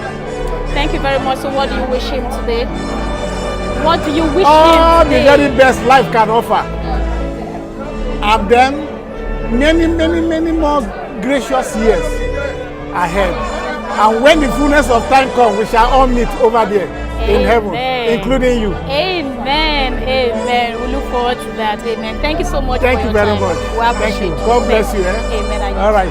Thank you very much. So what do you wish him today? What do you wish him all today? The very best life can offer. And then many more gracious years ahead. And when the fullness of time comes, we shall all meet over there in heaven, including you. Amen. Amen. We look forward to that. Amen. Thank you so much. Thank you very much. We appreciate Thank you. it. God bless you. Amen. All right.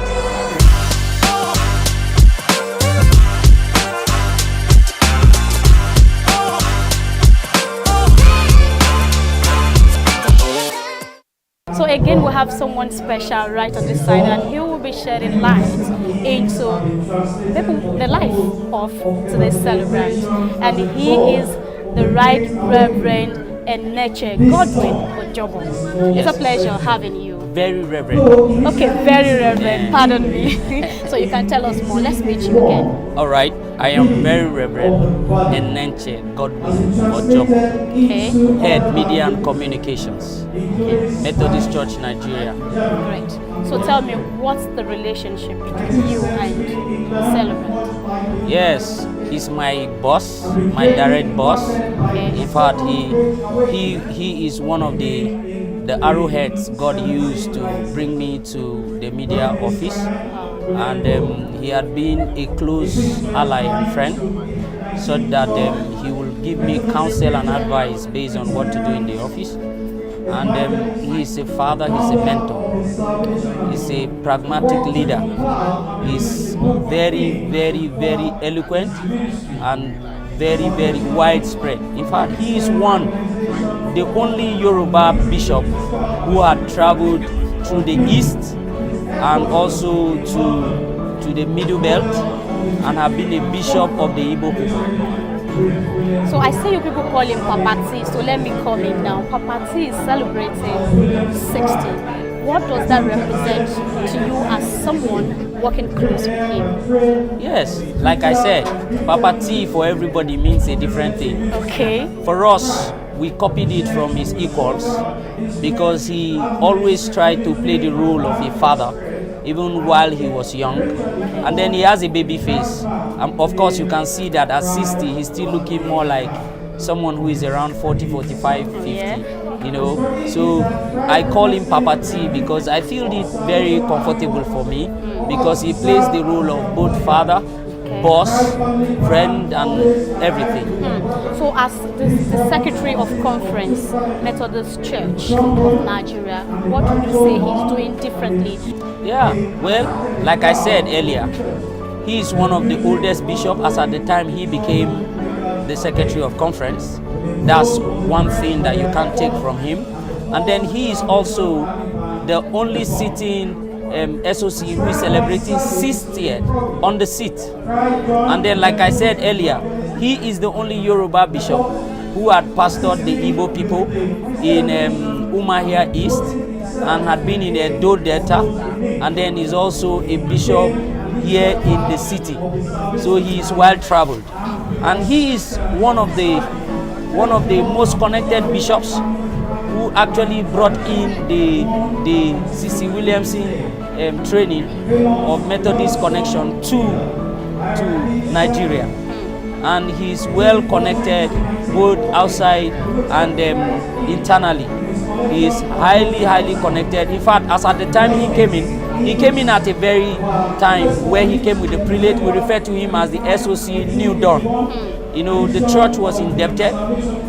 So again, we have someone special right on this side, and he will be shedding light into the life of today's celebrant. And he is the Right Reverend Eneche Godwin Ojobo. It's a pleasure having you. Very reverend. Okay, very reverend. Pardon me. So you can tell us more. Let's meet you again. All right. I am very reverend Eneche Godwin Ojobo. Okay. Head Media and Communications. Okay. Methodist Church Nigeria. Great. So tell me, what's the relationship between you and the celebrant? Yes, he's my boss, my direct boss. Okay. In fact, he is one of the arrowheads God used to bring me to the media office, and he had been a close ally and friend, so that he will give me counsel and advice based on what to do in the office. And he is a father, he's a mentor, he's a pragmatic leader, he's very eloquent and very widespread. In fact, he is the only Yoruba bishop who had traveled through the East and also to the Middle Belt and have been a bishop of the Igbo people. So I see you people call him Papa T, so let me call him now. Papa T is celebrating 60. What does that represent to you as someone working close with him? Yes, like I said, Papa T for everybody means a different thing. Okay. For us, we copied it from his equals because he always tried to play the role of a father even while he was young, and then he has a baby face. Of course, you can see that at 60 he's still looking more like someone who is around 40, 45, 50. Yeah. You know, so I call him Papa T because I feel it very comfortable for me because he plays the role of both father, boss, friend, and everything. So as the Secretary of Conference, Methodist Church of Nigeria, what would you say he's doing differently? Yeah, well, like I said earlier, he is one of the oldest bishops as at the time he became the Secretary of Conference. That's one thing that you can't take from him. And then he is also the only sitting SOC who is celebrating 6th year on the seat. And then, like I said earlier, he is the only Yoruba bishop who had pastored the Igbo people in Umuahia East and had been in Edo Delta, and then is also a bishop here in the city. So he is well traveled, and he is one of the most connected bishops who actually brought in the C.C. Williamson training of Methodist connection to Nigeria, and he's well connected both outside and internally. He is highly connected. In fact, as at the time he came in at a very time where he came with the prelate. We refer to him as the SOC New Dawn. You know, the church was indebted,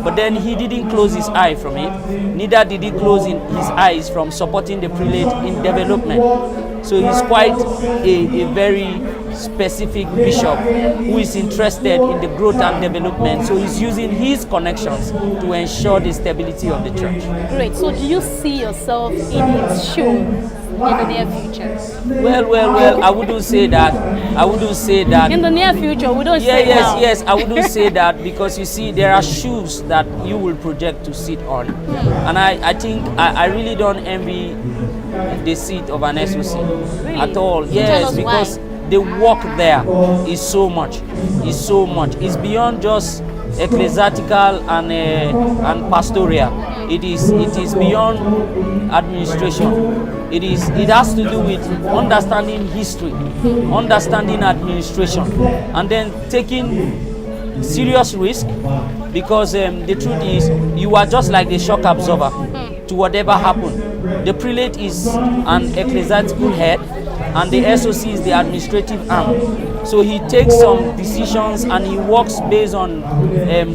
but then he didn't close his eye from it. Neither did he close his eyes from supporting the prelate in development. So he's quite a very specific bishop who is interested in the growth and development. So he's using his connections to ensure the stability of the church. Great. So do you see yourself in his shoes in the near future? Well, I wouldn't say that. I wouldn't say that. In the near future, we don't say now. Yes, I wouldn't say that, because you see, there are shoes that you will project to sit on. And I think I really don't envy the seat of an SOC at all. Yes, because the work there is so much. It's beyond just ecclesiastical and pastoral. It is beyond administration. It has to do with understanding history, understanding administration, and then taking serious risk, because the truth is, you are just like the shock absorber to whatever happened. The prelate is an ecclesiastical head, and the SOC is the administrative arm. So he takes some decisions and he works based on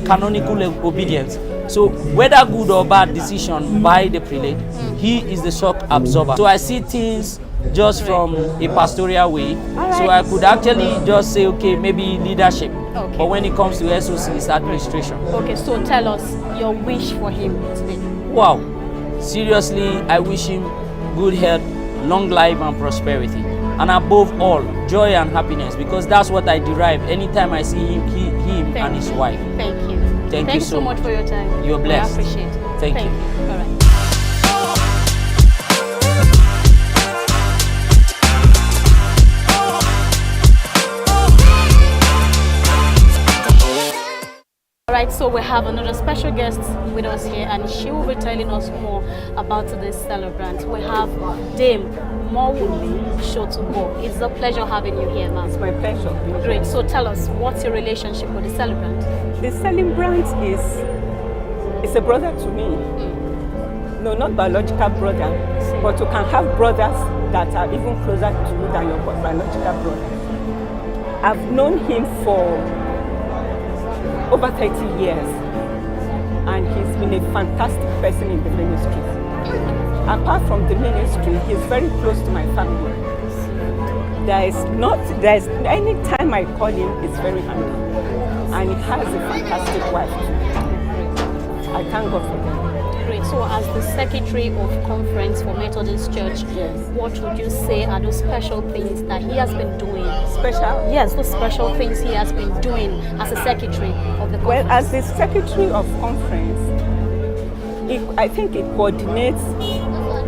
canonical obedience. So whether good or bad decision by the prelate, he is the shock absorber. So I see things just from a pastoral way. So I could actually just say, okay, maybe leadership. Okay. But when it comes to SOC, it's administration. Okay, so tell us your wish for him today. Wow. Seriously, I wish him good health, long life and prosperity. And above all, joy and happiness, because that's what I derive anytime I see him and his wife. Thank you. Thank you so much for your time. You're blessed. I appreciate it. Thank you. All right. Alright, so we have another special guest with us here, and she will be telling us more about this celebrant. We have Dame Mawuli Shotubo. It's a pleasure having you here, ma'am. It's my pleasure. Great. So tell us, what's your relationship with the celebrant? The celebrant is a brother to me. No, not biological brother, but you can have brothers that are even closer to you than your biological brother. I've known him for over 30 years, and he's been a fantastic person in the ministry. Apart from the ministry, he's very close to my family. There's any time I call him, it's very handy. And he has a fantastic wife too. I thank God for them. Great. So as the secretary of conference for Methodist Church, what would you say are those special things that he has been doing? Special? Yes, those special things he has been doing as a secretary of the conference. Well, as the secretary of conference, I think he coordinates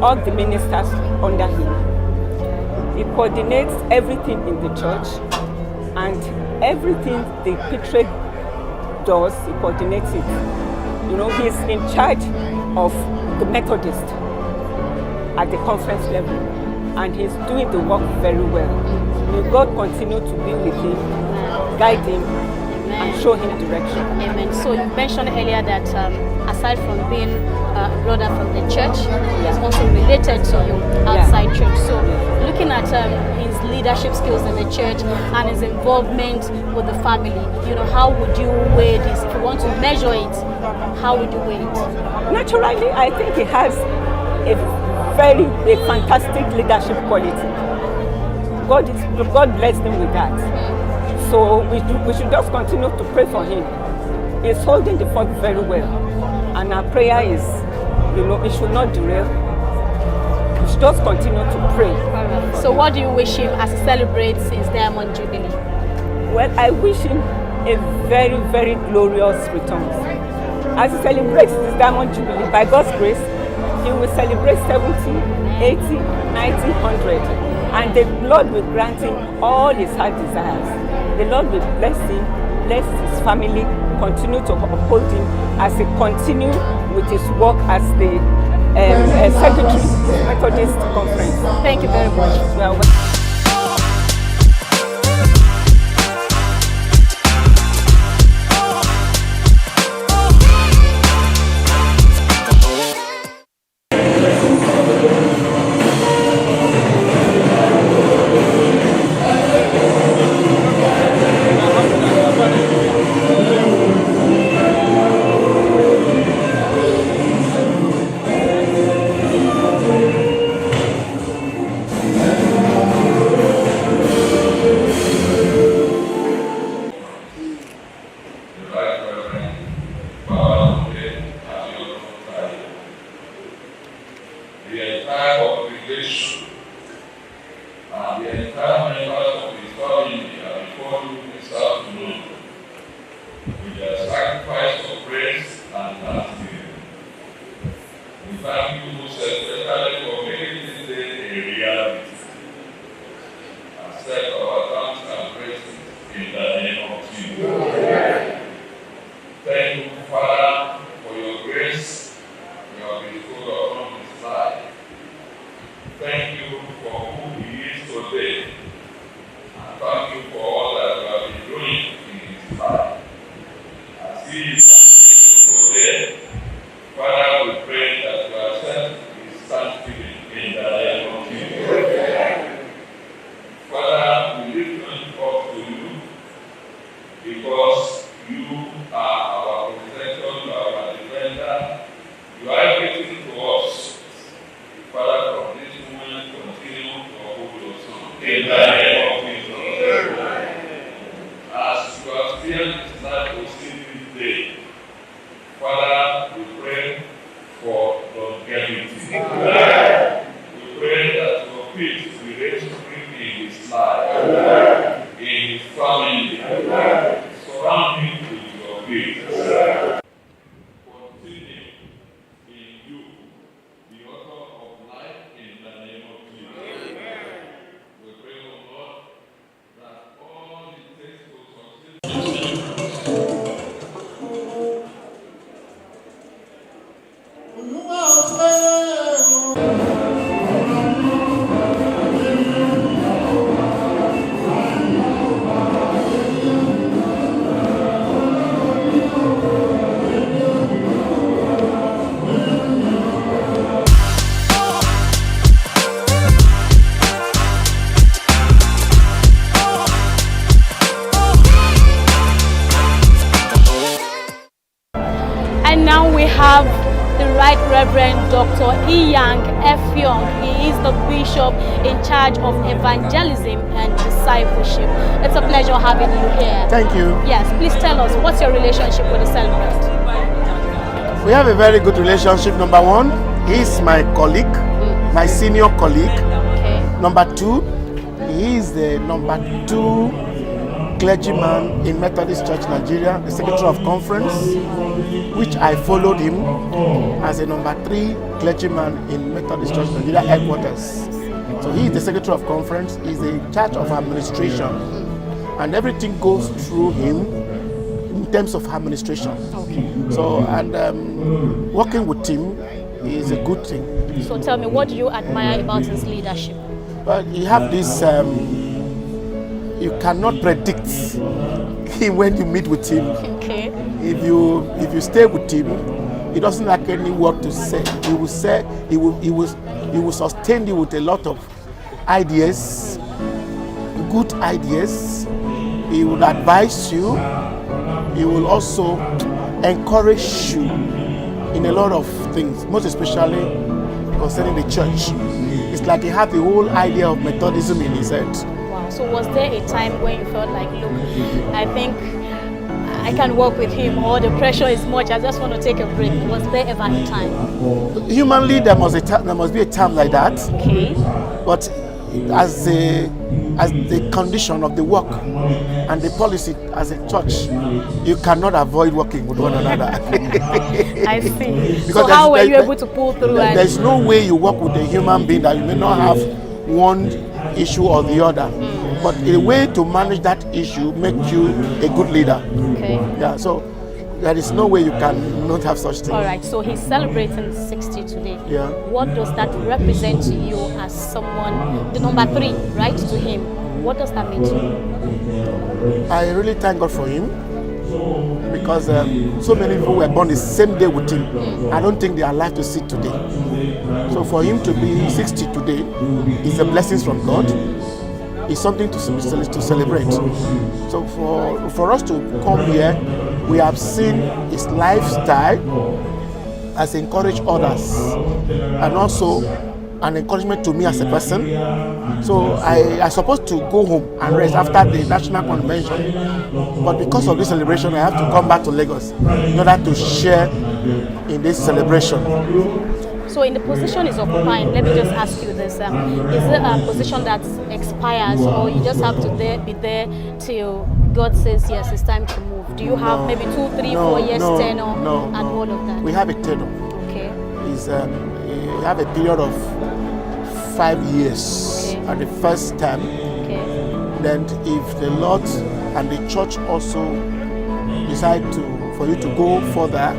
all the ministers under him. He coordinates everything in the church, and everything the patriarch does, he coordinates it. You know, he's in charge of the Methodist at the conference level, and he's doing the work very well. May God continue to be with him, guide him, and show him direction. Amen. So you mentioned earlier that aside from being a brother from the church, he's also related to you outside church. So looking at his leadership skills in the church and his involvement with the family, you know, how would you weigh this? If you want to measure it, how would you weigh it? Naturally, I think he has a fantastic leadership quality. God blessed him with that. So we should just continue to pray for him. He's holding the fort very well. And our prayer is, you know, it should not derail. We should just continue to pray. Right. So what do you wish him as he celebrates his Diamond Jubilee? Well, I wish him a very, very glorious return. As he celebrates his Diamond Jubilee, by God's grace, he will celebrate 70, 80, 90, 100. And the Lord will grant him all his heart desires. The Lord will bless him, bless his family, continue to uphold him as he continues with his work as the Secretary of the Methodist Conference. Thank you very much. the entire members of his family are before you this afternoon with their sacrifice of praise and thanksgiving. We thank you most especially for making this day a reality. Accept our thanks and praises in the name of Jesus. Thank you, Father, for your grace you have bestowed upon his life. Thank you for who he is today. And thank you for all that you have been doing in his life. As he is today, Father, we pray that you accept his thanksgiving in the name of Jesus. Father, we lift him up to you because you are our protector, you are our defender, you are everything to us. Father, from this moment, continue to uphold your son. In the name of Jesus. As you have spared his life to see this day, Father, we pray for longevity. We pray that your peace will reign supreme in his life, in his family. Surround him with your peace. Continue in you, the author of life, in the name of Jesus. We pray, O Lord, that all it takes to succeed. And now we have the Right Reverend Dr. Iyang Effiong. He is the bishop in charge of evangelism and discipleship. It's a pleasure having you here. Thank you. Yes, please tell us, what's your relationship with the celebrant? We have a very good relationship. Number one, he's my colleague, my senior colleague. Okay. Number two, he is the number 2 clergyman in Methodist Church Nigeria, the secretary of conference, which I followed him as a number 3 clergyman in Methodist Church Nigeria headquarters. So he is the secretary of conference, he is in charge of administration, and everything goes through him in terms of administration. Okay. So, and working with him is a good thing. So tell me, what do you admire about his leadership? But you have this, you cannot predict him when you meet with him. Okay. If you stay with him, he doesn't like any word to say. He will say, he will sustain you with a lot of ideas, good ideas. He will advise you. He will also encourage you in a lot of things, most especially concerning the church. It's like he had the whole idea of Methodism in his head. Wow. So was there a time when you felt like, look, I think I can work with him, or the pressure is much, I just want to take a break? Was there ever a time? Humanly, there must be a time like that. Okay. But as the condition of the work and the policy as a church, you cannot avoid working with one another. I see. Because so how were you able to pull through? There's no way you work with a human being that you may not have one issue or the other. But a way to manage that issue makes you a good leader. Okay. Yeah. So there is no way you can not have such things. All right. So he's celebrating 60 today. Yeah. What does that represent to you as someone, the number 3, right, to him? What does that mean to you? I really thank God for him, because so many people were born the same day with him. I don't think they are alive to see today. So for him to be 60 today is a blessing from God. It's something to celebrate. So for us to come here, we have seen his lifestyle as encourage others, and also an encouragement to me as a person. So I supposed to go home and rest after the national convention, but because of this celebration, I have to come back to Lagos in order to share in this celebration. So in the position he's occupying, let me just ask you this. Is it a position that expires, or you just have to be there till God says, yes, it's time to move? Do you have maybe 2, 3, 4 years tenure and all of that? We have a tenure. Okay. We have a period of 5 years at the first term. Okay. Then if the Lord and the church also decide for you to go further,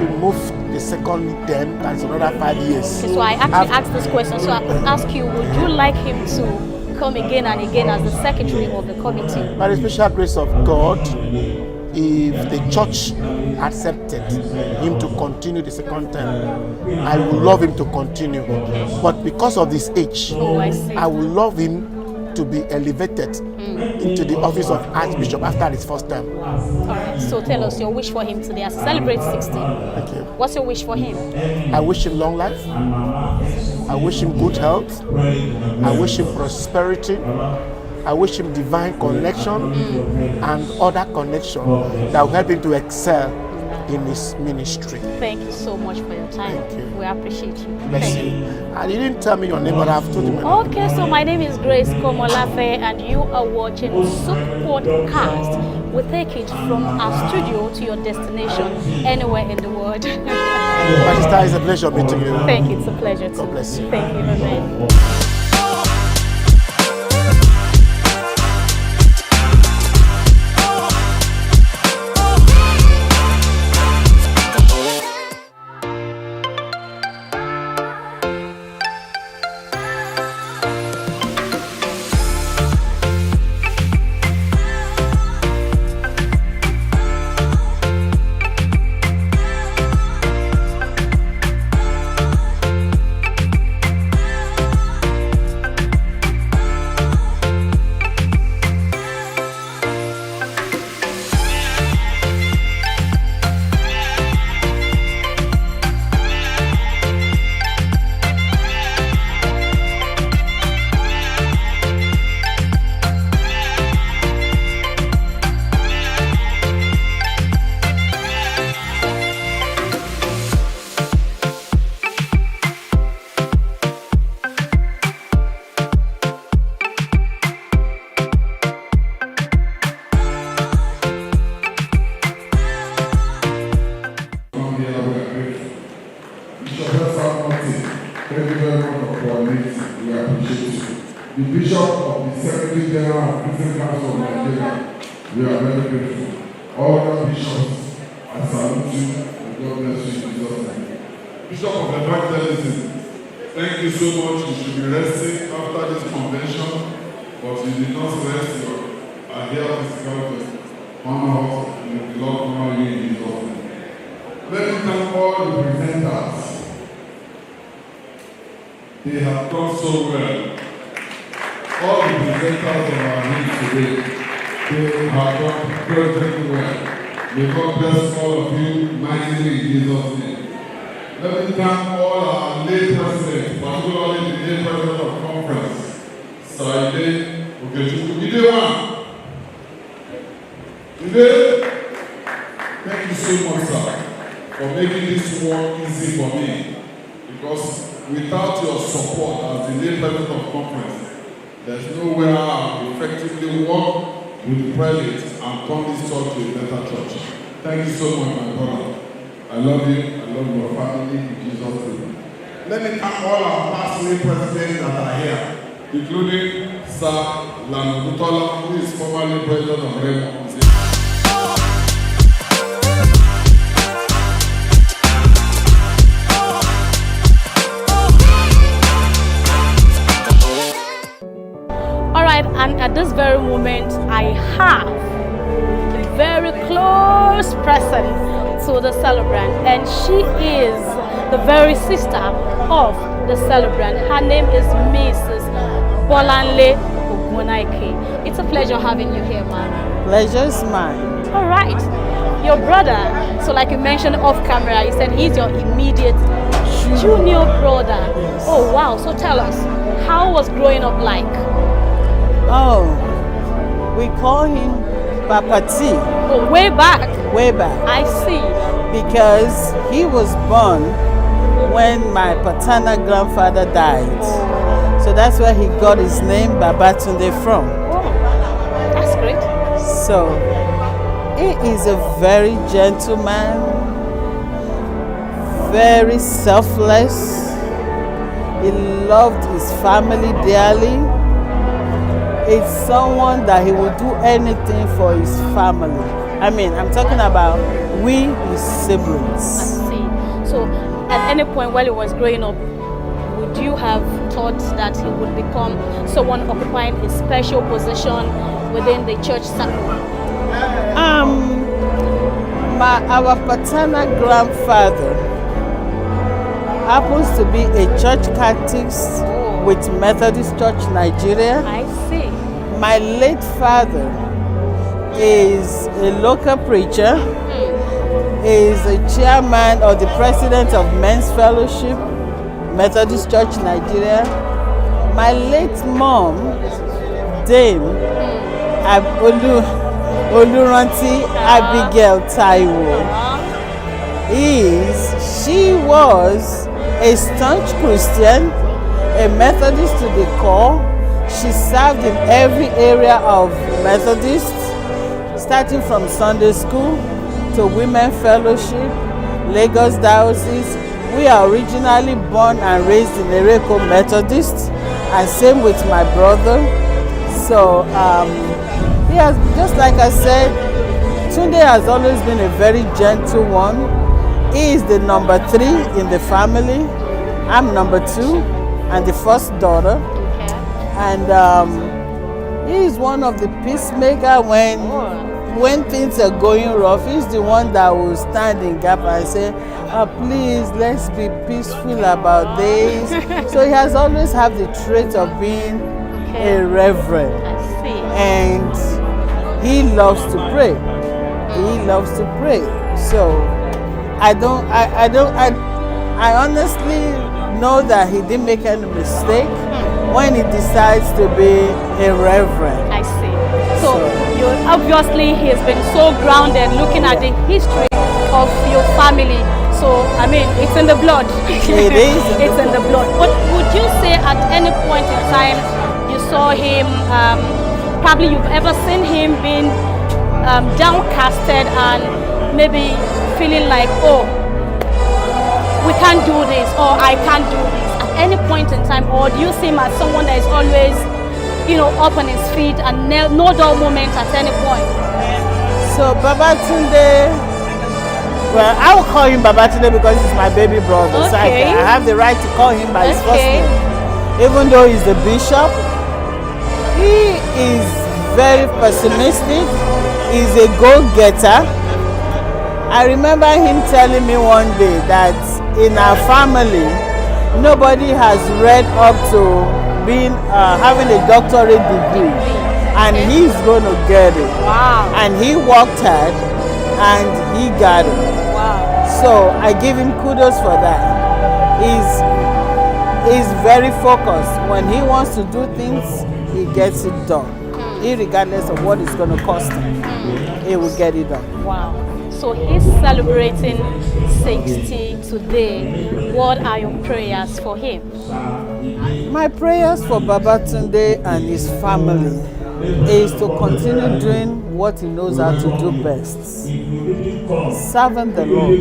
you move the second term, that's another 5 years. Okay, so I actually asked this question, so I could ask you, would you like him to come again and again as the secretary of the committee? By the special grace of God, if the church accepted him to continue the second term, I would love him to continue. But because of his age, I would love him to be elevated into the office of Archbishop after his first term. Alright, so tell us your wish for him today as he celebrates 60. Thank you. What's your wish for him? I wish him long life. I wish him good health. I wish him prosperity. I wish him divine connection and other connection that will help him to excel in his ministry. Thank you so much for your time. Thank you. We appreciate you. Bless you. And you didn't tell me your name, but I've told you my name. Okay, so my name is Grace Komolafe and you are watching Souq Podcast. We take it from our studio to your destination anywhere in the world. My sister, it's a pleasure meeting you. Thank you, it's a pleasure too. God bless you. Thank you, amen. Thank you very much for coordinating. We appreciate you. The Bishop of the Secretary General of Christian Council of Nigeria, we are very grateful. All the bishops, I salute you and God bless you in Jesus' name. Bishop of Evangelism, thank you so much. You should be resting after this convention, but you did not rest. You are here physically. Honor us and the Lord honor you in Jesus' name. Let me thank all the presenters. They have done so well. All the presenters of our meeting today, they have done very, very well. May God bless all of you mightily in Jesus' name. Let me thank all our lay presidents, particularly the lay president of conference, Saide Okechukwu. Ide one. Ide, thank you so much, sir, for making this work easy for me. Because without your support as the lay president of conference, there's no way I'll effectively work with the prelate and turn this church to a better church. Thank you so much, my brother. I love you. I love your family in Jesus' name. Let me thank all our past lay presidents that are here, including Sir Lanabutola, who is formerly president of Raymond. And at this very moment, I have a very close person to the celebrant, and she is the very sister of the celebrant. Her name is Mrs. Bolanle Ogunaike. It's a pleasure having you here, ma'am. Pleasure is mine. All right. Your brother, so like you mentioned off camera, you said he's your immediate junior brother. Yes. Oh, wow. So tell us, how was growing up like? Oh, we call him Papa T. Oh, way back. Way back. I see. Because he was born when my paternal grandfather died. So that's where he got his name Babatunde from. That's great. So he is a very gentleman, very selfless. He loved his family dearly. It's someone that he would do anything for his family. I mean, I'm talking about we, his siblings. I see. So at any point while he was growing up, would you have thought that he would become someone occupying a special position within the church circle? Our paternal grandfather happens to be a church catechist with Methodist Church Nigeria. I see. My late father is a local preacher, is a chairman or the president of Men's Fellowship, Methodist Church Nigeria. My late mom, Dame Oluranti Abigail Taiwo, she was a staunch Christian, a Methodist to the core. She served in every area of Methodist, starting from Sunday school to Women Fellowship, Lagos Diocese. We are originally born and raised in Ereko Methodist, and same with my brother. So he has, just like I said, Tunde has always been a very gentle one. He is the number 3 in the family. I'm number 2 and the first daughter. And he is one of the peacemaker when things are going rough. He's the one that will stand in gap and say, please, let's be peaceful about this. So he has always had the trait of being a reverend. I see. And he loves to pray. He loves to pray. So I honestly know that he didn't make any mistake when he decides to be a reverend. I see. So you obviously he's been so grounded looking at the history of your family. So I mean, it's in the blood. It is. It's in the blood. But would you say at any point in time you saw him, probably you've ever seen him being downcasted and maybe feeling like, oh, we can't do this, or I can't do this at any point in time? Or do you see him as someone that is always, up on his feet and no dull moment at any point? So Babatunde, well, I will call him Babatunde because he's my baby brother. Okay. So I have the right to call him by his first name. Even though he's the bishop, he is very pessimistic. He's a go-getter. I remember him telling me one day that in our family, nobody has read up to being having a doctorate degree, and he's going to get it. Wow! And he worked hard, and he got it. Wow! So I give him kudos for that. He's very focused. When he wants to do things, he gets it done, irregardless of what it's going to cost him. He will get it done. Wow! So he's celebrating 60 today. What are your prayers for him? My prayers for Babatunde and his family is to continue doing what he knows how to do best. Serving the Lord.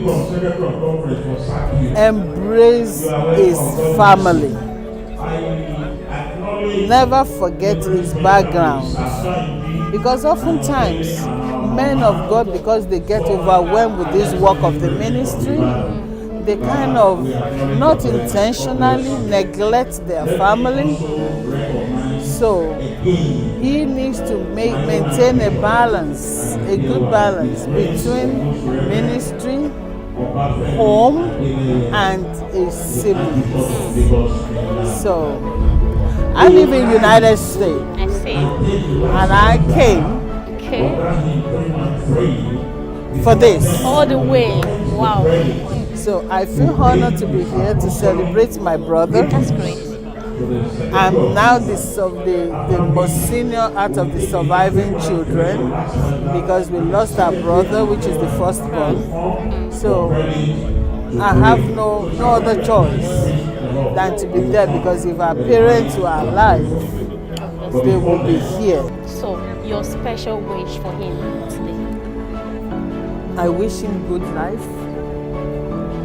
Embrace his family. Never forget his background. Because oftentimes, men of God, because they get overwhelmed with this work of the ministry, they kind of not intentionally neglect their family. So he needs to maintain a balance, a good balance between ministry, home, and his siblings. So I live in the United States. I see. And I came for this. All the way. Wow. So I feel honored to be here to celebrate my brother. That's great. I'm now the most senior out of the surviving children because we lost our brother, which is the firstborn. So I have no other choice than to be there, because if our parents were alive, they will be here. So, your special wish for him today? I wish him good life,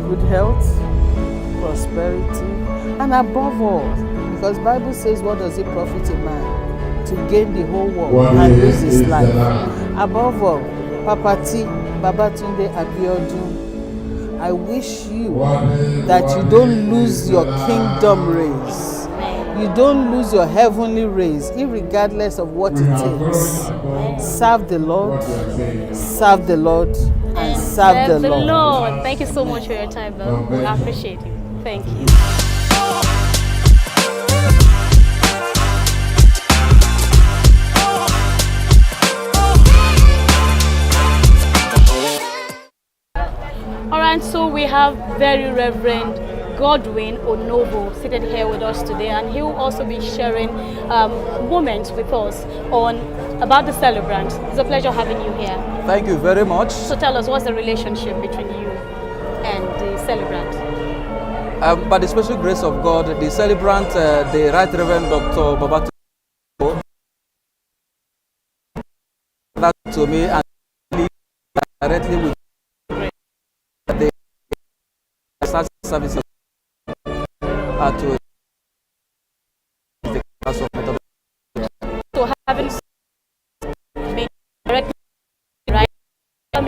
good health, prosperity, and above all, because Bible says, what does it profit a man to gain the whole world and lose his life? Above all, Papa T, Babatunde Abiodun, I wish you that you don't lose your kingdom race. You don't lose your heavenly race, irregardless of what it takes. Serve the Lord, serve the Lord, and serve the Lord. Thank you so much for your time, though. I appreciate you. Thank you. Alright, so we have very Reverend Godwin Onobo seated here with us today, and he will also be sharing moments with us on about the celebrant. It's a pleasure having you here. Thank you very much. So tell us, what's the relationship between you and the celebrant? By the special grace of God, the celebrant, the Right Reverend Dr. Babatunde, that to me and directly with the start services to the class of methodology. So having been directly right, an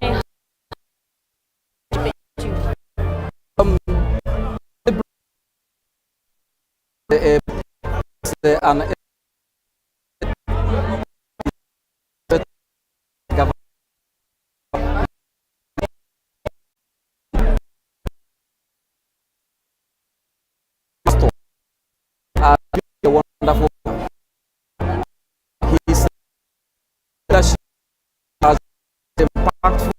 a wonderful. His leadership has impactful.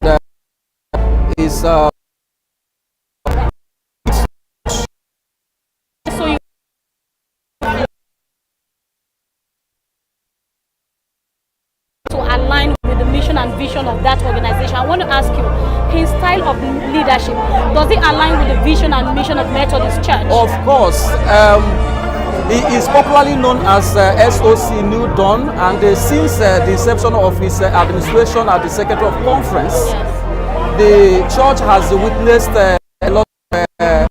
There is to align with the mission and vision of that organization. I want to ask you, his style of leadership, does it align with the vision and mission of Methodist Church? Of course. He is popularly known as SOC New Dawn, and since the inception of his administration as the Secretary of Conference, the church has witnessed a lot of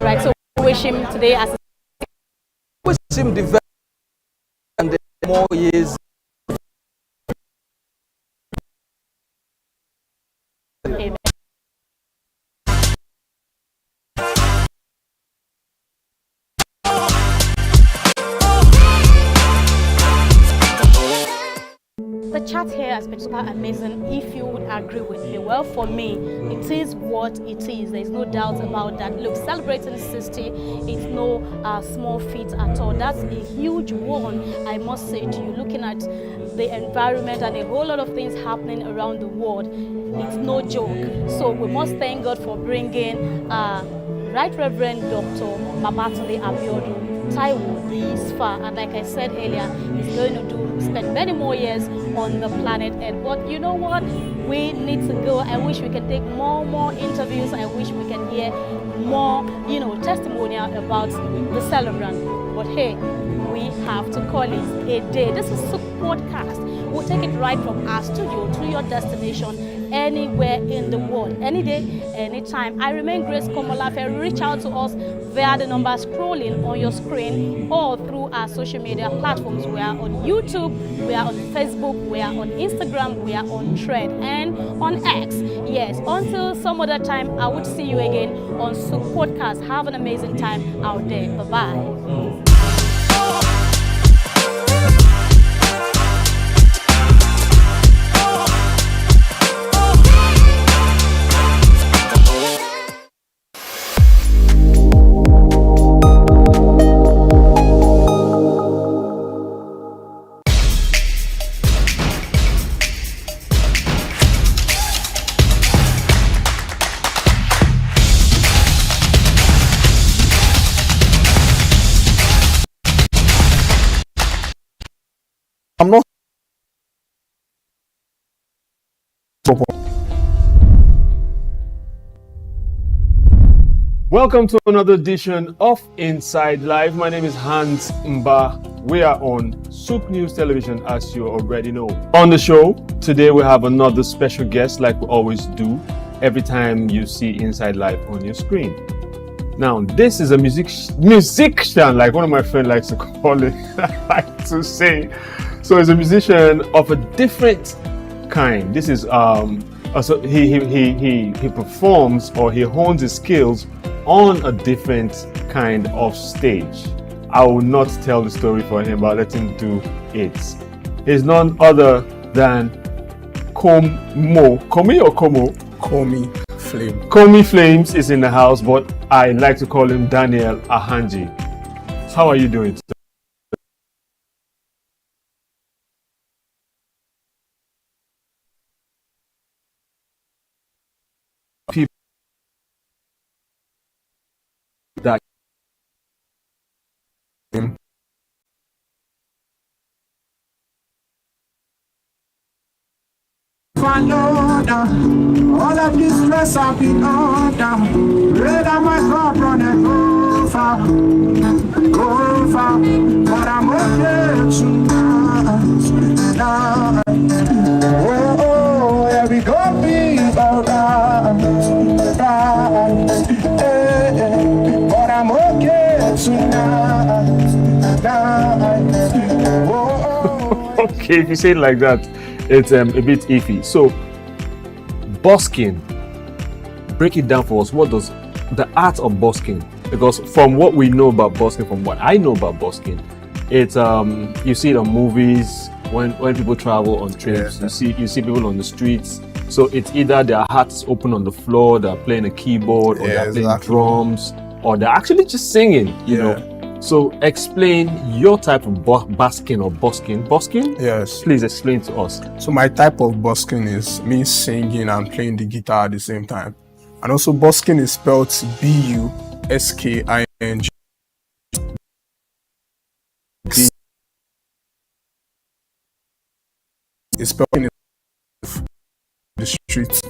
Alright, so we wish him today as a wish him the best and the more years. Amen. The chat here has been super amazing, if you would agree with me. Well, for me, it is what it is. There's no doubt about that. Look, celebrating 60, it's no small feat at all. That's a huge one, I must say to you. Looking at the environment and a whole lot of things happening around the world, it's no joke. So we must thank God for bringing Right Reverend Dr. Babatunde Abiodun Taiwo this far, and like I said earlier, he's going to spend many more years on the planet Earth. But you know what? We need to go. I wish we can take more interviews. I wish we can hear more, testimonial about the celebrant. But hey, we have to call it a day. This is Souq podcast. We'll take it right from our studio to your destination, anywhere in the world, any day, anytime. I remain Grace Komolafe. Reach out to us via the number scrolling on your screen or through our social media platforms. We are on YouTube, we are on Facebook, we are on Instagram, we are on Thread, and on X. Yes, until some other time, I would see you again on Souq podcast. Have an amazing time out there. Bye-bye. Welcome to another edition of Inside Live. My name is Hans Mba. We are on Souq News Television, as you already know. On the show today, we have another special guest, like we always do every time you see Inside Live on your screen. Now, this is a musician, like one of my friends likes to call it, I like to say. So, he's a musician of a different kind. This is so he performs, or he hones his skills on a different kind of stage. I will not tell the story for him, but let him do it. He's none other than Komi Flame. Komi Flames is in the house, but I like to call him Daniel Ahanji. How are you doing today? People that all of this stress I've been under, rather my cup running over, but I'm okay tonight. Oh, yeah, we gon' be alright, but I'm okay tonight. Okay, if you say it like that, it's a bit iffy. So, busking, break it down for us. What does the art of busking? Because from what we know about busking, from what I know about busking, it's you see it on movies when people travel on trips. Yeah. You see people on the streets. So it's either their hearts open on the floor, they're playing a keyboard, or they're playing drums, or they're actually just singing. You know. So explain your type of busking or busking. Busking? Yes. Please explain to us. So my type of busking is me singing and playing the guitar at the same time. And also busking is spelled B-U-S-K-I-N-G. It's spelled in the streets.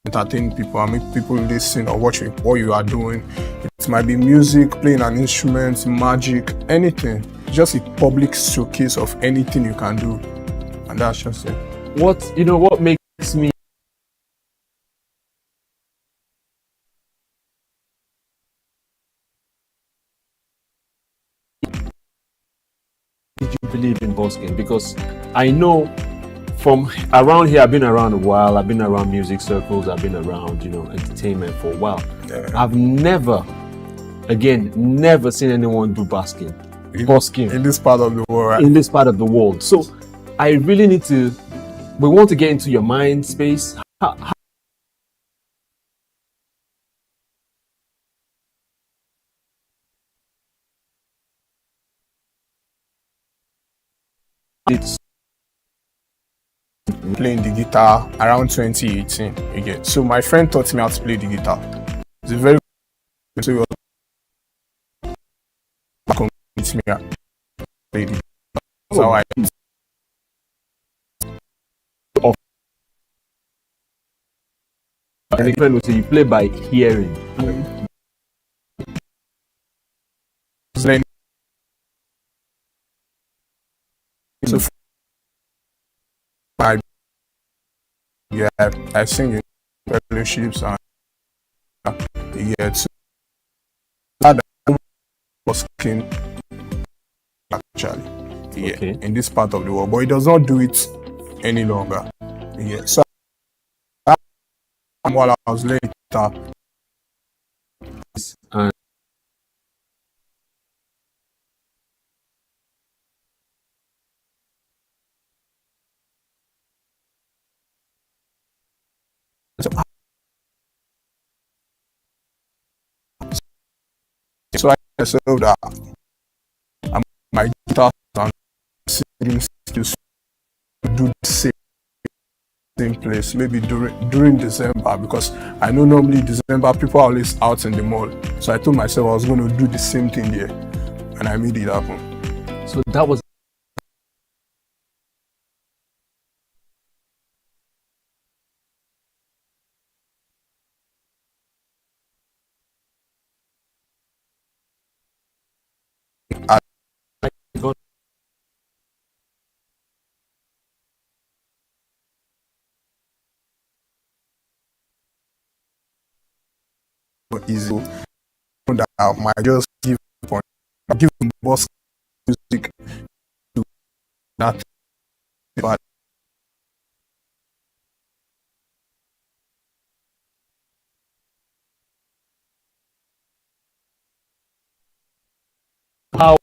Entertain people and make people listen or watch what you are doing. It might be music, playing an instrument, magic, anything. Just a public showcase of anything you can do, and that's just it. What makes me did you believe in busking? Because I know from around here, I've been around a while. I've been around music circles. I've been around, entertainment for a while. Yeah. I've never seen anyone do busking in this part of the world. Right? In this part of the world. So I really we want to get into your mind space. How it's playing the guitar around 2018 again. So my friend taught me how to play the guitar. It's a very good to convince me to play the guitar. That's how I and the friend would say you play by hearing. So I sing in fellowships and that was clean actually. Okay. In this part of the world, but it does not do it any longer. So while I was later so I said that my guitar and singing skills do the same place, maybe during December, because I know normally December people are always out in the mall. So I told myself I was going to do the same thing there, and I made it happen. So that was easy that I might just give point, give the boss music to that, but how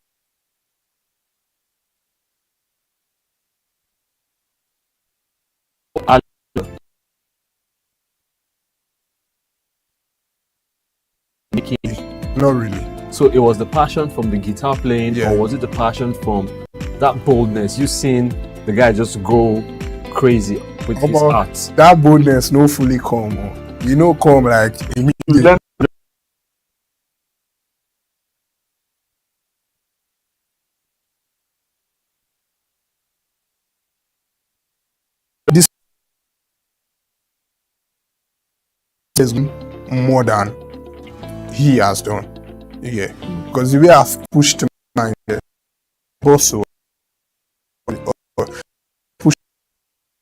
not really. So it was the passion from the guitar playing, or was it the passion from that boldness? You seen the guy just go crazy with his art. That boldness no fully come. You know, come like immediately. This is more than he has done. Yeah, because the way I've pushed him, also pushed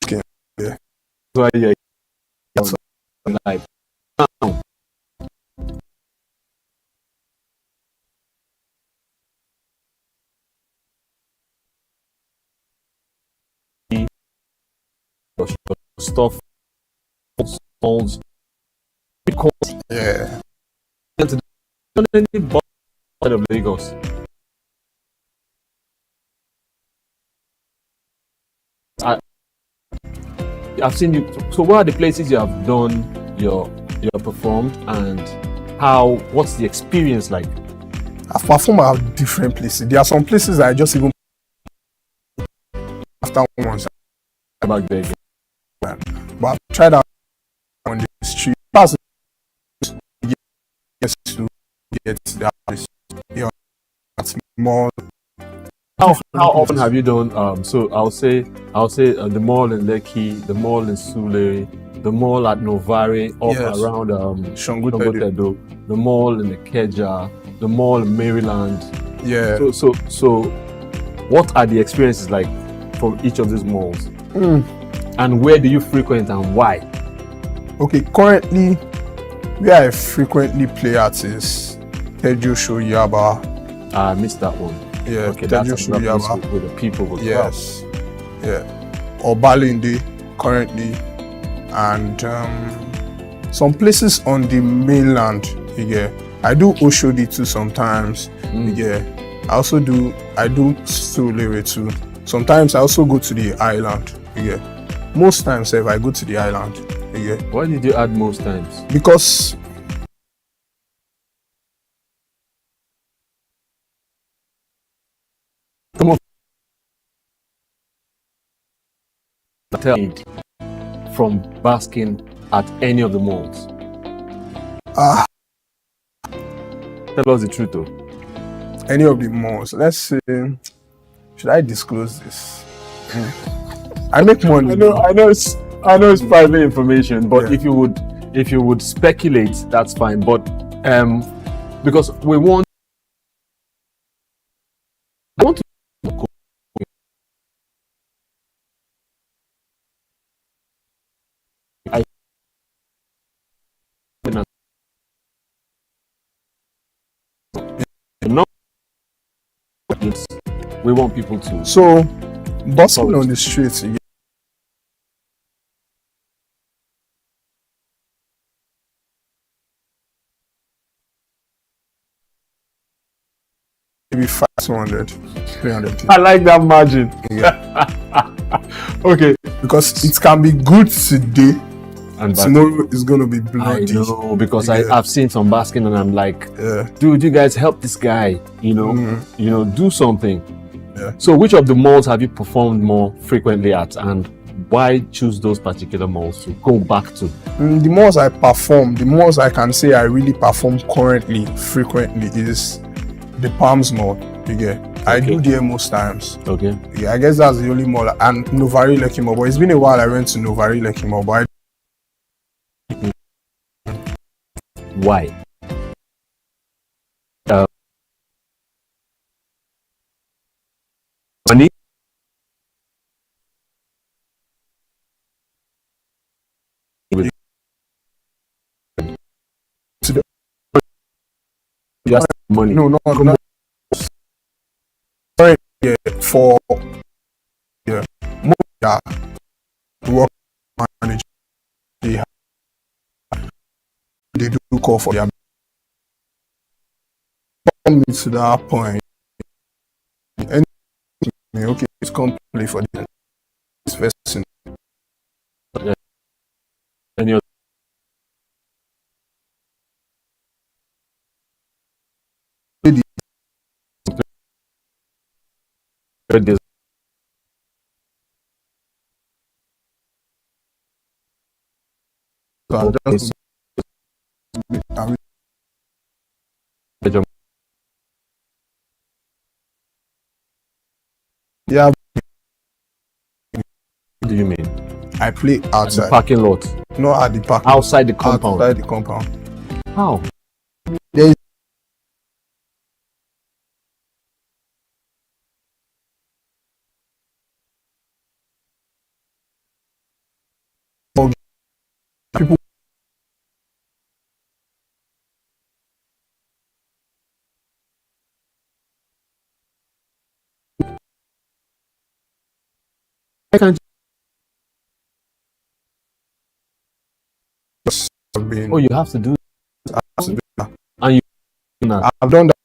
him. Yeah. So yeah, that's like now. Stuff, balls, yeah. Of Lagos. I've seen you. So, what are the places you have done your performed, and what's the experience like? I've performed at different places. There are some places I just even after once back there, but I've tried out on the street. That's to get that place. Yeah, that's more. How often have you done? So I'll say the mall in Lekki, the mall in Sule, the mall at Novare, up around Shongotedo, the mall in Ikeja, the mall in Maryland. Yeah. So what are the experiences like from each of these malls? And where do you frequent and why? Okay, currently where I frequently play at is Tejo Shoyaba. I missed that one. Yeah, okay, that's with the people. Yes, yeah. Obalinde currently, and some places on the mainland. Yeah, I do Oshodi too sometimes. Yeah, I do Sulere too. Sometimes I also go to the island. Yeah, most times if I go to the island. Yeah. Why did you add most times? Because from basking at any of the malls. Tell us the truth though. Any of the malls. Let's say, should I disclose this? I make money. I know it's private information, but if you would speculate, that's fine. But because I want to we want people to. So, busting on the streets. Maybe 500, 300. I like that margin. Yeah. Okay. Because it can be good today, and tomorrow is going to be bloody. I know, because I've seen some basking and I'm like, dude, you guys help this guy, do something. Yeah. So which of the malls have you performed more frequently at, and why choose those particular malls to go back to? The malls I perform, the malls I can say I really perform currently frequently is the Palms Mall. I do there most times. Okay. Yeah, I guess that's the only mall. And Novari Lekki Mall. But it's been a while I went to Novari Lekki Mall. But why? money. No, no. Sorry, for most work manager, they do call for their come to that point. Anything, okay, it's complete for this person. Any other? Yeah. What do you mean? I play outside. At the parking lot? No, at the parking. Outside the compound? Outside the compound. How? There is people. I can't. Oh, you have to do I have to do that. And you that. I've done that.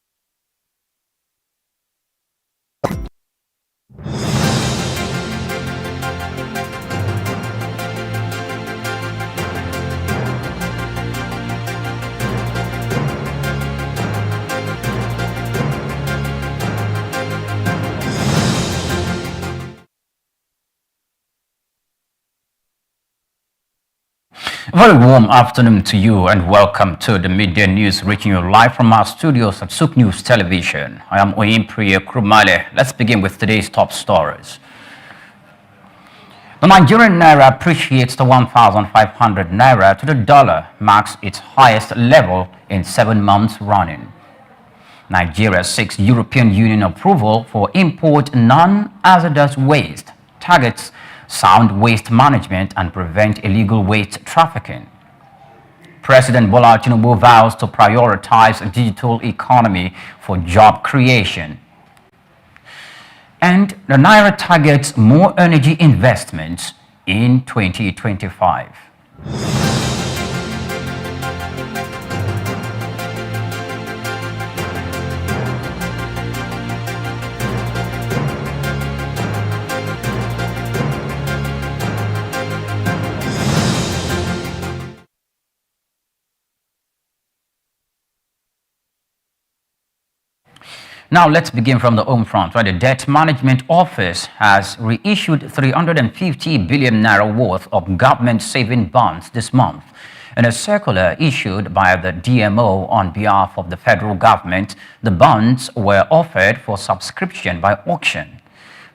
A very warm afternoon to you and welcome to the Midday News reaching you live from our studios at Souq News Television. I am Oyimpriya Krumale. Let's begin with today's top stories. The Nigerian Naira appreciates to 1,500 Naira to the dollar, marks its highest level in 7 months running. Nigeria seeks European Union approval for import non-hazardous waste, targets sound waste management and prevent illegal waste trafficking. President Bola Tinubu vows to prioritize a digital economy for job creation. And the Naira targets more energy investments in 2025. Now let's begin from the home front, where the Debt Management Office has reissued 350 billion naira worth of government saving bonds this month. In a circular issued by the DMO on behalf of the federal government, the bonds were offered for subscription by auction.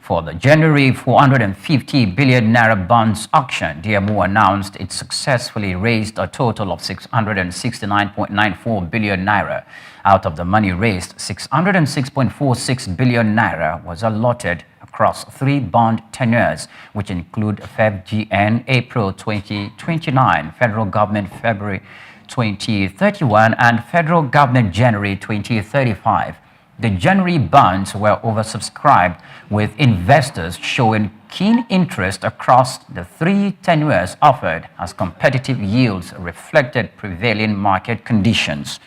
For the January 450 billion naira bonds auction, DMO announced it successfully raised a total of 669.94 billion naira. Out of the money raised, 606.46 billion naira was allotted across 3 bond tenures, which include FEBGN April 2029, Federal Government February 2031, and Federal Government January 2035. The January bonds were oversubscribed, with investors showing keen interest across the 3 tenures offered as competitive yields reflected prevailing market conditions.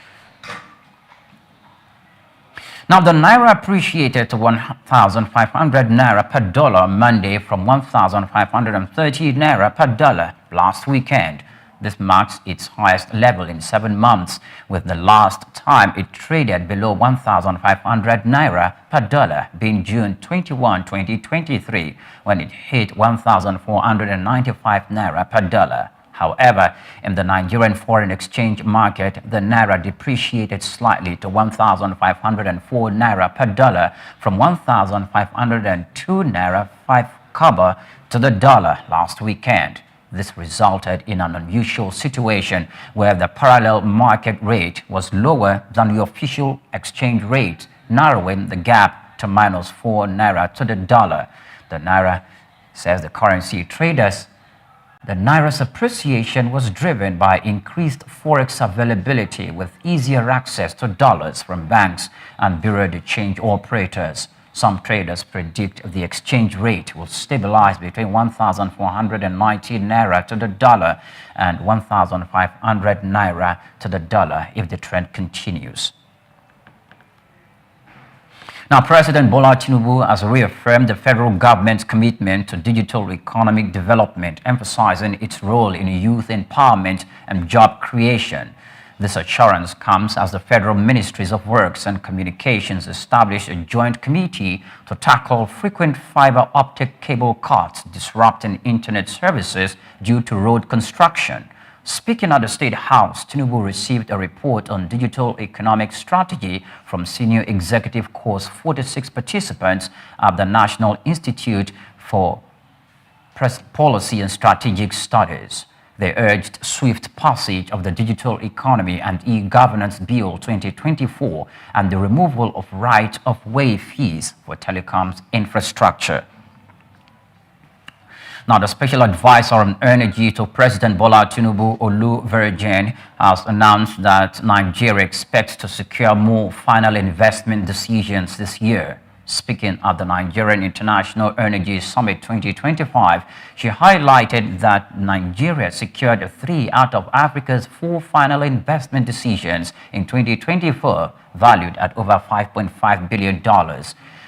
Now, the Naira appreciated to 1,500 Naira per dollar Monday from 1,530 Naira per dollar last weekend. This marks its highest level in 7 months, with the last time it traded below 1,500 Naira per dollar being June 21, 2023, when it hit 1,495 Naira per dollar. However, in the Nigerian foreign exchange market, the Naira depreciated slightly to 1,504 Naira per dollar from 1,502 Naira 5 kobo to the dollar last weekend. This resulted in an unusual situation where the parallel market rate was lower than the official exchange rate, narrowing the gap to -4 Naira to the dollar. The Naira, says the currency traders, The Naira's appreciation was driven by increased forex availability with easier access to dollars from banks and bureau de change operators. Some traders predict the exchange rate will stabilize between 1,419 naira to the dollar and 1,500 naira to the dollar if the trend continues. Now, President Bola Tinubu has reaffirmed the federal government's commitment to digital economic development, emphasizing its role in youth empowerment and job creation. This assurance comes as the Federal Ministries of Works and Communications established a joint committee to tackle frequent fiber optic cable cuts disrupting internet services due to road construction. Speaking at the State House, Tinubu received a report on digital economic strategy from senior executive course 46 participants at the National Institute for Policy and Strategic Studies. They urged swift passage of the Digital Economy and E-Governance Bill 2024 and the removal of right-of-way fees for telecoms infrastructure. Now, the special advisor on energy to President Bola Tinubu, Olu Verejen, has announced that Nigeria expects to secure more final investment decisions this year. Speaking at the Nigerian International Energy Summit 2025, she highlighted that Nigeria secured 3 out of Africa's 4 final investment decisions in 2024, valued at over $5.5 billion.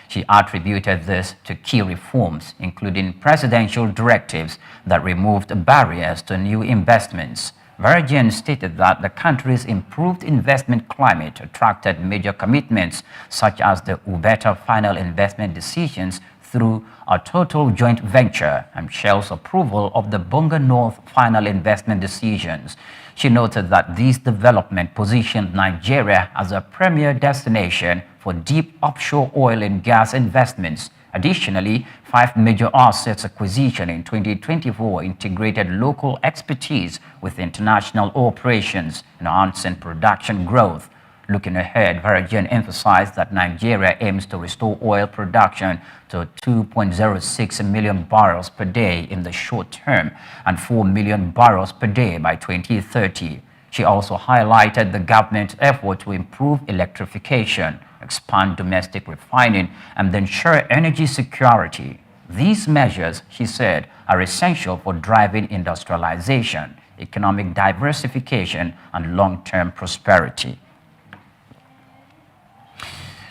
She attributed this to key reforms, including presidential directives that removed barriers to new investments. Verejen stated that the country's improved investment climate attracted major commitments, such as the Ubeta final investment decisions through a total joint venture and Shell's approval of the Bonga North final investment decisions. She noted that these developments positioned Nigeria as a premier destination for deep offshore oil and gas investments. Additionally, 5 major assets acquisition in 2024 integrated local expertise with international operations, enhancing production growth. Looking ahead, Verejen emphasized that Nigeria aims to restore oil production to 2.06 million barrels per day in the short term and 4 million barrels per day by 2030. She also highlighted the government's effort to improve electrification, expand domestic refining, and ensure energy security. These measures, she said, are essential for driving industrialization, economic diversification, and long-term prosperity.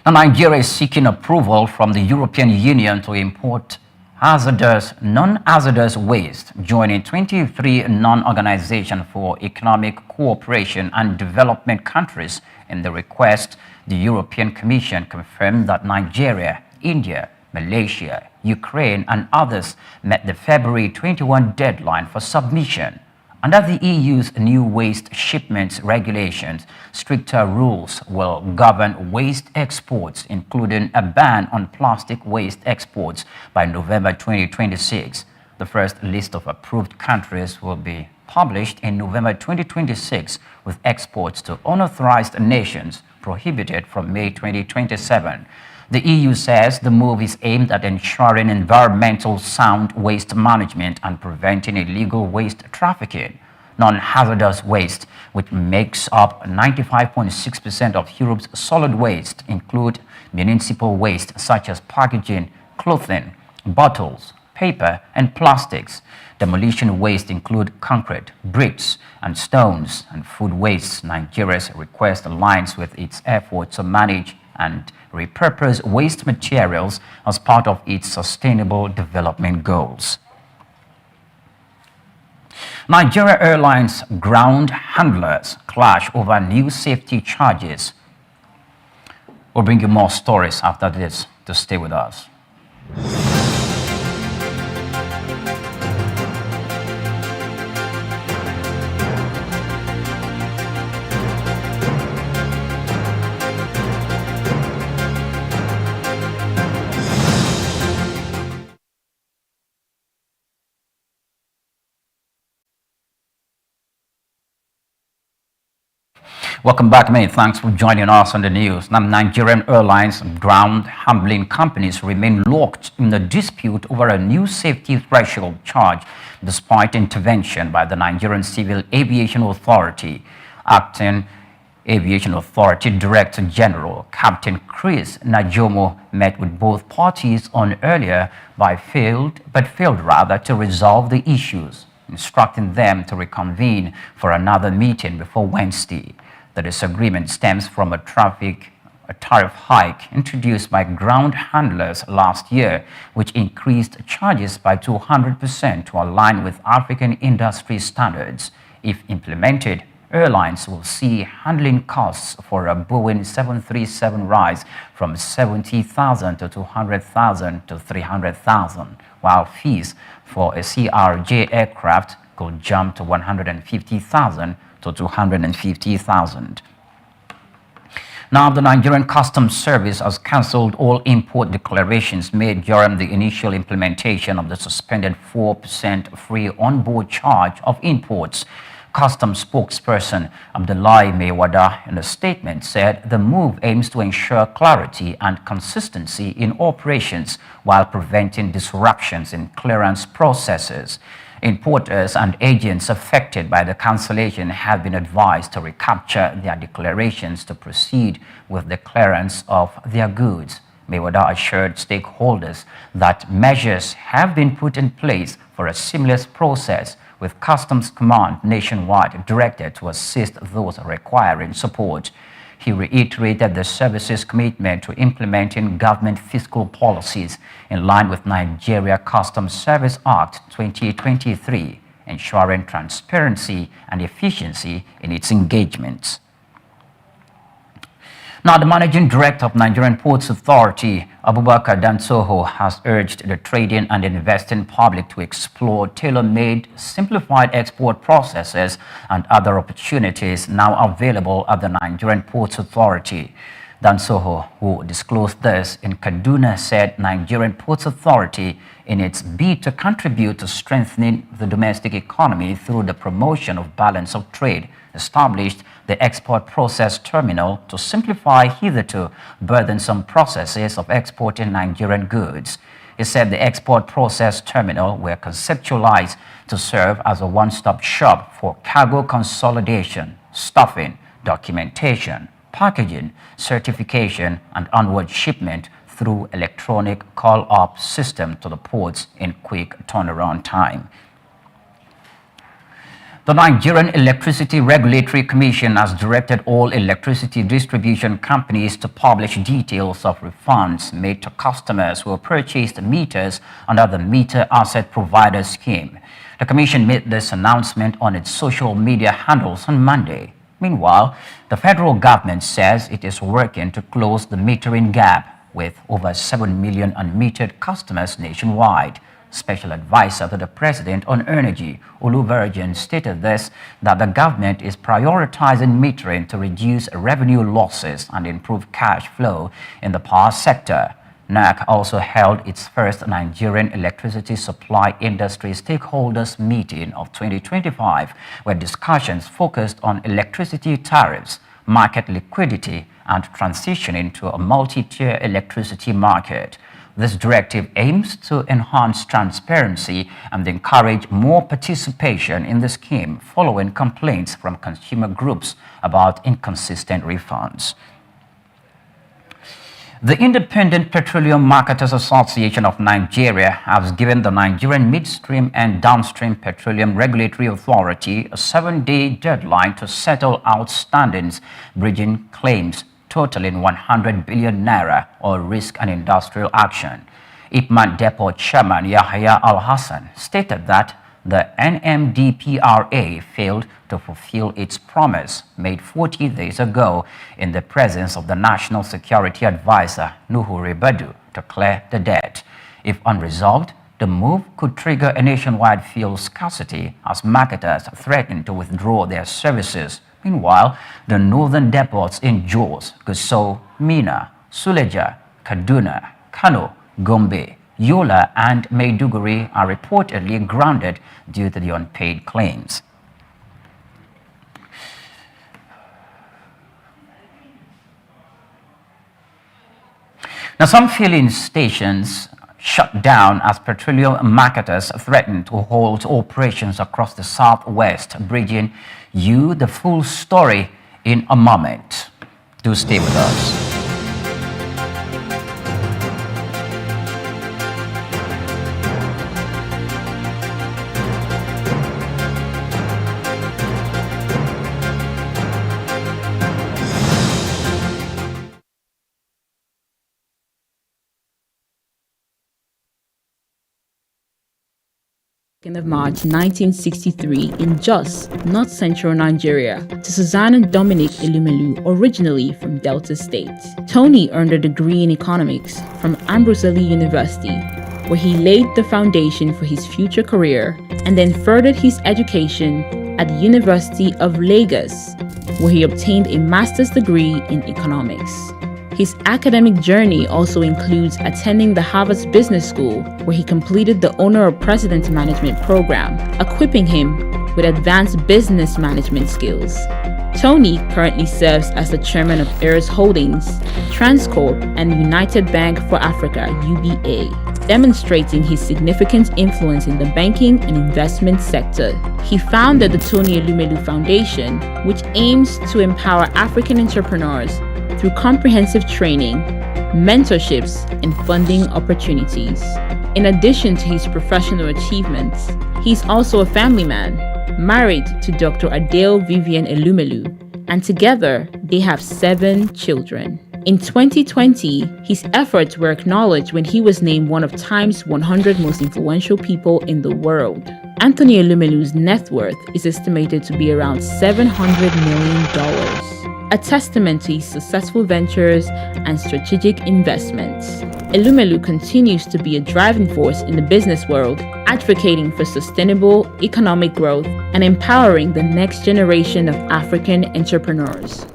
Now, Nigeria is seeking approval from the European Union to import non-hazardous waste, joining 23 non-organizations for economic cooperation and development countries in the request. The European Commission confirmed that Nigeria, India, Malaysia, Ukraine, and others met the February 21 deadline for submission. Under the EU's new waste shipments regulations, stricter rules will govern waste exports, including a ban on plastic waste exports by November 2026. The first list of approved countries will be published in November 2026, with exports to unauthorized nations prohibited from May 2027. The EU says the move is aimed at ensuring environmental sound waste management and preventing illegal waste trafficking. Non-hazardous waste, which makes up 95.6% of Europe's solid waste, include municipal waste such as packaging, clothing, bottles, paper, and plastics. Demolition waste include concrete, bricks, and stones, and food waste. Nigeria's request aligns with its effort to manage and repurpose waste materials as part of its sustainable development goals. Nigeria Airlines ground handlers clash over new safety charges. We'll bring you more stories after this, to stay with us. Welcome back, mate. Thanks for joining us on the news. Now, Nigerian Airlines ground handling companies remain locked in a dispute over a new safety threshold charge, despite intervention by the Nigerian Civil Aviation Authority. Acting Aviation Authority Director General Captain Chris Najomo met with both parties on earlier, but failed to resolve the issues, instructing them to reconvene for another meeting before Wednesday. The disagreement stems from a tariff hike introduced by ground handlers last year, which increased charges by 200% to align with African industry standards. If implemented, airlines will see handling costs for a Boeing 737 rise from $70,000 to $200,000 to $300,000, while fees for a CRJ aircraft could jump to $150,000 to $250,000. Now, the Nigerian Customs Service has cancelled all import declarations made during the initial implementation of the suspended 4% free on-board charge of imports. Customs spokesperson Abdullahi Mewada in a statement said the move aims to ensure clarity and consistency in operations while preventing disruptions in clearance processes. Importers and agents affected by the cancellation have been advised to recapture their declarations to proceed with the clearance of their goods. Mewada assured stakeholders that measures have been put in place for a seamless process, with Customs Command nationwide directed to assist those requiring support. He reiterated the service's commitment to implementing government fiscal policies in line with Nigeria Customs Service Act 2023, ensuring transparency and efficiency in its engagements. Now, the Managing Director of Nigerian Ports Authority, Abubakar Dansoho, has urged the trading and investing public to explore tailor-made, simplified export processes and other opportunities now available at the Nigerian Ports Authority. Dansoho, who disclosed this in Kaduna, said Nigerian Ports Authority, in its bid to contribute to strengthening the domestic economy through the promotion of balance of trade, established the Export Process Terminal to simplify hitherto burdensome processes of exporting Nigerian goods. He said the Export Process Terminal were conceptualized to serve as a one-stop shop for cargo consolidation, stuffing, documentation, packaging, certification, and onward shipment through electronic call-up system to the ports in quick turnaround time. The Nigerian Electricity Regulatory Commission has directed all electricity distribution companies to publish details of refunds made to customers who purchased meters under the Meter Asset Provider Scheme. The Commission made this announcement on its social media handles on Monday. Meanwhile, the federal government says it is working to close the metering gap with over 7 million unmetered customers nationwide. Special Advisor to the President on Energy, Oluvarjan, stated that the government is prioritizing metering to reduce revenue losses and improve cash flow in the power sector. NAC also held its first Nigerian electricity supply industry stakeholders meeting of 2025, where discussions focused on electricity tariffs, market liquidity, and transitioning to a multi-tier electricity market. This directive aims to enhance transparency and encourage more participation in the scheme following complaints from consumer groups about inconsistent refunds. The Independent Petroleum Marketers Association of Nigeria has given the Nigerian Midstream and Downstream Petroleum Regulatory Authority a 7-day deadline to settle outstandings, bridging claims totaling 100 billion naira or risk and industrial action. IPMAN Depot Chairman Yahya Al-Hassan stated that the NMDPRA failed to fulfill its promise made 40 days ago in the presence of the National Security Advisor Nuhu Ribadu to clear the debt. If unresolved, the move could trigger a nationwide fuel scarcity as marketers threaten to withdraw their services. Meanwhile, the northern depots in Jos, Gusau, Mina, Suleja, Kaduna, Kano, Gombe, Yola, and Maiduguri are reportedly grounded due to the unpaid claims. Now, some filling stations shut down as petroleum marketers threaten to halt operations across the southwest, bringing you the full story in a moment. Do stay with us. Of March 1963 in Jos, north central Nigeria, to Susanna Dominic Elumelu, originally from Delta State. Tony earned a degree in economics from Ambrose Ali University, where he laid the foundation for his future career, and then furthered his education at the University of Lagos, where he obtained a master's degree in economics. His academic journey also includes attending the Harvard Business School, where he completed the Honor of President Management program, equipping him with advanced business management skills. Tony currently serves as the chairman of Heirs Holdings, Transcorp, and United Bank for Africa, UBA, demonstrating his significant influence in the banking and investment sector. He founded the Tony Elumelu Foundation, which aims to empower African entrepreneurs through comprehensive training, mentorships, and funding opportunities. In addition to his professional achievements, he's also a family man, married to Dr. Adele Vivian Elumelu, and together they have 7 children. In 2020, his efforts were acknowledged when he was named one of Time's 100 most influential people in the world. Anthony Elumelu's net worth is estimated to be around $700 million, a testament to his successful ventures and strategic investments. Elumelu continues to be a driving force in the business world, advocating for sustainable economic growth and empowering the next generation of African entrepreneurs.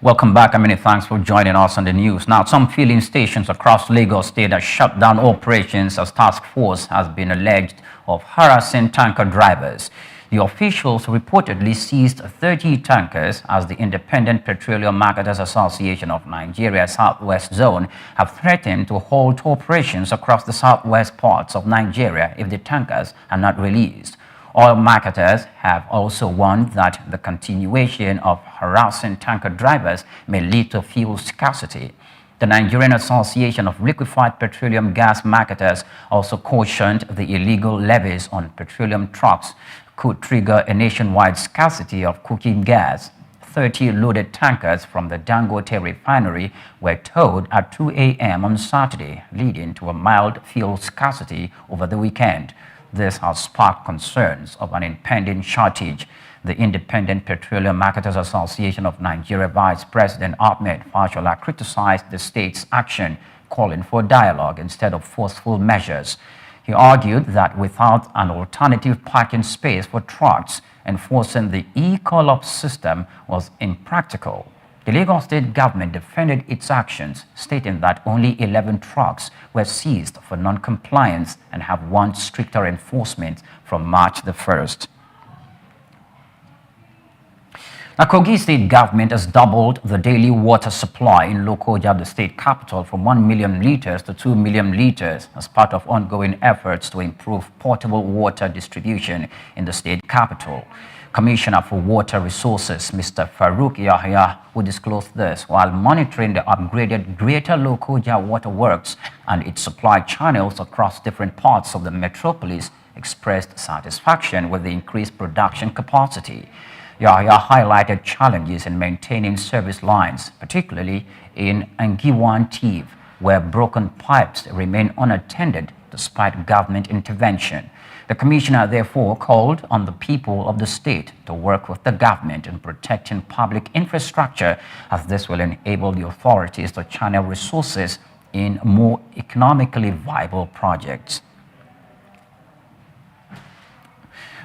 Welcome back, and many thanks for joining us on the news. Now, some filling stations across Lagos State have shut down operations as task force has been alleged of harassing tanker drivers. The officials reportedly seized 30 tankers as the Independent Petroleum Marketers Association of Nigeria Southwest Zone have threatened to halt operations across the southwest parts of Nigeria if the tankers are not released. Oil marketers have also warned that the continuation of harassing tanker drivers may lead to fuel scarcity. The Nigerian Association of Liquefied Petroleum Gas Marketers also cautioned the illegal levies on petroleum trucks could trigger a nationwide scarcity of cooking gas. 30 loaded tankers from the Dangote refinery were towed at 2 a.m. on Saturday, leading to a mild fuel scarcity over the weekend. This has sparked concerns of an impending shortage. The Independent Petroleum Marketers Association of Nigeria Vice President Ahmed Fashola criticized the state's action, calling for dialogue instead of forceful measures. He argued that without an alternative parking space for trucks, enforcing the e-call-up system was impractical. The Lagos State government defended its actions, stating that only 11 trucks were seized for non-compliance and have warned stricter enforcement from March the 1st. The Kogi State government has doubled the daily water supply in Lokoja, the state capital, from 1 million liters to 2 million liters as part of ongoing efforts to improve potable water distribution in the state capital. Commissioner for Water Resources, Mr. Farouk Yahya, who disclosed this while monitoring the upgraded Greater Lokoja Waterworks and its supply channels across different parts of the metropolis, expressed satisfaction with the increased production capacity. Yahya highlighted challenges in maintaining service lines, particularly in Angiwan Tiv, where broken pipes remain unattended despite government intervention. The commissioner therefore called on the people of the state to work with the government in protecting public infrastructure, as this will enable the authorities to channel resources in more economically viable projects.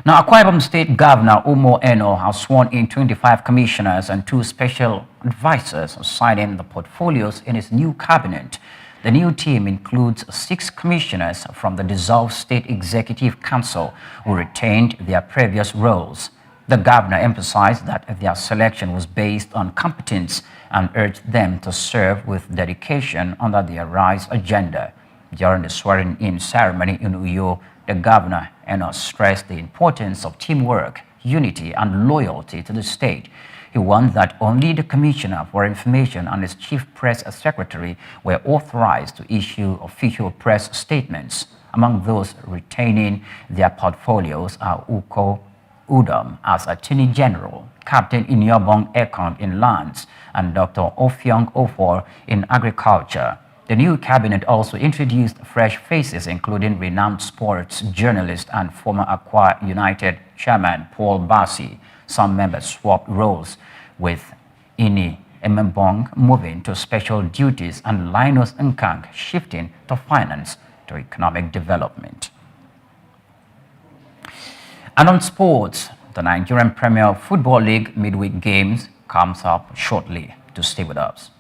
Now, Akwa Ibom State Governor Umo Eno has sworn in 25 commissioners and 2 special advisors, signing the portfolios in his new cabinet. The new team includes 6 commissioners from the dissolved State Executive Council who retained their previous roles. The governor emphasized that their selection was based on competence and urged them to serve with dedication under the RISE agenda. During the swearing-in ceremony in Uyo, the governor stressed the importance of teamwork, unity, and loyalty to the state. He warned that only the Commissioner for Information and his Chief Press Secretary were authorized to issue official press statements. Among those retaining their portfolios are Uko Udom as Attorney General, Captain Inyobong Ekong in Lands, and Dr. Ofiong Ofor in Agriculture. The new cabinet also introduced fresh faces, including renowned sports journalist and former Akwa United chairman Paul Bassi. Some members swapped roles, with Ini Emembong moving to special duties and Linus Nkang shifting to finance to economic development. And on sports, the Nigerian Premier Football League midweek games comes up shortly. To stay with us.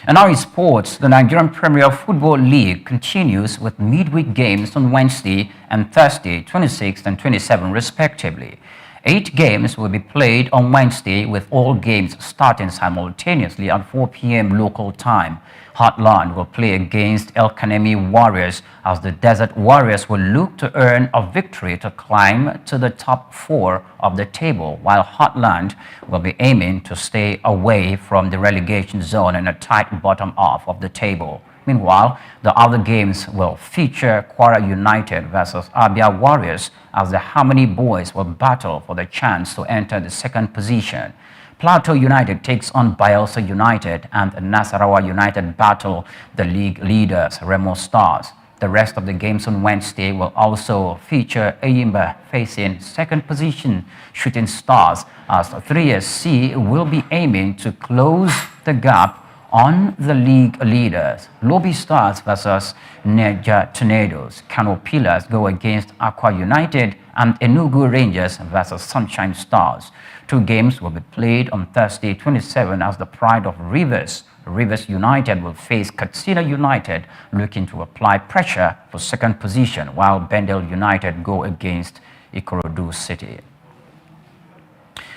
And now in sports, the Nigerian Premier Football League continues with midweek games on Wednesday and Thursday, 26th and 27th respectively. 8 games will be played on Wednesday, with all games starting simultaneously at 4 p.m. local time. Heartland will play against El Kanemi Warriors, as the Desert Warriors will look to earn a victory to climb to the top 4 of the table, while Heartland will be aiming to stay away from the relegation zone in a tight bottom half of the table. Meanwhile, the other games will feature Kwara United versus Abia Warriors, as the Harmony Boys will battle for the chance to enter the second position. Plateau United takes on Bayelsa United, and Nasarawa United battle the league leaders Remo Stars. The rest of the games on Wednesday will also feature Eyimba facing second position Shooting Stars, as 3SC will be aiming to close the gap on the league leaders. Lobby Stars versus Niger Tornadoes. Kano Pillars go against Aqua United, and Enugu Rangers versus Sunshine Stars. 2 games will be played on Thursday 27 as the Pride of Rivers. Rivers United will face Katsina United, looking to apply pressure for second position, while Bendel United go against Ikorodu City.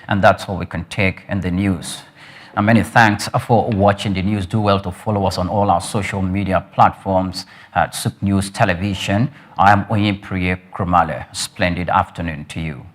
And that's all we can take in the news. And many thanks for watching the news. Do well to follow us on all our social media platforms at Souq News Television. I am Oyinpriye Krumale. Splendid afternoon to you.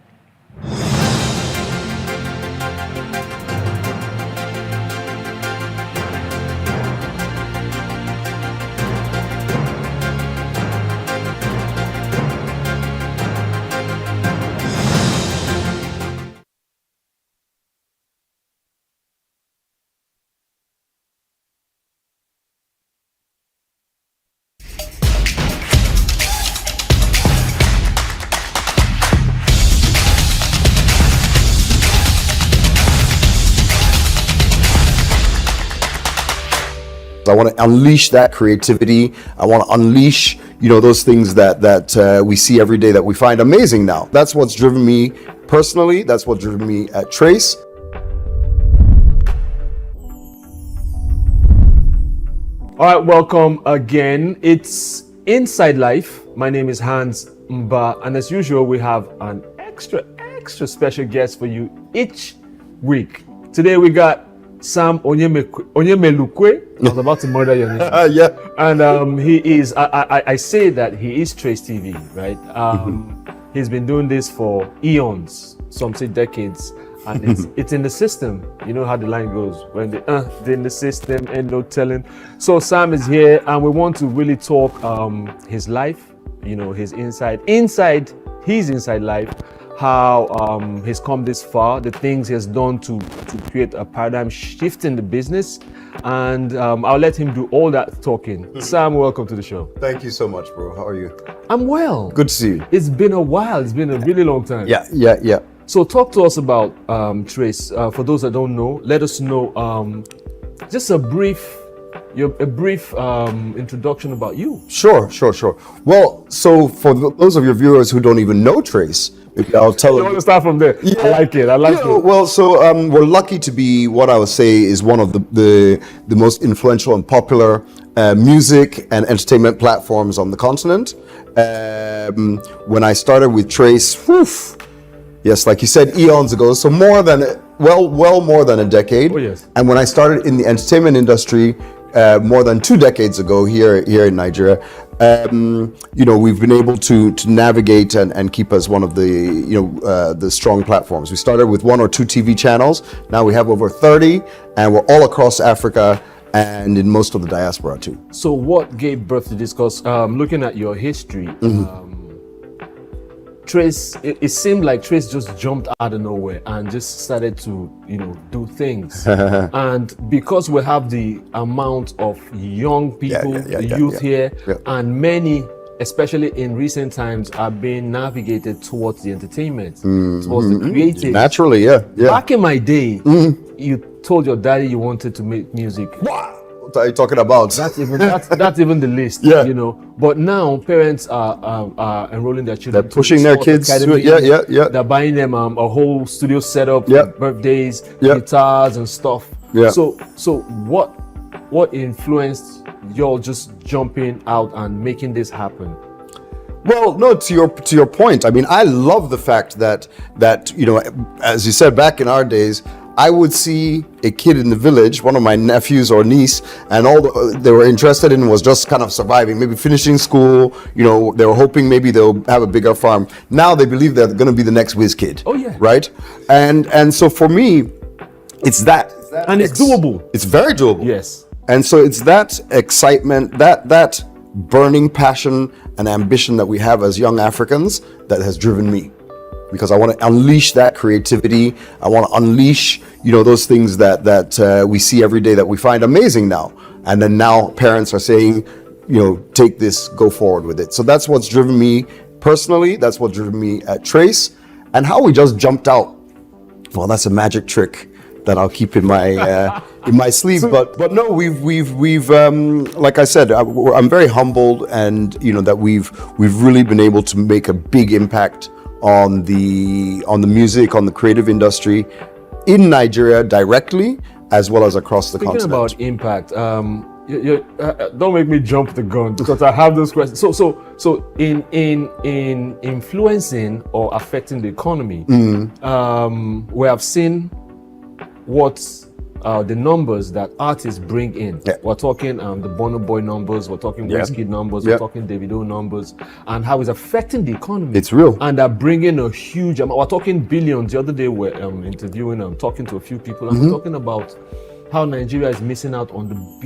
I want to unleash that creativity. I want to unleash, those things that we see every day that we find amazing now. That's what's driven me personally. That's what drew me at Trace. All right, welcome again. It's Inside Life. My name is Hans Mba, and as usual, we have an extra special guest for you each week. Today we got Sam Onyemelukwe. I was about to murder your name. Yeah. And he is, I say that he is Trace TV, right? He's been doing this for eons, some say decades. And it's in the system. You know how the line goes. When they're in the system and no telling. So Sam is here and we want to really talk his life, you know, his inside life, how he's come this far, the things he has done to create a paradigm shift in the business. And I'll let him do all that talking. Sam, welcome to the show. Thank you so much, bro. How are you? I'm well. Good to see you. It's been a while. It's been a really long time. Yeah. So talk to us about Trace. For those that don't know, let us know just a brief introduction about you. Sure. Well, so for those of your viewers who don't even know Trace, maybe I'll tell You want to start from there? Yeah. I like it. Well, so we're lucky to be what I would say is one of the most influential and popular music and entertainment platforms on the continent. When I started with Trace, yes, like you said, eons ago, so more than a decade. Oh, yes. And when I started in the entertainment industry, more than 2 decades ago here in Nigeria, we've been able to navigate and keep as one of the strong platforms. We started with 1 or 2 TV channels. Now we have over 30, and we're all across Africa and in most of the diaspora too. So what gave birth to this? Because looking at your history, Trace, it seemed like Trace just jumped out of nowhere and just started to, do things. And because we have the amount of young people, youth here, and many, especially in recent times, are being navigated towards the entertainment, towards the creative. Naturally, yeah. Back in my day, you told your daddy you wanted to make music. What are you talking about? That's even the least, But now parents are enrolling their children. They're pushing their kids. They're buying them a whole studio setup, for birthdays, guitars and stuff. Yeah. So what influenced y'all just jumping out and making this happen? Well, no, to your point. I mean, I love the fact that as you said, back in our days, I would see a kid in the village, one of my nephews or niece, and all they were interested in was just kind of surviving, maybe finishing school. They were hoping maybe they'll have a bigger farm. Now they believe they're going to be the next whiz kid. Oh yeah. Right. And so for me, it's that. And it's doable. It's very doable. Yes. And so it's that excitement, that burning passion and ambition that we have as young Africans that has driven me. Because I want to unleash that creativity. I want to unleash, those things that we see every day that we find amazing now. And then now parents are saying, take this, go forward with it. So that's what's driven me personally. That's what driven me at Trace. And how we just jumped out. Well, that's a magic trick that I'll keep in my sleeve. But no, we've like I said, I'm very humbled, and that we've really been able to make a big impact on the music, on the creative industry in Nigeria directly, as well as across the continent. Speaking about impact, don't make me jump the gun because I have those questions. So in influencing or affecting the economy, we have seen what the numbers that artists bring in. We're talking the Burna Boy numbers, we're talking Wizkid numbers, we're talking Davido numbers, and how it's affecting the economy. It's real. And they're bringing a huge amount. We're talking billions. The other day we're interviewing, talking to a few people, and we're talking about how Nigeria is missing out on the $1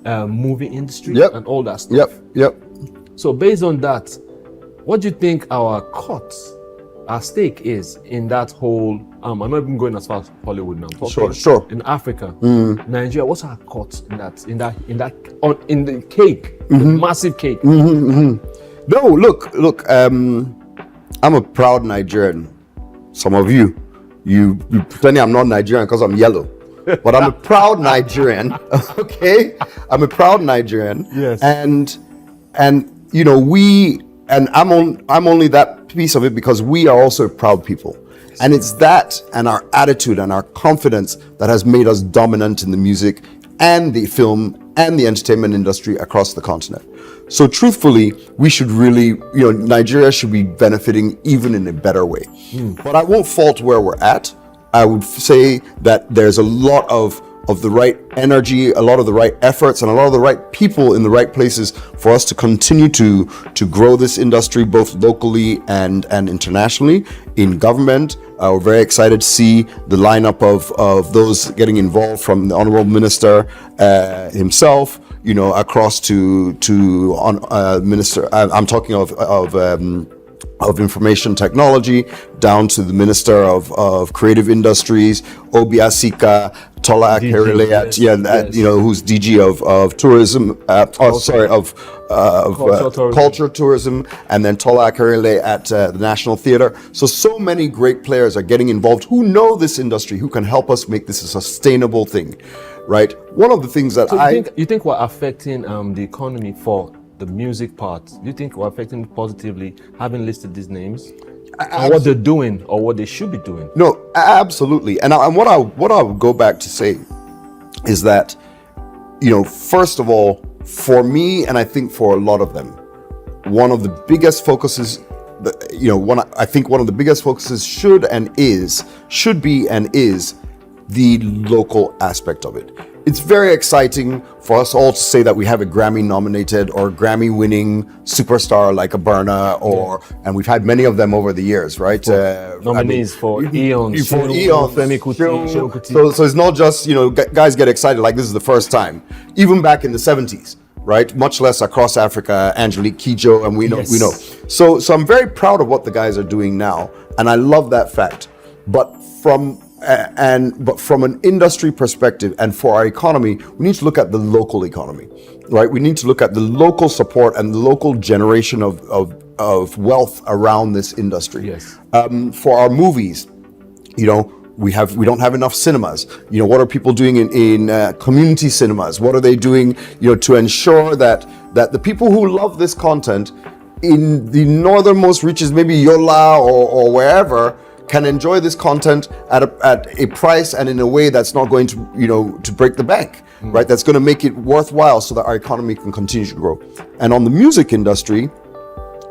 billion movie industry and all that stuff. So based on that, what do you think our stake is in that whole? I'm not even going as far as Hollywood now. Sure. In Africa, Nigeria, what's our cut in the cake, the massive cake? No, look. I'm a proud Nigerian. Some of you pretending I'm not Nigerian because I'm yellow, but I'm a proud Nigerian. Okay, I'm a proud Nigerian. Yes. And we and I'm only that piece of it because we are also proud people. And it's that and our attitude and our confidence that has made us dominant in the music and the film and the entertainment industry across the continent. So truthfully, we should really, Nigeria should be benefiting even in a better way. But I won't fault where we're at. I would say that there's a lot of the right energy, a lot of the right efforts, and a lot of the right people in the right places for us to continue to grow this industry both locally and internationally. In government, we're very excited to see the lineup of those getting involved, from the Honorable Minister himself, across to Minister. I'm talking of Information Technology, down to the Minister of Creative Industries, Obiasika, Tola Akerile, who's DG of Tourism, Culture Tourism, and then Tola Akerile at the National Theatre. So many great players are getting involved who know this industry, who can help us make this a sustainable thing, right? One of the things that you think we're affecting the economy for the music part? Do you think we're affecting it positively, having listed these names? And what they're doing or what they should be doing? No, absolutely. And what I would go back to say is that, first of all, for me, and I think for a lot of them, one of the biggest focuses, I think one of the biggest focuses should be and is the local aspect of it. It's very exciting for us all to say that we have a Grammy-nominated or Grammy-winning superstar like a Burna, and we've had many of them over the years, right? Nominees for Eons, So it's not just, guys get excited like this is the first time. Even back in the 70s, right? Much less across Africa, Angelique Kidjo, and we know. So I'm very proud of what the guys are doing now, and I love that fact. But from an industry perspective and for our economy, we need to look at the local economy, right? We need to look at the local support and the local generation of wealth around this industry. Yes. For our movies, we don't have enough cinemas. What are people doing in community cinemas? What are they doing, to ensure that the people who love this content in the northernmost reaches, maybe Yola or wherever, can enjoy this content at a price and in a way that's not going to to break the bank, right? That's going to make it worthwhile so that our economy can continue to grow. And on the music industry,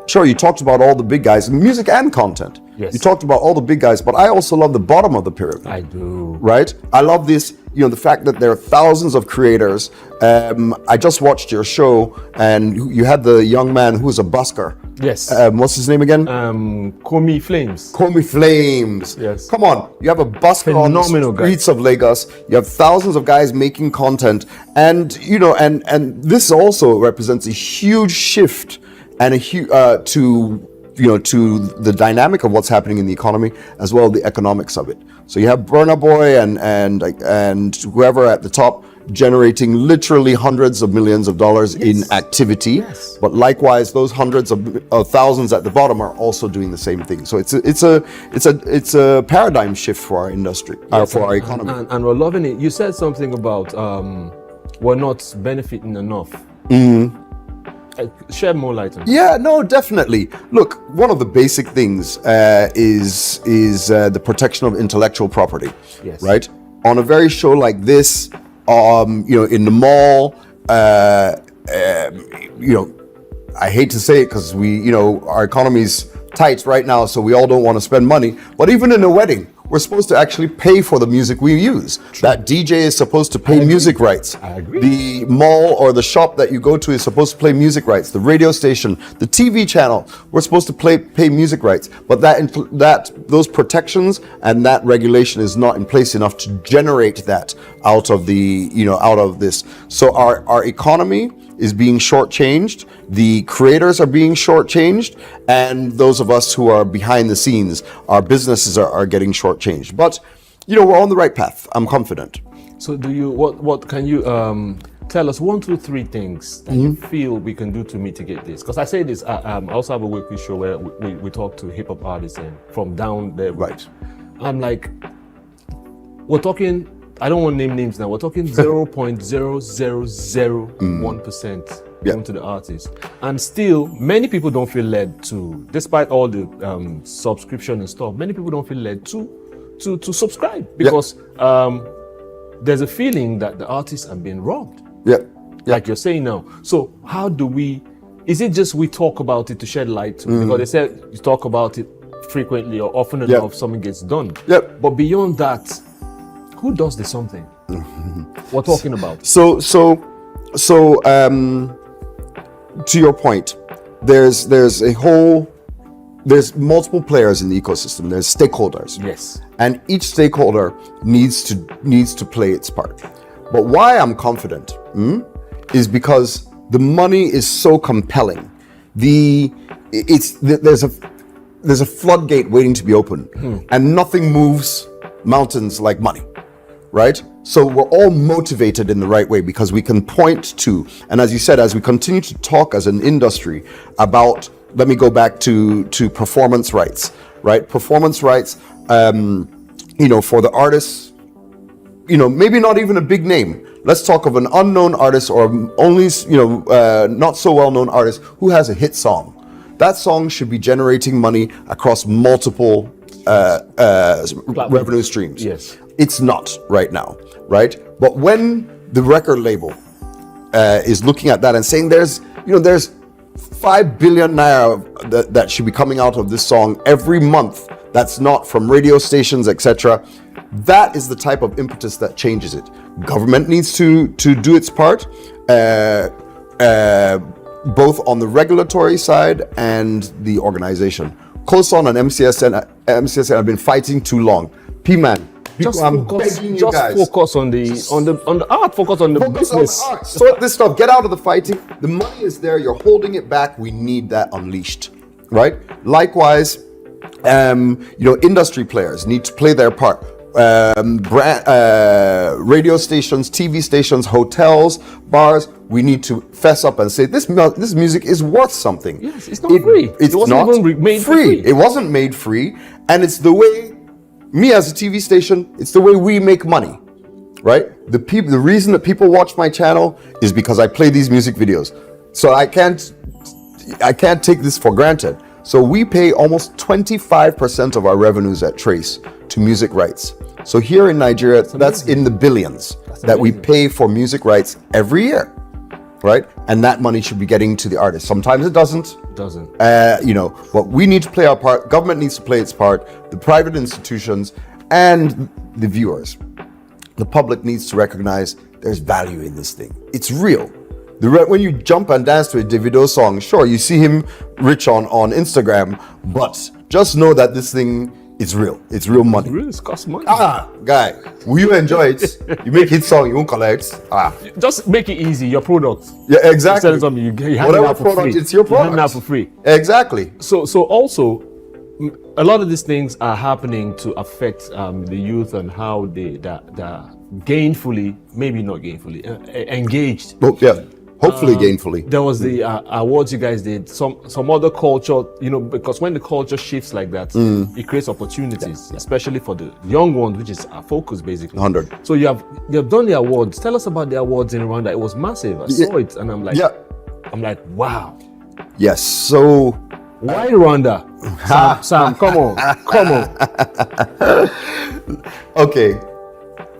sure, you talked about all the big guys, music and content. Yes. You talked about all the big guys, but I also love the bottom of the pyramid. I do. Right? I love this, the fact that there are thousands of creators. I just watched your show, and you had the young man who was a busker. Yes. What's his name again? Komi Flames. Komi Flames. Yes. Come on, you have a busker on the streets of Lagos. You have thousands of guys making content, and and this also represents a huge shift and to the dynamic of what's happening in the economy, as well as the economics of it. So you have Burna Boy and whoever at the top generating literally hundreds of millions of dollars in activity. Yes. But likewise, those hundreds of thousands at the bottom are also doing the same thing. So it's a paradigm shift for our industry, for our economy. And we're loving it. You said something about we're not benefiting enough. Shed more light on it. Yeah, no, definitely. Look, one of the basic things is the protection of intellectual property. Yes. Right? On a very show like this, in the mall, I hate to say it because our economy's tight right now, so we all don't want to spend money. But even in a wedding, we're supposed to actually pay for the music we use. True. That DJ is supposed to pay music rights. I agree. The mall or the shop that you go to is supposed to play music rights. The radio station, the TV channel, we're supposed to pay music rights. But those protections and that regulation is not in place enough to generate that out of this. So our economy is being shortchanged. The creators are being shortchanged, and those of us who are behind the scenes, our businesses are getting shortchanged. But we're on the right path. I'm confident. So what can you tell us 1, 2, 3 things that you feel we can do to mitigate this? Because I say this, I also have a weekly show where we talk to hip hop artists and from down there. Right. I'm like, we're talking, I don't want to name names now, we're talking 0.0001% given to the artist. And still, many people don't feel led to, despite all the subscription and stuff, many people don't feel led to subscribe because there's a feeling that the artists are being robbed. Like you're saying now. So how do we, is it just we talk about it to shed light to it? Because they said you talk about it frequently or often enough, something gets done. But beyond that, who does the something? We're talking about. So to your point, there's multiple players in the ecosystem. There's stakeholders. Yes. And each stakeholder needs to play its part. But why I'm confident is because the money is so compelling. There's a floodgate waiting to be opened, and nothing moves mountains like money, right? So we're all motivated in the right way because we can point to, and as you said, as we continue to talk as an industry about, let me go back to performance rights, right? Performance rights, for the artists, maybe not even a big name. Let's talk of an unknown artist or only, not so well-known artist who has a hit song. That song should be generating money across multiple revenue streams. Yes. It's not right now, right? But when the record label is looking at that and saying there's 5 billion naira that should be coming out of this song every month, that's not from radio stations, etc. That is the type of impetus that changes it. Government needs to do its part, both on the regulatory side and the organization. COSON and MCSN have been fighting too long. P-Man, Just focus on the art, focus on the business. On the art. Sort this stuff, get out of the fighting. The money is there, you're holding it back. We need that unleashed, right? Likewise, industry players need to play their part. Radio stations, TV stations, hotels, bars, we need to fess up and say this music is worth something. Yes, it's not free. It wasn't even made free. It wasn't made free, and it's the way, me as a TV station, it's the way we make money, right? The reason that people watch my channel is because I play these music videos. So I can't take this for granted. So we pay almost 25% of our revenues at Trace to music rights. So here in Nigeria, that's in the billions that we pay for music rights every year, right? And that money should be getting to the artist. Sometimes it doesn't. But we need to play our part. Government needs to play its part. The private institutions and the viewers. The public needs to recognize there's value in this thing. It's real. When you jump and dance to a Davido song, sure, you see him rich on Instagram, but just know that this thing is real. It's real money. It costs money. Guy, will you enjoy it? You make hit song, you won't collect. Just make it easy. Your product. Yeah, exactly. You something, you have whatever it for product, free. it's your product. You have it for free. Exactly. So also, a lot of these things are happening to affect the youth and how they're gainfully, maybe not gainfully, engaged. Oh, yeah. Hopefully gainfully. There was the awards you guys did, some other culture, because when the culture shifts like that, it creates opportunities, especially for the young ones, which is our focus basically. 100. So you have done the awards. Tell us about the awards in Rwanda. It was massive. I saw it and I'm like, wow. Yes. So why Rwanda? Sam, come on. Okay.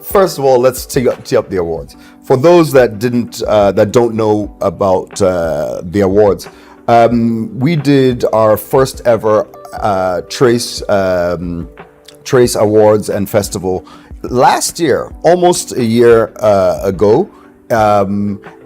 First of all, let's tee up the awards. For those that don't know about the awards, we did our first ever Trace Awards and Festival last year, almost a year ago,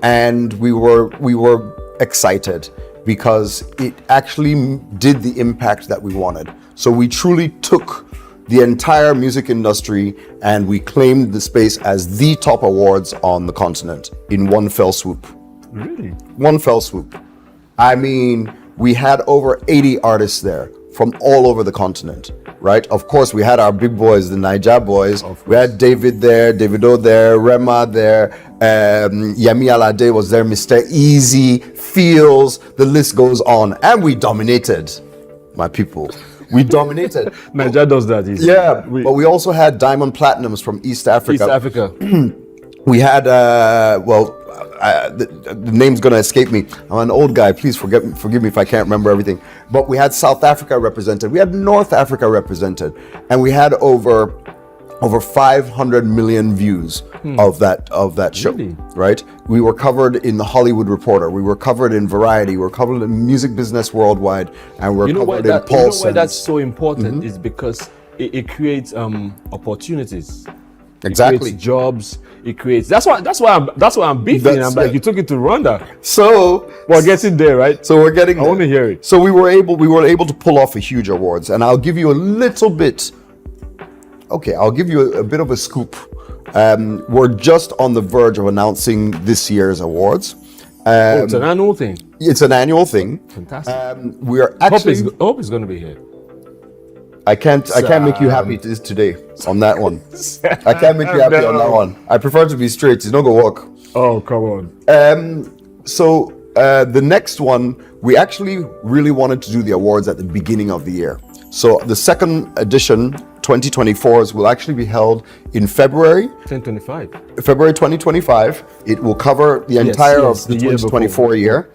and we were excited because it actually did the impact that we wanted. So we truly took the entire music industry and we claimed the space as the top awards on the continent in one fell swoop. Really? One fell swoop. I mean, we had over 80 artists there from all over the continent, right? Of course, we had our big boys, the Niger boys. We had David there, Davido there, Rema there, Yemi Alade was there, Mr. Easy, Feels, the list goes on. And we dominated, my people. We dominated. Nigeria does that easy. Yeah, but we also had Diamond Platinums from East Africa. We had, the name's going to escape me. I'm an old guy. Please forgive me if I can't remember everything. But we had South Africa represented. We had North Africa represented. And we had over 500 million views of that show, Really? right? We were covered in the Hollywood Reporter. We were covered in Variety. We were covered in Music Business Worldwide. And we're covered in Pulse. Why that's so important is because it creates opportunities. Exactly. It creates jobs. It creates. That's why I'm beefing. I'm like, you took it to Rwanda. So we're getting there, right? So we're getting. I want to hear it. So we were able to pull off a huge awards, and I'll give you a little bit. Okay, I'll give you a bit of a scoop. We're just on the verge of announcing this year's awards. It's an annual thing. It's an annual thing. Fantastic. We are actually. Hope is going to be here. I can't make you happy today on that one. I can't make you happy on that one. I prefer to be straight. It's not gonna work. Oh, come on. So the next one, we actually really wanted to do the awards at the beginning of the year. So the second edition, 2024s, will actually be held in February. 2025. February 2025. It will cover the entire of the 2024 year.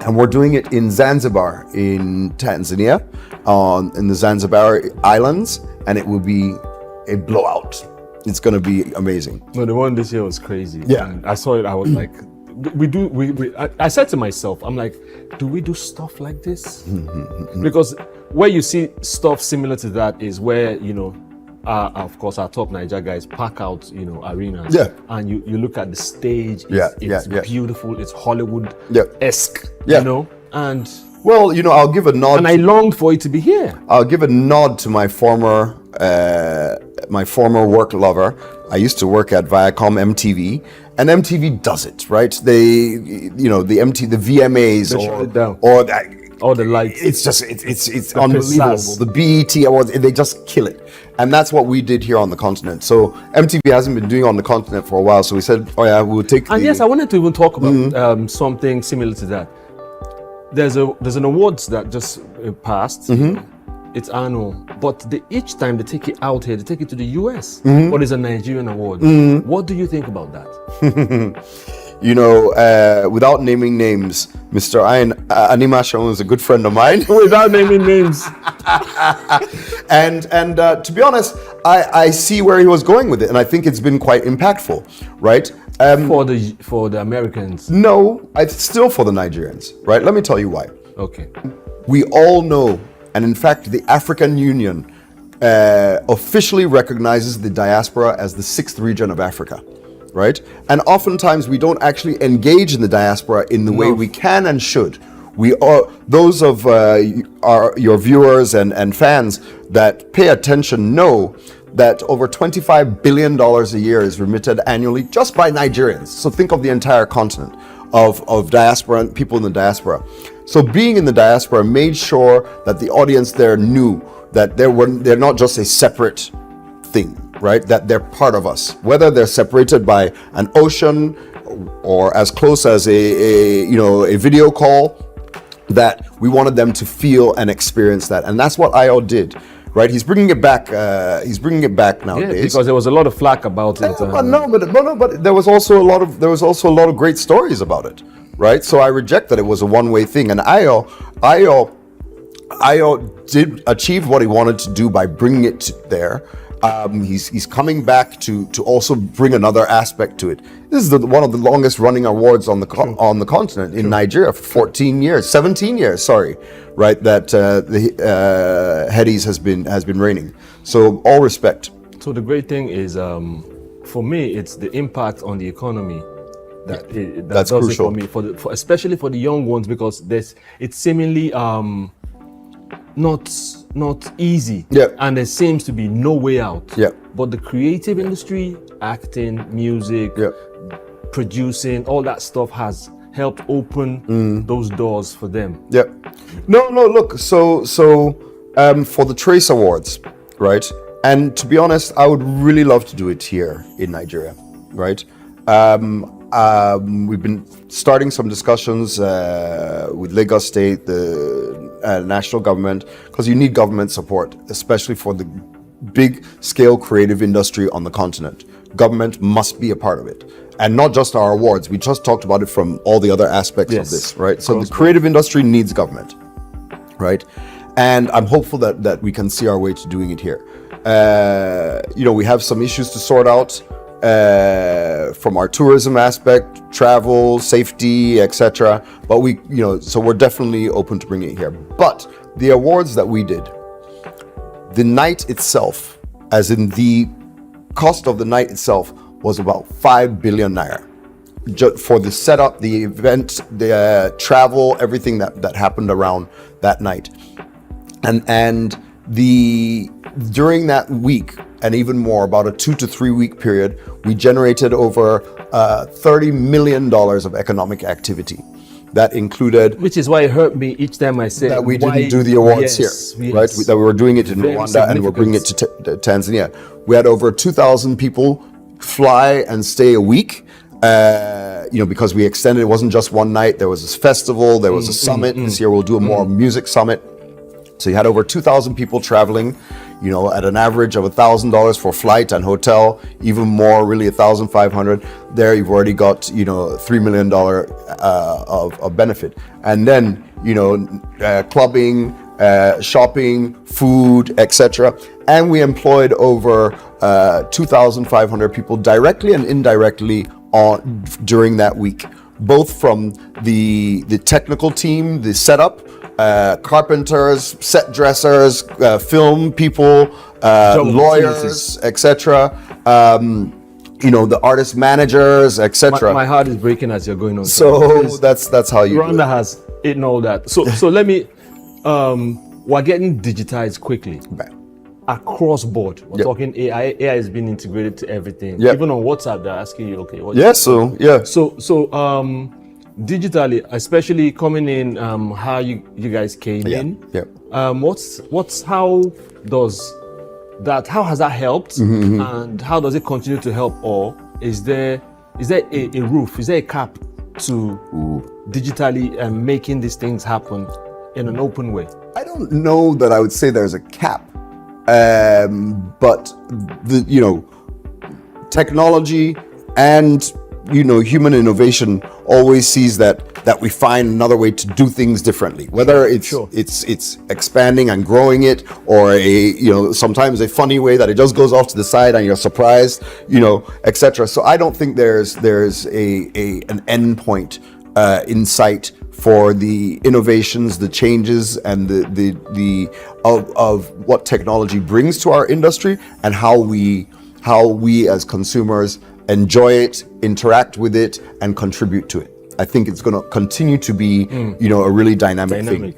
And we're doing it in Zanzibar, in Tanzania, in the Zanzibar Islands, and it will be a blowout. It's going to be amazing. No, the one this year was crazy. Yeah. And I saw it, I was like, I said to myself, I'm like, do we do stuff like this? Because where you see stuff similar to that is where, of course, our top Niger guys pack out, arenas. Yeah. And you look at the stage. It's beautiful. It's Hollywood-esque. Yeah. And well, I'll give a nod. And I longed for it to be here. I'll give a nod to my former work lover. I used to work at Viacom MTV, and MTV does it right. They, the VMAs all the lights. It's just it's unbelievable. The BET Awards, they just kill it. And that's what we did here on the continent. So MTV hasn't been doing on the continent for a while. So we said, oh yeah, we'll take. And yes, I wanted to even talk about something similar to that. There's an awards that just passed. It's annual, but each time they take it out here, they take it to the US. But it's a Nigerian award. What do you think about that? Without naming names, Mr. Anima Shaun is a good friend of mine. Without naming names. and to be honest, I see where he was going with it, and I think it's been quite impactful, right? For the Americans. No, it's still for the Nigerians, right? Let me tell you why. Okay. We all know, and in fact, the African Union officially recognizes the diaspora as the 6th region of Africa. Right? And oftentimes we don't actually engage in the diaspora in the way we can and should. We are, those of your viewers and fans that pay attention know that over $25 billion a year is remitted annually just by Nigerians. So think of the entire continent of diaspora and people in the diaspora. So being in the diaspora made sure that the audience there knew that they're not just a separate thing. Right, that they're part of us, whether they're separated by an ocean or as close as a video call. That we wanted them to feel and experience that, and that's what IO did. Right, he's bringing it back. He's bringing it back nowadays. Yeah, because there was a lot of flack about it. But there was also a lot of great stories about it. Right, so I reject that it was a one-way thing, and IO did achieve what he wanted to do by bringing it there. He's coming back to also bring another aspect to it. This is one of the longest running awards on the continent in Nigeria for 17 years. Sorry, right? That the Headies has been reigning. So all respect. So the great thing is, for me, it's the impact on the economy that's does crucial. It for me, especially for the young ones, because it's seemingly not easy, and there seems to be no way out. But the creative industry, acting, music, producing, all that stuff has helped open those doors for them. No, look, so for the Trace Awards, right? And to be honest, I would really love to do it here in Nigeria, right? We've been starting some discussions with Lagos State, the national government, because you need government support, especially for the big scale creative industry on the continent. government must be a part of it. And not just our awards. We just talked about it from all the other aspects of this, right? So the creative industry needs government, right? And I'm hopeful that we can see our way to doing it here. We have some issues to sort out from our tourism aspect, travel, safety, etc. But so we're definitely open to bringing it here. But the awards that we did, the night itself, as in the cost of the night itself, was about 5 billion naira for the setup, the event, the travel, everything that happened around that night. And during that week, and even more, about a 2 to 3 week period, we generated over $30 million of economic activity. That included, which is why it hurt me each time I said that we didn't do the awards here, right? That we were doing it in Very Rwanda and we're bringing it to Tanzania. We had over 2,000 people fly and stay a week, because we extended. It wasn't just one night. There was this festival. There was a summit. This year we'll do a more music summit. So you had over 2,000 people traveling, at an average of $1,000 for flight and hotel, even more, really $1,500. There you've already got, $3 million of benefit. And then, clubbing, shopping, food, etc. And we employed over 2,500 people directly and indirectly during that week, both from the technical team, the setup, carpenters, set dressers, film people, lawyers, etc. The artist managers, etc. My heart is breaking as you're going on. So that's how you. Rwanda has eaten all that. So let me. We're getting digitized quickly. Across board. We're talking AI. AI has been integrated to everything. Even on WhatsApp, they're asking you, okay, what? So digitally, especially coming in, how you guys came in. How has that helped, and how does it continue to help, or is there a roof? Is there a cap to digitally making these things happen in an open way? I don't know that I would say there's a cap. But technology and human innovation always sees that we find another way to do things differently, whether it's expanding and growing it, or sometimes a funny way that it just goes off to the side and you're surprised, etc. So I don't think there's an end point in sight for the innovations, the changes, and of what technology brings to our industry, and how we as consumers enjoy it, interact with it, and contribute to it. I think it's going to continue to be, a really dynamic thing.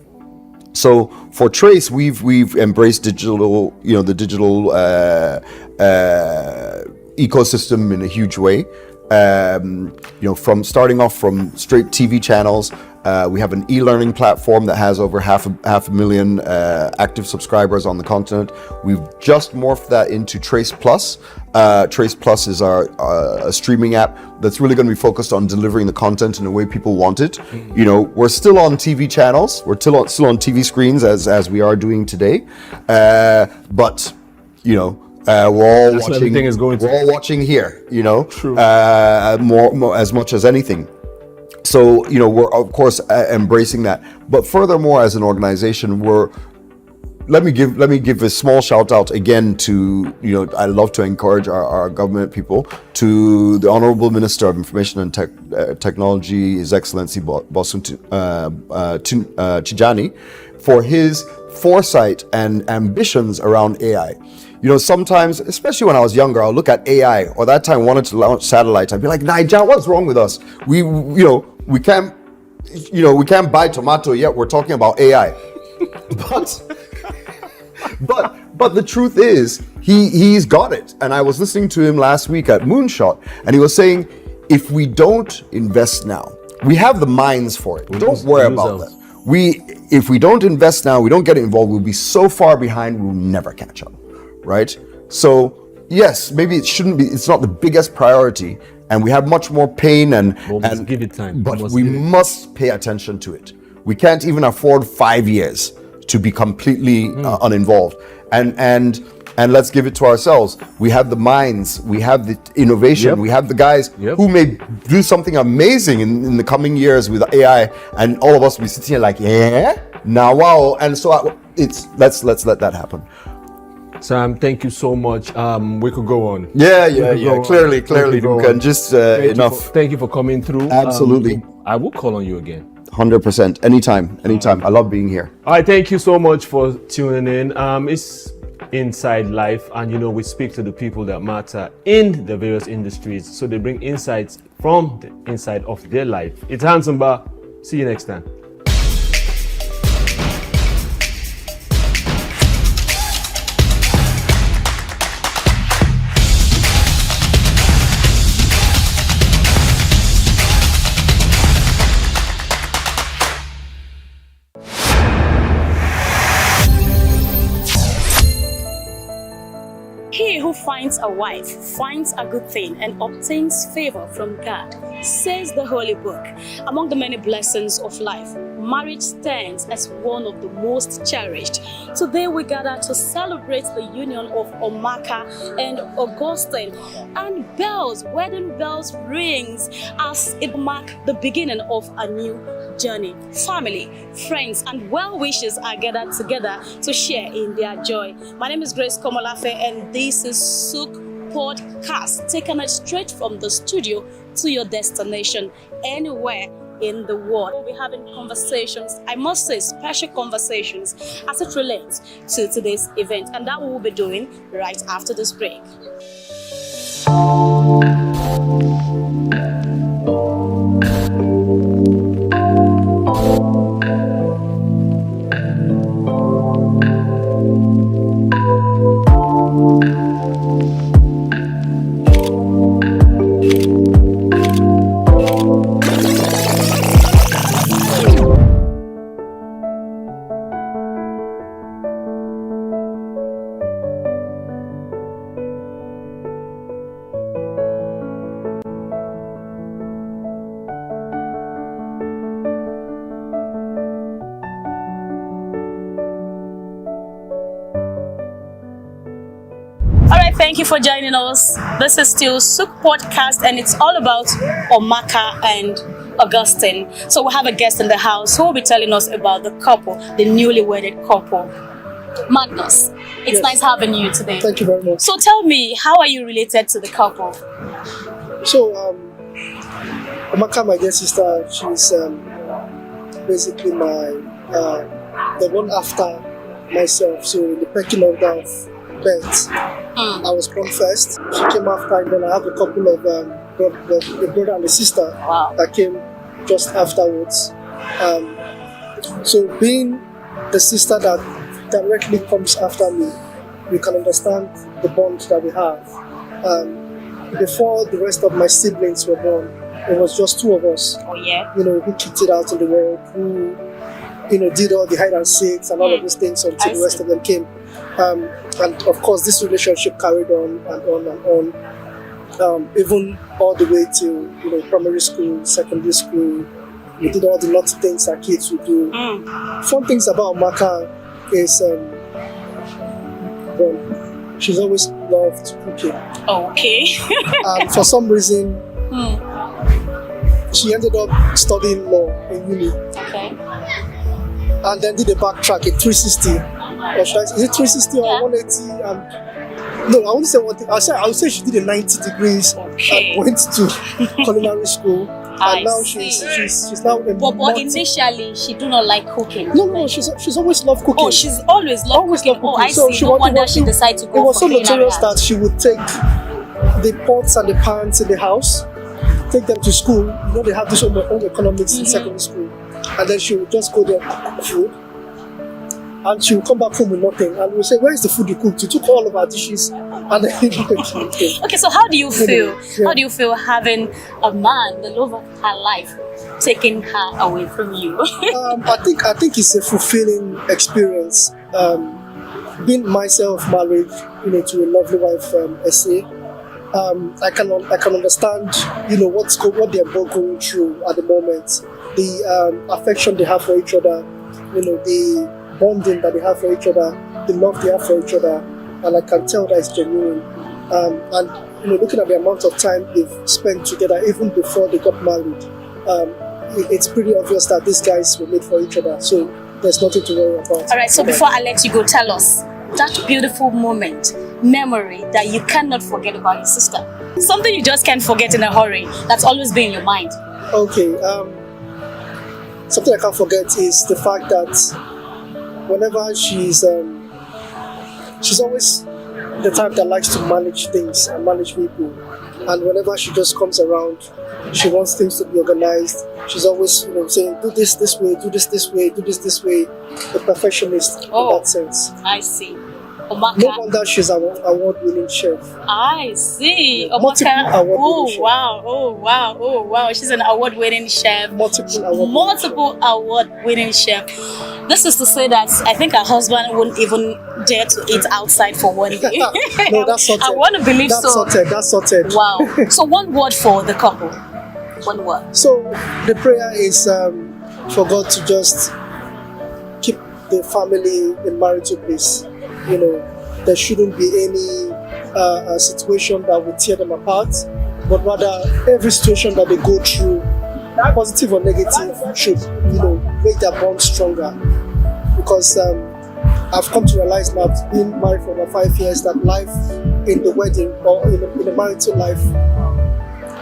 So for Trace, we've embraced digital, the digital ecosystem in a huge way. From starting off from straight TV channels. We have an e-learning platform that has over half a million active subscribers on the continent. We've just morphed that into Trace Plus. Trace Plus is a streaming app that's really going to be focused on delivering the content in the way people want it. We're still on TV channels. We're still on TV screens as we are doing today. But we're all watching here. True. More as much as anything. So, we're of course embracing that. But furthermore, as an organization, let me give a small shout out again to, I love to encourage our government people, to the Honorable Minister of Information and Technology, His Excellency Bosun Tijani, for his foresight and ambitions around AI. Sometimes, especially when I was younger, I'll look at AI, or that time I wanted to launch satellites. I'd be like, Naija, what's wrong with us? We can't buy tomato yet. We're talking about AI. But the truth is, he's got it. And I was listening to him last week at Moonshot, and he was saying, if we don't invest now, we have the minds for it. Don't worry about that. If we don't invest now, we don't get involved, we'll be so far behind, we'll never catch up. Right? So yes, maybe it's not the biggest priority, and we have much more pain and give it time. But we must pay attention to it. We can't even afford 5 years to be completely uninvolved. And and let's give it to ourselves. We have the minds, we have the innovation, we have the guys who may do something amazing in the coming years with AI, and all of us will be sitting here like, yeah, now wow. And so let's let that happen. Sam, thank you so much. We could go on. Yeah. Clearly, we can just enough. Thank you for coming through. Absolutely. I will call on you again. 100%. Anytime. I love being here. All right, thank you so much for tuning in. It's Inside Life, and we speak to the people that matter in the various industries, so they bring insights from the inside of their life. It's Handsome Bar. See you next time. He who finds a wife finds a good thing and obtains favor from God, says the Holy Book. Among the many blessings of life, marriage stands as one of the most cherished. Today we gather to celebrate the union of Omaka and Augustine, and wedding bells rings as it marks the beginning of a new journey. Family, friends, and well-wishers are gathered together to share in their joy. My name is Grace Komolafe, and this is Souq Podcast, taking it straight from the studio to your destination, anywhere in the world. We'll be having conversations, I must say special conversations, as it relates to today's event, and that we will be doing right after this break. Thank you for joining us. This is still Souq Podcast, and it's all about Omaka and Augustine. So we have a guest in the house who will be telling us about the couple, the newly wedded couple. Magnus, it's nice having you today. Thank you very much. So tell me, how are you related to the couple? So, Omaka, my dear sister, she's basically the one after myself. So in the pecking order of birth, I was born first. She came after, and then I have a couple of the brother and the sister that came just afterwards. So being the sister that directly comes after me, you can understand the bond that we have. Before the rest of my siblings were born, it was just two of us. Oh yeah. Who kicked it out in the world, who did all the hide and seeks and all of these things until the rest of them came. And of course, this relationship carried on and on and on, even all the way to primary school, secondary school. We did all the naughty things that kids would do. Fun things about Omaka is she's always loved cooking. Okay. And for some reason, she ended up studying law in uni. Okay. And then did a backtrack, a 360. Or is it 360 or 180? No, I won't say one thing. I would say she did a 90 degrees and went to culinary school. And now she's now a But initially, she do not like cooking. No, she's always loved cooking. Oh, she's always loved cooking. Oh, I see. No wonder she decided to go for It was so notorious culinary. that she would take the pots and the pans in the house, take them to school. They have this home economics in secondary school. And then she would just go there and cook food. And she would come back home with nothing. And we'll say, where is the food you cooked? You took all of our dishes and then Okay, so how do you feel? How do you feel having a man, the love of her life, taking her away from you? I think it's a fulfilling experience. Being myself married, to a lovely wife, SA. I can understand, what they're both going through at the moment. The affection they have for each other, the bonding that they have for each other, the love they have for each other. and I can tell that it's genuine. And looking at the amount of time they've spent together, even before they got married, it's pretty obvious that these guys were made for each other. So there's nothing to worry about. All right. So before I let you go, tell us that beautiful moment, memory that you cannot forget about your sister. Something you just can't forget in a hurry. That's always been in your mind. Okay. Something I can't forget is the fact that whenever she's always the type that likes to manage things and manage people, and whenever she just comes around, she wants things to be organized. She's always saying, do this way, do this way, do this way. The perfectionist in that sense. I see. No wonder she's an award-winning chef. I see. Multiple award-winning chef. Oh wow. She's an award-winning chef. Multiple award-winning chef. This is to say that I think her husband wouldn't even dare to eat outside for one day. No, that's sorted. I want to believe so. That's sorted. Wow. So one word for the couple. One word. So the prayer is for God to just keep the family in marital bliss. There shouldn't be any situation that would tear them apart, but rather every situation that they go through, positive or negative, should make their bond stronger. Because I've come to realize now, I've been married for about 5 years, that life in the wedding or in the marital life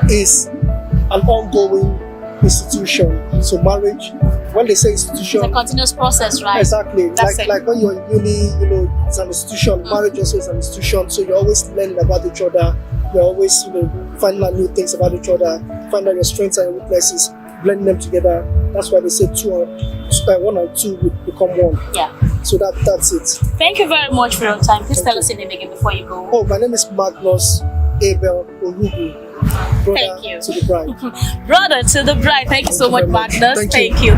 is an ongoing institution. So marriage, when they say institution, it's a continuous process, right? Exactly. Like when you're in uni, it's an institution. Marriage also is an institution. So you're always learning about each other. You're always, finding out new things about each other. Find out your strengths and weaknesses, blending them together. That's why they say 1 and 2 will become 1. Yeah. So that's it. Thank you very much for your time. Please tell us your name again before you go. Oh, my name is Magnus Abel Olugu. Thank you. To the bride. Brother to the bride. Thank you so much, Magnus. Thank you.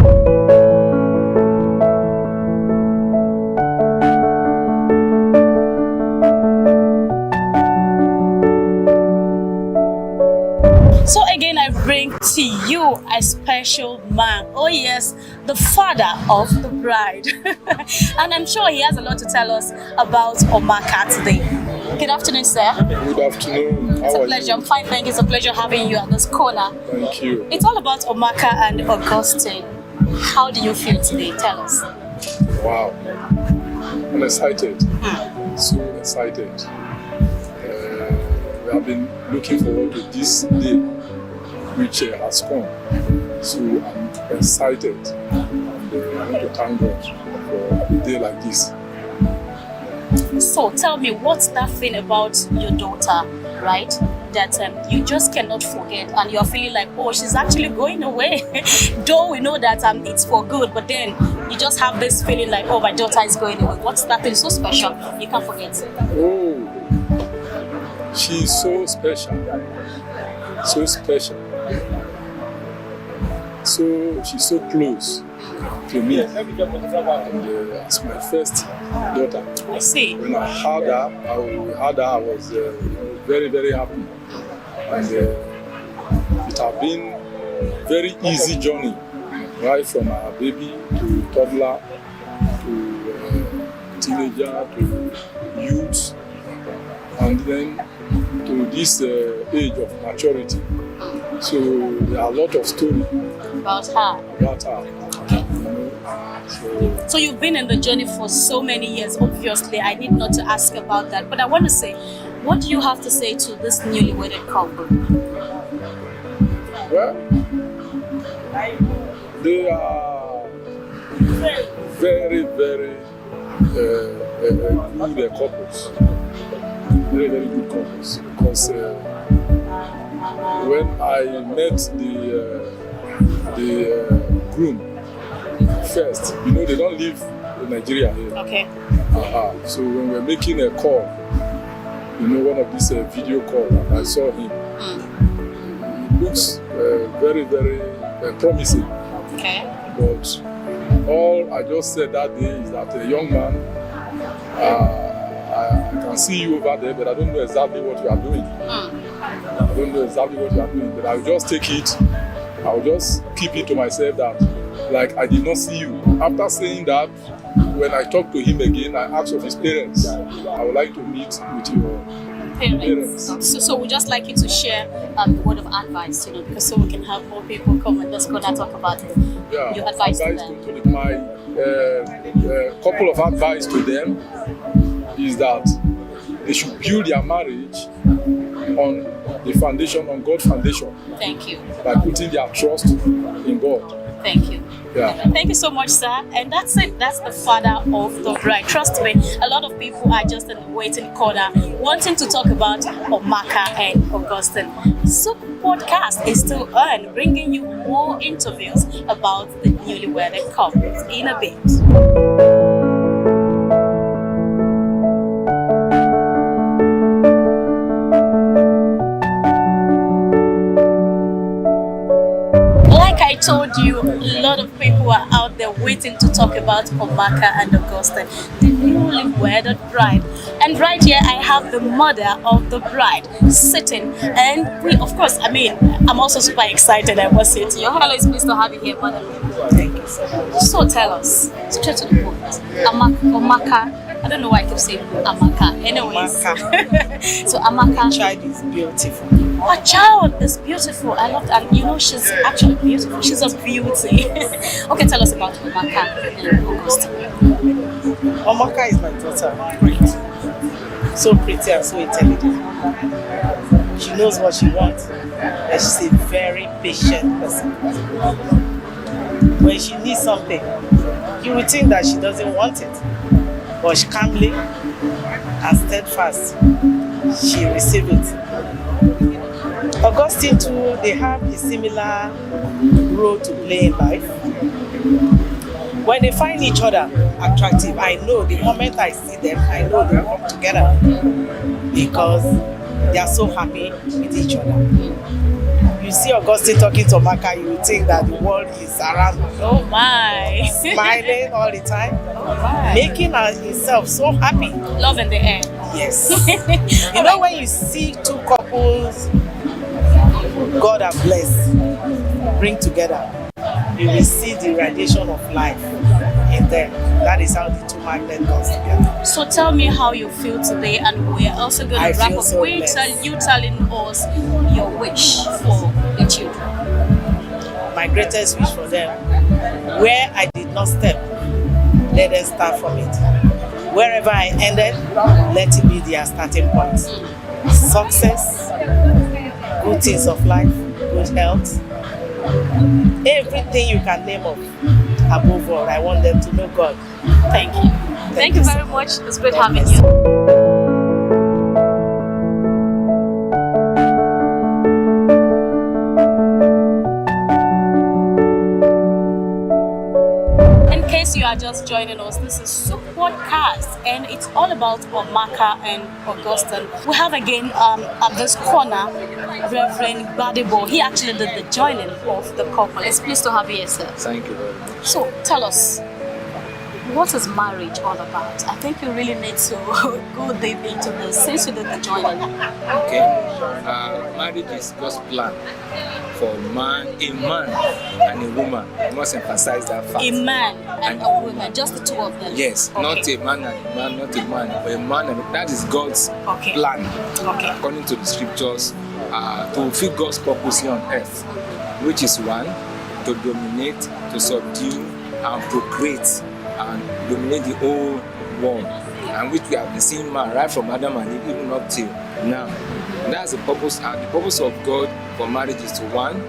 So again, I bring to you a special man. Oh yes, the father of the bride. And I'm sure he has a lot to tell us about Omaka today. Good afternoon, sir. Good afternoon. It's a pleasure. I'm fine, thank you. It's a pleasure having you at this corner. Thank you. It's all about Omaka and Augustine. How do you feel today? Tell us. Wow. I'm excited. So excited. We have been looking forward to this day, which has come. So I'm excited. And I want to thank God for a day like this. So tell me, what's that thing about your daughter, right, that you just cannot forget, and you're feeling like, oh, she's actually going away? Though we know that it's for good, but then you just have this feeling like, oh, my daughter is going away. What's that thing so special you can't forget? Oh, she's so special. So special. So she's so close to me, and as my first daughter. I see. When I had her, I was very, very happy, and it has been very easy journey, right from our baby to toddler to teenager to youth, and then to this age of maturity. So there are a lot of stories about her. So you've been in the journey for so many years. Obviously, I need not to ask about that. But I want to say, what do you have to say to this newly wedded couple? Well, they are very, very good couples. Very, very good couples. Because when I met the groom first, they don't live in Nigeria here. Okay. So when we're making a call, one of these video calls, I saw him. He looks very, very promising. Okay. But all I just said that day is that a young man, I can see you over there, but I don't know exactly what you are doing. I don't know exactly what you are doing, but I'll just take it. I'll just keep it to myself that, like, I did not see you. After saying that, when I talked to him again, I asked of his parents. I would like to meet with your parents. So we'd just like you to share a word of advice, because so we can have more people come and just go and talk about your advice to them. My couple of advice to them is that they should build their marriage on the foundation, on God's foundation. Thank you. By putting their trust in God. Thank you. Yeah. Thank you so much, sir. And that's it. That's the father of the bride. Trust me, a lot of people are just in the waiting corner wanting to talk about Omaka and Augustine. Souq podcast is still on, bringing you more interviews about the newly wedded couples in a bit. I told you, a lot of people are out there waiting to talk about Omaka and Augustine, the newly wedded bride. And right here, I have the mother of the bride sitting. And we, of course, I'm also super excited, I must say to you. Hello, it's pleased to have you here, mother. Thank you so much. So tell us, straight to the point, Omaka, I don't know why I keep saying Amaka. Anyways. Amaka. So Amaka. The child is beautiful. Her child is beautiful. I love that. And she's actually beautiful. She's a beauty. Okay, tell us about Omaka and Augustine. Omaka is my daughter. Great. So pretty and so intelligent. She knows what she wants. And she's a very patient person. When she needs something, you would think that she doesn't want it. But she calmly and steadfast, she receives it. Augustine too, they have a similar role to play in life. When they find each other attractive, I know the moment I see them, I know they come together because they are so happy with each other. You see Augustine talking to Omaka, you would think that the world is around him. Oh my! Smiling all the time, making himself so happy. Love in the air. Yes. When you see two couples God has blessed, bring together, you will see the radiation of life in them. That is how the two magnets come together. So tell me how you feel today, and we're also going to wrap up with you telling us your wish for the children. My greatest wish for them, where I did not step, let them start from it. Wherever I ended, let it be their starting point. Success, good things of life, good health, everything you can name of. Above all, I want them to know God. Thank you. Thank you very much. It's great having you. You are just joining us. This is Souq podcast, and it's all about Omaka and Augustine. We have again at this corner Reverend Badebo. He actually did the joining of the couple. It's pleased to have you here, sir. Thank you very much. So tell us, what is marriage all about? I think you really need to go deep into this since you did the joining. Okay. Marriage is God's plan for a man and a woman. I must emphasize that fact. A man and a woman, just the two of them. Yes, okay. Not a man and a man, not a man, but a man and that is God's plan. Okay. According to the scriptures, to fulfill God's purpose here on earth, which is one, to dominate, to subdue, and procreate, and dominate the whole world, and which we have been seeing man right from Adam and Eve even up till now. And that's the purpose. And the purpose of God for marriage is to one,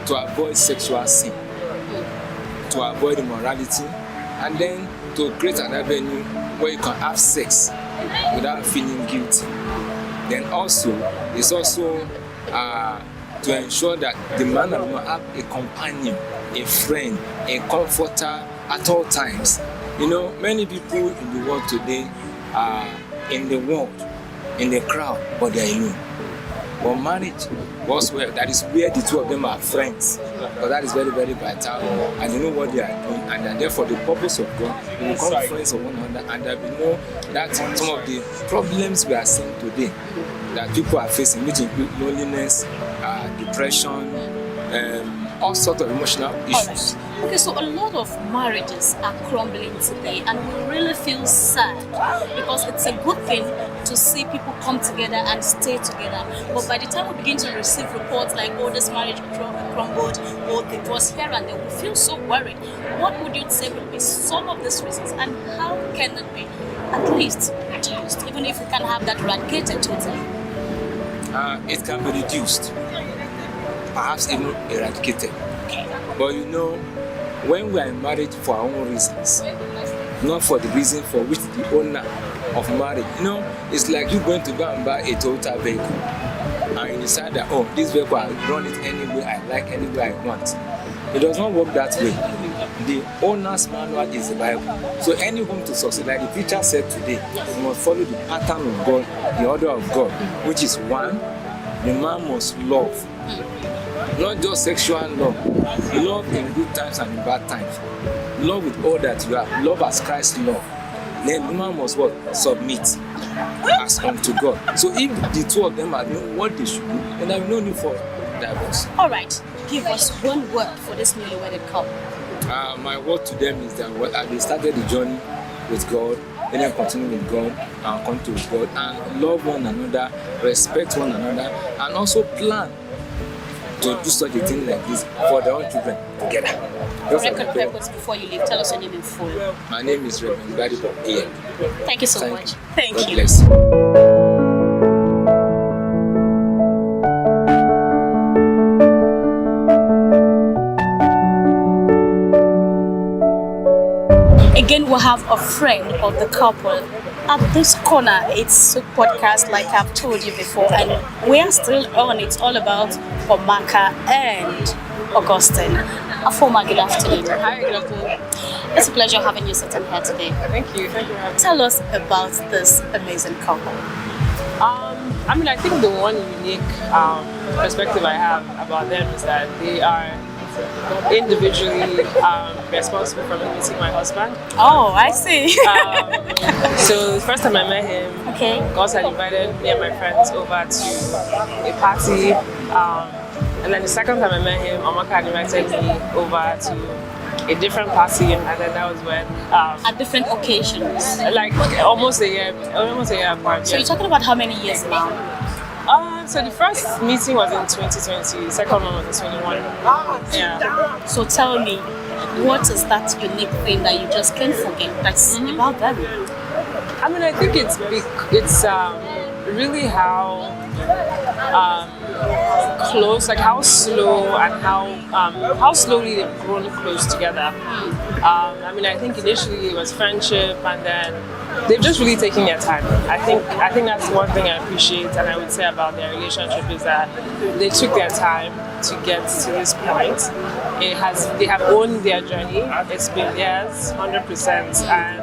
to avoid sexual sin, to avoid immorality, and then to create an avenue where you can have sex without feeling guilty. Then also, it's also to ensure that the man and woman have a companion, a friend, a comforter at all times. Many people in the world today are in the world, in the crowd, but they are alone. But marriage was where that is where the two of them are friends. But that is very, very vital, and they know what they are doing, and therefore the purpose of God, they will become friends of one another, and that we know that some of the problems we are seeing today that people are facing, which include loneliness, depression, all sorts of emotional issues. Okay, so a lot of marriages are crumbling today, and we really feel sad because it's a good thing to see people come together and stay together. But by the time we begin to receive reports like, oh, this marriage crumbled, or divorce here and there, we feel so worried. What would you say would be some of these reasons, and how can it be at least reduced, even if we can have that eradicated totally? It can be reduced, perhaps even eradicated. But you know, when we are in marriage for our own reasons, not for the reason for which the owner of marriage, you know, it's like you going to go and buy a Toyota vehicle and you decide that, oh, this vehicle I run it any way I like, any way I want. It does not work that way. The owner's manual is the Bible. So any home to succeed, like the preacher said today, you must follow the pattern of God, the order of God, which is one, the man must love. Not just sexual love. Love in good times and in bad times. Love with all that you have. Love as Christ loved. Then the man must what? Submit as unto God. So if the two of them are known what they should do, then there will be no need for divorce. All right, give us one word for this newly wedded couple. My word to them is that they started the journey with God, and then continue with God and continue with God, and love one another, respect one another, and also plan to do such a thing like this for their own children together. For record purpose, before you leave, tell us your name in full. My name is Reverend Badipo Ian. Thank you so much. Thank God you. Bless. Again, we'll have a friend of the couple at this corner. It's Souq podcast, like I've told you before, and we are still on. It's all about Omaka and Augustine. Afoma, good afternoon. Hi, good afternoon. It's a pleasure having you sitting here today. Thank you for having me. Tell us about this amazing couple. I mean, I think the one unique perspective I have about them is that they are individually responsible for me meeting my husband. Oh, I see. So the first time I met him, God had invited me and my friends over to a party. And then the second time I met him, Amaka had invited me over to a different party, and then that was when at different occasions, like almost a year apart. So you're talking about how many years now? So the first meeting was in 2020, the second one was in 21. Yeah. So tell me, what is that unique thing that you just can't forget that's about them? I mean, I think it's big. It's really how close, like how slow and how slowly they've grown close together. I mean, I think initially it was friendship, and then they've just really taken their time. I think that's one thing I appreciate, and I would say about their relationship is that they took their time to get to this point. They have owned their journey. It's been theirs, 100%, and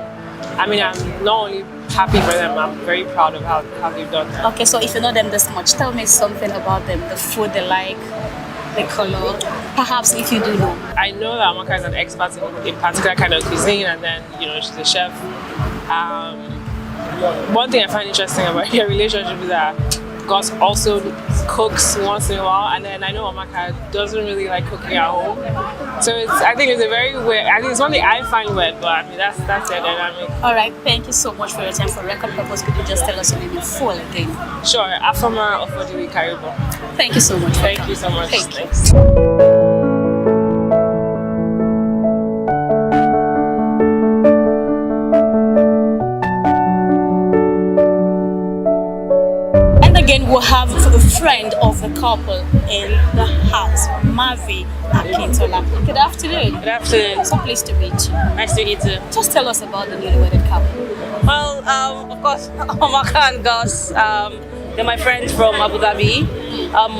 I mean, I'm not only happy for them, I'm very proud of how they've done that. Okay, so if you know them this much, tell me something about them, the food they like, the color, perhaps if you do know. I know that Amaka is an expert in particular kind of cuisine, and then, you know, she's a chef. One thing I find interesting about your relationship is that Gus also cooks once in a while, and then I know Amaka doesn't really like cooking at home. So I think it's a very weird, I think it's something I find weird, but I mean, that's their dynamic. All right, thank you so much for your time. For record purpose, could you just tell us your name in full again? Sure, Afoma Ofodiwi Karibo. Thank you so much. Thank you so much. Thanks. Again, we'll have a friend of the couple in the house, Mavi Akintola. Good afternoon. Good afternoon. So pleased to meet you. Nice to meet you. Just tell us about the newlywed couple. Well, of course, Amaka and Gus, they're my friends from Abu Dhabi,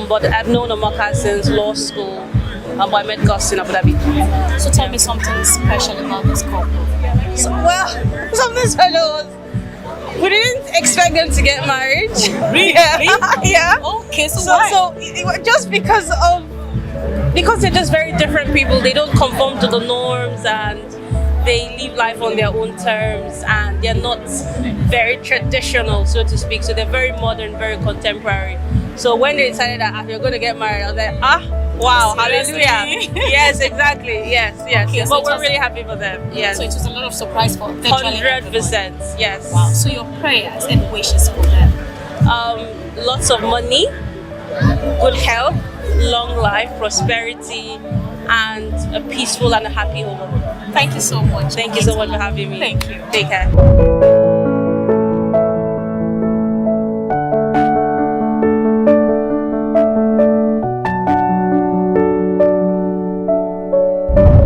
but I've known Amaka since law school, but I met Gus in Abu Dhabi. So tell me something special about this couple. Something special was, we didn't expect them to get married. Really? Yeah. Okay, so why? So just because they're just very different people. They don't conform to the norms, and they live life on their own terms, and they're not very traditional, so to speak. So they're very modern, very contemporary. So when they decided that you're going to get married, I was like, wow, Seriously? hallelujah. Yes, exactly. Yes. Okay, so But it we're was- really happy for them. Yes. So it was a lot of surprise for virtually 100%. Yes. Wow. So your prayers and wishes for them? Lots of money, good health, long life, prosperity, and a peaceful and a happy home. Thank you so much. Thank you so much for having me. Thank you. Take care.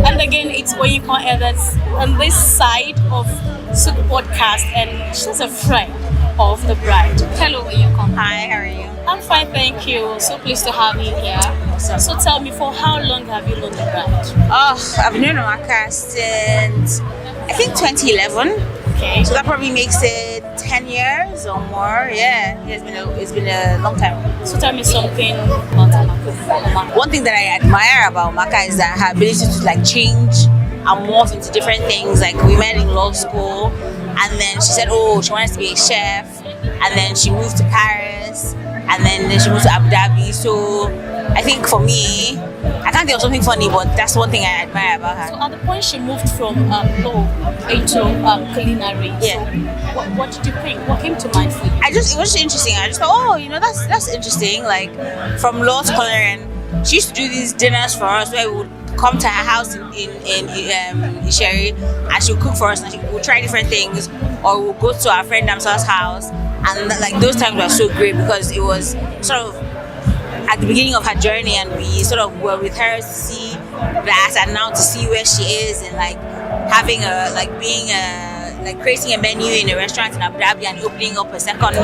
And again, it's Oyinkan Evans on this side of Souq podcast, and she's a friend of the bride. Hello, Oyinkan. Hi, how are you? I'm fine, thank you. So pleased to have you here. So tell me, for how long have you known the bride? Oh, I've known Amaka since I think 2011. Okay. So that probably makes it 10 years or more. Yeah, it's been a long time. So tell me something about Amaka. One thing that I admire about Amaka is that her ability to like change and morph into different things. Like we met in law school, and then she said, oh, she wants to be a chef, and then she moved to Paris, and then she moved to Abu Dhabi. So I think for me, I can't think of something funny, but that's one thing I admire about her. So at the point she moved from law into culinary, yeah. So what did you think? What came to mind for you? It was just interesting. I just thought, oh, that's interesting. Like from law to culinary, and she used to do these dinners for us where we would come to her house in Isheri, and she would cook for us, and she would try different things, or we'll go to our friend Damsel's house, and like those times were so great because it was sort of at the beginning of her journey, and we sort of were with her to see that, and now to see where she is, and like having creating a menu in a restaurant in Abu Dhabi and opening up a second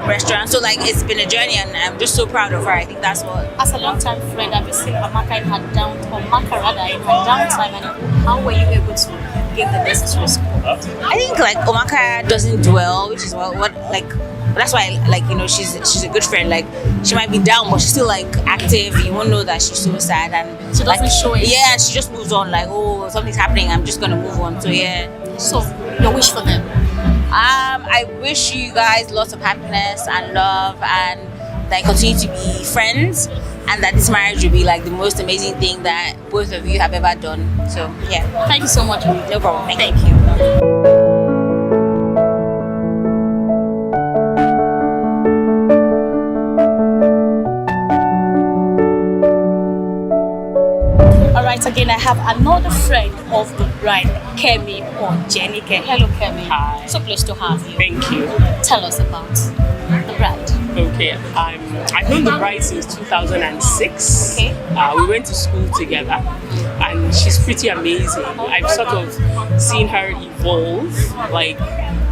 restaurant. So like it's been a journey, and I'm just so proud of her. I think that's what. As a long-time friend, have you seen Amaka in her downtime, and how were you able to give the necessary support? I think like Omaka doesn't dwell, which is what that's why she's a good friend. Like she might be down, but she's still like active. You won't know that she's so sad, and she doesn't show it. Yeah, and she just moves on. Like, oh, something's happening, I'm just gonna move on. So yeah. So your wish for them? I wish you guys lots of happiness and love, and that you continue to be friends, and that this marriage will be like the most amazing thing that both of you have ever done. So yeah. Thank you so much. No problem. Thank you. Alright, again, I have another friend of the bride, Kemi or Jenike. Hello, Kemi. Hi. So pleased to have you. Thank you. Tell us about the bride. Okay, I've known the bride since 2006. Okay. We went to school together, and she's pretty amazing. I've sort of seen her evolve. Like,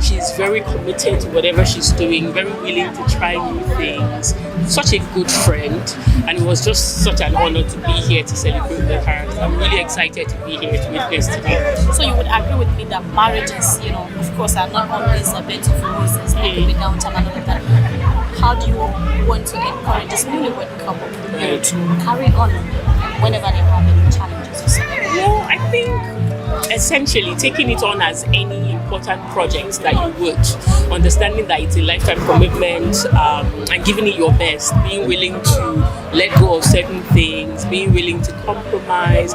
she's very committed to whatever she's doing, very willing to try new things. Such a good friend, and it was just such an honor to be here to celebrate with her. I'm really excited to be here to witness today. So you would agree with me that marriages, of course, are not always a bed of roses. There could be downtime and all of that. How do you want to encourage this newlywed couple to carry on whenever they have any challenges? Well, I think essentially taking it on as any important project that you would, understanding that it's a lifetime commitment, and giving it your best, being willing to let go of certain things, being willing to compromise,